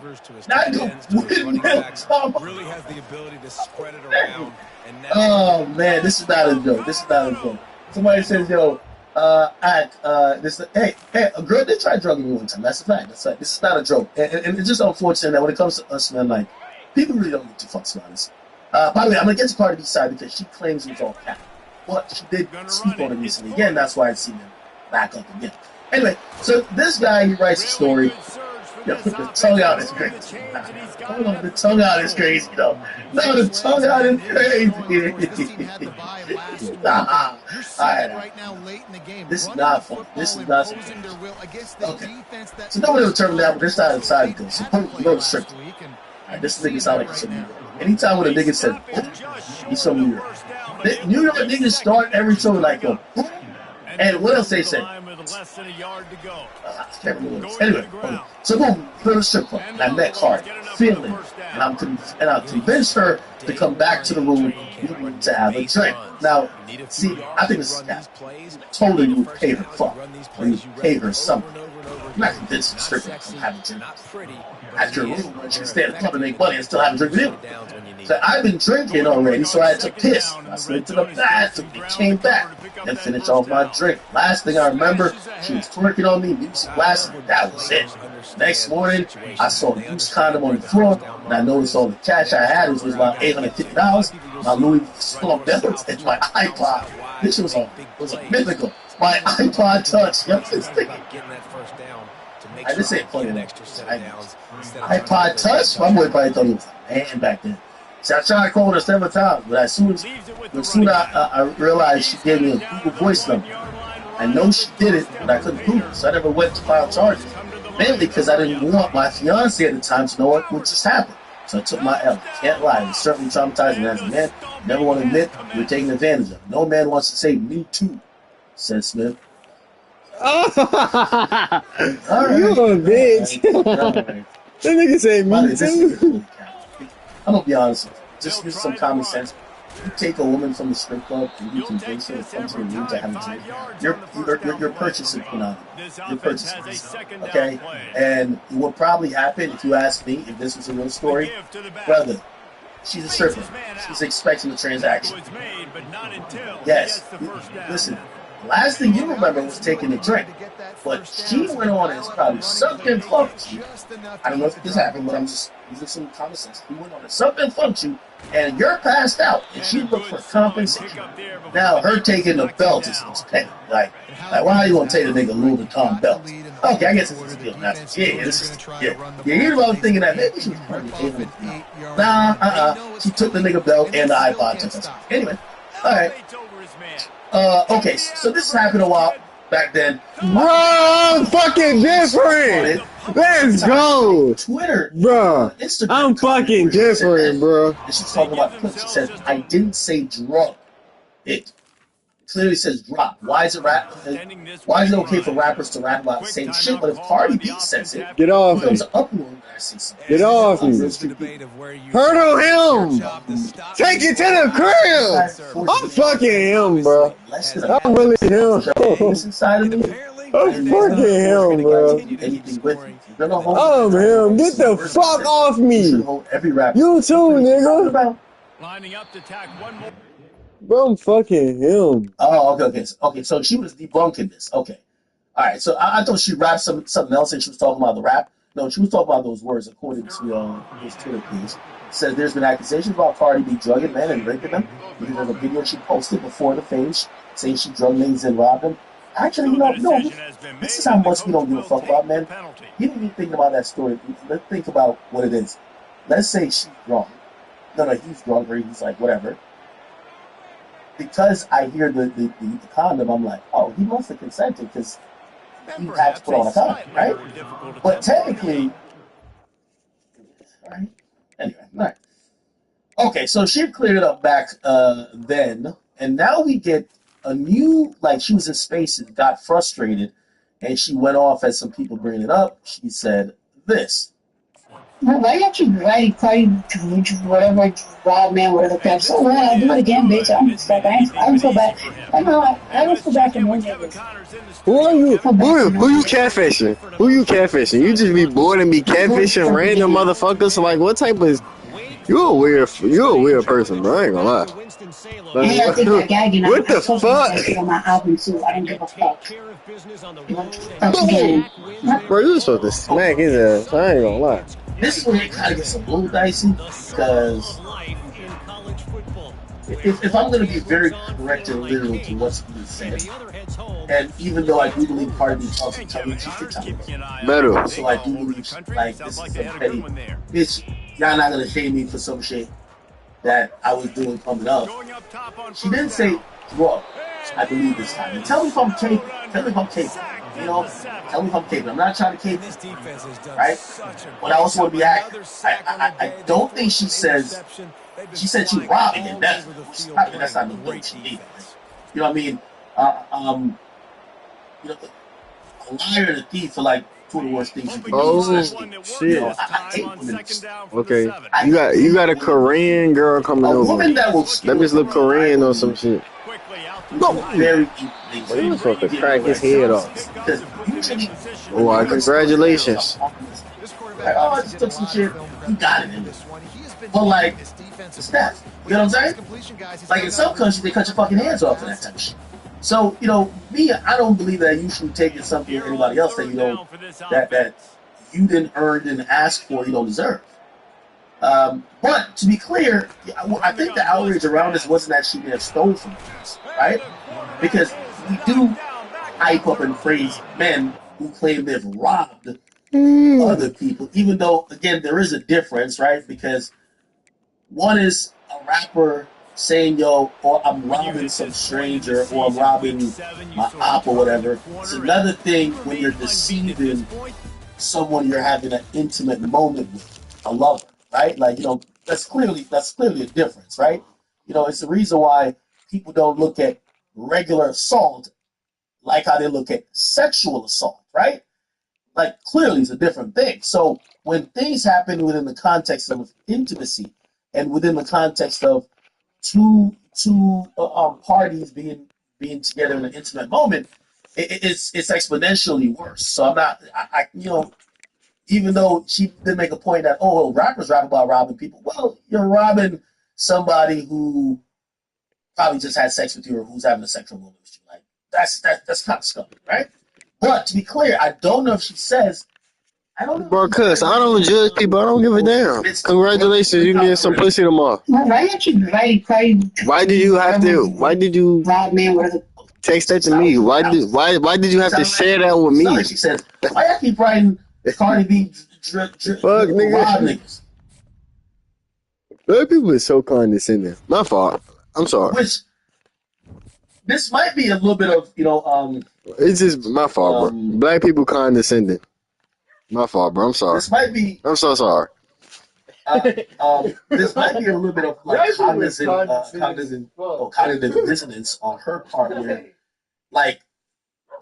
Not go windmill Tom. Really has the ability to spread it around. And now oh man, this is not a joke. This is not a joke. Somebody says, yo, hey, a girl did try drugging me one time. That's a fact. That's right. This is not a joke. And it's just unfortunate that when it comes to us, man, like, people really don't give two fucks about this. By the way, I'm going to get to Cardi B's side because she claims it was all cap. But she did speak on it recently. Again, that's why I'd seen him back up again. Anyway, so this guy, he writes a story. Yo, the tongue out is crazy. Hold on, the tongue out is crazy, though. No, the tongue out is crazy. This is not fun. This is not fun. Okay. So nobody will turn down, but this side of the side goes. So you go to strip. Alright, this nigga sound like some New York. Anytime when a nigga says, he's from New York. New York niggas start every show like, yo, and what else they say? Anyway, so boom, go to the strip club, and I met Cardi, feeling, and I convinced her to come back to the room to have a drink. Now, see, I think this is that. Totally, you would pay her fuck, or you pay her something. I'm not convinced the stripper to come have a drink at your room when she can stay at the club and make money and still have a drink with you. So I've been drinking already, so I had to piss. I slid to the bathroom and came back and finished off my drink. Last thing I remember, she was twerking on me, music blasting, that was it. Next morning, I saw a used condom on the floor, and I noticed all the cash I had, which was about $850, my Louis Vuitton belts, and my iPod. This was a mythical. My iPod Touch. This ain't funny. iPod Touch? My boy probably thought he was a man back then. See, I tried calling her several times, but as soon as I realized she gave me a Google voice number, I know she did it, but I couldn't prove it, so I never went to file charges. Mainly because I didn't want my fiance at the time to know what just happened. So I took my L. Can't lie, it was certainly traumatizing as a man. Never want to admit you were taken advantage of. No man wants to say me too, said Smith. Oh, right. You a bitch. That nigga say me too. I'm gonna be honest with you. Just use some common sense. You take a woman from the strip club and you convince her to come to the room to have a drink. You're purchasing phenomenon. You're purchasing this, okay? And what probably happened, if you ask me, if this was a real story, brother, she's a stripper. She's expecting a transaction. Yes. Listen. Last thing you remember was taking a drink, but she went on and probably sucked and funked you. I don't know if this happened, but I'm just using some common sense. He went on and sucked and funked you, and you're passed out, and she looked for compensation. Now, her taking the belt is petty. Like, why are you going to take a nigga Louis Vuitton belt? Okay, I guess it's a deal now. Here's what I was thinking that maybe she was probably able to. Nah, she took the nigga belt and the iPod touch. Anyway, alright. Okay, so this happened a while back then. Bro, I'm fucking different. Let's go. Twitter, bro. Instagram. I'm fucking different, bro. And she's talking about the clip. She says, I didn't say drug. It clearly says drop. Why is it okay for rappers to rap about the same shit? But if Cardi B says it, get off me. Get off me. Hurdle him. Take it to the crib. I'm fucking him, bro. I'm really him. I'm fucking him, bro. I'm him. Get the fuck off me. You too, nigga. Lining up to attack one more. Bro, I'm fucking him. Oh, okay. So she was debunking this. Okay. All right. So I thought she rapped something else and she was talking about the rap. No, she was talking about those words according to his Twitter page. It says there's been accusations about Cardi B drugging men and raping them because of a video she posted before the fame saying she drugged niggas and robbed them. Actually, no. This is how much we don't give a fuck about men. You don't even think about that story. Let's think about what it is. Let's say she's drunk. No, he's drunk or he's like, whatever. Because I hear the condom, I'm like, oh, he must have consented because he had to put on a condom, right? But technically, all right. Anyway, all right. Okay, so she cleared it up back then, and now we get a new, like she was in space and got frustrated, and she went off as some people bringing it up. She said this. Why you keep writing, whatever, wild man, whatever crap? So what? I'll do it again, bitch. I don't fuck. I don't feel bad. I know. I don't feel bad for no niggas. Who are you? Feel bad for no Who you niggas. catfishing? Who you catfishing? You just be bored and be catfishing random motherfuckers. Like, what type of? You a weird person, bro. I ain't gonna lie. Hey, I think that gagging. I What the told you about that fuck? shit on my album too. I don't give a fuck. Fuck again. Bro, you supposed to smack his ass. I ain't gonna lie. This is where it kind of gets a little dicey because if I'm going to be very correct and literal to what's being said, and even though I do believe part of me talks in tongue-in-cheek at times, Better. so I do believe like this is some petty bitch. Y'all not gonna shame me for some shit that I was doing coming up. She didn't say raw. I believe this time. And tell me if I'm caping. Tell me if I'm caping. You know, tell me if I'm caping. I'm not trying to cape, right? But I also want to be accurate. I don't think she says. She said she robbing him. That's not the word she needed. You know what I mean? You know, a liar and a thief are like two of the worst things you can do. Especially, shit. you know, I hate women. Okay, you got a Korean girl coming A over. woman that will That bitch look Korean or some shit. No, very Well, you was supposed to crack his head off. because usually, Oh, congratulations. like, oh, I just took some shit. You got it in this one. But like, Steph, you know what I'm saying? Like in some countries, they cut your fucking hands off for that type of shit. So, you know, me, I don't believe that you should take something from anybody else that you don't, that you didn't earn, didn't ask for, you don't deserve. But to be clear, I think the outrage around this wasn't that she may have stolen from us, right? Because we do hype up and praise men who claim they've robbed other people, even though, again, there is a difference, right? Because one is a rapper saying, yo, or I'm robbing some stranger, or I'm robbing my op or whatever. It's another thing when you're deceiving someone you're having an intimate moment with, a lover, right? Like, you know, that's clearly a difference, right? You know, it's the reason why people don't look at regular assault like how they look at sexual assault, right? Like, clearly it's a different thing. So when things happen within the context of intimacy and within the context of two parties being together in an intimate moment, it's exponentially worse. So I'm not, you know, even though she did make a point that, oh, rappers rap about robbing people. Well, you're robbing somebody who probably just had sex with you or who's having a sexual moment with you. Like, that's kind of scummy, right? But to be clear, I don't know if she says, I don't know. Bro, cuz I don't judge people. I don't give a damn. Congratulations, you getting some pussy tomorrow. Why you keep writing? Why did you have to? Why did you text that to me? Why did you have to share that with me? She said, why y'all keep writing Cardi B Fuck, nigga. Black people is so condescending. My fault. I'm sorry. Which this might be a little bit of, you know, it's just my fault, bro. Black people condescending. My fault, bro. I'm sorry. This might be. I'm so sorry. This might be a little bit of like cognitive dissonance on her part, where like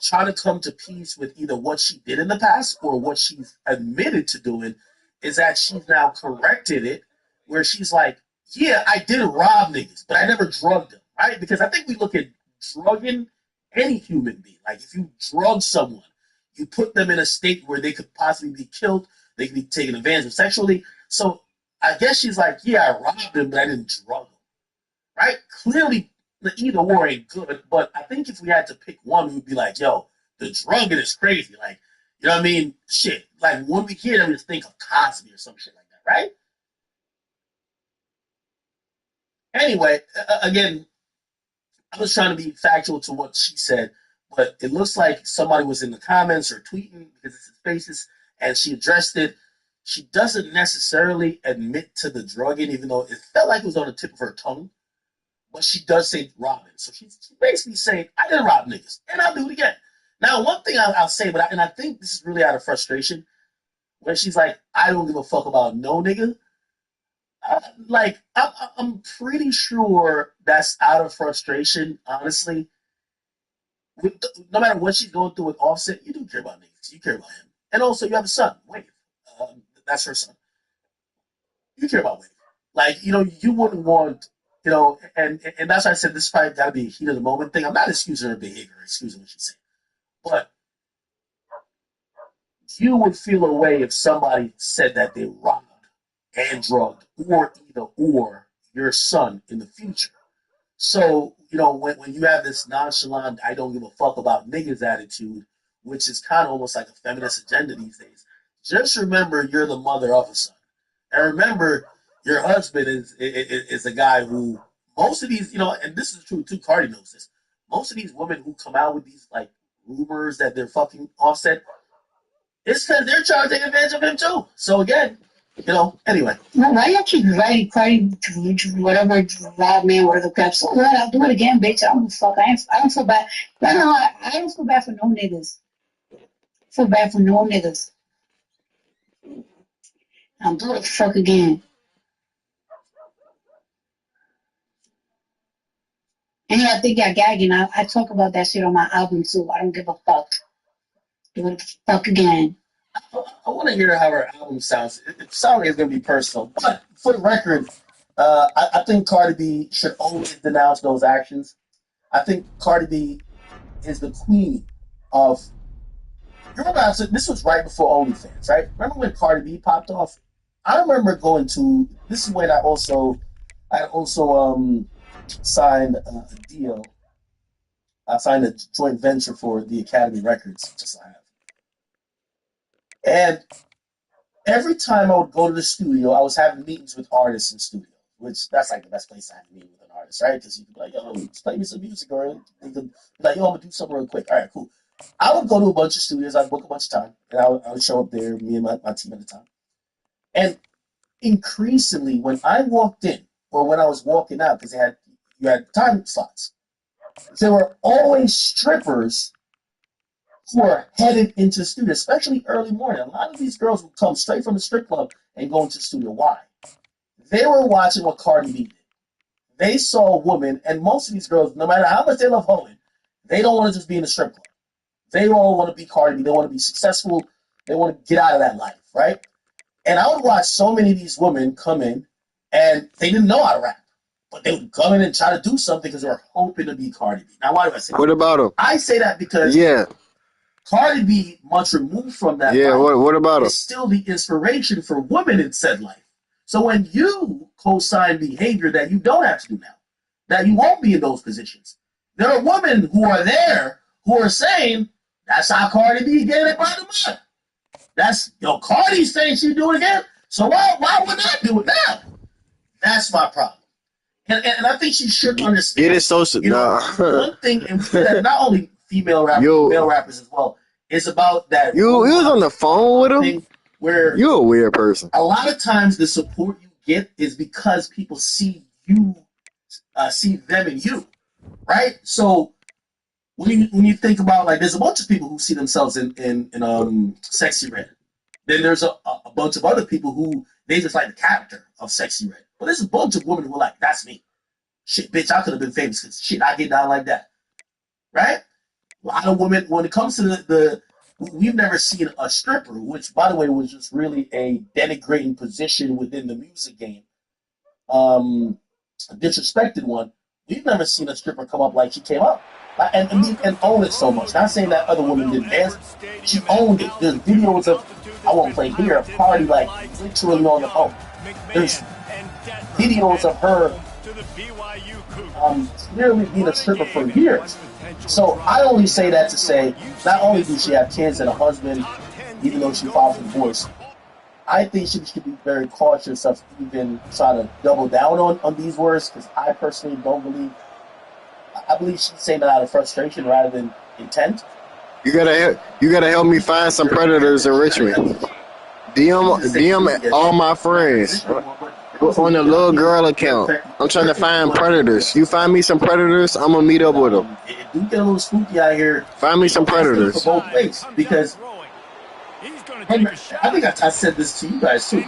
trying to come to peace with either what she did in the past or what she's admitted to doing, is that she's now corrected it, where she's like, yeah, I did rob niggas, but I never drugged them, right? Because I think we look at drugging any human being. Like, if you drug someone, you put them in a state where they could possibly be killed, they could be taken advantage of sexually. So I guess she's like, yeah, I robbed them, but I didn't drug them, right? Clearly, the either or ain't good, but I think if we had to pick one, we would be like, yo, the drugging is crazy. Like, you know what I mean? Shit. Like, when we hear that, we just think of Cosby or some shit like that, right? Anyway, again, I was trying to be factual to what she said, but it looks like somebody was in the comments or tweeting, because it's his faces, and she addressed it. She doesn't necessarily admit to the drugging, even though it felt like it was on the tip of her tongue. But she does say robbing. So she's basically saying, I didn't rob niggas, and I'll do it again. Now, one thing I'll say, and I think this is really out of frustration, when she's like, I don't give a fuck about no nigga. Like, I'm pretty sure that's out of frustration, honestly. No matter what she's going through with Offset, you do care about niggas. You care about him. And also, you have a son, Wayne. That's her son. You care about women. Like, you wouldn't want, and that's why I said this probably got to be a heat of the moment thing. I'm not excusing her behavior, excusing what she's saying. But you would feel a way if somebody said that they robbed and drugged or either or your son in the future. So, when you have this nonchalant, I don't give a fuck about niggas attitude, which is kind of almost like a feminist agenda these days, just remember you're the mother of a son. And remember, your husband is a guy who, most of these, and this is true too, Cardi knows this, most of these women who come out with these, like, rumors that they're fucking Offset, it's because they're trying to take advantage of him too. So again, anyway. Why y'all keep writing Cardi, whatever, Rob Man, whatever crap? So what? I'll do it again, bitch. I don't fuck. I don't feel bad. I don't feel bad for no niggas. I feel bad for no niggas. I'll do it the fuck again. And I think I'm gagging. I talk about that shit on my album too. I don't give a fuck. Do it the fuck again. I want to hear how her album sounds. It sounds like it's going to be personal. But for the record, I think Cardi B should always denounce those actions. I think Cardi B is the queen of... You remember, this was right before OnlyFans, right? Remember when Cardi B popped off? I remember going to... This is when I also signed a deal. I signed a joint venture for the Academy Records, just I have. And every time I would go to the studio, I was having meetings with artists in studio, which that's like the best place to have a meeting with an artist, right? Because you can be like, yo, just play me some music, or they could be like, yo, I'm going to do something real quick. All right, cool. I would go to a bunch of studios, I'd book a bunch of time, and I would show up there, me and my team at the time. And increasingly, when I walked in, or when I was walking out, because you had time slots, there were always strippers who are headed into the studio, especially early morning. A lot of these girls would come straight from the strip club and go into the studio. Why? They were watching what Cardi B did. They saw a woman, and most of these girls, no matter how much they love hoeing, they don't want to just be in the strip club. They all want to be Cardi B. They want to be successful. They want to get out of that life, right? And I would watch so many of these women come in, and they didn't know how to rap. But they would come in and try to do something because they were hoping to be Cardi B. Now, why do I say that? What about him? I say that because Cardi B, much removed from that life, what about him? is still the inspiration for women in said life. So when you co-sign behavior that you don't have to do now, that you won't be in those positions, there are women who are there who are saying, that's how Cardi B getting it by the mud. That's, Cardi's saying she's doing it again, so why would I do it now? That's my problem. And I think she should understand. Get it social. One thing, and that not only female rappers, male rappers as well, is about that. You was on the phone with him? Where you're a weird person. A lot of times the support you get is because people see you, see them in you, right? So when you think about, like, there's a bunch of people who see themselves in Sexy Red. Then there's a bunch of other people who they just like the character of Sexy Red. But there's a bunch of women who are like, that's me. Shit, bitch, I could have been famous because shit, I get down like that. Right? A lot of women, when it comes to we've never seen a stripper, which, by the way, was just really a denigrating position within the music game. A disrespected one. We've never seen a stripper come up like she came up. And own it so much. Not saying that other women didn't dance. She owned it. There's videos of, I won't play here, a party like literally on the phone. There's videos of her clearly being a stripper for years. So I only say that to say, not only do she have kids and a husband, even though she filed for divorce, I think she should be very cautious of even trying to double down on these words, because I personally don't believe. I believe she's saying that out of frustration rather than intent. You gotta help me find some predators in Richmond. DM all my friends on the little girl account. I'm trying to find predators. You find me some predators, I'm gonna meet up with them. It do get a little spooky out here. Find me some predators. For both ways, because I think I said this to you guys too.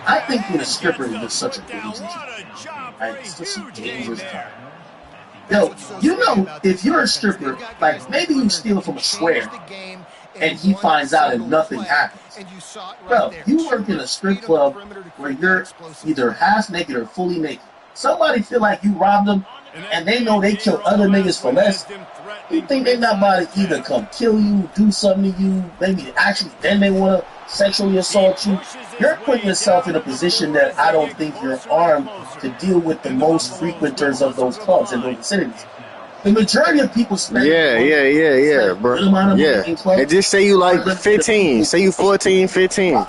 I think being a stripper is just such a dangerous time. Right? It's just a dangerous time. Yo, if you're a stripper, like maybe you steal from a square, and he finds out and nothing happens. Bro, you work in a strip club where you're either half naked or fully naked. Somebody feel like you robbed them, and they know they kill other niggas for less. You think they not about to either come kill you, do something to you, maybe actually then they want to sexually assault you? You're putting yourself in a position that I don't think you're armed to deal with the most frequenters of those clubs in those vicinities. The majority of people spend bro. And just say you like 15. Say you 14, 15.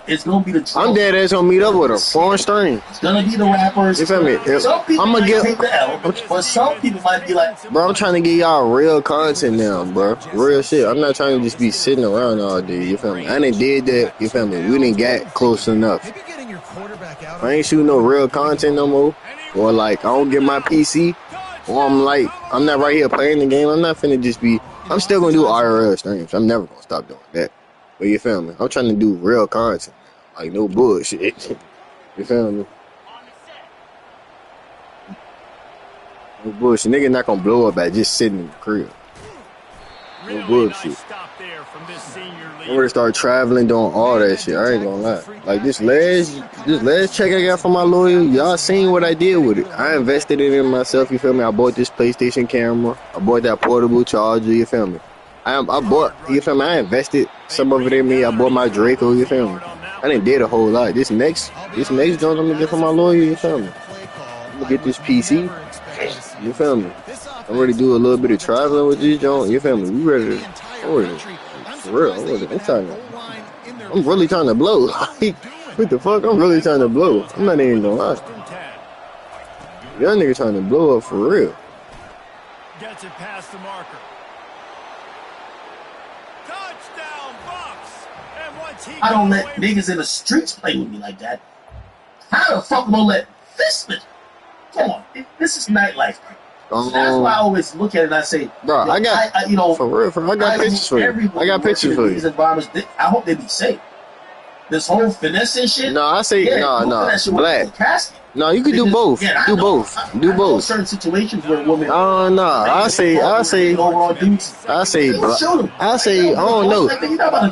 It's gonna be the I'm dead ass gonna meet up with her. Foreign string. It's gonna be the rappers. You feel me? Some people might take the L, but some people might be like, bro, I'm trying to get y'all real content now, bro. Real shit. I'm not trying to just be sitting around all day. You feel me? I done did that. You feel me? We didn't get close enough. I ain't shooting no real content no more. Or like, I don't get my PC. Or I'm like, I'm not right here playing the game. I'm not finna just be. I'm still gonna do IRL streams. I'm never gonna stop doing that. But you feel me? I'm trying to do real content. Like, no bullshit. You feel me? No bullshit. Nigga not gonna blow up at just sitting in the crib. No bullshit. I'm ready to start traveling, doing all that shit. I ain't gonna lie. Like, this last check I got from my lawyer, y'all seen what I did with it. I invested it in myself, you feel me? I bought this PlayStation camera. I bought that portable charger, you feel me? I bought, you feel me? I invested some of it in me. I bought my Draco, you feel me? I didn't did a whole lot. This next joint I'm gonna get from my lawyer, you feel me? I'm gonna get this PC, you feel me? I'm ready to do a little bit of traveling with this joint, you feel me? We ready to, for real, I'm really trying to blow. Like, what the fuck? I'm really trying to blow. I'm not even gonna lie. Young nigga trying to blow up for real. Gets it past the marker. Touchdown Bucks. And once he I don't let niggas in the streets play with me like that. How the fuck am I gonna let this bitch? Come on, this is nightlife, bro. So that's why I always look at it and I say, bro, I got for real, I got pictures for you. I got pictures for you. These environments, I hope they be safe. This whole finessing shit. No, I say no, black. No, you can do both. Do both. Do both. Certain situations where women. Oh no, I say, I don't know.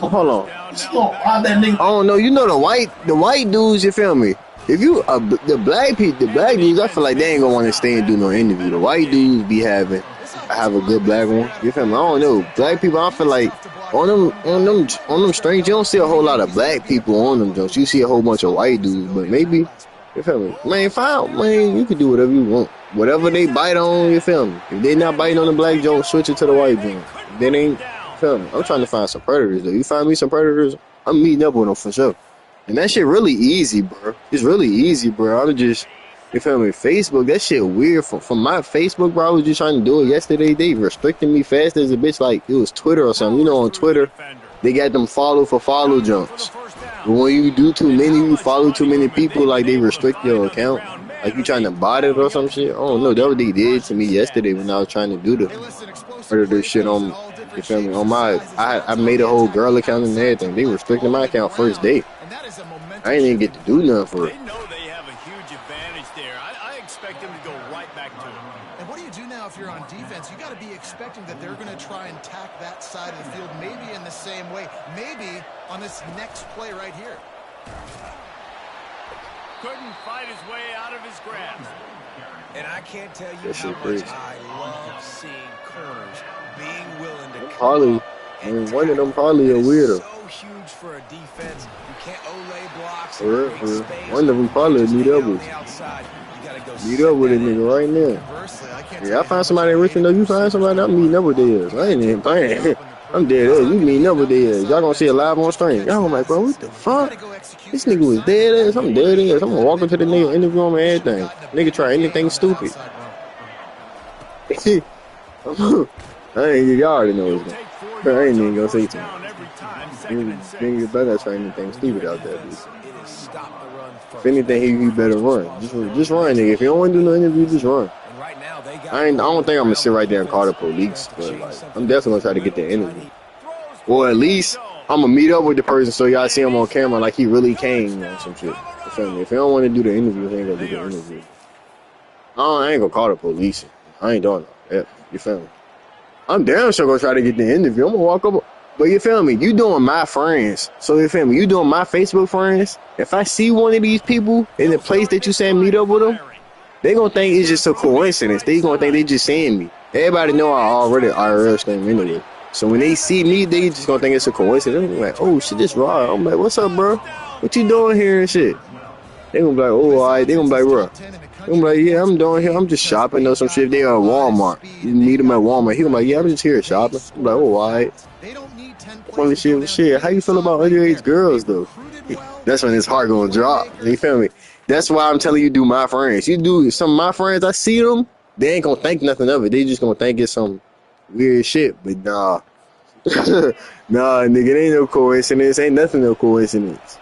Hold on. I don't know. You know the white dudes. You feel me? If you the black dudes, I feel like they ain't gonna want to stay and do no interview. The white dudes be have a good black one. You feel me? I don't know. Black people, I feel like on them strings, you don't see a whole lot of black people on them jokes. You see a whole bunch of white dudes, but maybe, you feel me? Man, fine, man, you can do whatever you want. Whatever they bite on, you feel me? If they not biting on the black joke, switch it to the white joke. They ain't, you feel me? I'm trying to find some predators though. You find me some predators, I'm meeting up with them for sure. And that shit really easy, bro. It's really easy, bro. I'm just, you feel me? Facebook, that shit weird. From my Facebook, bro, I was just trying to do it yesterday. They restricted me fast as a bitch, like it was Twitter or something. You know, on Twitter, they got them follow for follow jumps. But when you do too many, you follow too many people, like they restrict your account. Like you trying to bot it or some shit. I don't know. That's what they did to me yesterday when I was trying to do the predator shit on, you feel me? On my, I made a whole girl account and everything. They restricted my account first day. I ain't even get to do nothing for it. They know they have a huge advantage there. I expect them to go right back to it. And what do you do now if you're on defense? You got to be expecting that they're going to try and tack that side of the field, maybe in the same way, maybe on this next play right here. Couldn't fight his way out of his grasp. And I can't tell you how much I love seeing corners being willing to probably, I mean, one of them probably a weirdo. So huge for a defense. You can't Olay blocks. For real. One of them probably meet up with a nigga right now. Yeah, I find somebody in Richmond, though. You find somebody, I'm meeting up with theirs. I ain't even playing. I'm dead ass. You meeting up with theirs. Y'all gonna see it live on stream. Y'all like, bro, what the fuck? This nigga was dead ass. I'm dead ass. I'm gonna walk into the nigga, interview him and everything. Nigga try anything stupid. Y'all already know what's going on. I ain't even gonna say to him. Nigga better try anything stupid out there, dude. If anything, he better run. Just run, nigga. If you don't want to do no interview, just run. I don't think I'm gonna sit right there and call the police, but like, I'm definitely gonna try to get the interview. Or at least I'm gonna meet up with the person so y'all see him on camera like he really came or some shit. You feel me? If he don't want to do the interview, he ain't gonna do the interview. I ain't gonna call the police. I ain't doing that. You feel me? I'm damn sure gonna try to get the interview. I'm gonna walk up. But you feel me? You doing my friends. So you feel me? You doing my Facebook friends. If I see one of these people in the place that you saying meet up with them, they gonna think it's just a coincidence. They gonna think they just seeing me. Everybody know I already IRL them anyway. So when they see me, they just gonna think it's a coincidence. They're like, oh shit, this Rod. I'm like, what's up, bro? What you doing here and shit? They gonna be like, oh, all right. They gonna be like, bro. I'm like, yeah, I'm doing here. I'm just shopping or some shit. They at Walmart. You meet them at Walmart. He gonna be like, yeah, I'm just here shopping. I'm like, oh, all right. Shit. How you feel about underage girls though? That's when his heart gonna drop. You feel me? That's why I'm telling you, do my friends. You do some of my friends. I see them. They ain't gonna think nothing of it. They just gonna think it's some weird shit. But nah, nah, nigga, it ain't no coincidence. Ain't nothing no coincidence.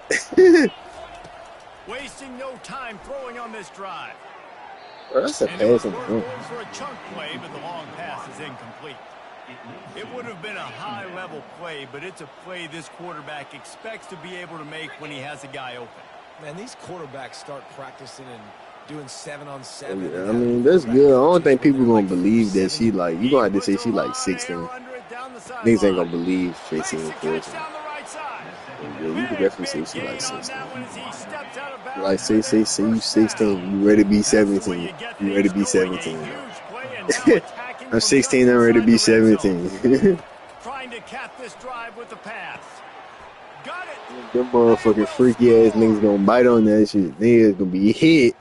Wasting no time throwing on this drive. Bro, that's a pass. For a chunk play, but the long pass is incomplete. It would have been a high-level play, but it's a play this quarterback expects to be able to make when he has a guy open. Man, these quarterbacks start practicing and doing 7-on-7. Yeah, I mean, that's good. I don't think people gonna believe that she like. You gonna have to say she like 16. Niggas ain't gonna believe 15, 14. Yeah, you could definitely say she like 16. Like say you 16. You ready to be 17. You ready to be 17. I'm 16. I'm ready to be 17. Trying to cap this drive with the pass. Got it. Them motherfucking freaky ass niggas gonna bite on that shit. Niggas gonna be hit.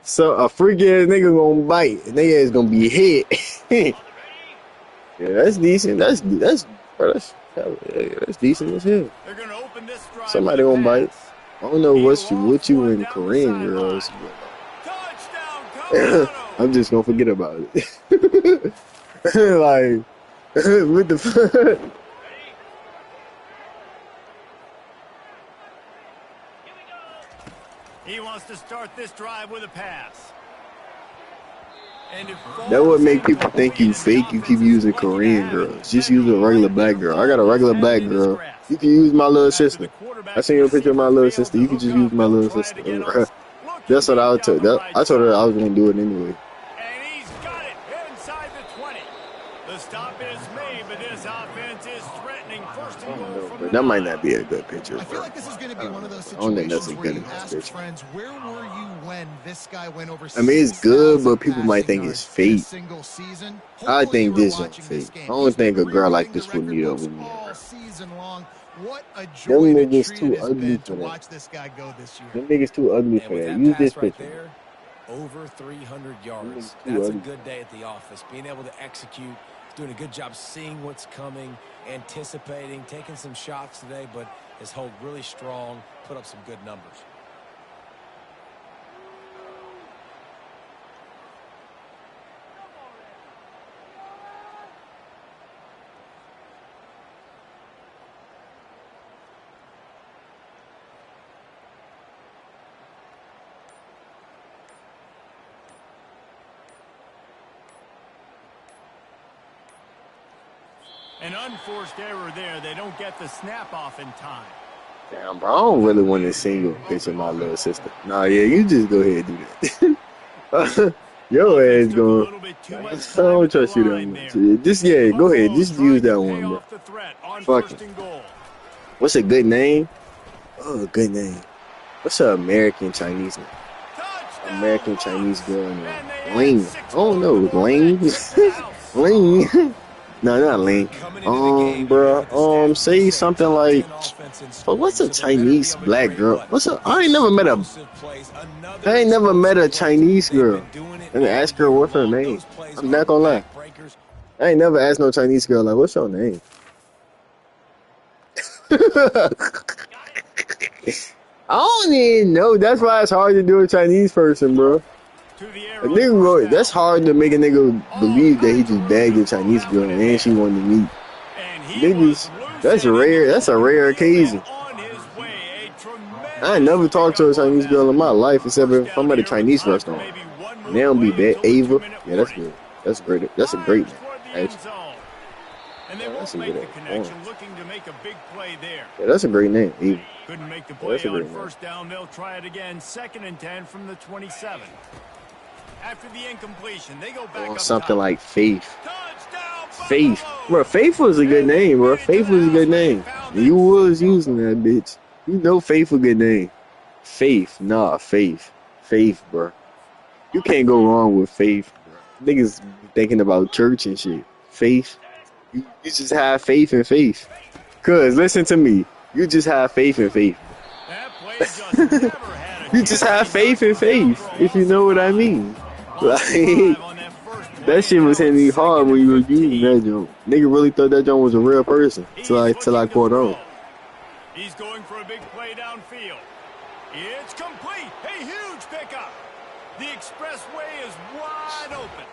So a freaky ass nigga gonna bite. Nigga is gonna be hit. Yeah, that's decent. That's decent as hell. They're gonna open this drive. Somebody gonna bite. I don't know what you in Korean girls. I'm just gonna forget about it. Like, what the fuck? He wants to start this drive with a pass. That would make people think you fake. You keep using Korean girls. Just use a regular black girl. I got a regular black girl. You can use my little sister. I seen you a picture of my little sister. You can just use my little sister. That's what I told. I told her I was gonna do it anyway. And he's got it inside the 20. The stop is made, but this offense is threatening. First and goal from But that might not be a good picture. I feel like this is going to be one of those I don't think that's a situations where good you ask picture. friends, where were you when this guy went over? I mean, it's good, but people might think it's fake. I think this is fake. I don't think a girl like this would meet over me. What a Them joy to niggas treat too it has ugly been for to that. watch this guy go this year. Them niggas too ugly for With that. that Use this pass right picture. there, over 300 yards. too That's a ugly. good day at the office. Being able to execute, doing a good job seeing what's coming, anticipating, taking some shots today, but his hold really strong, put up some good numbers. an unforced error there. They don't get the snap off in time. Damn, bro, I don't really want to single picture my little sister. Nah, yeah, you just go ahead and do that. Your ass going. I don't trust you that much. Just, yeah, go ahead. Just use that one, bro. Fuck it. What's a good name? Oh, a good name. What's an American Chinese name? American Chinese girl name. Ling. I don't know. Ling? Ling. No, not Ling. Bro. Say something like, but what's a Chinese black girl? I ain't never met a Chinese girl and ask her what's her name. I'm not gonna lie. I ain't never asked no Chinese girl like, what's your name? I don't even know. That's why it's hard to do a Chinese person, bro. A nigga go, that's hard to make a nigga believe that he just bagged a Chinese girl and she wanted to meet. Niggas, that's rare. That's a rare occasion. I ain't never talked to a Chinese girl in my life except if I'm at a Chinese restaurant. And they don't be bad. Ava, yeah, that's good. That's great. That's a great name, actually. And they won't make the connection, looking to make a big play there. Yeah, that's a great name, Ava. Couldn't make the play on first down. They'll try it again. 2nd and 10 from the 27. After the incompletion, they go back up Something like Faith. Faith. Bro, Faith was a good name, bro. Faith was a good name. You was using that, bitch. You know Faith a good name. Faith. Nah, Faith. Faith, bro. You can't go wrong with Faith, bro. Niggas thinking about church and shit. Faith. You just have faith in faith. Cuz, listen to me. You just have faith in faith. You just have faith in faith, if you know what I mean. Like, that shit was hitting me hard when you was using that joint. Nigga really thought that joint was a real person till I caught on. He's going for a big play downfield. It's complete. A huge pickup. The expressway is wide open.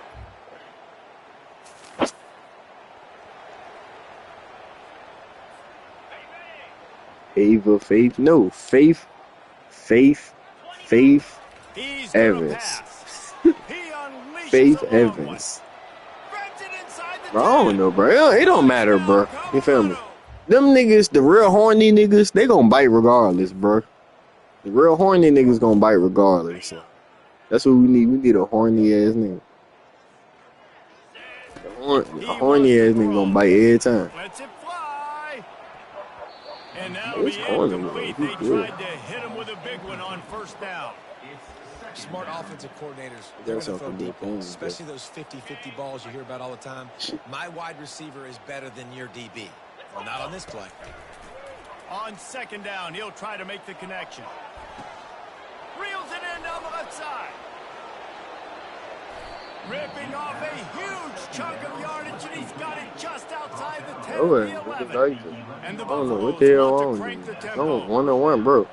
Ava, Faith, no, Faith Evans. Faith Evans. Bro, I don't know, bro. It don't matter, bro. You feel me? Them niggas, the real horny niggas, they gonna bite regardless, bro. The real horny niggas gonna bite regardless. So that's what we need. We need a horny ass nigga. The horny ass nigga gonna bite every time. And now It's incomplete. They tried to hit him with a big one on first down. Smart offensive coordinators, they're going to throw deep balls, especially those 50-50 balls you hear about all the time. My wide receiver is better than your DB. Well, not on this play. On second down, he'll try to make the connection. Reels it in down the left side. Ripping off a huge chunk of yardage, and he's got it just outside the 10 of the 11. And the I don't know what the hell wrong with you. No, 1-on-1, bro.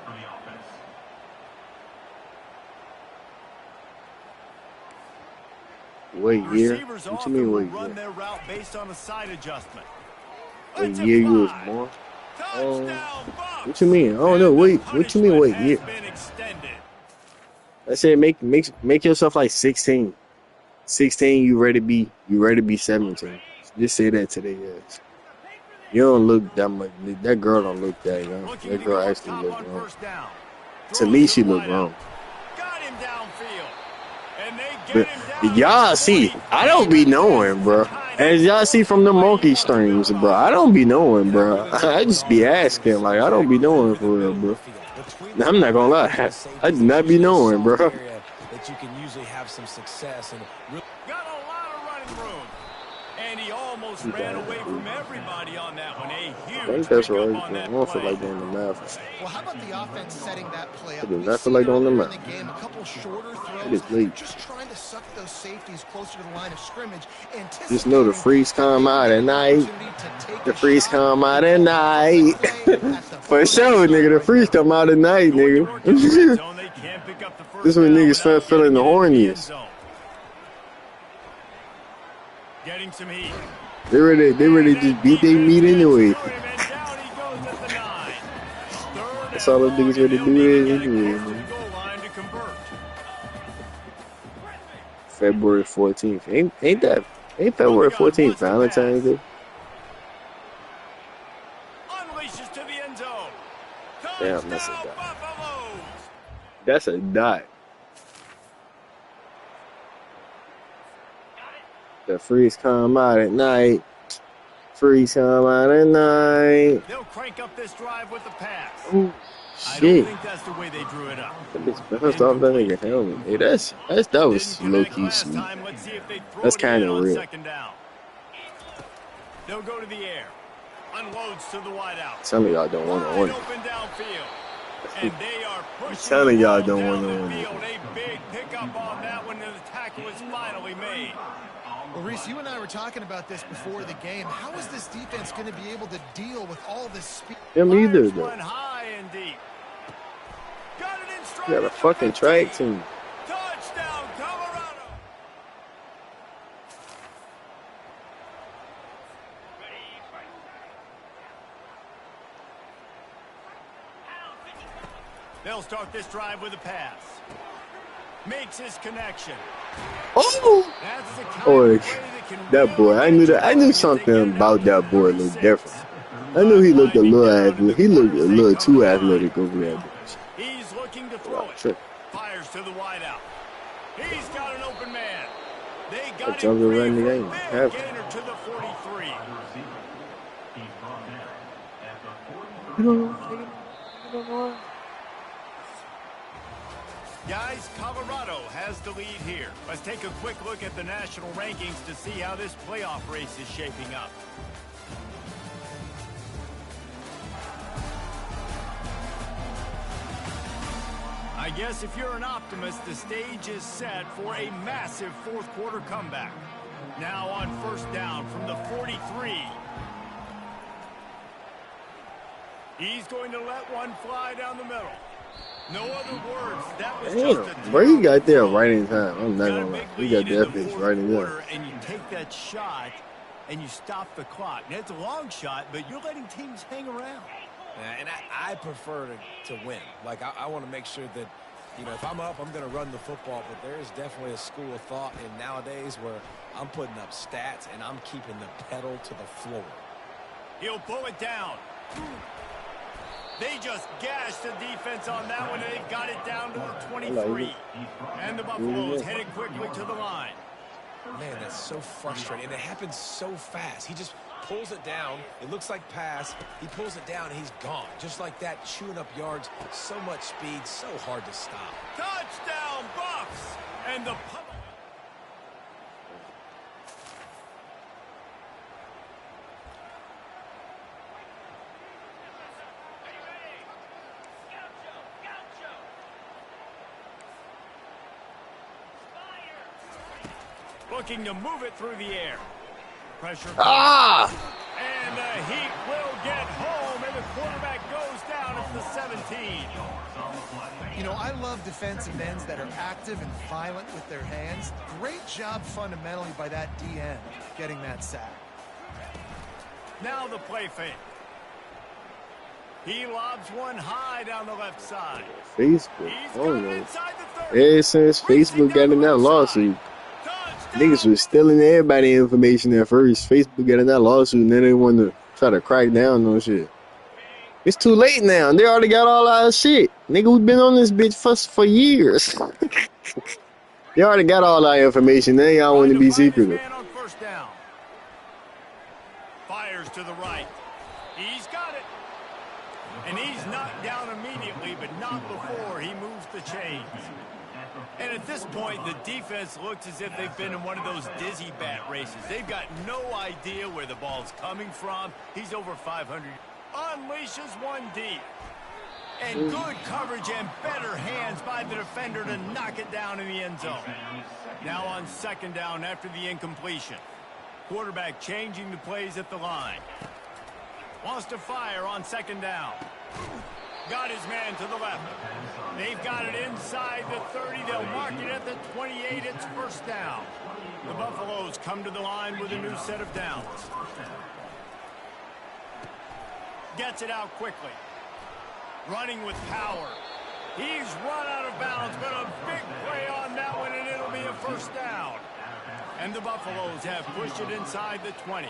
What year? What you mean what year? Run their route based on a side adjustment. What year you was born? What you mean? I don't know. Wait, what you mean what year? I said make yourself like 16. 16, you ready to be 17. Just say that to their ass. You don't look that much. That girl don't look that young. That girl actually look grown. To me, she look grown. But y'all see, I don't be knowing, bro. As y'all see from the monkey streams, bro, I don't be knowing, bro. I just be asking, like, I don't be knowing for real, bro. I'm not gonna lie, I do not be knowing, bro. That you can usually have some success and got a lot of running room, and he almost ran away from everybody on that one. A huge I think that's right. I don't feel like doing the math. Well, how about the offense setting that play up? I do not feel like doing the math. Game, a couple shorter throws, It is late. just trying to suck those safeties closer to the line of scrimmage. Just know the freeze come out at night. The freeze come out at night. For sure, nigga. The freeze come out at night, nigga. This is when niggas start feeling the horniest. Getting some heat. They ready to just beat their meat anyway. That's all those niggas ready to do is anyway, man. February 14th. Ain't February 14th Valentine's Day? Unleashes to the end zone. Damn, that's a dot. That's a dot. The freeze come out at night. Freeze come out at night. They'll crank up this drive with the pass. Oh, I shit. don't think that's the way they drew it up. That bitch bounced off that nigga helmet. Hey, that was low key sweet. That's kind of real. They'll go to the air. Unloads to the wideout. Some of y'all don't want to win. Open downfield. And they are pushing. Some of y'all don't want to win. A big pickup on that one, and the tackle is finally made. Well, Reese, you and I were talking about this before the game. How is this defense going to be able to deal with all this speed? Them either, though. High and deep. Got it in stride. You got a fucking track team. Touchdown, Colorado. They'll start this drive with a pass. Makes his connection. Oh! Boy, that boy. I knew something about that boy looked different. I knew he looked a little athletic. He looked a little too athletic over there. He's looking to throw it. Fires to the wideout. He's got an open man. They got him free for a big gainer to the 43. Guys, Colorado has the lead here. Let's take a quick look at the national rankings to see how this playoff race is shaping up. I guess if you're an optimist, the stage is set for a massive fourth quarter comeback. Now on first down from the 43. He's going to let one fly down the middle. No other words. That was just a bro, he got there right in time. I'm not gonna lie. He got that bitch right in time. And you take that shot and you stop the clock. Now, it's a long shot, but you're letting teams hang around. Yeah, and I prefer to win. Like, I want to make sure that, you know, if I'm up, I'm going to run the football. But there is definitely a school of thought in nowadays where I'm putting up stats and I'm keeping the pedal to the floor. He'll pull it down. They just gashed the defense on that one, and they got it down to the 23. And the Buffaloes headed quickly to the line. Man, that's so frustrating. And it happens so fast. He just pulls it down. It looks like pass. He pulls it down, and he's gone. Just like that, chewing up yards. So much speed, so hard to stop. Touchdown, Buffs! And the looking to move it through the air. Pressure. And the Heat will get home, and the quarterback goes down at the 17. You know, I love defensive ends that are active and violent with their hands. Great job fundamentally by that DN getting that sack. Now the play fake. He lobs one high down the left side. Facebook. I don't know. Ever since Facebook got in that lawsuit, niggas was stealing everybody information at first. Facebook got in that lawsuit, and then they wanted to try to crack down on shit. It's too late now. They already got all our shit. Nigga, we've been on this bitch for years. They already got all our information. Now y'all want to be secretive. Fires to the right. He's got it. And he's knocked down immediately, but not before he moves the chains. And at this point, the defense looks as if they've been in one of those dizzy bat races. They've got no idea where the ball's coming from. He's over 500. Unleashes one deep. And good coverage and better hands by the defender to knock it down in the end zone. Now on second down after the incompletion. Quarterback changing the plays at the line. Wants to fire on second down. Got his man to the left. They've got it inside the 30. They'll mark it at the 28. It's first down. The Buffaloes come to the line with a new set of downs. Gets it out quickly. Running with power. He's run out of bounds, but a big play on that one, and it'll be a first down. And the Buffaloes have pushed it inside the 20.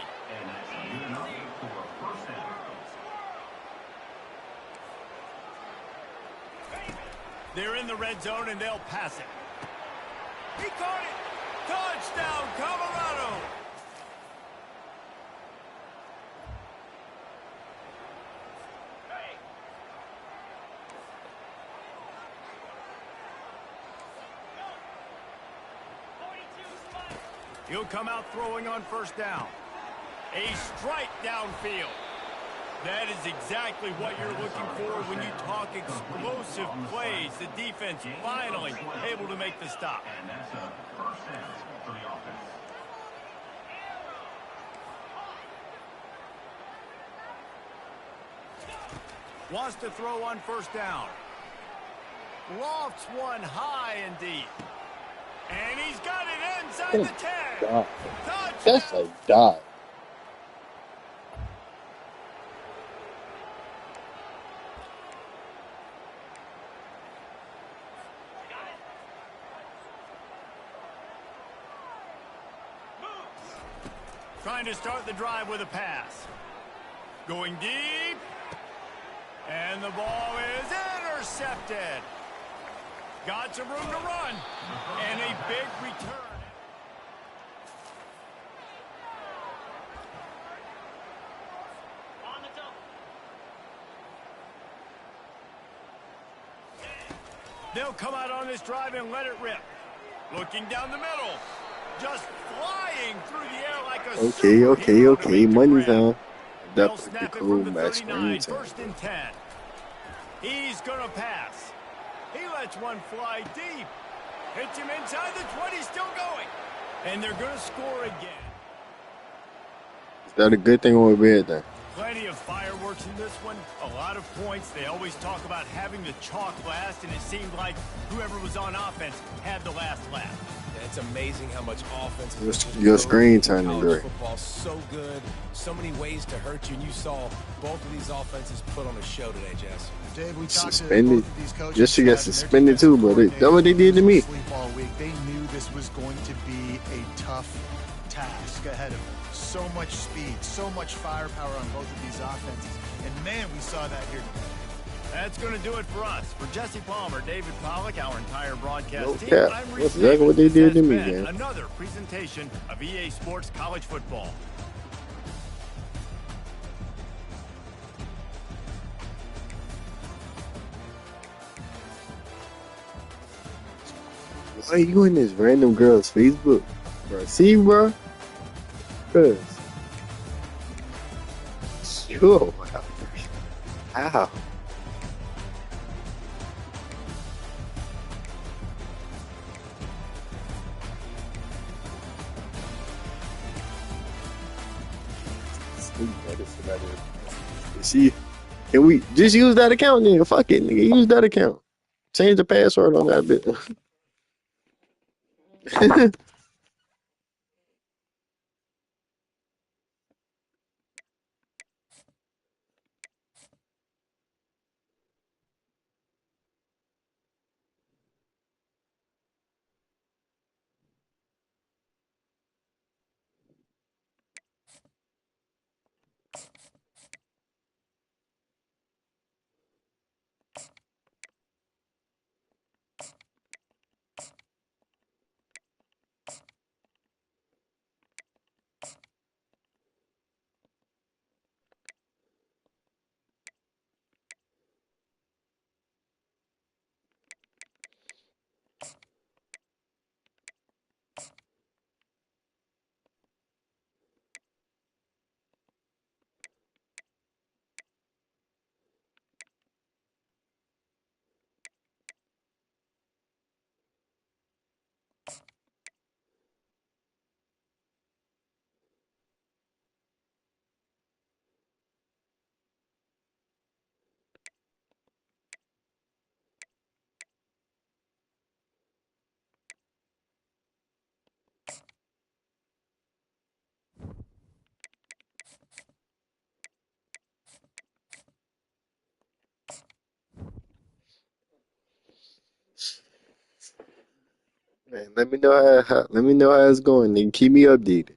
They're in the red zone, and they'll pass it. He caught it. Touchdown, Colorado. He'll come out throwing on first down. A strike downfield. That is exactly what you're looking for when you talk explosive plays. The defense finally able to make the stop. And that's a first down for the offense. Wants to throw on first down. Lofts one high and deep. And he's got it inside the 10. That's a dot. Trying to start the drive with a pass. Going deep. And the ball is intercepted. Got some room to run. And a big return. They'll come out on this drive and let it rip. Looking down the middle. Just flying through the air like a superhero to make the Money grab. time. They'll That pretty snap it cool from the match 39, time. first and 10. He's going to pass. He lets one fly deep. Hits him inside the 20, still going. And they're going to score again. Is that a good thing or a bad thing? Plenty of fireworks in this one. A lot of points. They always talk about having the chalk last, and it seemed like whoever was on offense had the last lap. It's amazing how much offense Your screen turning college gray. football so good, so many ways to hurt you, and you saw both of these offenses put on a show today, Jess. Dave, we talked Suspended. to both of these coaches. Just she got suspended too, but that's what they did to me. Sleep all week. They knew this was going to be a tough task ahead of them. So much speed, so much firepower on both of these offenses, and man, we saw that here today. That's going to do it for us. For Jesse Palmer, David Pollack, our entire broadcast No team, cap. I'm That's Reese exactly what they Davis. did to This me, has been man. Another presentation of EA Sports College Football. Why you in this random girl's Facebook? Bro, see, bro? Cuz. Yo, how? See, can we just use that account then? Fuck it, nigga. Use that account. Change the password on that bit. Man, let me know how it's going, nigga. Keep me updated.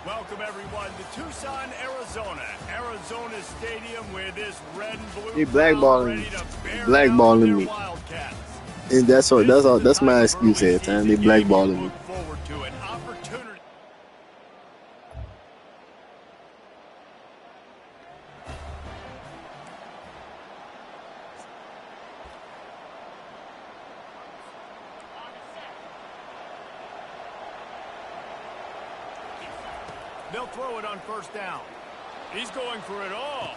Welcome, everyone, to Tucson, Arizona. Arizona Stadium with this red and blue They crowd blackballing ready me. to bear down Blackballing their me. Wildcats. And that's all. That's my excuse every time. They blackballing me. Look forward to an opportunity. They'll throw it on first down. He's going for it all.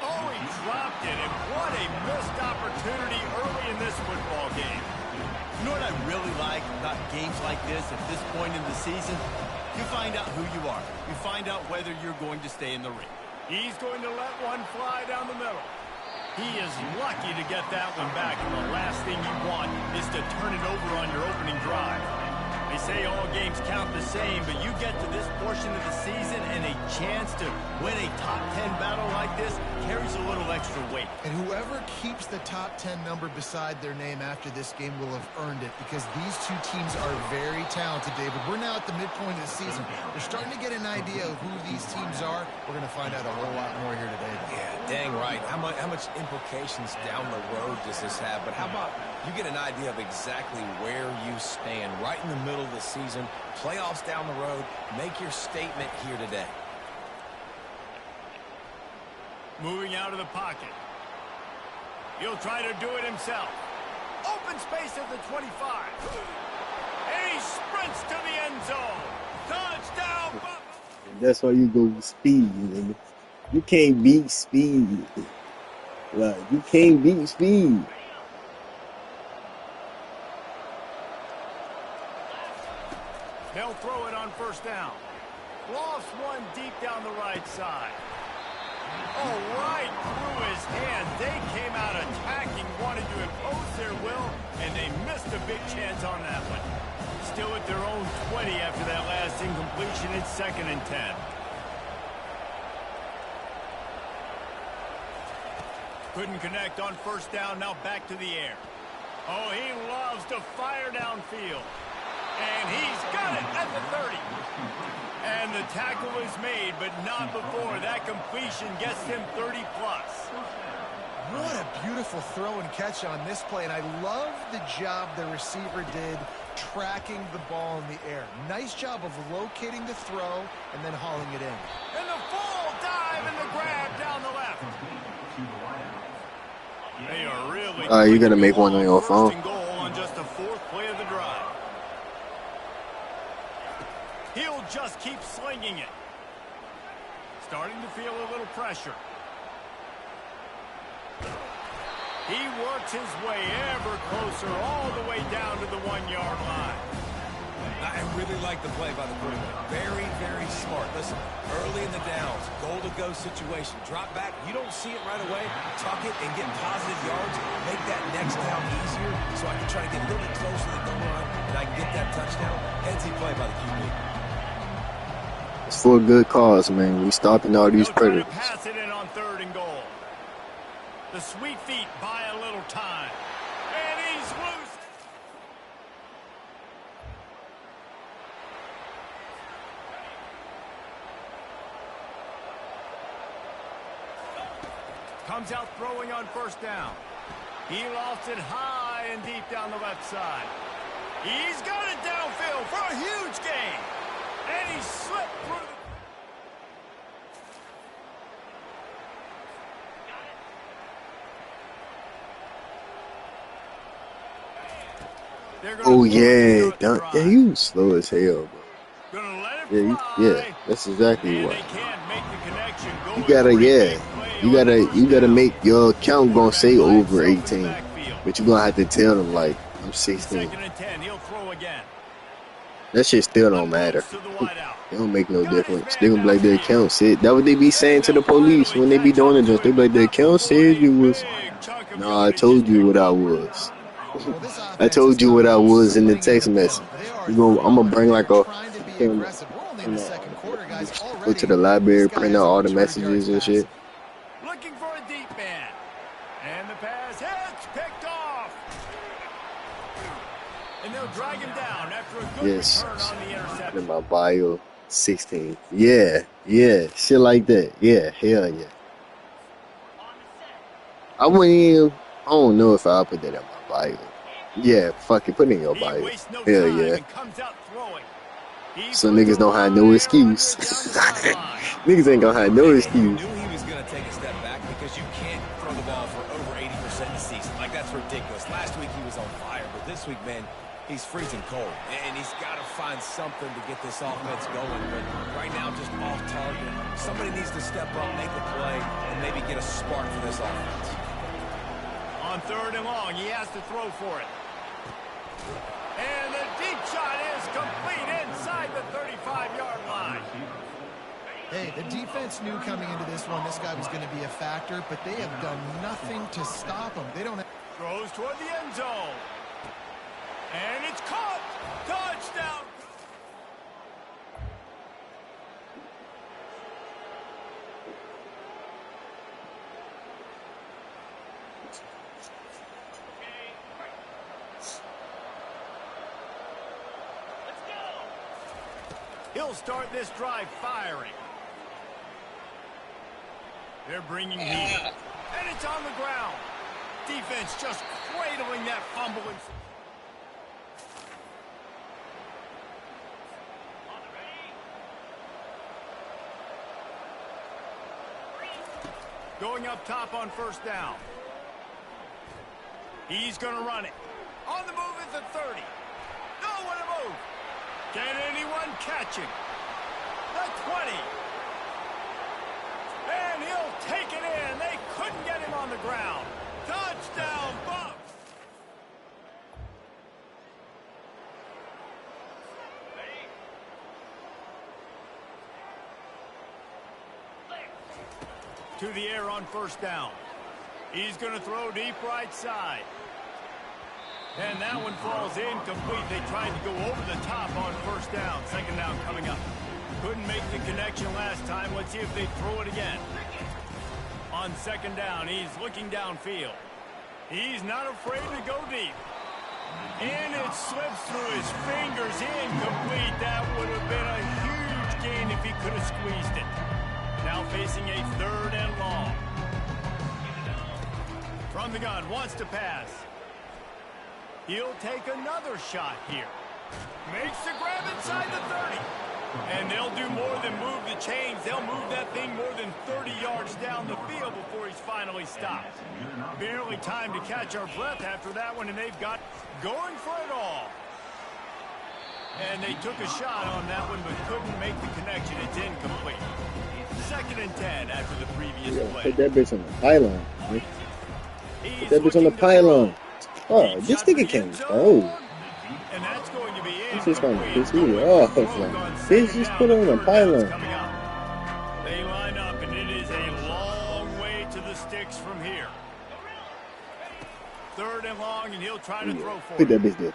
Oh, he dropped it, and what a missed opportunity early in this football game. You know what I really like about games like this at this point in the season? You find out who you are. You find out whether you're going to stay in the ring. He's going to let one fly down the middle. He is lucky to get that one back, and the last thing you want is to turn it over on your opening drive. They say all games count the same, but you get to this portion of the season and a chance to win a top 10 battle like this carries a little extra weight. And whoever keeps the top 10 number beside their name after this game will have earned it, because these two teams are very talented, David. We're now at the midpoint of the season. We're starting to get an idea of who these teams are. We're going to find out a whole lot more here today. Yeah, dang right. How much implications down the road does this have? But how about you get an idea of exactly where you stand right in the middle of the season, playoffs down the road, make your statement here today. Moving out of the pocket. He'll try to do it himself. Open space at the 25. And he sprints to the end zone. Touchdown. That's why you go with speed, nigga. You can't beat speed. Like, you can't beat speed. They'll throw it on first down. Lost one deep down the right side. Oh, right through his hand. They came out attacking, wanted to impose their will, and they missed a big chance on that one. Still at their own 20 after that last incompletion. It's 2nd and 10. Couldn't connect on first down. Now back to the air. Oh, he loves to fire downfield. And he's got it at the 30. And the tackle is made, but not before. That completion gets him 30+. What a beautiful throw and catch on this play, and I love the job the receiver did tracking the ball in the air. Nice job of locating the throw and then hauling it in. And the full dive and the grab down the left. They are really You gotta make one on your phone. goal on just the 4th play of the drive. He'll just keep slinging it. Starting to feel a little pressure. He works his way ever closer all the way down to the 1-yard line. I really like the play by the quarterback. Very, very smart. Listen, early in the downs, goal-to-go situation. Drop back. You don't see it right away. Tuck it and get positive yards. Make that next down easier so I can try to get a little bit closer to the goal line and I can get that touchdown. Headsy play by the QB. It's for a good cause, man. We stopping all these predators. Pass it in on 3rd and goal. The sweet feet buy a little time. And he's loose. Comes out throwing on first down. He lost it high and deep down the left side. He's got it downfield for a huge gain. And he slipped through the... Oh yeah, yeah, you slow as hell, bro. Yeah, that's exactly why. You gotta make your account gonna say over 18, but you gonna have to tell them like I'm 16. That shit still don't matter. It don't make no difference. They gonna be like the account said. That what they be saying to the police when they be doing it. They be like the account said you was. Nah, I told you what I was. I told you what I was in the text message. I'm gonna bring like a thing, go to the library, print out all the messages and shit. Looking for a deep man. And the pass hits, picked off. And they'll drag him down after a good return on the interception. In my bio. 16. Yeah, shit like that. Yeah, hell yeah. I wouldn't even, I don't know if I'll put that in my Bible. Yeah, fuck it, put it in your Bible. Hell yeah. Some niggas don't have no excuse. Niggas ain't gonna have no excuse. Knew he was going to take a step back because you can't throw the ball for over 80% this season. Like, that's ridiculous. Last week he was on fire, but this week, man, he's freezing cold. And he's got to find something to get this offense going. But right now, just off target. Somebody needs to step up, make a play, and maybe get a spark for this offense. On 3rd and long, he has to throw for it. And the deep shot is complete inside the 35-yard line. Hey, the defense knew coming into this one this guy was going to be a factor, but they have done nothing to stop him. They don't have... Throws toward the end zone. And it's caught. Touchdown. He'll start this drive firing. They're bringing heat. And it's on the ground. Defense just cradling that fumble. Going up top on 1st down. He's going to run it. On the move at the 30. Nowhere to move. Can anyone catch him? The 20. And he'll take it in. They couldn't get him on the ground. Touchdown, Bucks. To the air on 1st down. He's going to throw deep right side. And that one falls incomplete. They tried to go over the top on 1st down. 2nd down coming up. Couldn't make the connection last time. Let's see if they throw it again. On 2nd down, he's looking downfield. He's not afraid to go deep. And it slips through his fingers. Incomplete. That would have been a huge gain if he could have squeezed it. Now facing a 3rd and long. From the gun, wants to pass. He'll take another shot here. Makes the grab inside the 30. And they'll do more than move the chains. They'll move that thing more than 30 yards down the field before he's finally stopped. Barely time to catch our breath after that one, and they've got going for it all. And they took a shot on that one, but couldn't make the connection. It's incomplete. 2nd and 10 after the previous play. Put that bitch on the pylon. Man. Put that bitch on the pylon. Oh, this nigga can't throw. And that's going to be This is going to piss me off. Bitch, just put it on the pylon. They line up, and it is a long way to the sticks from here. 3rd and long, and he'll try to throw for it. Put that bitch there.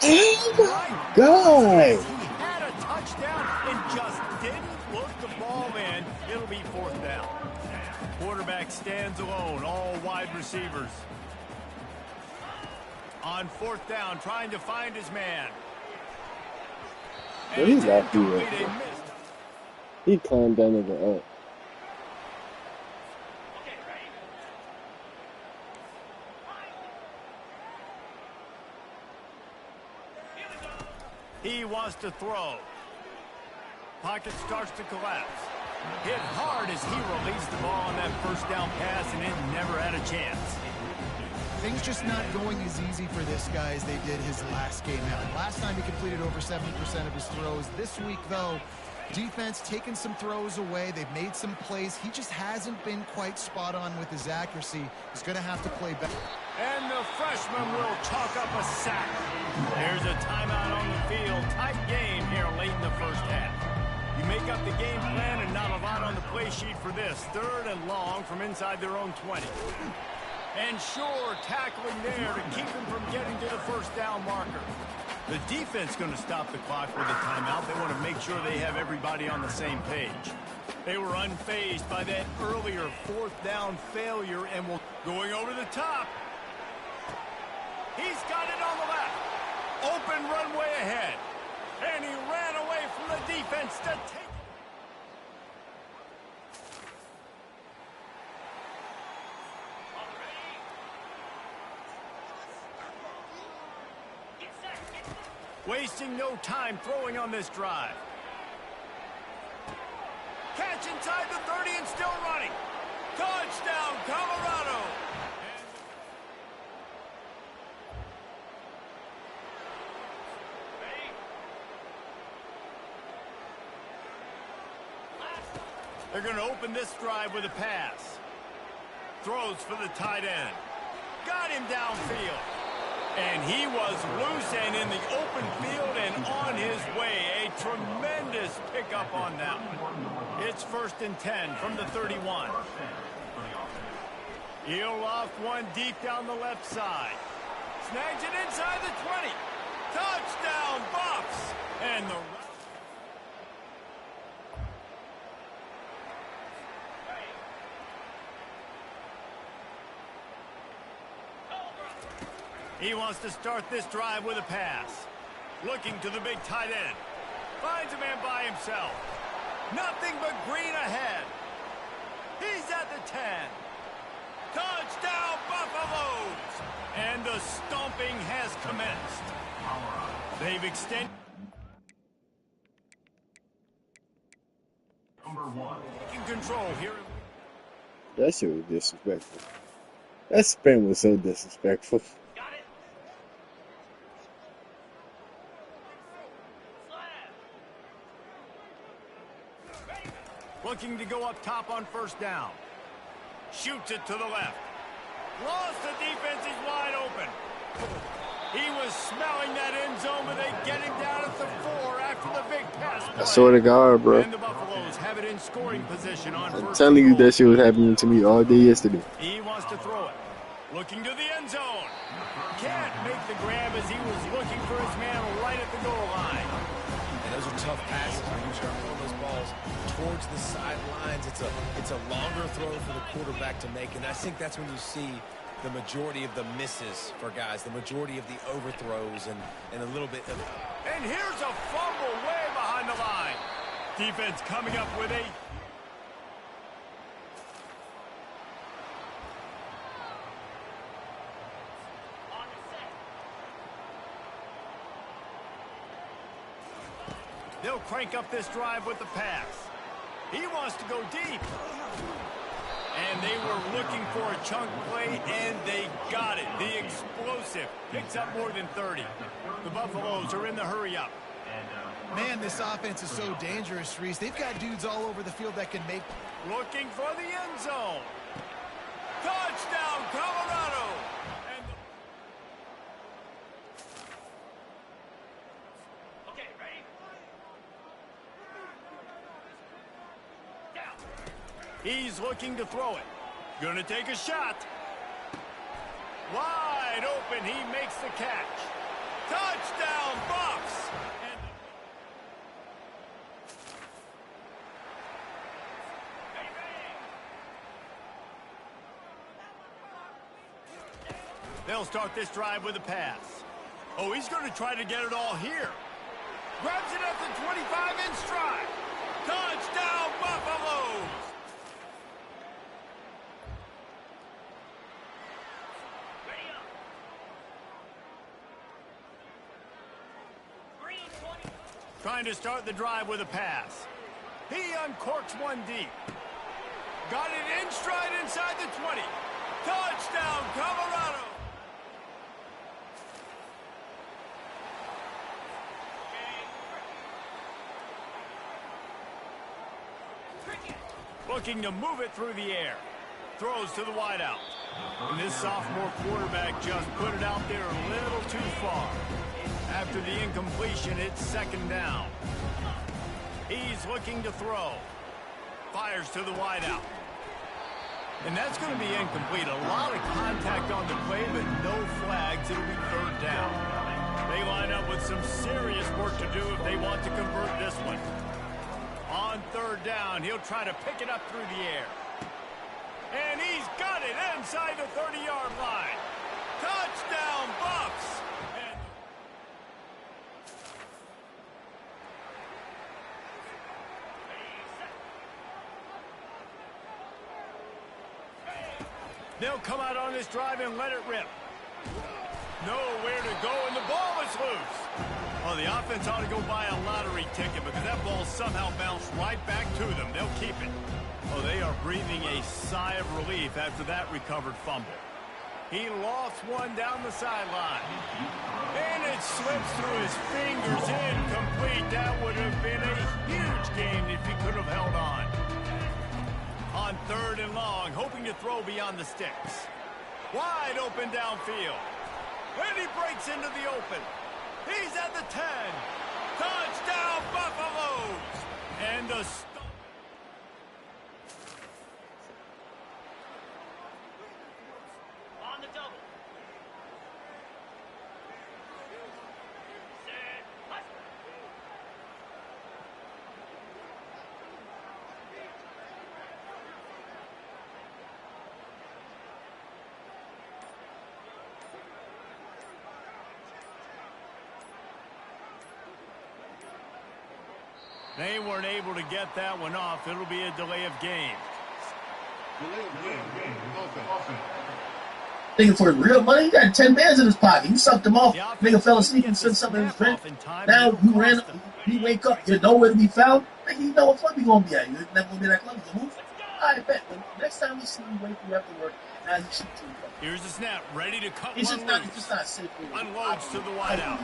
Oh my God! He had a touchdown and just didn't look the ball in. It'll be 4th down. Quarterback stands alone, all wide receivers. On 4th down, trying to find his man. Well, he's off here. He climbed that nigga up. He wants to throw. Pocket starts to collapse. Hit hard as he released the ball on that 1st down pass, and it never had a chance. Things just not going as easy for this guy as they did his last game out. Last time he completed over 70% of his throws. This week, though, defense taking some throws away. They've made some plays. He just hasn't been quite spot on with his accuracy. He's going to have to play better. And the freshman will chalk up a sack. There's a timeout on the field. Tight game here late in the 1st half. You make up the game plan and not a lot on the play sheet for this. 3rd and long from inside their own 20. And sure, tackling there to keep him from getting to the 1st down marker. The defense going to stop the clock with a timeout. They want to make sure they have everybody on the same page. They were unfazed by that earlier 4th down failure and will going over the top. He's got it on the left. Open runway ahead. And he ran away from the defense. Wasting no time throwing on this drive. Catch inside the 30 and still running. Touchdown, Colorado. They're going to open this drive with a pass. Throws for the tight end. Got him downfield. And he was loose and in the open field and on his way. A tremendous pickup on that one. It's 1st and 10 from the 31. He'll loft one deep down the left side. Snags it inside the 20. Touchdown, Buffs. And the he wants to start this drive with a pass. Looking to the big tight end. Finds a man by himself. Nothing but green ahead. He's at the 10. Touchdown, Buffaloes! And the stomping has commenced. They've extended. Number 1. In control here. That shit was disrespectful. That spin was so disrespectful. Looking to go up top on 1st down. Shoots it to the left. Lost the defense, he's wide open. He was smelling that end zone, but they get him down at the 4 after the big pass play. I swear to God, bro. And the Buffaloes have it in scoring position on 1st. I'm telling you that shit was happening to me all day yesterday. He wants to throw it. Looking to the end zone. Can't make the grab as he was looking for his man right at the goal line. And those are tough passes when you try to throw those balls towards the sidelines. It's a longer throw for the quarterback to make, and I think that's when you see the majority of the misses for guys, the majority of the overthrows, and a little bit of... And here's a fumble way behind the line. Defense coming up with a... They'll crank up this drive with the pass. He wants to go deep. And they were looking for a chunk play, and they got it. The explosive picks up more than 30. The Buffaloes are in the hurry-up. Man, this offense is so dangerous, Reese. They've got dudes all over the field that can make... Looking for the end zone. Touchdown, Colorado! And okay, ready? Down. He's looking to throw it. Gonna take a shot. Wide open, he makes the catch. Touchdown, Buffs! They'll start this drive with a pass. Oh, he's going to try to get it all here. Grabs it at the 25 in stride. Touchdown, Buffaloes! Trying to start the drive with a pass. He uncorks one deep. Got it in stride inside the 20. Touchdown, Colorado! Looking to move it through the air. Throws to the wideout. And this sophomore quarterback just put it out there a little too far. After the incompletion, it's 2nd down. He's looking to throw. Fires to the wideout. And that's going to be incomplete. A lot of contact on the play, but no flags. It'll be 3rd down. They line up with some serious work to do if they want to convert this one. On 3rd down, he'll try to pick it up through the air. And he's got it inside the 30-yard line. Touchdown, Buffs! They'll come out on this drive and let it rip. Nowhere to go, and the ball is loose. Well, the offense ought to go buy a lottery ticket because that ball somehow bounced right back to them. They'll keep it. Oh, they are breathing a sigh of relief after that recovered fumble. He lost one down the sideline. And it slips through his fingers, incomplete. That would have been a huge gain if he could have held on. On 3rd and long, hoping to throw beyond the sticks. Wide open downfield. And he breaks into the open. He's at the 10. Touchdown, Buffaloes. And the On the double. They weren't able to get that one off. It'll be a delay of game. Thinking for real money, he got 10 bands in his pocket. He sucked them off. Nigga fell asleep and spent something in his drink. Now you wake up, you're nowhere to be found. Nigga, you know what club you gonna be at. You're never gonna be at that club. You move. I bet. Next time we see you wait for you after work, now you shoot 2 clubs. Here's the snap, ready to cut It's one just not, loose. it's just not safe. Unloads to the wideout.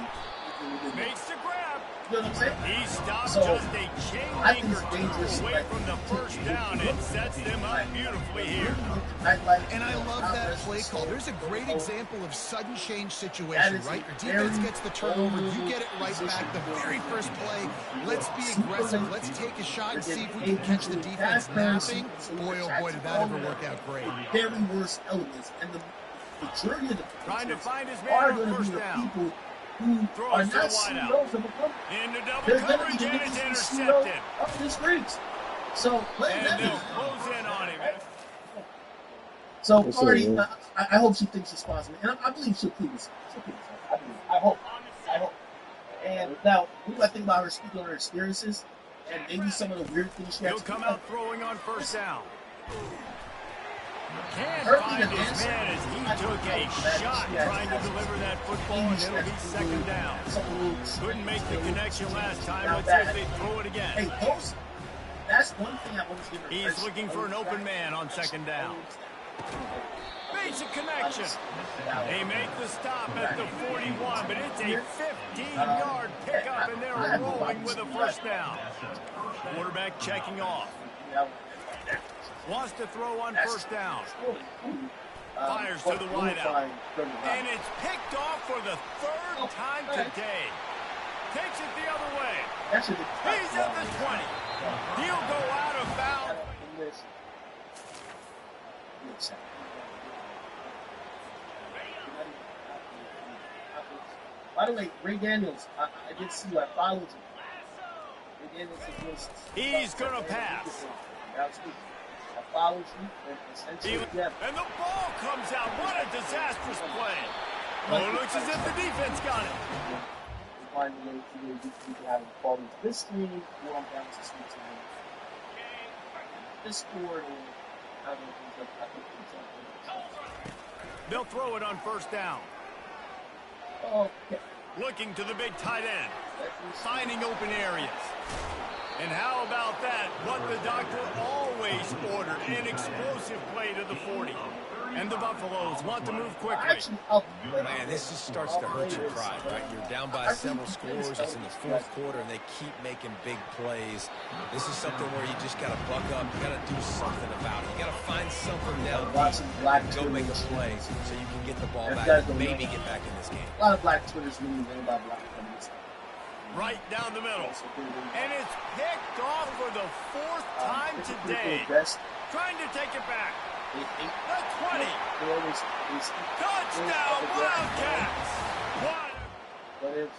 Makes the grab. You know what I'm saying? He stops So, just a chain I think link it's or dangerous, two away like, from the first down and sets them up beautifully here. And I love that play call. There's a great example of sudden change situation, right? Your defense gets the turnover, you get it right back the very first play. Let's be aggressive. Let's take a shot and see if we can catch the defense napping. Boy, oh boy, did that ever work out great. Very worst elements, and the majority of the Trying to find his are man going on to be first the down. people who are Throws to the not wideout. CEOs of a company. Into double They're going to coverage be the and it's niggas who intercepted. CEO of the streets. So let And them they'll know. close in on him. So Yes, Cardi, sir. I hope she thinks responsibly, and I believe she'll plead this. I hope. And now, what do I think about her speaking on her experiences and maybe some of the weird things she has He'll to come do? out throwing on first down. Can't Her find being an his answer, man as he I took think a that shot she has trying to deliver that football, and it'll be second down. Couldn't make the connection last time. Let's see if they throw it again. Hey, those, that's one thing I want to give her. He's looking for an open man on second down. Basic connection. They make the stop at the 41, but it's a 15-yard pickup, and they're rolling with a first down. Quarterback checking off. Wants to throw on first down. Fires to the wideout. And it's picked off for the 3rd time today. Takes it the other way. He's at the 20. He'll go out of bounds. By the way, Ray Daniels, I did see you. I followed you. Ray Daniels is He's going to pass. I followed you and essentially together. And the ball comes out. What a disastrous play. Oh, it looks as if the defense got it. Find a way to you can have him fall into this screen, or I'm down to switch to him. This board, or I don't know, I think They'll throw it on first down. Okay. Looking to the big tight end. Finding open areas. And how about that? What the doctor always ordered. An explosive play to the 40. And the Buffaloes want to move quickly. Man, this just starts to hurt your pride, right? You're down by several scores. It's in the 4th quarter, and they keep making big plays. This is something where you just got to buck up. You got to do something about it. You got to find something down deep and go make a play so you can get the ball back and maybe get back in this game. A lot of black Twitters really know about black Twitters. Right down the middle. And it's picked off for the 4th time today. Trying to take it back. The 20. Touchdown, Wildcats. But if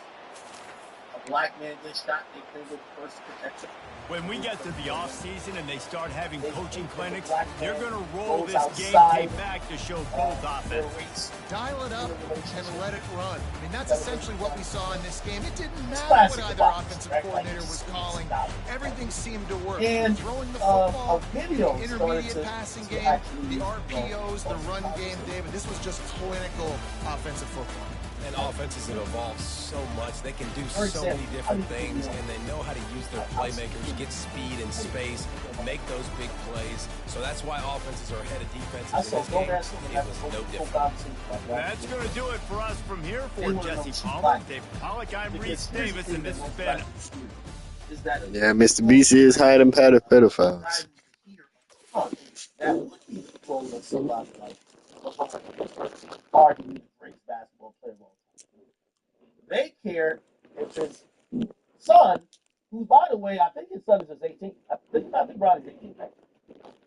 a black man gets shot, they think of first protection. When we get to the offseason and they start having coaching clinics, they're going to roll this game tape back to show both offenses. Dial it up and let it run. I mean, that's essentially what we saw in this game. It didn't matter what either offensive coordinator was calling. Everything seemed to work. And throwing the football, video the intermediate passing game, the RPOs, the run game, David. This was just clinical offensive football. And offenses have evolved so much. They can do For so example, many different things, and they know how to use their playmakers, get speed and space, make those big plays. So that's why offenses are ahead of defenses in this game. And it was no different. That's going to do it for us from here for Jesse Palmer, Dave Pollock. I'm Reese Davis, and this has been... Yeah, Mr. BC is hiding pedophiles. That would be the role of somebody like arguably the greatest basketball player of all time. They care if his son, who, by the way, I think his son is 18. I think Ronnie's 18. Right?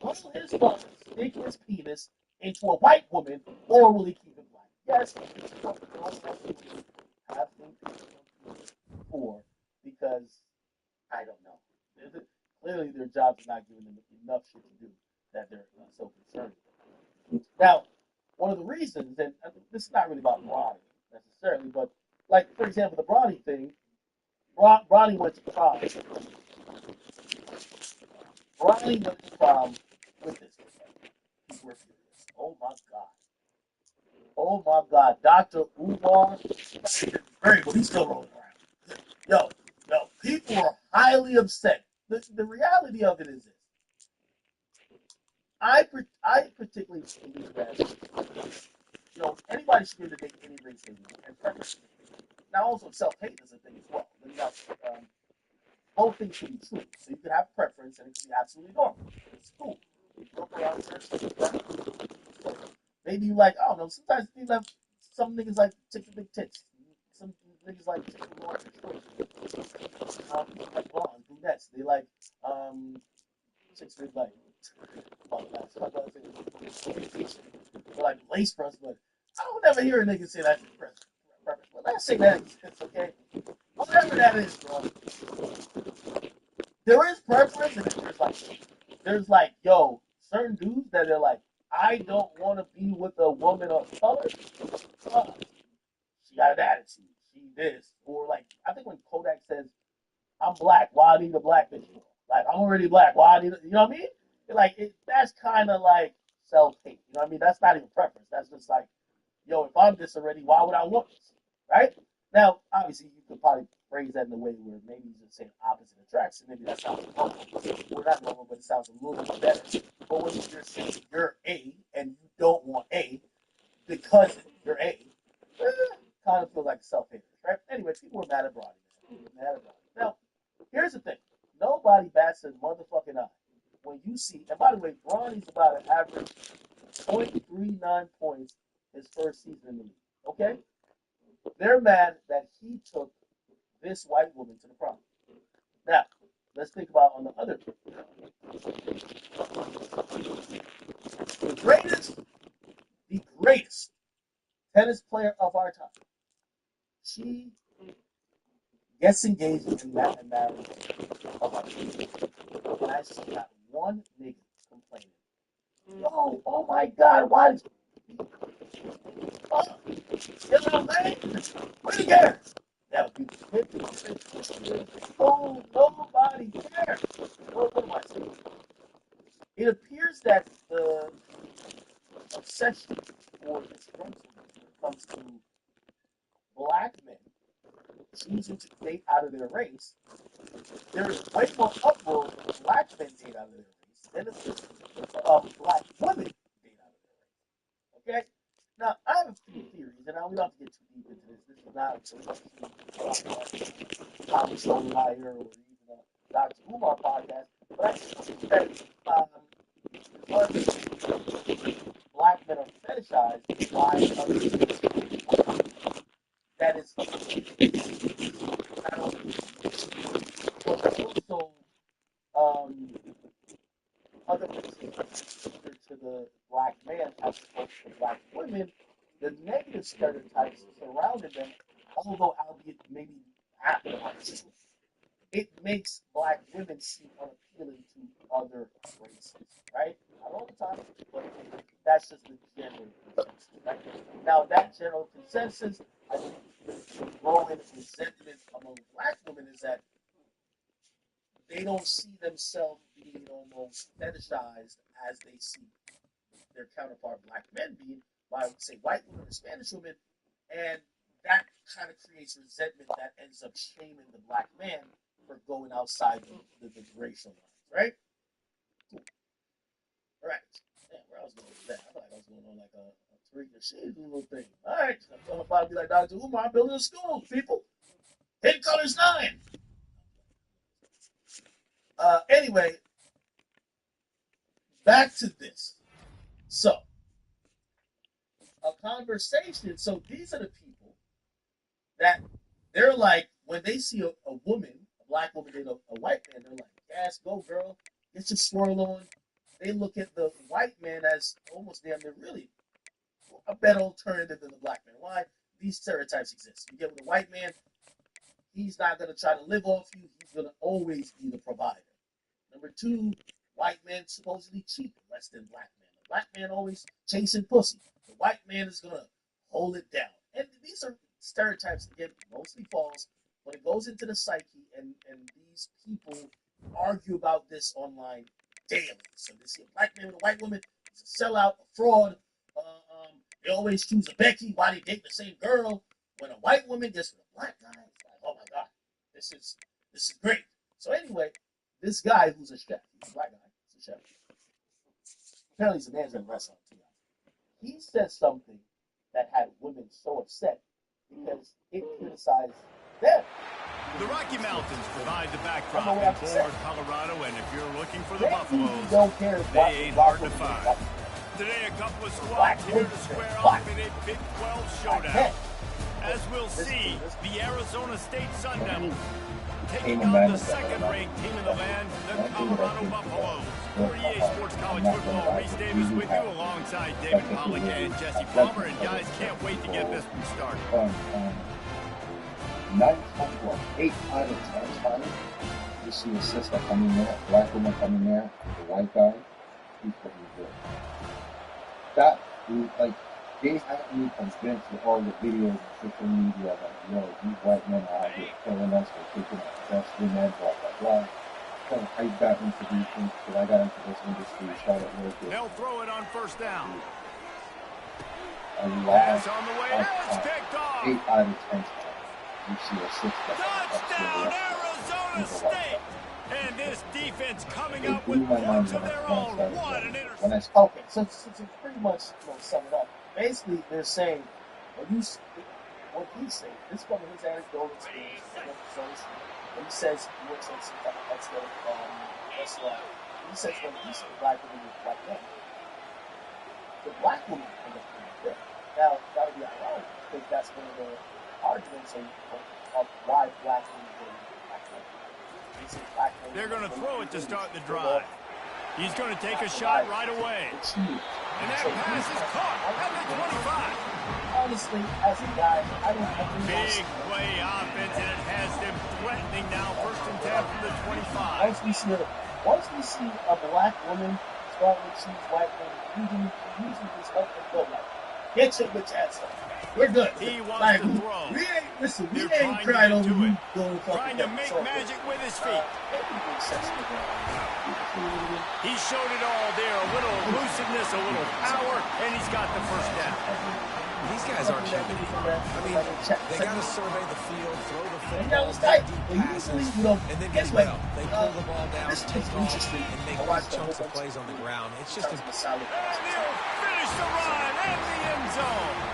Will his son stick his penis into a white woman, or will he keep it black? Yes, it's what girls have for, because I don't know. Clearly, their jobs are not giving them enough shit to do that they're so concerned with. Now, one of the reasons, and this is not really about Bronny necessarily, but like, for example, the Bronny thing, Bronny went to prom. Bronny went to prom with this kid. People were furious. Oh my God. Oh my God. Dr. Umar, very well, he's still rolling around. Yo, people are highly upset. The reality of it is this. I particularly believe that, anybody should be able to date any race they want and preference. Now, also, self-hate is a thing as well. Both things can be true. So you can have preference and it can be absolutely normal. It's cool. You look around church, maybe you like, I don't know, sometimes people have, some niggas like chicks with big tits. Some niggas like chicks with large tits. People like blondes, brunettes. They like chicks with like, like lace fronts, but I don't ever hear a nigga say that's preference. But let's say that exists, okay? Whatever that is, bro. There is preference, and there's like, certain dudes that are like, I don't want to be with a woman of color. She got an attitude. She this, or like, I think when Kodak says, "I'm black, why I need a black bitch?" Like, I'm already black, why I need, you know what I mean? That's kind of like self-hate. You know what I mean? That's not even preference. That's just like, if I'm this already, why would I want this? Right? Now, obviously, you could probably phrase that in a way where maybe you just say opposite attraction. Maybe that sounds normal. Well, not normal, but it sounds a little bit better. But when you're saying you're A and you don't want A because you're A, kind of feels like self-hatred, right? Anyway, people were mad at Brody. Now, here's the thing. Nobody bats a motherfucking eye when you see, and by the way, Bronny's about an average 0.39 points his first season in the league. Okay? They're mad that he took this white woman to the prom. Now, let's think about on the other. The greatest tennis player of our time. She gets engaged in that and married of our time. And I see not one nigga complaining. Yo, oh my God, why did you? Where'd you get her? That would be 50. Oh, nobody cares. What am I saying? It appears that the obsession for this country when it comes to black men choosing to date out of their race, there is way more uproar when black men date out of their race than if black women date out of their race. Okay? Now, I have a few theories, and we don't have to get too deep into this. This is not a show liar or even a Dr. Umar podcast, but I think that because black men are fetishized by other people, that is not only, but also other races to the black man as opposed to black women, the negative stereotypes surrounding them, although albeit maybe half of it, it makes black women seem unappealing to other races, right? Not all the time, but that's just the general consensus, right? Now, that general consensus, I think, the growing resentment among black women is that they don't see themselves being almost fetishized as they see their counterpart black men being by, say, white women or Spanish women, and that kind of creates resentment that ends up shaming the black man for going outside the racial lines, right? Cool. All right. Yeah, where I was going with that? I thought I was going on like a Tariq Nasheed little thing. All right. I'm talking about be like Dr. Umar, I'm building a school, people. 10 colors 9. Anyway, back to this. So, a conversation. So these are the people that they're like, when they see a woman, a black woman dating a white man, they're like, yes, go girl, get your swirl on. They look at the white man as almost damn near really a better alternative than the black man. Why? These stereotypes exist. You get with a white man, he's not going to try to live off you. He's going to always be the provider. Number 2, white men supposedly cheat less than black men. The black man always chasing pussy. The white man is going to hold it down. And these are stereotypes, again, mostly false, but it goes into the psyche, and these people argue about this online daily. So they see a black man with a white woman, he's a sellout, a fraud. They always choose a Becky. Why they date the same girl? When a white woman gets with a black guy, it's like, oh my God, this is great. So anyway, this guy who's a chef, he's a black guy, he's a chef. Apparently he's a management restaurant too. He said something that had women so upset because it criticized them. The Rocky Mountains provide the backdrop in Boulder, Colorado, and if you're looking for the Buffaloes, they ain't hard to find. Today, a couple of squads here to square off in a Big 12 showdown. As we'll see, the Arizona State Sun Devils taking on the second-ranked team in the land, the Colorado Buffaloes. 48 Sports College Football, Reese Davis with you alongside David Pollock and Jesse Palmer. And guys, can't wait to get this one started. 8 out of 10 times, you see a sister coming there, a black woman coming there, the white guy, he's pretty good. That, like, they had me convinced with all the videos and social media that, yo, these white men are out here killing us, they're taking our best women, blah, blah, blah. So I got into these things, because I got into this industry, started working. They'll throw it on first down. A lot of times, 8 out of 10 times, you see a sister. Touchdown, Arizona State! And this defense coming up with points of their own. What an interception. Okay, so pretty much, sum it up. Basically, they're saying, what he's saying, this is from his anecdotal experience, when he says he works on some kind of restaurant, he says when he sees a black woman with a black man, the black woman end up being there. Now, that would be ironic, because that's one of the arguments of why black women go with black women. They're going to throw it to start the drive. He's going to take a shot right away. And that pass is caught at the 25. Honestly, as a guy, I don't big play offense, and it has them threatening now. 1st and 10 from the 25. Once we see a black woman starting to choose white women, usually just up and go like, get your bitch ass up. We're good. He wants to throw. We ain't crying over you going trying to make magic with his feet. He showed it all there. A little elusiveness, a little power, and he's got the first down. These guys aren't checking. I mean, they got to survey the field, throw the football, deep passes, and then guess what? They pull the ball down, take off, and make big chunks of plays on the ground. It's just a solid. And he'll finish the run in the end zone.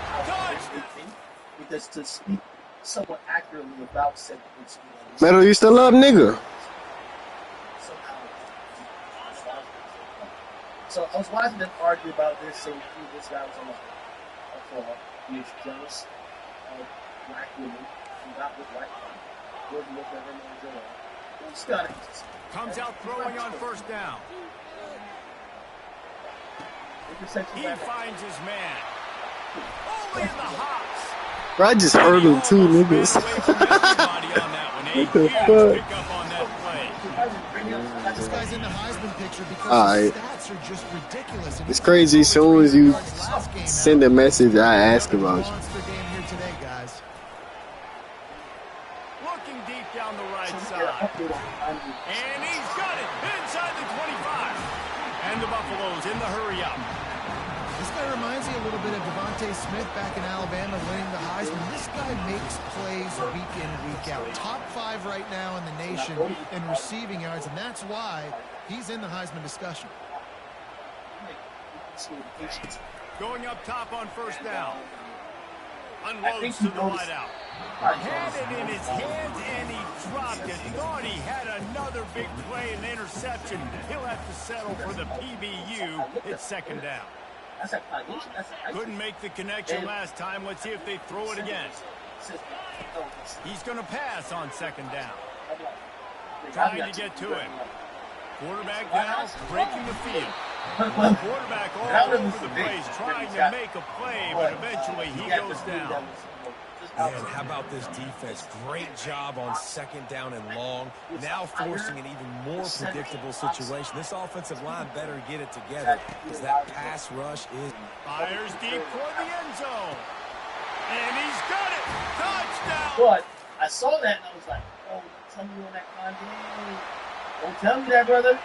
Because to speak somewhat accurately about said incident. Metal, you still up, nigga? So I was watching them argue about this, saying this guy was on a call. He was jealous of black women who got with white men. Wouldn't look at them and enjoy. It's kind of interesting. Comes out throwing on first down. He finds his man. Only in the hops. Bro, I just heard him too, niggas. What the fuck? This guy's in the Heisman picture because his stats are just ridiculous. It's crazy. As soon as you send a message, I ask about you. Monster game here today, guys. Looking deep down the right side. And he's got it inside the 25. And the Buffaloes in the hurry up. This guy reminds me a little bit of Devontae Smith back in Alabama winning the Heisman. This guy makes plays week in, week out. Top 5 right now in the nation in receiving yards, and that's why he's in the Heisman discussion. Going up top on first down. Unloads to the wideout. Had it in his hands and he dropped it. Thought he had another big play and interception. He'll have to settle for the PBU. It's second down. Couldn't make the connection last time. Let's see if they throw it again. He's going to pass on second down. Trying to get to him. Quarterback down, breaking the field. Quarterback all over the place, trying to make a play, but eventually he goes down. Man, how about this defense? Great job on second down and long. Now forcing an even more predictable situation. This offensive line better get it together because that pass rush is... Fires deep toward the end zone. And he's got it. Touchdown. But I saw that and I was like, oh, tell me on that Kanye. Don't tell me that, brother.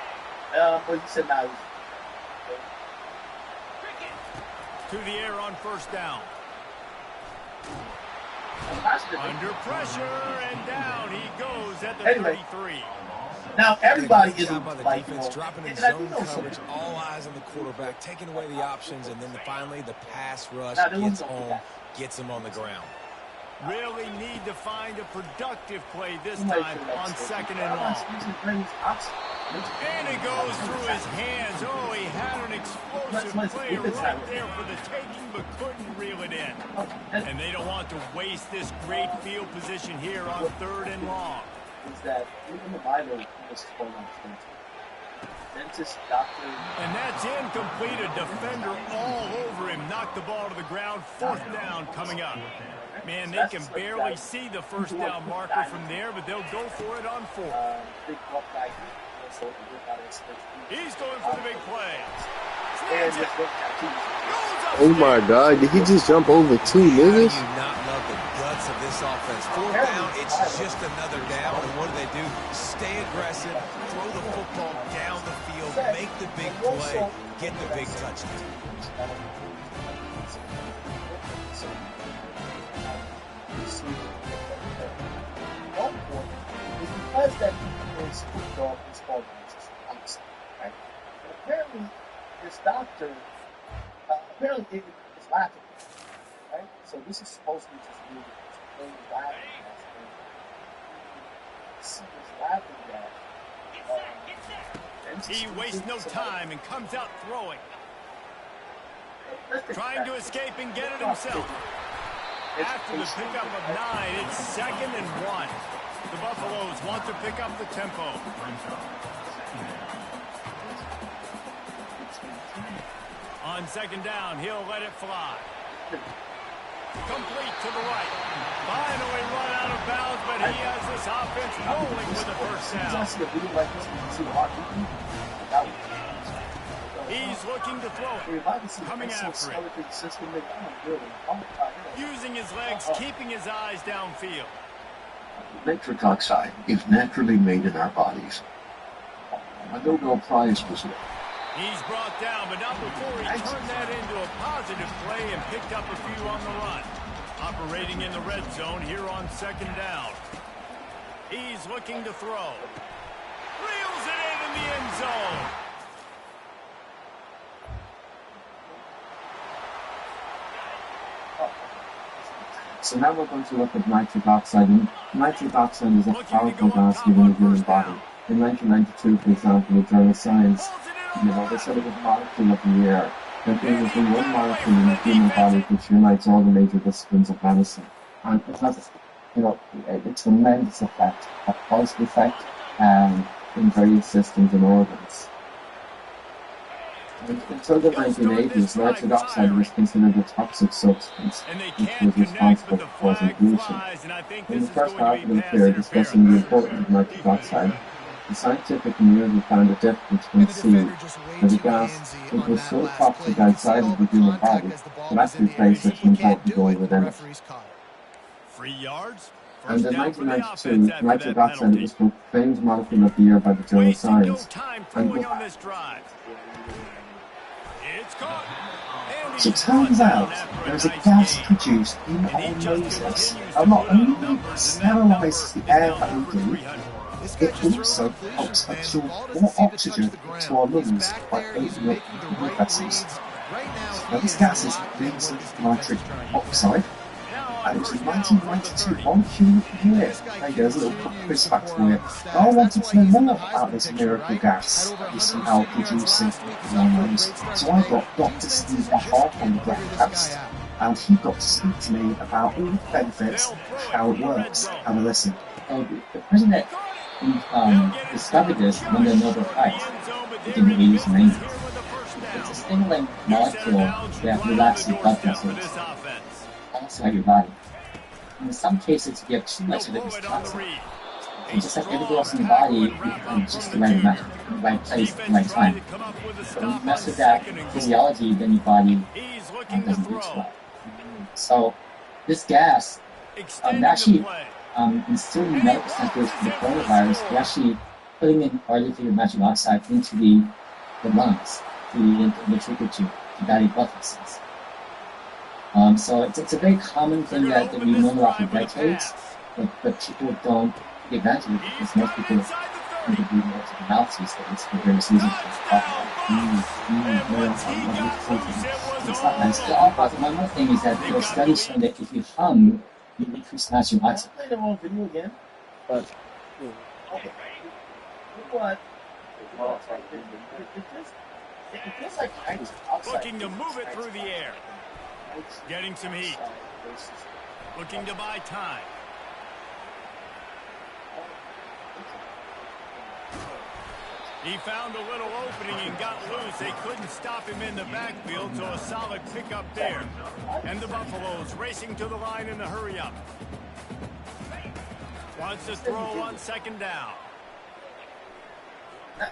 But he said, nah, it was... To the air on first down. Under pressure and down he goes at the 33. Now everybody is by the defense, dropping in zone coverage, all eyes on the quarterback, taking away the options, and then finally the pass rush gets home, gets him on the ground. Really need to find a productive play this time on second and long. And it goes through his hands. Oh, he had an explosive play right there for the taking, but couldn't reel it in. And they don't want to waste this great field position here on third and long. Is that even the Bible is going on dentist, doctor. And that's incomplete. A defender all over him. Knocked the ball to the ground. Fourth down coming up. Man, they can barely see the first down marker from there, but they'll go for it on fourth. He's going for the big play. Oh my God, did he just jump over 2 niggas? How do you not love the guts of this offense? Fourth down, it's just another down, and what do? Stay aggressive, throw the football down the field, make the big play, get the big touchdown. Because that is football is called Jesus, right? And apparently, this doctor, apparently it is laughing, right? So this is supposed to be just really laughing. He was laughing at. He wastes no time and comes out throwing. Trying to escape and get it himself. After the pickup of 9, it's second and 1. The Buffaloes want to pick up the tempo. On second down, he'll let it fly. Complete to the right. Finally run out of bounds, but he has this offense rolling with a first down. He's looking to throw it. Coming after it. Using his legs, keeping his eyes downfield. Nitric oxide is naturally made in our bodies. A Nobel Prize was won. He's brought down, but not before he turned that into a positive play and picked up a few on the run. Operating in the red zone here on second down. He's looking to throw. Reels it in the end zone. So now we're going to look at nitric oxide. And nitric oxide is a powerful gas given the human body. In 1992, for example, the journal Science, they said it was a molecule of the air. That there is one molecule in the human body which unites all the major disciplines of medicine. And it has, a tremendous effect, a positive effect in various systems and organs. Until the 1980s, nitric oxide was considered a toxic substance, which was responsible for causing pollution. In the first half of the affair discussing the importance of nitric oxide, the scientific community found it difficult to conceive that a gas which was so toxic outside of the human body could actually play such an important role within it. And in 1992, nitric oxide was proclaimed molecule of the year by the journal Science. It's caught. And So it turns out there is a gas produced in our noses that not only sterilises the air that we breathe, it also helps absorb more oxygen into our lungs by opening up blood vessels. Now this gas is nasal nitric oxide, and it was in 1992 on cubic year. There you go, there's a little quiz fact for you. I wanted to know more about this miracle gas that we see now producing in our lungs. So I got Dr. Steve Hart on the broadcast, and he got to speak to me about all the benefits and how it works. Have a listen. The person that discovered this won the Nobel Prize in the 80s and 90s. It's a stimulant molecule that relaxes blood vessels outside your body. And in some cases, if you have too much of it, it's toxic. And just like everything else in the body, you have just the right amount, the right place, the right time. But when you mess with that physiology, then your body doesn't do so well. So this gas, actually, in certain medical centers for the coronavirus, they're actually putting in artificial nitric oxide into the lungs, to the ventricular tube, to dilate blood vessels. So it's a very common thing that we know off of decades, but people don't take advantage of it because most people tend to do more to the mouth these days for various reasons. It's not nice. One more thing is that there are studies showing that if you hum, you increase nitric oxide. I played the wrong video again, but okay. What? It feels like nitric oxide. Looking to move it through the air. Getting some heat. Looking to buy time. He found a little opening and got loose. They couldn't stop him in the backfield, so a solid pickup there. And the Buffaloes racing to the line in the hurry-up. Wants to throw on second down.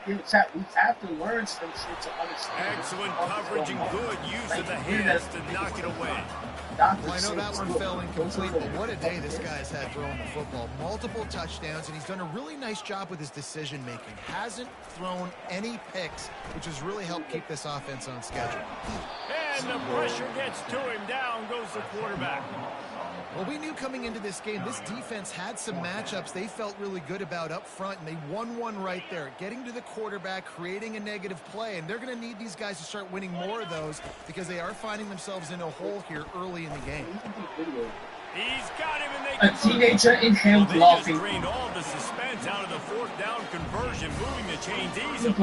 We have to learn some shit to understand. Excellent coverage and good use of the hands to knock it away. Well, I know that one fell incomplete, but what a day this guy's had throwing the football. Multiple touchdowns, and he's done a really nice job with his decision-making. Hasn't thrown any picks, which has really helped keep this offense on schedule. And the pressure gets to him. Down goes the quarterback. Well, we knew coming into this game, this defense had some matchups they felt really good about up front, and they won one right there, getting to the quarterback, creating a negative play, and they're going to need these guys to start winning more of those because they are finding themselves in a hole here early in the game. He's got him, and a teenager inhaled laughing. Drained all the suspense out of the fourth down conversion, moving the chains easily.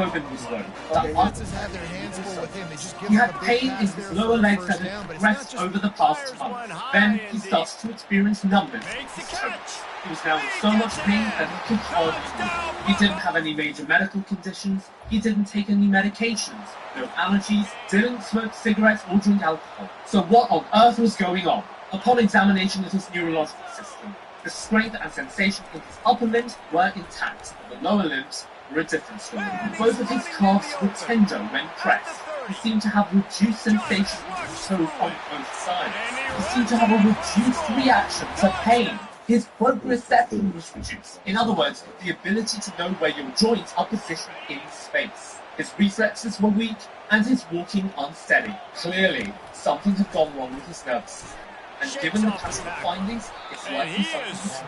Offenses have their hands full with him. They just give he had pain in his lower legs that had progressed over the past month. Then he starts to experience numbness. He was now in so much pain that he could hardly move. He didn't have any major medical conditions. He didn't take any medications. No allergies. Didn't smoke cigarettes or drink alcohol. So what on earth was going on? Upon examination of his neurological system, the strength and sensation in his upper limbs were intact, but the lower limbs were a different story. Both of his calves were tender when pressed. He seemed to have reduced sensation in his toes on both sides. He seemed to have a reduced reaction to pain. His proprioception was reduced. In other words, the ability to know where your joints are positioned in space. His reflexes were weak, and his walking unsteady. Clearly, something had gone wrong with his nervous system. And given the past findings, it's likely something is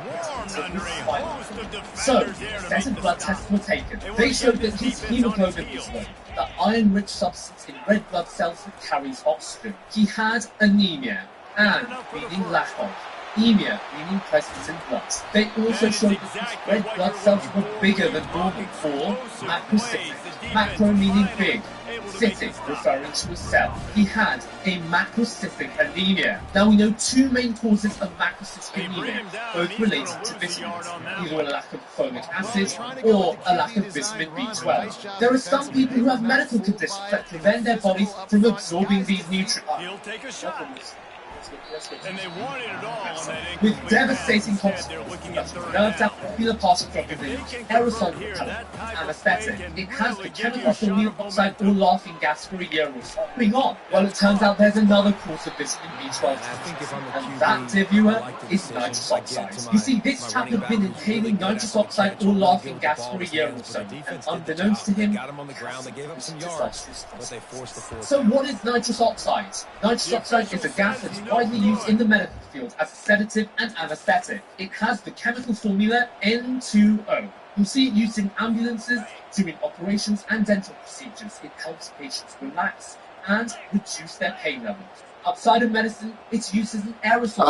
So, a set of blood tests were taken. They showed that his hemoglobin was low, the iron-rich substance in red blood cells that carries oxygen. He had anemia, and meaning lack of. Emia, meaning presence in blood. They also showed that his red blood cells were bigger than normal, or macrocytic. Macro meaning big, cytic referring to a cell. He had a macrocytic anemia. Now we know two main causes of macrocytic anemia, both related to vitamins, either a lack of folic acid or a lack of vitamin B12. There are some people who have medical conditions that prevent their bodies from absorbing these nutrients. And they wanted it all on that with devastating consequences. Nerves out popular passing from the aerosol repellent, anesthetic. It has the chemical formula oxide or laughing gas for a year or so. Moving on. Well, it turns out there's another course of vitamin B12, and that, dear viewer, is nitrous oxide. You see, this chap had been inhaling nitrous oxide or laughing gas for a year or so, and unbeknownst to him, so what is nitrous oxide? Nitrous oxide is a gas that is widely used in the medical field as a sedative and anesthetic. It has the chemical formula N2O. You see it used in ambulances, during operations and dental procedures. It helps patients relax and reduce their pain levels. Outside of medicine, it's used as an aerosol.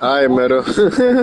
Alright, Meadow.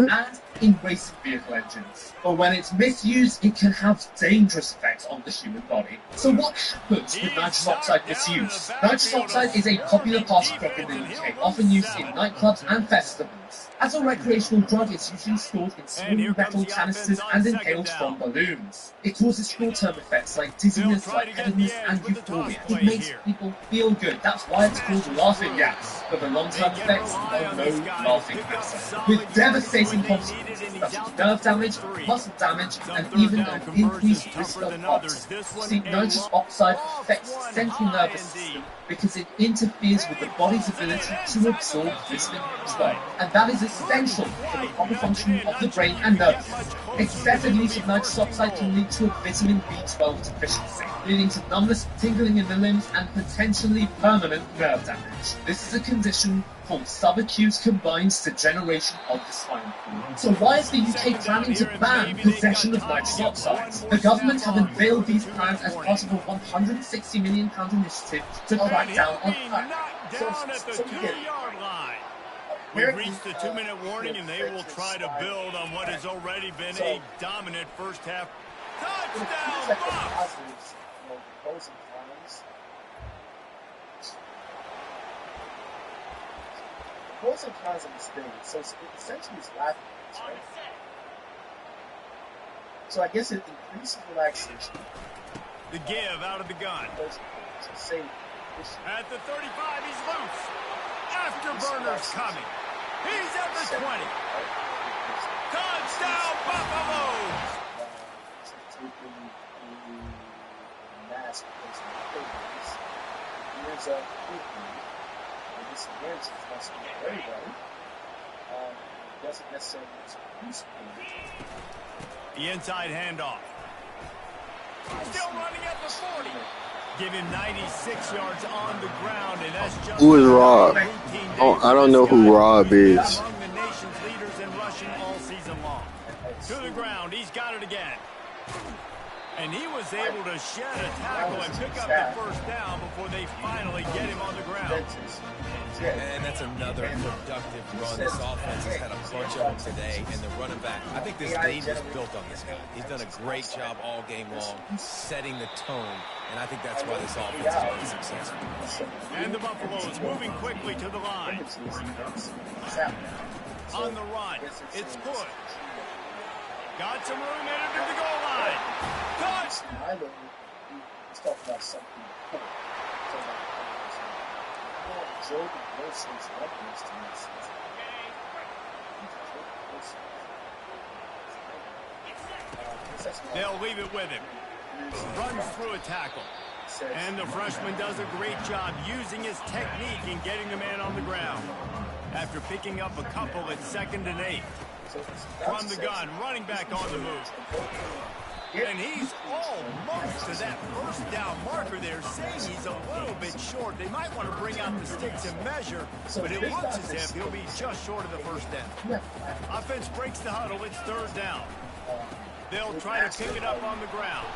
And in racing vehicle engines. But when it's misused, it can have dangerous effects on the human body. So what happens with nitrous oxide misuse? Nitrous oxide is a popular party drug in the UK, often used in nightclubs and festivals. As a recreational drug, it's usually stored in small metal canisters and inhaled from balloons. It causes short-term effects like dizziness, lightheadedness, and euphoria. It makes people feel good. That's why it's called laughing gas. But the long-term effects are no laughing gas. With devastating consequences such as nerve damage, muscle damage, and even an increased risk of heart. See, nitrous oxide affects the central nervous system because it interferes with the body's ability to absorb vitamin B12, and that is essential for the proper functioning of the brain and nervous system. Excessive use of nitrous oxide can lead to a vitamin B12 deficiency, leading to numbness, tingling in the limbs, and potentially permanent nerve damage. This is a condition called subacute combined degeneration of the spinal cord. So why is the UK planning to ban possession of nitrous oxides? The government have unveiled these plans as part of a £160 million initiative to crack down on crack. We've reached the 2-minute warning, and they will try to build on what has already been a dominant first half. Touchdown, Bucks! Pros and cons of this thing, so essentially it's laughing, right? So I guess it increases relaxation. The give out of the gun. At the 35, he's loose. Afterburner's coming. He's at the 20. Touchdown, Buffalo! Taking the mask because of the programs. Here's a this against is not so very well. Doesn't necessarily use the inside handoff. Still running at the 40. Give him 96 yards on the ground, and that's just who is Rob? Oh, I don't know who Rob is. Among the nation's leaders in rushing all season long. To the ground, he's got it again. And he was able to shed a tackle and pick up the first down before they finally get him on the ground. And that's another productive run. This offense has had a bunch of them today, and the running back, I think this lead was built on this guy. He's done a great job all game long, setting the tone, and I think that's why this offense is very successful. And the Buffaloes moving quickly to the line. On the run, it's good. Got some room headed to the goal line. Touch! He's talking about something cool. Jordan Wilson's weapons to this season. They'll leave it with him. Runs through a tackle. And the freshman does a great job using his technique in getting the man on the ground. After picking up a couple at 2nd and 8. From the gun, running back on the move. And he's almost to that first down marker there, saying he's a little bit short. They might want to bring out the sticks and measure, but it looks as if he'll be just short of the first down. Offense breaks the huddle. It's 3rd down. They'll try to pick it up on the ground.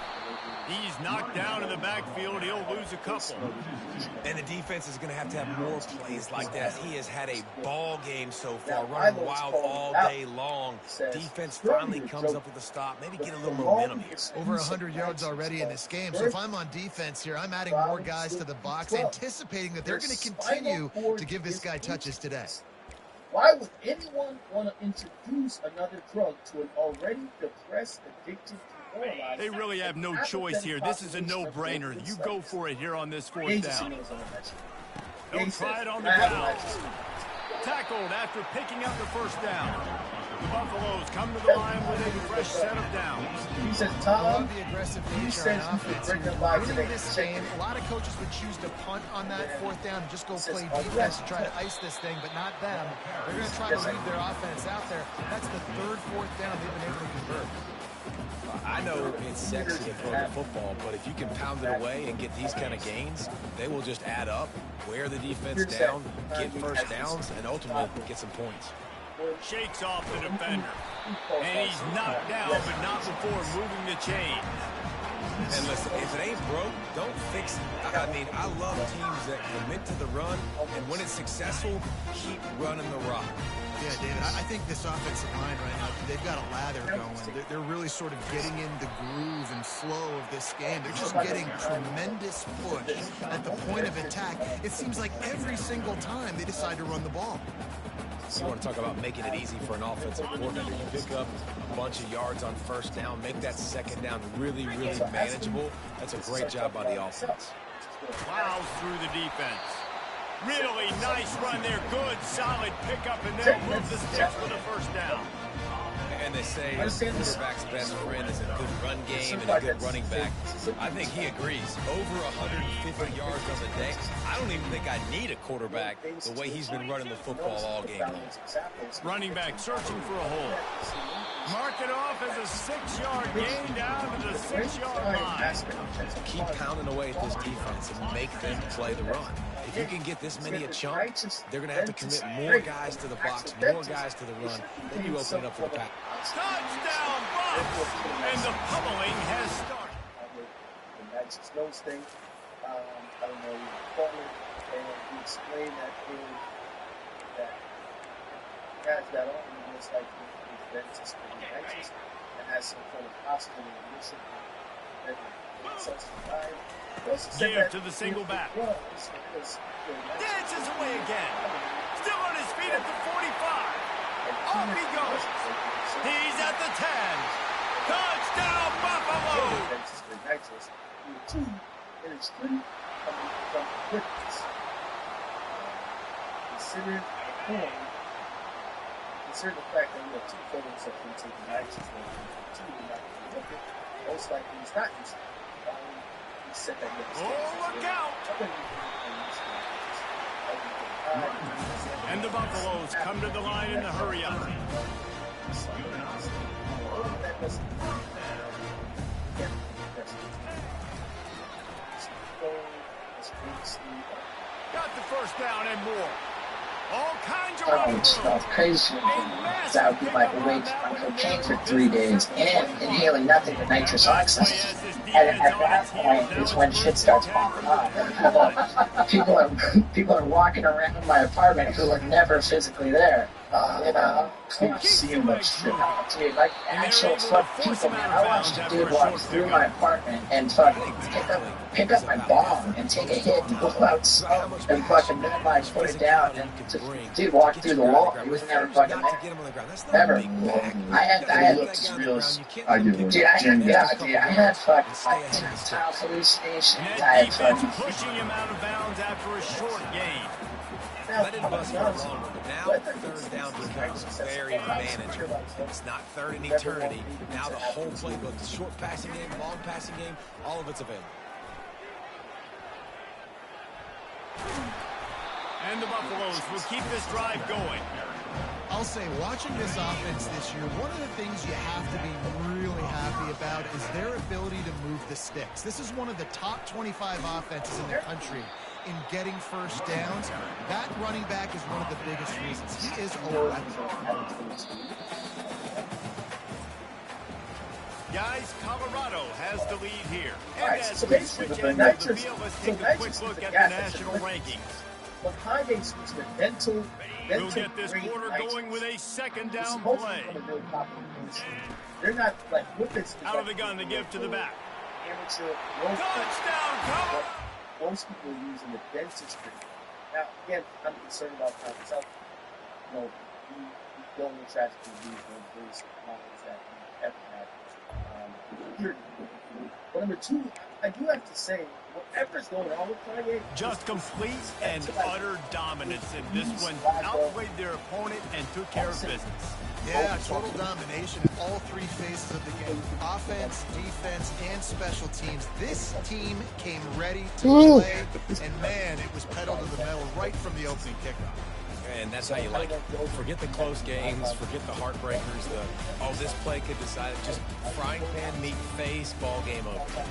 He's knocked down in the backfield. He'll lose a couple. And the defense is going to have more plays like that. He has had a ball game so far, running wild all day long. Defense finally comes up with a stop. Maybe get a little momentum here. Over 100 yards already in this game. So if I'm on defense here, I'm adding more guys to the box, anticipating that they're going to continue to give this guy touches today. Why would anyone want to introduce another drug to an already depressed, addicted, demoralized? They really have no choice here. This is a no-brainer. You go for it here on this 4th down. They'll try it on the ground. tackled after picking up the first down. The Buffaloes come to the line with a fresh set of downs. He says, I Tom, love the aggressive he nature says on you could offense. bring Here, them by winning today. this game, a lot of coaches would choose to punt on that fourth down and just go play oh, defense to try to ice this thing, but not them. They're going to try to leave their offense out there. That's the third fourth down they've been able to convert. I know it's sexy to throw the football, but if you can pound it away and get these kind of gains, they will just add up, wear the defense down, get first downs, and ultimately get some points. Shakes off the defender. And he's knocked down, but not before moving the chain. And listen, if it ain't broke, don't fix it. I mean, I love teams that commit to the run, and when it's successful, keep running the rock. Yeah, David, I think this offensive line right now, they've got a lather going. They're really sort of getting in the groove and flow of this game. They're just getting tremendous push at the point of attack. It seems like every single time they decide to run the ball. You want to talk about making it easy for an offensive coordinator. You pick up a bunch of yards on first down, make that second down really, really manageable. That's a great job by the offense. Plows through the defense. Really nice run there. Good, solid pickup, and they'll move the sticks for the first down. And they say a quarterback's best friend is a good run game and a good running back. I think he agrees. Over 150 yards on the day. I don't even think I need a quarterback the way he's been running the football all game long. Running back searching for a hole. Mark it off as a 6-yard gain down to the 6-yard line. Keep pounding away at this defense and make them play the run. If you can get this many a chunk, they're going to have to commit more guys to the box, more guys to the run. Then you open it up for the pass. Touchdown, Bucks! And the pummeling has started. That's just those things. I don't know, you call it, and you explain that thing that has that on, and it's like he's dentist and he's righteous and has some kind of hostile mission and such a time. Give to the single back. Dances away again. Still on his feet at the 45. Off he goes. He's at the 10. Touchdown, Buffalo! Two, it is good from quickness. Consider the fact that we have two photos of him taking actions that two are not going to look at. Most likely he's not used to it. He said that look out! And the Buffaloes come to the line in the hurry up. Got the first down and more. All kinds of running room. Crazy. So I would be like awake on cocaine for 3 days and inhaling nothing but nitrous oxide. And at that point is when shit starts popping off. People are walking around my apartment who are never physically there. You know, I've seen that shit. dude, like actual fuck people, man. I watched a dude walk through my apartment and fucking pick up my bomb and take a hit and blow out smoke and fucking then like put it down and just dude walked through the wall. He was never fucking there. Ever. I had I give dude, I had fucking like tactile hallucinations. I had fucking pushing him out of bounds after a short gain. Let it bust for longer, but now third down becomes very manageable. It's not third in eternity. Now the whole playbook, the short passing game, long passing game, all of it's available. And the Buffaloes will keep this drive going. I'll say, watching this offense this year, one of the things you have to be really happy about is their ability to move the sticks. This is one of the top 25 offenses in the country in getting first downs. That running back is one of the biggest reasons. He is a weapon. Guys, Colorado has the lead here. And Right, as so we basically, switch the ends of the nitrous- field, let's so take a quick nitrous look is at the the gas that's national in the rankings. Behind a switch with mental We'll get this quarter going with a second down play. They're not like whippets. Out of the gun to give to the back. Amateur Touchdown, Colorado! most people are using the dentistry. Now, again, I'm concerned about myself. You know, we don't want tragically lose one of the greatest moments that we ever had. Period. But number two, I do have to say, whatever's going on with Kanye. Just complete and utter dominance in this one. Outplayed their opponent and took care of business. Yeah, total domination in all three phases of the game. Offense, defense, and special teams. This team came ready to play, and man, it was pedal to the metal right from the opening kickoff. And that's how you like it. Forget the close games, forget the heartbreakers, this play could decide it. Just frying pan, meat face, ball game over.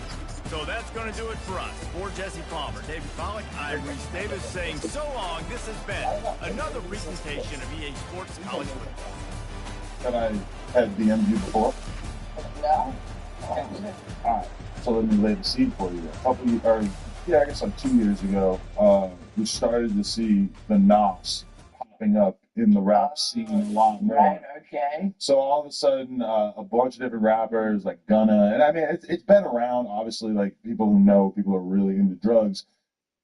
So that's going to do it for us. For Jesse Palmer, David Pollack, I'm Reese Davis saying so long. This has been another presentation of EA Sports College Football. That I had DM'd you before? No. Alright, so let me lay the seed for you. I guess like 2 years ago, we started to see the Ncaa popping up in the rap scene a lot more. Right, okay. So all of a sudden, a bunch of different rappers like Gunna, and I mean, it's been around, obviously, like people who know people are really into drugs,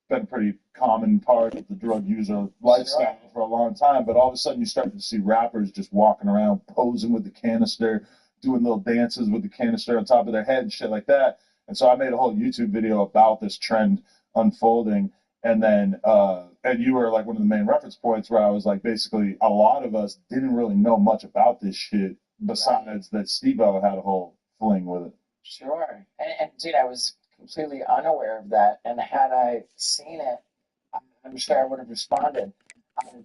been a pretty common part of the drug user lifestyle for a long time, but all of a sudden you start to see rappers just walking around posing with the canister, doing little dances with the canister on top of their head and shit like that. And so I made a whole YouTube video about this trend unfolding. And then, and you were like one of the main reference points where I was like, basically, a lot of us didn't really know much about this shit besides that Steve-O had a whole fling with it. Sure. And dude, I was completely unaware of that. And had I seen it, I'm sure I would have responded.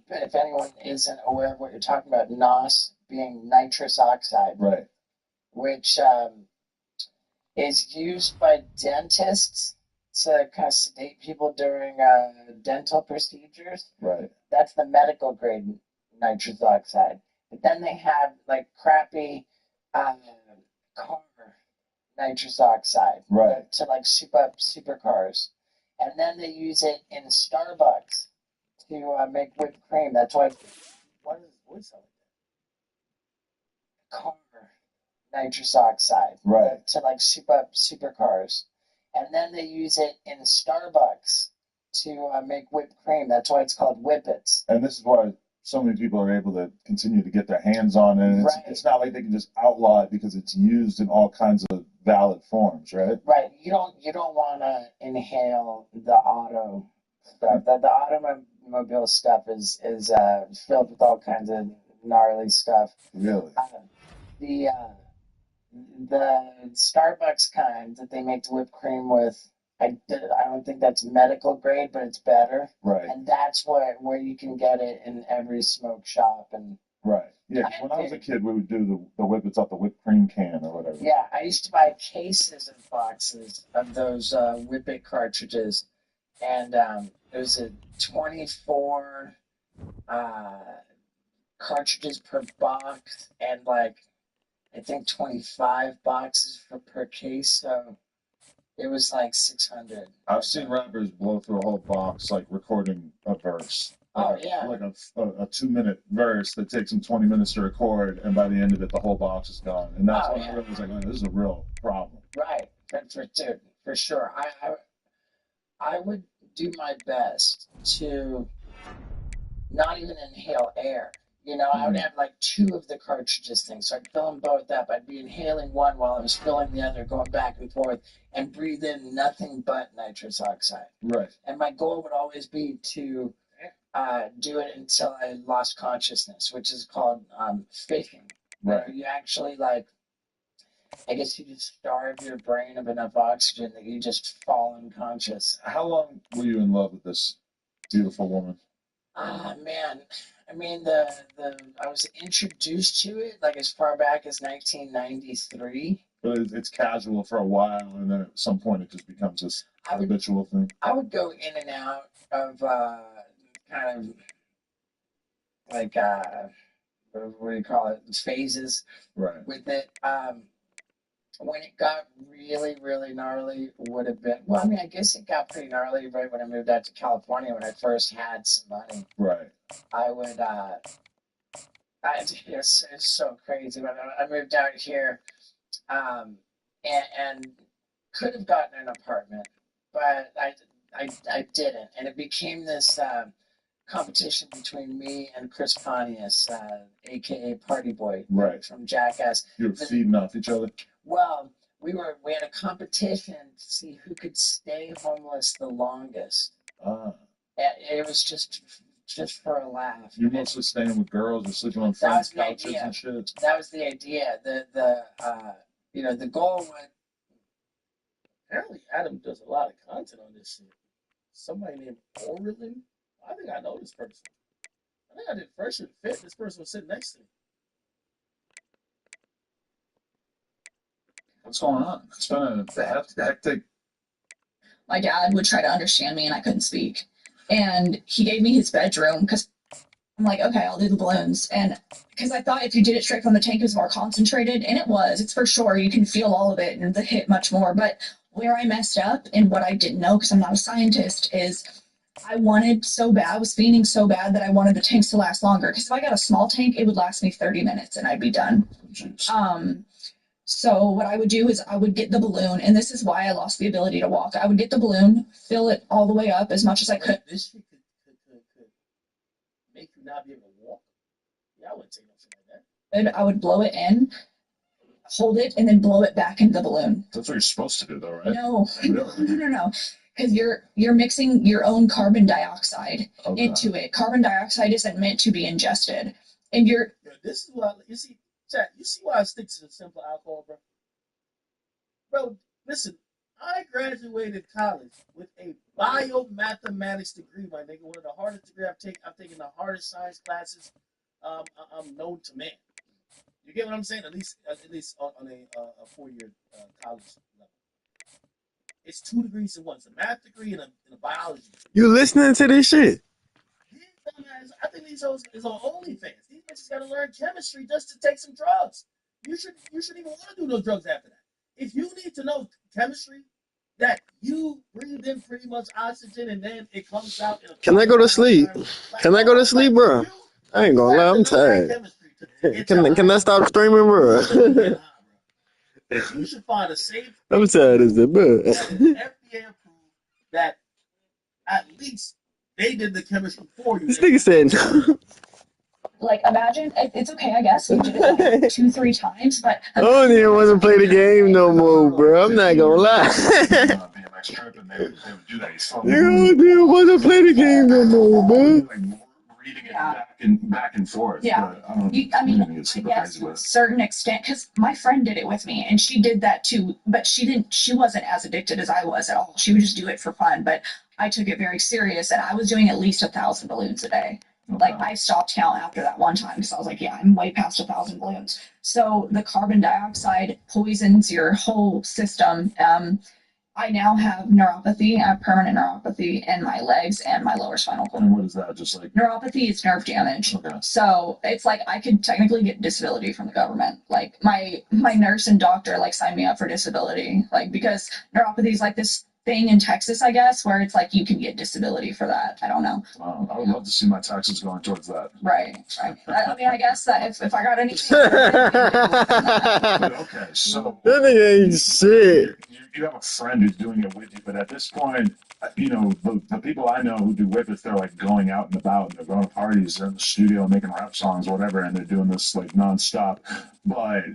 But if anyone isn't aware of what you're talking about, Ncaa being nitrous oxide. Right. Which is used by dentists to kind of sedate people during dental procedures. Right. That's the medical grade nitrous oxide. But then they have like crappy car nitrous oxide. Right. To like soup up supercars. And then they use it in Starbucks to make whipped cream. That's why. What is that? Car nitrous oxide. Right. To like soup up supercars. And then they use it in Starbucks to make whipped cream. That's why it's called Whippets. And this is why so many people are able to continue to get their hands on it. And it's not like they can just outlaw it because it's used in all kinds of valid forms, right? Right. You don't want to inhale the auto stuff. The automobile stuff is filled with all kinds of gnarly stuff. Really? The Starbucks kind that they make the whipped cream with, I don't think that's medical grade, but it's better. Right. And that's where you can get it in every smoke shop. And right. Yeah, when I was a kid, we would do the Whippets off the whipped cream can or whatever. Yeah, I used to buy cases and boxes of those Whippet cartridges. And it was a 24 cartridges per box and like I think 25 boxes per case, so it was like 600. I've seen rappers blow through a whole box, like recording a verse. Like a 2-minute verse that takes them 20 minutes to record, and by the end of it, the whole box is gone. And that's when I realized, like, this is a real problem. Right, for sure. I would do my best to not even inhale air. You know, I would have like 2 of the cartridges things, so I'd fill them both up. I'd be inhaling one while I was filling the other, going back and forth, and breathe in nothing but nitrous oxide. Right. And my goal would always be to do it until I lost consciousness, which is called faking. Right. You actually like, I guess you just starve your brain of enough oxygen that you just fall unconscious. How long were you in love with this beautiful woman? Man. I mean, I was introduced to it like as far back as 1993. But it's casual for a while, and then at some point it just becomes this habitual thing. I would go in and out of kind of like what do you call it? Phases. Right. With it. When it got really, really gnarly would have been, well, I mean, I guess it got pretty gnarly right when I moved out to California when I first had some money. Right. I would, it's so crazy. When I moved out here, and could have gotten an apartment, but I didn't. And it became this competition between me and Chris Pontius, a.k.a. Party Boy, right, from Jackass. You were feeding off each other? Well, we had a competition to see who could stay homeless the longest. It was just for a laugh. You're mostly staying with girls or sleeping on friends' couches and shit. That was the idea. The goal was. Apparently, Adam does a lot of content on this shit. Somebody named Orlin. I think I know this person. I think I did Fresh and Fit. This person was sitting next to me. What's going on? It's been a hectic. My dad would try to understand me and I couldn't speak. And he gave me his bedroom because I'm like, okay, I'll do the balloons. And because I thought if you did it straight from the tank, it was more concentrated. And it was. It's for sure. You can feel all of it and the hit much more. But where I messed up and what I didn't know, because I'm not a scientist, is I wanted so bad, I was fiending so bad that I wanted the tanks to last longer. Because if I got a small tank, it would last me 30 minutes and I'd be done. So what I would do is I would get the balloon, and this is why I lost the ability to walk. I would get the balloon, fill it all the way up as much as I could. This shit could make you not be able to walk. Yeah, I wouldn't take no shit like that. And I would blow it in, hold it, and then blow it back into the balloon. That's what you're supposed to do, though, right? No. Because you're mixing your own carbon dioxide into it. Carbon dioxide isn't meant to be ingested. And this is what you see. Chat, you see why I stick to the simple alcohol, bro? Bro, listen, I graduated college with a biomathematics degree, my nigga. One of the hardest degrees I've taken the hardest science classes I'm known to man. You get what I'm saying? At least on a 4-year college level. It's 2 degrees in one. It's a math degree and a biology degree. You listening to this shit? I think these hoes is on OnlyFans. These bitches gotta learn chemistry just to take some drugs. You shouldn't even want to do no drugs after that. If you need to know chemistry, that you breathe in pretty much oxygen and then it comes out. Can I go to sleep? Can I go to sleep, bro? I ain't gonna lie, I'm tired. Can I stop streaming, bro? You should find a safe. I'm tired as a bro. FDA approved that at least they did the chemistry for you. This nigga said no. like, imagine, it's okay, I guess. You did it like 2-3 times, but I don't even want to play the game no more, bro. I'm not gonna lie. You don't even want to play the game no more, bro. Back and forth. Yeah. I mean, I guess to a certain extent, because my friend did it with me, and she did that too, but she wasn't as addicted as I was at all. She would just do it for fun, but I took it very serious, and I was doing at least 1,000 balloons a day. Okay. Like, I stopped count after that one time, because I was like, yeah, I'm way past 1,000 balloons. So the carbon dioxide poisons your whole system. I now have neuropathy. I have permanent neuropathy in my legs and my lower spinal cord. And what is that? Just like neuropathy is nerve damage. Okay. So it's like I could technically get disability from the government. Like my nurse and doctor like signed me up for disability, like because neuropathy is like this thing in Texas, I guess, where it's like you can get disability for that. I don't know. Wow, I would love to see my taxes going towards that. Right. I mean, I guess that if I got any. Okay, so that nigga ain't shit. You have a friend who's doing it with you, but at this point, you know, the people I know who do whippets, they're like going out and about, and they're going to parties, they're in the studio making rap songs, whatever, and they're doing this like nonstop. But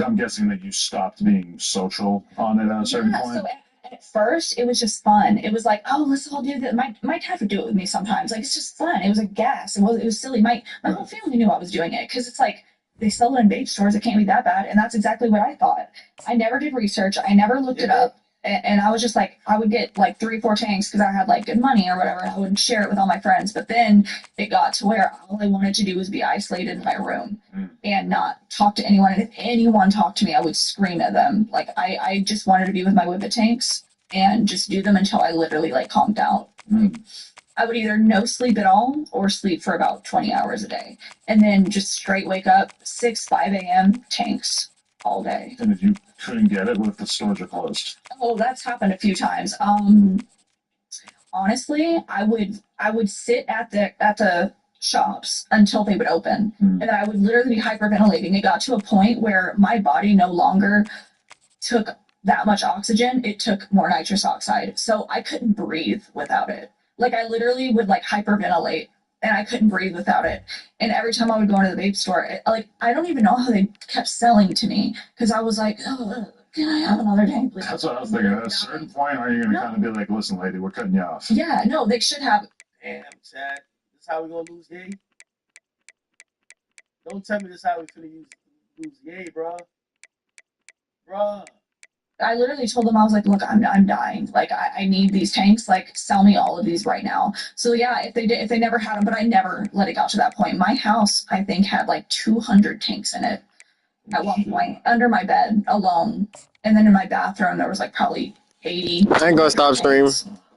I'm guessing that you stopped being social on it at a certain point. So at first, it was just fun. It was like, oh, let's all do that. My dad would do it with me sometimes. Like, it's just fun. It was a gas. It was silly. My whole family knew I was doing it because it's like, they sell it in vape stores. It can't be that bad. And that's exactly what I thought. I never did research. I never looked it up. And I was just like, I would get like 3 or 4 tanks because I had like good money or whatever. And I would share it with all my friends. But then it got to where all I wanted to do was be isolated in my room and not talk to anyone. And if anyone talked to me, I would scream at them. Like I just wanted to be with my whippet tanks and just do them until I literally like calmed out. I would either no sleep at all or sleep for about 20 hours a day. And then just straight wake up, 5 a.m., tanks all day. And if you couldn't get it, what if the stores are closed? Oh, that's happened a few times. Honestly, I would sit at the shops until they would open. And then I would literally be hyperventilating. It got to a point where my body no longer took that much oxygen. It took more nitrous oxide. So I couldn't breathe without it. Like, I literally would, like, hyperventilate, and I couldn't breathe without it. And every time I would go into the vape store, I don't even know how they kept selling to me, because I was like, oh, Can I have another tank, please? That's what I was thinking. At a certain point, are you going to kind of be like, listen, lady, we're cutting you off? Yeah, no, they should have. Damn, Chad. This is how we gonna lose Ye? Don't tell me this is how we finna lose Ye, bro. Bruh. I literally told them, I was like, look, I'm dying. Like, I need these tanks. Like, sell me all of these right now. So yeah, if they never had them, but I never let it get to that point. My house, I think, had like 200 tanks in it at one point, under my bed alone. And then in my bathroom, there was like probably 80. I ain't gonna stop streaming.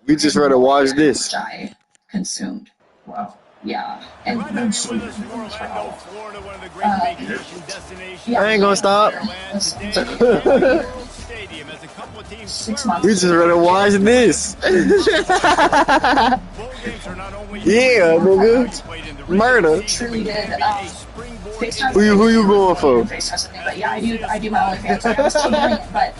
We just rather watch this. Which I consumed. Wow. Yeah. And Glad to have you with us from Orlando, Florida, one of the great vacation destinations. Yeah. I ain't gonna stop. Stadium as a couple of teams 6 months. We just rather watch this. Yeah, nigga. Murder. Truly did. Who you going for? But yeah, I do my OnlyFans. I'm still doing it, but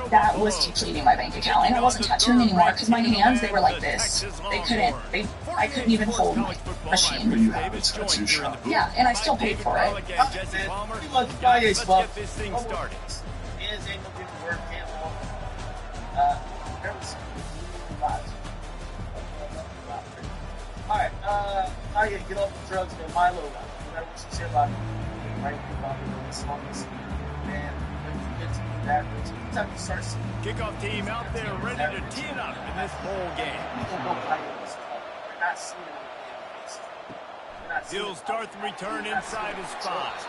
that was depleting my bank account, and I wasn't tattooing anymore because my hands, they were like this. I couldn't even hold my machine. You have a tattoo shop. Yeah, and I still paid for it. Pretty much Kanye's buff. Hands ain't gonna get to work, can't walk. Never seen Alright, Kanye, get off the drugs, man. Milo, whatever you say about it. Right? About this longest. Man, when you get to do that, every time you start seeing kickoff team out there ready to tee it up in this bowl game. We're not seeing it. He'll start the return inside his spot.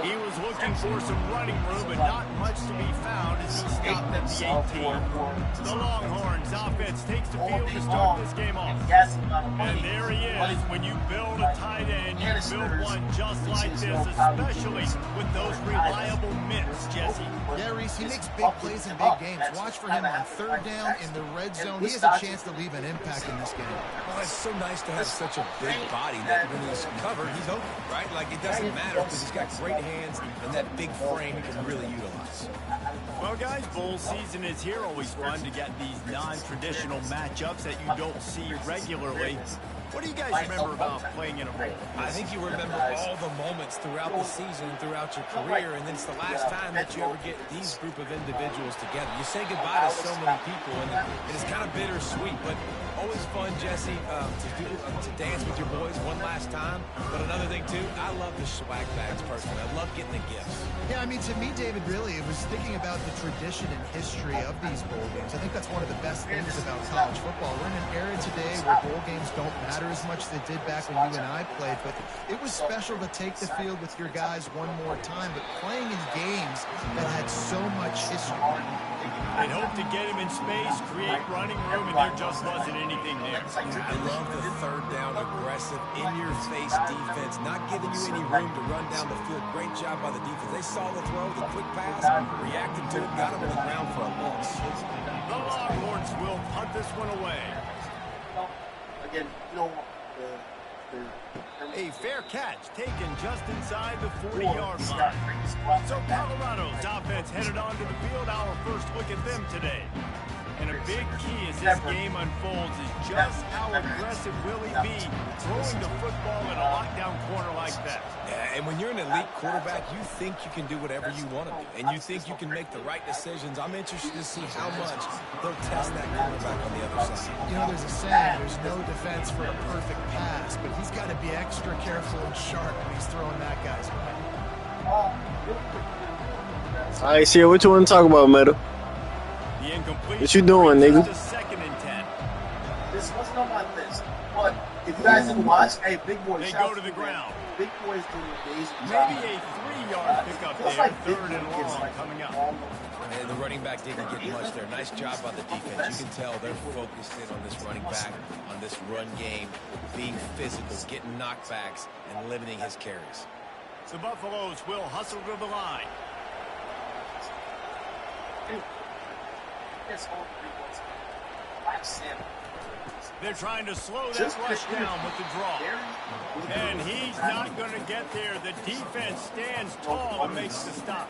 He was looking for some running room, but not much to be found as he stopped at the 18. The Longhorns offense takes the field to start this game off. And there he is. When you build a tight end, you build one just like this, especially with those reliable mitts, Jesse. Yeah, Reese, he makes big plays in big games. Watch for him on third down in the red zone. He has a chance to leave an impact in this game. Well, it's so nice to have such a big body that when he's covered, he's open, right? Like, it doesn't matter because he's got great hands and that big frame he can really utilize. Well, guys, bowl season is here. Always fun to get these non-traditional matchups that you don't see regularly. What do you guys remember about playing in a bowl? I think you remember all the moments throughout the season, throughout your career, and then it's the last time that you ever get these group of individuals together. You say goodbye to so many people, and it's kind of bittersweet, but always fun, Jesse, to dance with your boys one last time. But another thing, too, I love the swag bags personally. I love getting the gifts. Yeah, I mean, to me, David, really, it was thinking about the tradition and history of these bowl games. I think that's one of the best things about college football. We're in an era today where bowl games don't matter as much as they did back when you and I played, but it was special to take the field with your guys one more time, but playing in games that had so much history. They'd hope to get him in space, create running room, and there just wasn't anything there. I love the third down, aggressive, in-your-face defense, not giving you any room to run down the field. Great job by the defense. They saw the throw, the quick pass, reacted to it, got him on the ground for a loss. The Longhorns will punt this one away. Again, you don't want a fair catch taken just inside the 40-yard line. So Colorado's offense headed onto the field. Our first look at them today. And a big key as this game unfolds is just how aggressive will he be throwing the football in a lockdown corner like that. Yeah, and when you're an elite quarterback, you think you can do whatever you want to do, and you think you can make the right decisions. I'm interested to see how much they'll test that quarterback on the other side. You know, there's a saying, there's no defense for a perfect pass, but he's got to be extra careful and sharp when he's throwing that guy's way. All right, Sia, what you want to talk about, Meta? What you doing, nigga? This wasn't on my list, but if you guys didn't watch, hey, Big Boy, they go to the ground. Big Boy's doing an amazing job. Maybe a 3-yard pickup there, like third and long coming up. And the running back didn't get much there. Nice job by the defense. You can tell they're focused in on this running back, on this run game, being physical, getting knockbacks, and limiting his carries. The Buffaloes will hustle to the line. They're trying to slow that rush down with the draw. And he's not going to get there. The defense stands tall and makes the stop.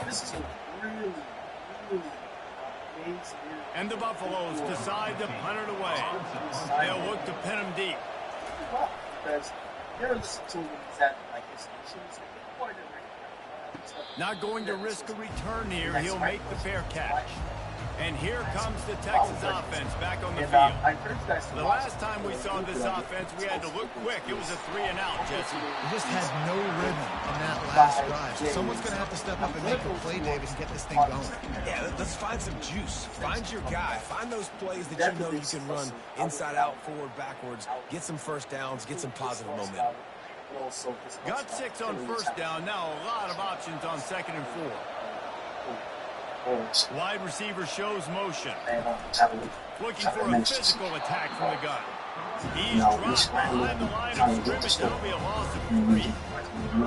This is a really amazing. And the Buffaloes decide to punt it away. They'll look to pin him deep. never listen to him when he's at like his issues. Not going to risk a return here. He'll make the fair catch. And here comes the Texans offense back on the field. The last time we saw this offense, we had to look quick. It was a 3-and-out, Jesse. We just had no rhythm in that last drive. So someone's going to have to step up and make a play, David, and get this thing going. Yeah, let's find some juice. Find your guy. Find those plays that you know you can run inside out, forward, backwards. Get some first downs. Get some positive momentum. Got 6 on first down. Now a lot of options on 2nd and 4. Wide receiver shows motion. Looking for a physical attack from the gun. He's dropped behind the line of scrimmage. That'll be a loss of 3.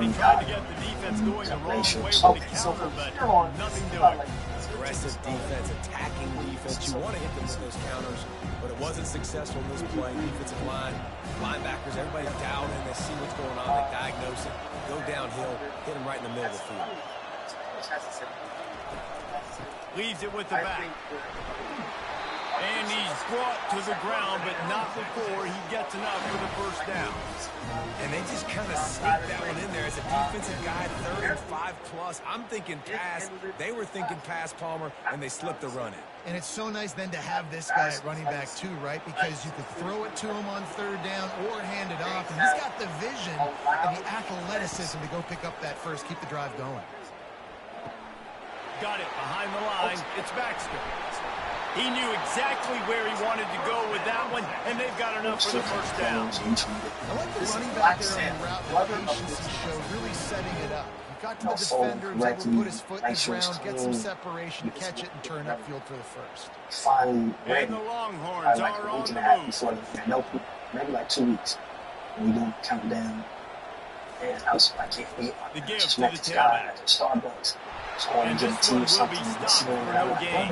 They tried to get the defense going the wrong way with the counter, but nothing doing. Aggressive defense, attacking defense. You want to hit them with those counters, but it wasn't successful in this play. Defensive line, linebackers, everybody's down and they see what's going on. They diagnose it, go downhill, hit them right in the middle of the field. Leaves it with the back. And he's brought to the ground, but not before he gets enough for the first down. And they just kind of sneak that one in there as a defensive guy, 3rd and 5+. I'm thinking pass. They were thinking pass, Palmer, and they slipped the run in. And it's so nice then to have this guy at running back too, right? Because you could throw it to him on 3rd down or hand it off. And he's got the vision and the athleticism to go pick up that first, keep the drive going. Got it behind the line. It's Baxter. He knew exactly where he wanted to go with that one, and they've got enough for the first down. I like the running back there on the route, the patience he showed, really setting it up. He got to the defender, was able to put his foot in the ground, get some separation, catch it, and turn upfield for the first. Finally, and the Longhorns are on the move. Maybe like 2 weeks. We don't count down. And I was like, the give to the tailback. At Starbucks. And this one will be stopped for no gain.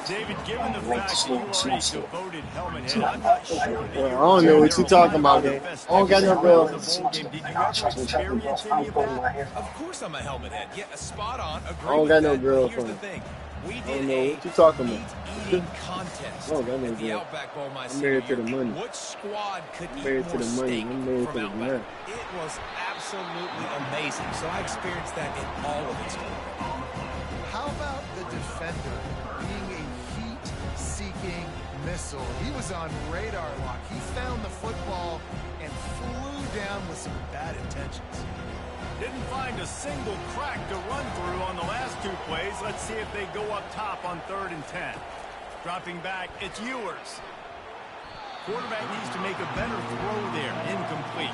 David, given the fact that you are a devoted helmet head, I'm not sure. I don't know what you're talking about, man. I don't got no girl. Did you ever experience any of that? Of course I'm a helmet head. Yeah, spot on. Agree I don't got no with that. girl Here's from the thing. We I did don't know a what you talking about. eating contest I don't got no at the girl. Outback Bowl my I'm senior married to the year. money. Which squad could I'm eat married to more the money. steak I'm married from to the Outback? man. It was absolutely amazing. So I experienced that in all of its glory. How about the defender being a heat-seeking missile? He was on radar lock. He found the football and flew down with some bad intentions. Didn't find a single crack to run through on the last 2 plays. Let's see if they go up top on 3rd and 10. Dropping back, it's Ewers. Quarterback needs to make a better throw there. Incomplete.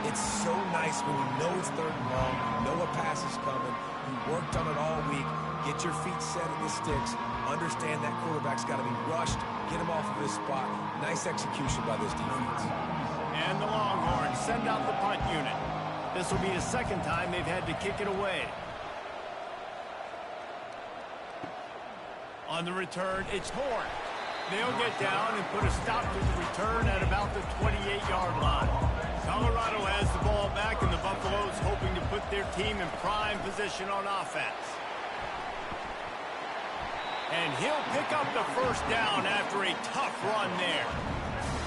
It's so nice when you know it's 3rd and long, you know a pass is coming, you worked on it all week, get your feet set in the sticks, understand that quarterback's got to be rushed, get him off of his spot. Nice execution by this defense. And the Longhorns send out the punt unit. This will be the 2nd time they've had to kick it away. On the return, it's Horn. They'll get down and put a stop to the return at about the 28-yard line. Colorado has the ball back, and the Buffaloes hoping to put their team in prime position on offense. And he'll pick up the first down after a tough run there.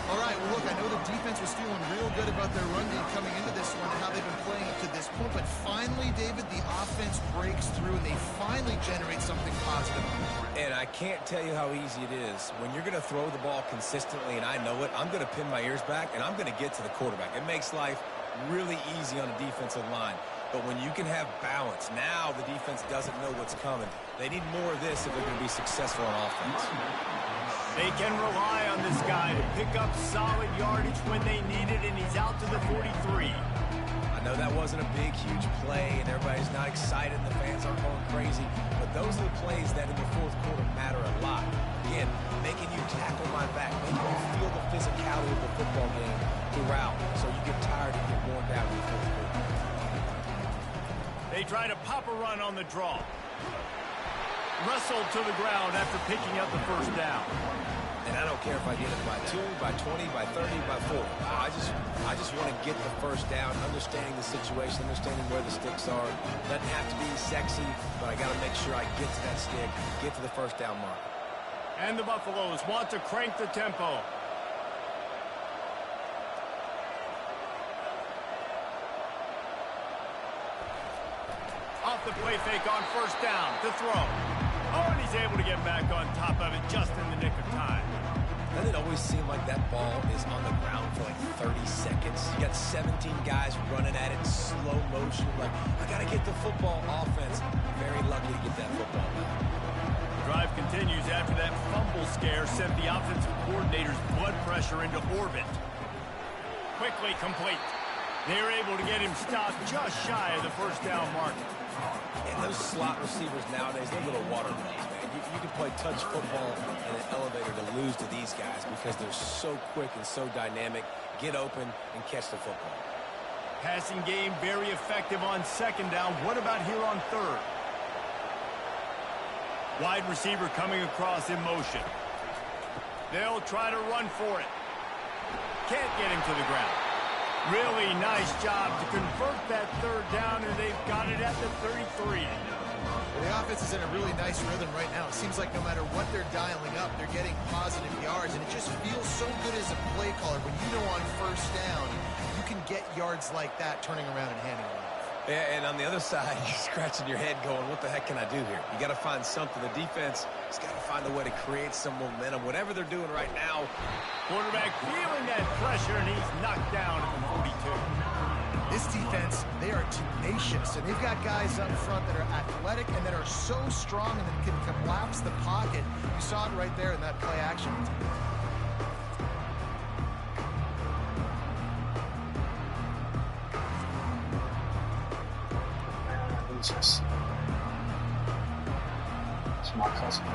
All right, well, look, I know the defense was feeling real good about their run game coming into this one and how they've been playing up to this point, but finally, David, the offense breaks through and they finally generate something positive on the ground. And I can't tell you how easy it is. When you're going to throw the ball consistently, and I know it, I'm going to pin my ears back, and I'm going to get to the quarterback. It makes life really easy on the defensive line. But when you can have balance, now the defense doesn't know what's coming. They need more of this if they're going to be successful on offense. They can rely on this guy to pick up solid yardage when they need it, and he's out to the 43. I know that wasn't a big, huge play, and everybody's not excited, and the fans aren't going crazy, but those are the plays that in the 4th quarter matter a lot. Again, making you tackle my back, making you feel the physicality of the football game throughout, so you get tired and get worn down in the 4th quarter. They try to pop a run on the draw. Wrestled to the ground after picking up the first down. And I don't care if I get it by 2, by 20, by 30, by 40. I just want to get the first down, understanding the situation, understanding where the sticks are. Doesn't have to be sexy, but I got to make sure I get to that stick, get to the first down mark. And the Buffaloes want to crank the tempo. the play fake on first down to throw. Oh, and he's able to get back on top of it just in the nick of time. Doesn't it always seem like that ball is on the ground for like 30 seconds? You got 17 guys running at it in slow motion. Like, I got to get the football. Offense, very lucky to get that football back. The drive continues after that fumble scare sent the offensive coordinator's blood pressure into orbit. Quickly complete. They're able to get him stopped just shy of the first down mark. And those slot receivers nowadays, they're little watermelons, man. You can play touch football in an elevator to lose to these guys because they're so quick and so dynamic. Get open and catch the football. Passing game very effective on second down. What about here on third? Wide receiver coming across in motion. They'll try to run for it. Can't get him to the ground. Really nice job to convert that third down, and they've got it at the 33. Well, the offense is in a really nice rhythm right now. It seems like no matter what they're dialing up, they're getting positive yards, and it just feels so good as a play caller when you know on first down you can get yards like that turning around and handing it off. Yeah, and on the other side, you're scratching your head going, what the heck can I do here? You got to find something. The defense has got to find a way to create some momentum. Whatever they're doing right now. Quarterback feeling that pressure, and he's knocked down at the 42. This defense, they are tenacious, and they've got guys up front that are athletic and that are so strong and that can collapse the pocket. You saw it right there in that play action.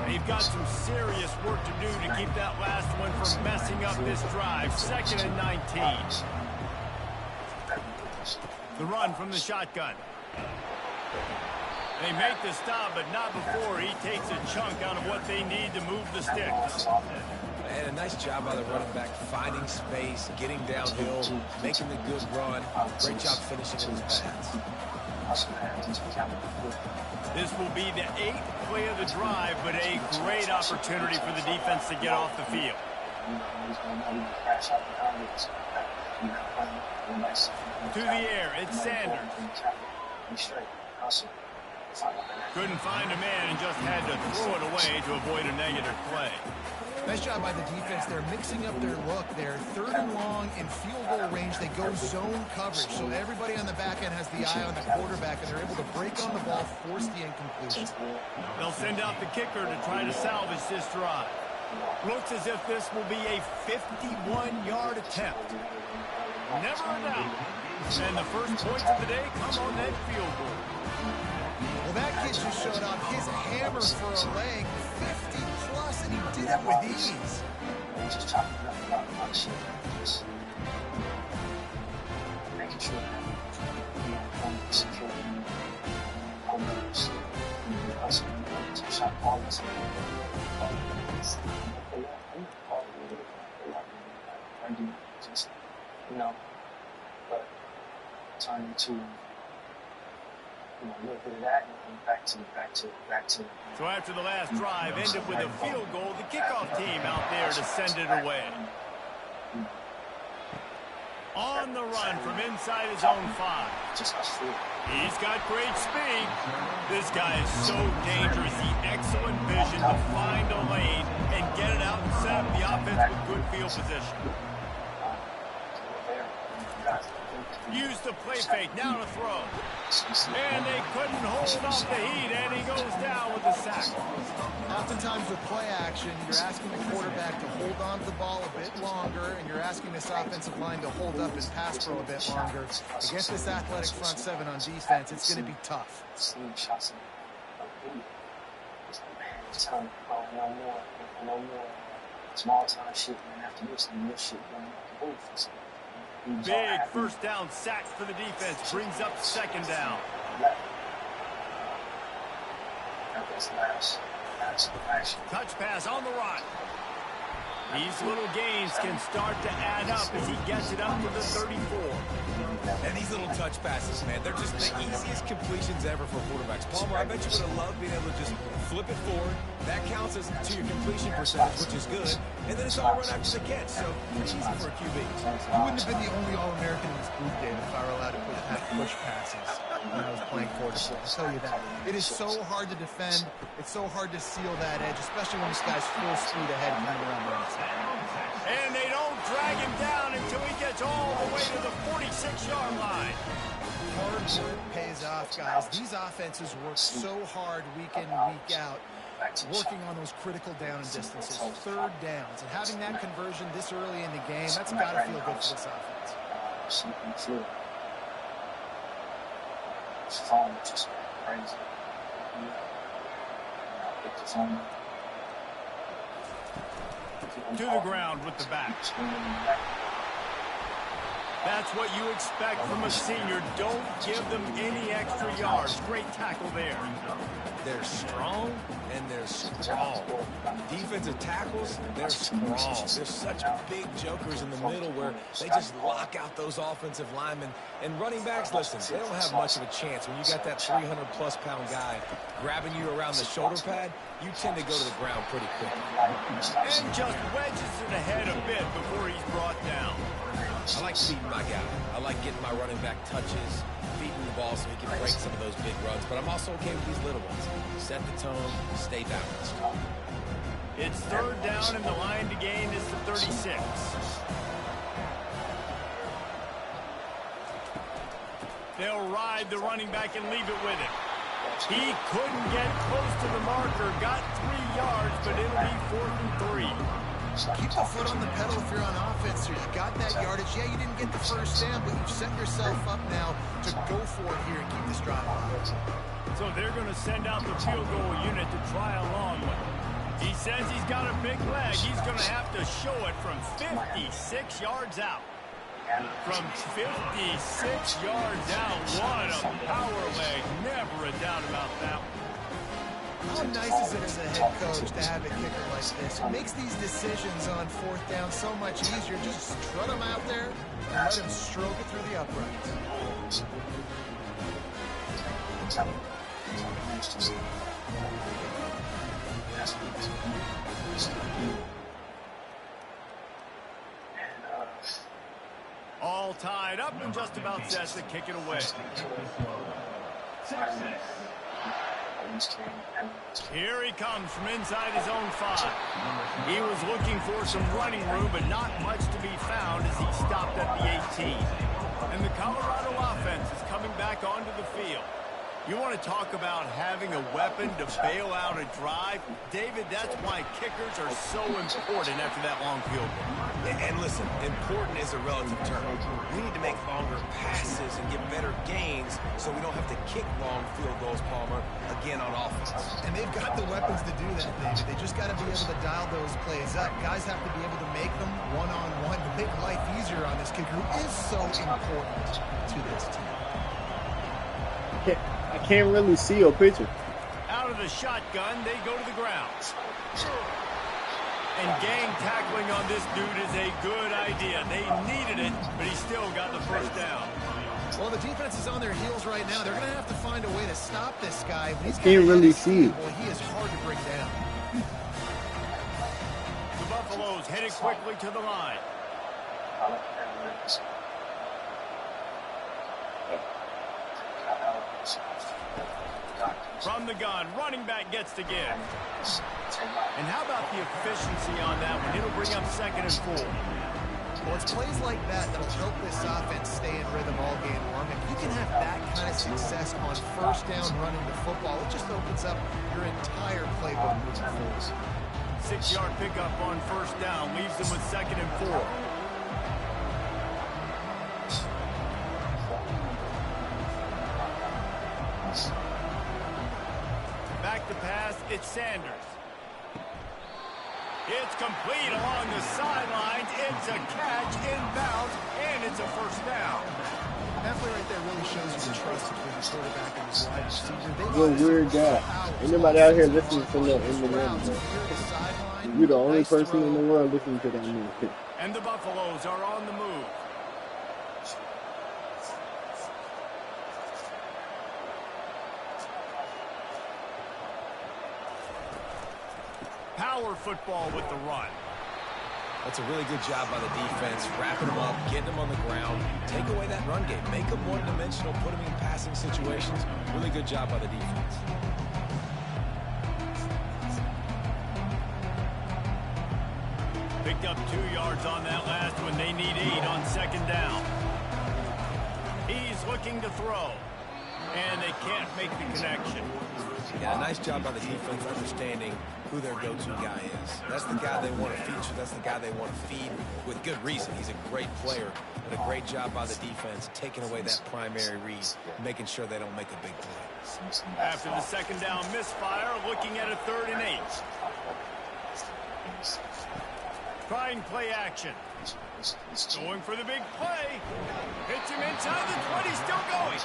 They've got some serious work to do to keep that last one from messing up this drive. 2nd and 19. The run from the shotgun. They make the stop, but not before he takes a chunk out of what they need to move the sticks. And a nice job by the running back, finding space, getting downhill, making the good run. Great job finishing in his pads. This will be the 8th play of the drive, but a great opportunity for the defense to get off the field. To the air, it's Sanders. Couldn't find a man and just had to throw it away to avoid a negative play. Nice job by the defense. They're mixing up their look. They're 3rd and long in field goal range. They go zone coverage. So everybody on the back end has the eye on the quarterback, and they're able to break on the ball, force the incompletion. They'll send out the kicker to try to salvage this drive. Looks as if this will be a 51-yard attempt. Never a doubt. And the first points of the day come on that field goal. Well, that kid just showed off his hammer for a leg, 50-plus, and he did it with ease. Just talking about a lot of shit. Just making sure that, I'm secure, I'm to shot balls. Just, but turning to a little bit of that and back to. So after the last drive ended with a field goal, the kickoff team out there to send it away. On the run from inside his own 5. He's got great speed. This guy is so dangerous. He excellent vision to find a lane and get it out and set up the offense with good field position. Use the play fake, now to throw. And they couldn't hold off the heat, and he goes down with a sack. Oftentimes with play action, you're asking the quarterback to hold on to the ball a bit longer, and you're asking this offensive line to hold up his pass pro a bit longer. Against this athletic front 7 on defense, it's going to be tough. No more small time shit, and after this, new shit going on the booth. Big first down sack for the defense. Brings up 2nd down. Touch pass on the run. These little gains can start to add up as he gets it up to the 34. And these little touch passes, man, they're just the easiest completions ever for quarterbacks. Palmer, I bet you would have loved being able to just flip it forward. That counts as to your completion percentage, which is good. And then it's all run after the catch, so easy for a QB. You wouldn't have been the only All-American in this group, Dave, if I were allowed to push passes. when I was playing quarterback. I'll tell you that. It is so hard to defend. It's so hard to seal that edge, especially when this guy's full speed ahead coming around the outside. And they don't drag him down until he gets all the way to the 46-yard line. Hard work pays off, guys. These offenses work so hard week in and week out, working on those critical down and distances, third downs, and having that conversion this early in the game, that's got to feel good for this offense. Just crazy. To the ground with the back. That's what you expect from a senior. Don't give them any extra yards. Great tackle there. They're strong and they're strong. Defensive tackles, they're strong. They're such big jokers in the middle where they just lock out those offensive linemen. And running backs, listen, they don't have much of a chance. When you got that 300-plus pound guy grabbing you around the shoulder pad, you tend to go to the ground pretty quick. And just wedges it ahead a bit before he's brought down. I like feeding my guy. I like getting my running back touches, feeding the ball so he can break some of those big runs. But I'm also okay with these little ones. Set the tone, stay balanced. It's third down, and the line to gain is the 36. They'll ride the running back and leave it with him. He couldn't get close to the marker, got 3 yards, but it'll be 4th and 3. Keep the foot on the pedal if you're on offense. You got that yardage. Yeah, you didn't get the first down, but you've set yourself up now to go for it here and keep this drive alive. So they're going to send out the field goal unit to try a long one. He says he's got a big leg. He's going to have to show it from 56 yards out. From 56 yards out, what a power leg. Never a doubt about that one. How nice is it as a head coach to have a kicker like this? It makes these decisions on fourth down so much easier. Just strut him out there and let him stroke it through the uprights. All tied up and just about set to kick it away. Here he comes from inside his own 5. He was looking for some running room, but not much to be found as he stopped at the 18. And the Colorado offense is coming back onto the field. You want to talk about having a weapon to bail out a drive? David, that's why kickers are so important after that long field goal. And listen, important is a relative term. We need to make longer passes and get better gains so we don't have to kick long field goals, Palmer, again on offense. And they've got the weapons to do that, David. They just got to be able to dial those plays up. Guys have to be able to make them one-on-one to make life easier on this kicker who is so important to this team. I can't really see your picture. Out of the shotgun, they go to the ground. And gang tackling on this dude is a good idea. They needed it, but he still got the first down. Well, the defense is on their heels right now. They're going to have to find a way to stop this guy. When he's can't really see it. Boy, he is hard to bring down. The Buffaloes headed quickly to the line. From the gun, running back gets to give. And how about the efficiency on that one? It'll bring up 2nd and 4. Well, it's plays like that that'll help this offense stay in rhythm all game long. If you can have that kind of success on first down running the football, it just opens up your entire playbook moving forward. 6-yard pickup on first down leaves them with 2nd and 4. Back to pass, it's Sanders. It's complete along the sidelines. It's a catch inbounds, and it's a first down. That play right there really shows you the trust between the quarterback and his wide receiver. You're a weird guy. Ain't nobody out here listening to the Eminem. You're the only person in the world listening to that music. And the Buffaloes are on the move. Power football with the run. That's a really good job by the defense, wrapping them up, getting them on the ground, take away that run game, make them one-dimensional, put them in passing situations. Really good job by the defense. Picked up 2 yards on that last one. They need 8 on second down. He's looking to throw, and they can't make the connection. Yeah, nice job by the defense understanding who their go-to guy is. That's the guy they want to feature. That's the guy they want to feed with good reason. He's a great player, but a great job by the defense taking away that primary read, making sure they don't make a big play. After the second down misfire, looking at a 3rd and 8. Trying play action. Going for the big play. Hits him inside the 20, still going.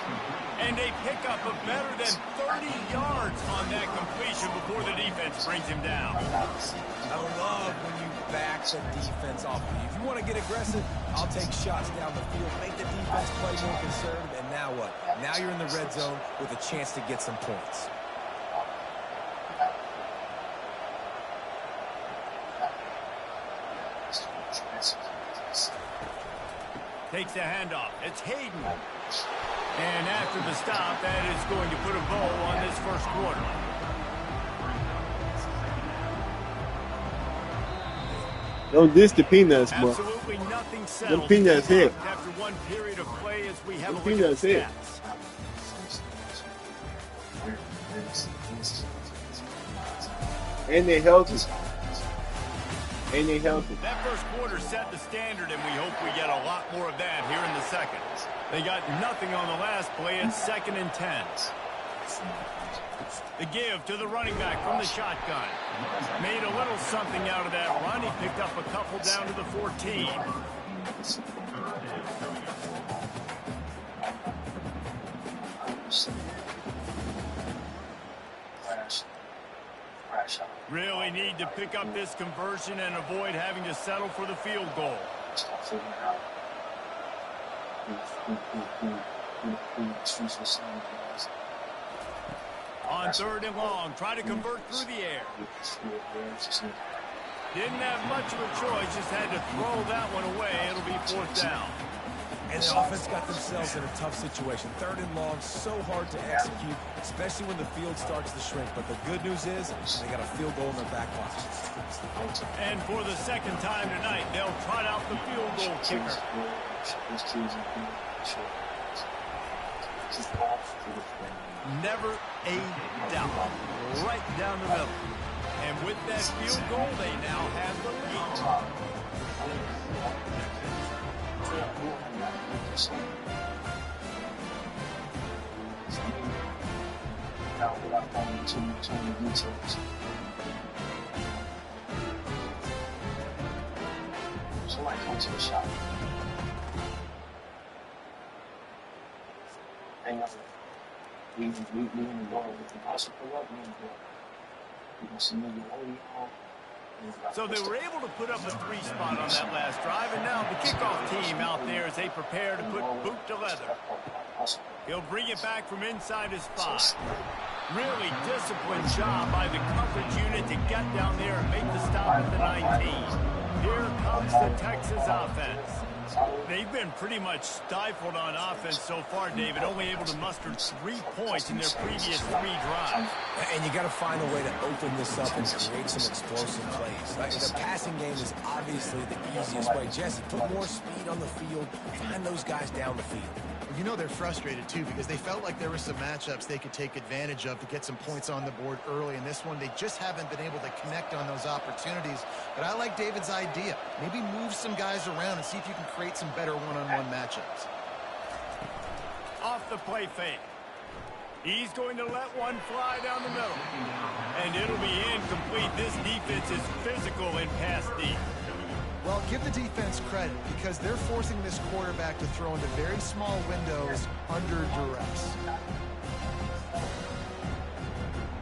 And they pick up a better than 30 yards on that completion before the defense brings him down. I love when you back the defense off of you. If you want to get aggressive, I'll take shots down the field, make the defense play more conservative, and now what? Now you're in the red zone with a chance to get some points. Takes the handoff. It's Hayden. And after the stop, that is going to put a bow on this first quarter. Don't diss the peanuts, bro. Absolutely nothing settled. Them peanuts hit. After one period of play, as we have Them a look at peanuts the hit. stats. And they healthy. And they healthy. That first quarter set the standard, and we hope we get a lot more of that here in the second. They got nothing on the last play. It's 2nd and 10. The give to the running back from the shotgun. Made a little something out of that run. He picked up a couple down to the 14. Really need to pick up this conversion and avoid having to settle for the field goal. On 3rd and long, try to convert through the air. Didn't have much of a choice, just had to throw that one away. It'll be 4th down. And the offense got themselves in a tough situation. 3rd and long, so hard to execute, especially when the field starts to shrink. But the good news is they got a field goal in their back pocket. And for the second time tonight, they'll trot out the field goal kicker. Never a doubt. Right down the middle. And with that field goal, they now have the lead. Somebody come to the shop. Hang up. We in the door with the house pull up. We in the door. You can see me So they were able to put up a 3 spot on that last drive, and now the kickoff team out there as they prepare to put boot to leather. He'll bring it back from inside his 5. Really disciplined job by the coverage unit to get down there and make the stop at the 19. Here comes the Texas offense. They've been pretty much stifled on offense so far, David, only able to muster 3 points in their previous 3 drives. And you got to find a way to open this up and create some explosive plays. Like the passing game is obviously the easiest way. Jesse, put more speed on the field, find those guys down the field. You know they're frustrated, too, because they felt like there were some matchups they could take advantage of to get some points on the board early. In this one, they just haven't been able to connect on those opportunities. But I like David's idea. Maybe move some guys around and see if you can create some better one-on-one matchups. Off the play fake. He's going to let one fly down the middle. And it'll be incomplete. This defense is physical in pass deep. Well, give the defense credit because they're forcing this quarterback to throw into very small windows under duress.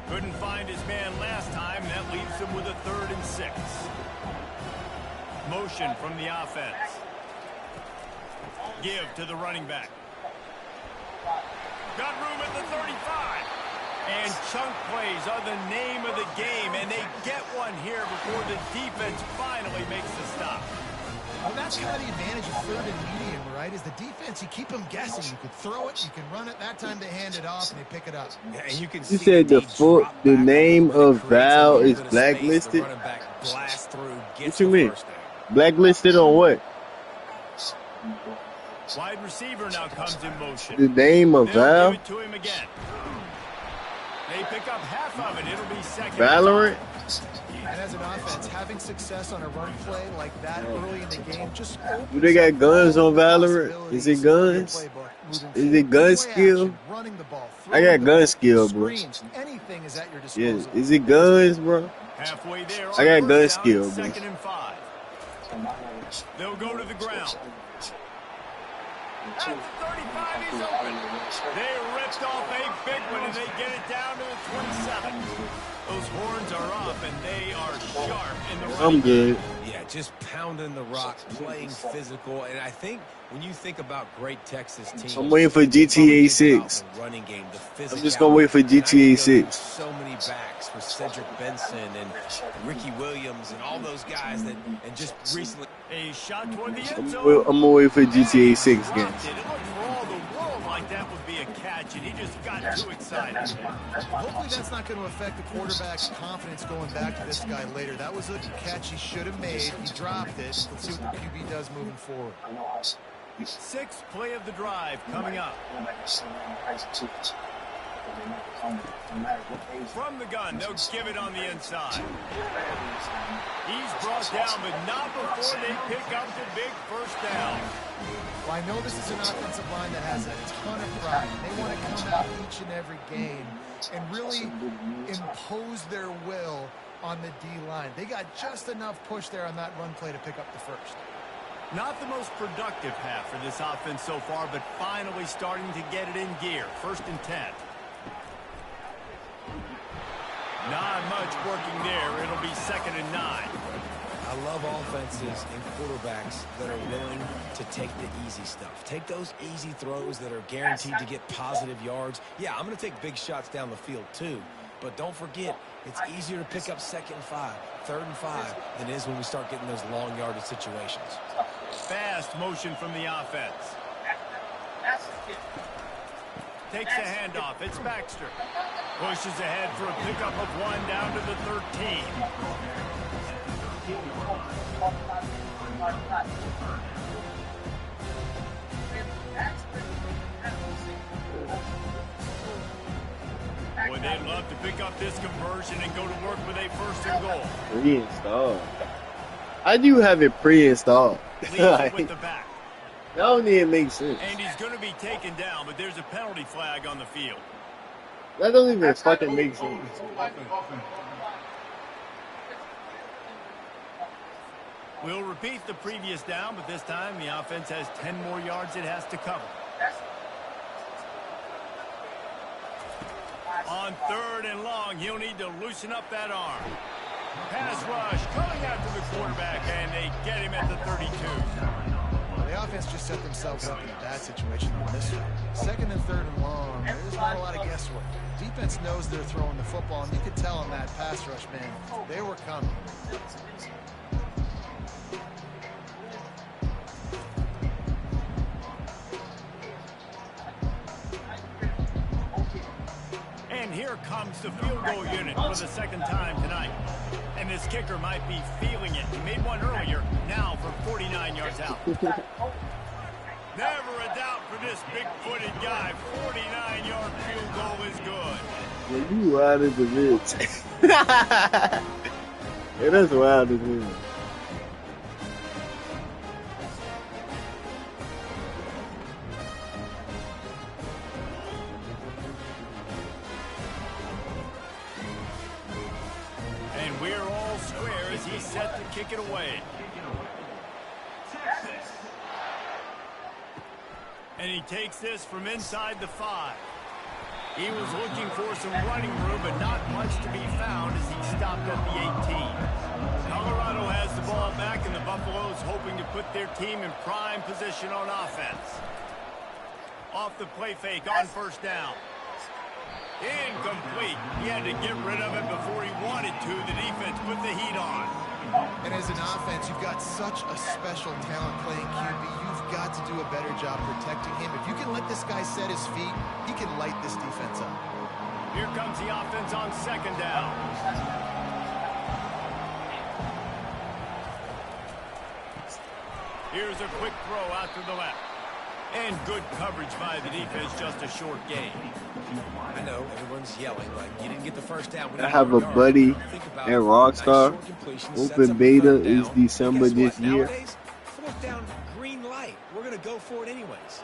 Couldn't find his man last time. That leaves him with a 3rd and 6. Motion from the offense. Give to the running back. Got room at the 35. And chunk plays are the name of the game, and they get one here before the defense finally makes the stop. Well, that's kind of the advantage of third and medium, right? Is the defense, you keep them guessing. You can throw it, you can run it. That time they hand it off and they pick it up. Yeah, and you can You said the name of Val is blacklisted? What you mean? Blacklisted on what? Wide receiver now comes in motion. The name of Val? Give it to him again. They pick up half of it. It'll be second. Valorant? And as an offense, having success on a run play like that early in the game just Do they got guns on Valorant? Is it guns? Is it gun skill? I got gun skill, bro. Anything is at your disposal. Yeah, is it guns, bro? Halfway there. I got gun skill, bro. 2nd and 5. They'll go to the ground. At the 35, he's open. They ripped off a big one, and they get it down to the 27. Those horns are up, and they are sharp in the running. I'm good. Yeah, just pounding the rock, playing physical, and I think when you think about great Texas teams, I'm waiting for GTA 6. Running game, I'm just gonna wait for GTA 6. So many backs for Cedric Benson and Ricky Williams and all those guys that, and just recently. A shot toward the end zone. I'm gonna wait for GTA 6 games. It looked for all the world like that would be a catch, and he just got too excited. Hopefully that's not going to affect the quarterback's confidence going back to this guy later. That was a catch he should have made. He dropped it. Let's see what the QB does moving forward. 6th play of the drive coming up. From the gun, they'll give it on the inside. He's brought down, but not before they pick up the big first down. Well, I know this is an offensive line that has a ton of pride. They want to come out each and every game and really impose their will on the D-line. They got just enough push there on that run play to pick up the first. Not the most productive half for this offense so far, but finally starting to get it in gear. 1st and 10. Not much working there. It'll be 2nd and 9. I love offenses and quarterbacks that are willing to take the easy stuff. Take those easy throws that are guaranteed to get positive yards. Yeah, I'm going to take big shots down the field too. But don't forget, it's easier to pick up 2nd and 5, 3rd and 5 than it is when we start getting those long yardage situations. Fast motion from the offense. Takes a handoff. It's Baxter. Pushes ahead for a pickup of 1 down to the 13. Boy, they'd love to pick up this conversion and go to work with a 1st and goal. Pre-installed. I do have it pre-installed. With the back. That don't even make sense. And he's going to be taken down, but there's a penalty flag on the field. That don't even fucking make sense. We'll repeat the previous down, but this time the offense has 10 more yards it has to cover. On 3rd and long, he'll need to loosen up that arm. Pass rush coming after the quarterback, and they get him at the 32. Well, the offense just set themselves up in a bad situation on this one. 2nd and 3rd and long, there's not a lot of guesswork. Defense knows they're throwing the football, and you could tell on that pass rush, man, they were coming. And here comes the field goal unit for the 2nd time tonight. And this kicker might be feeling it. He made one earlier, now from 49 yards out. Never a doubt for this big-footed guy. 49-yard field goal is good. Yeah, you wild as a bitch. Yeah, that's wild as hell. And we're all square as he's set to kick it away. And he takes this from inside the 5. He was looking for some running room, but not much to be found as he stopped at the 18. Colorado has the ball back, and the Buffaloes hoping to put their team in prime position on offense. Off the play fake on 1st down. Incomplete. He had to get rid of it before he wanted to. The defense put the heat on. And as an offense, you've got such a special talent playing QB. You've got to do a better job protecting him. If you can let this guy set his feet, he can light this defense up. Here comes the offense on second down. Here's a quick throw out to the left. And good coverage by the defense, just a short gain. I know everyone's yelling like you didn't get the first down. I have a buddy at Rockstar. Open beta is December this year. Fourth down, green light. We're going to go for it anyways.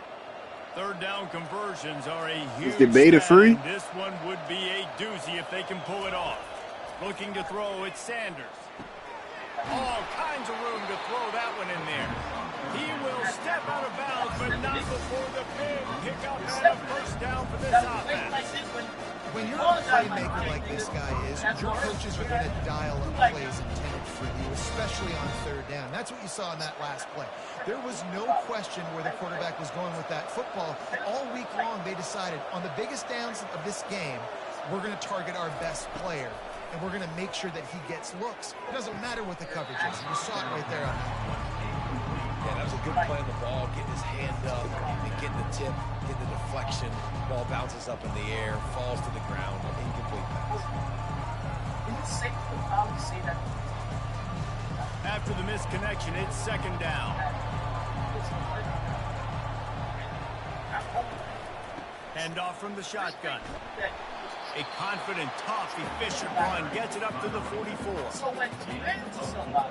Third down conversions are a huge Is the beta free? This one would be a doozy if they can pull it off. Looking to throw, it's Sanders. All kinds of room to throw that one in there. He will step out of bounds, but not before the big pickup and a first down for this offense. When you're a playmaker like this guy is, your coaches are going to dial up plays intended for you, especially on third down. That's what you saw in that last play. There was no question where the quarterback was going with that football. All week long, they decided on the biggest downs of this game, we're going to target our best player, and we're going to make sure that he gets looks. It doesn't matter what the coverage is. You saw it right there on that one. Yeah, that was a good play on the ball, getting his hand up and getting the tip, getting the deflection. Ball bounces up in the air, falls to the ground, incomplete pass. Is it safe to probably say that? After the misconnection, it's second down. Hand off from the shotgun. A confident, tough, efficient run gets it up to the 44. So when you ran into somebody,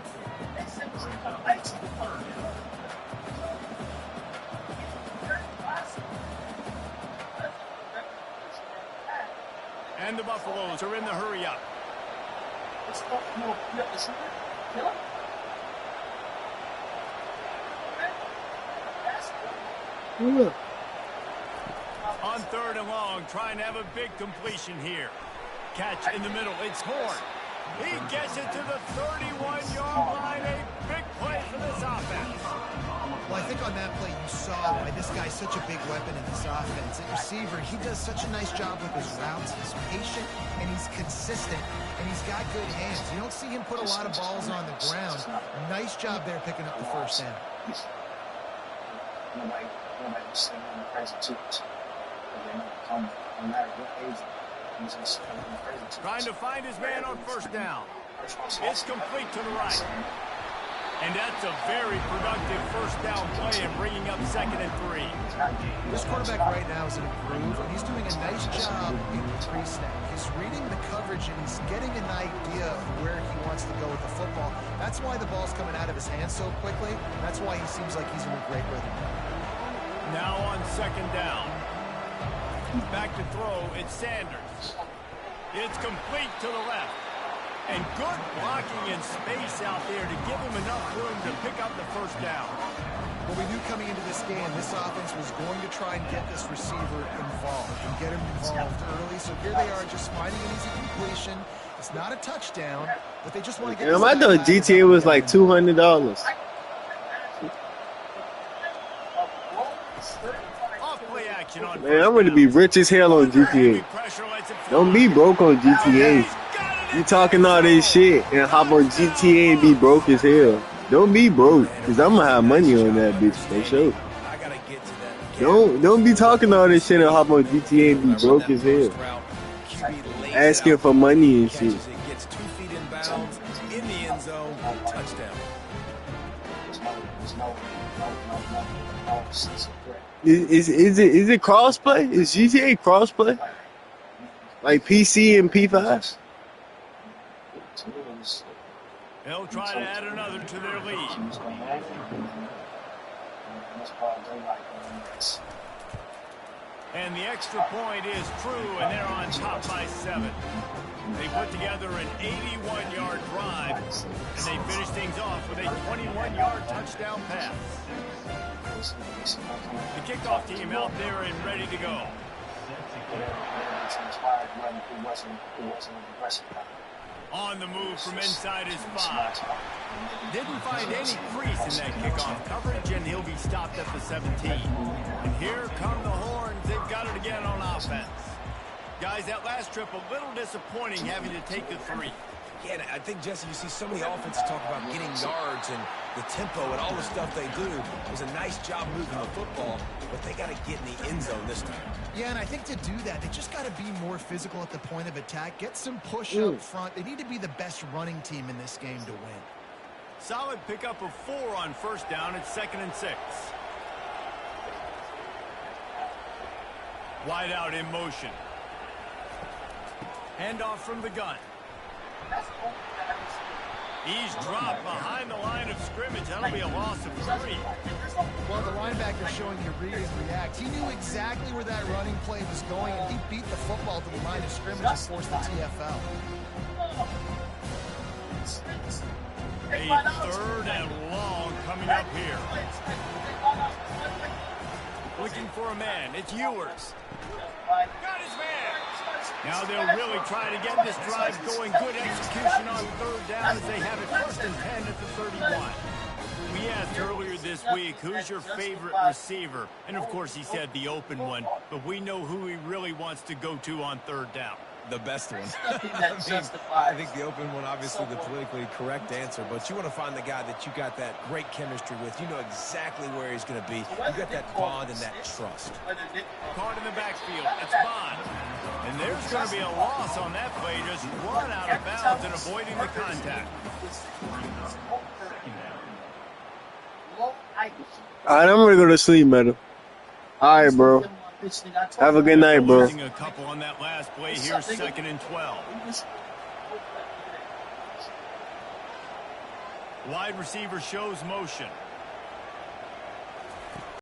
they said it's a light to the front. And the Buffaloes are in the hurry up. On third and long, trying to have a big completion here. Catch in the middle, it's Horn. He gets it to the 31-yard line. A big play for this offense. Well, I think on that play you saw why this guy's such a big weapon in this offense. At receiver, he does such a nice job with his routes. He's patient, and he's consistent, and he's got good hands. You don't see him put a lot of balls on the ground. Nice job there picking up the first down. Trying to find his man on first down. It's complete to the right. And that's a very productive first down play and bringing up 2nd and 3. This quarterback right now is in a groove, and he's doing a nice job in pre-snap. He's reading the coverage, and he's getting an idea of where he wants to go with the football. That's why the ball's coming out of his hands so quickly, and that's why he seems like he's in a great rhythm. Now on second down. Back to throw, it's Sanders. It's complete to the left. And good blocking in space out there to give him enough room to pick up the first down. Well, we knew coming into this game, this offense was going to try and get this receiver involved and get him involved early. So here they are just finding an easy completion. It's not a touchdown, but they just want to get I thought GTA was like $200. Man, I'm gonna be rich as hell on GTA. Don't be broke on GTA. You talking all this shit and hop on GTA and be broke as hell. Don't be broke, cause I'm gonna have money on that bitch for sure. Don't be talking all this shit and hop on GTA and be broke as hell. Asking for money and shit. Gets 2 feet in bounds, in the end zone, touchdown. Is it crossplay? Is GTA crossplay? Like PC and P5? They'll try to add another to their lead. And the extra point is true, and they're on top by 7. They put together an 81-yard drive, and they finish things off with a 21-yard touchdown pass. The kickoff team out there and ready to go. On the move from inside his 5. Didn't find any crease in that kickoff coverage, and he'll be stopped at the 17. And here come the Horns. They've got it again on offense. Guys, that last trip a little disappointing having to take the 3. Yeah, and I think, Jesse, you see so many offenses talk about getting yards and the tempo and all the stuff they do. It was a nice job moving the football, but they got to get in the end zone this time. Yeah, and I think to do that, they just got to be more physical at the point of attack, get some push up front. They need to be the best running team in this game to win. Solid pickup of 4 on first down. It's 2nd and 6. Wide out in motion. Handoff from the gun. He's dropped behind the line of scrimmage. That'll be a loss of 3. Well, the linebacker showing you read and react. He knew exactly where that running play was going, and he beat the football to the line of scrimmage and forced the TFL. A 3rd and long coming up here. Looking for a man. It's Ewers. Got his man. Now they'll really try to get this drive going. Good execution on 3rd down as they have it 1st and 10 at the 31. We asked earlier this week, who's your favorite receiver? And of course he said the open one, but we know who he really wants to go to on 3rd down. The best one. I think the open one, obviously the politically correct answer, but you want to find the guy that you got that great chemistry with. You know exactly where he's going to be. You got that bond and that trust. Caught in the backfield. It's Bond. And there's going to be a loss on that play. Just run out of bounds and avoiding the contact. All right, I'm going to go to sleep, man. All right, bro. Have a good night, bro. Losing a couple on that last play. Here's 2nd and 12. Wide receiver shows motion.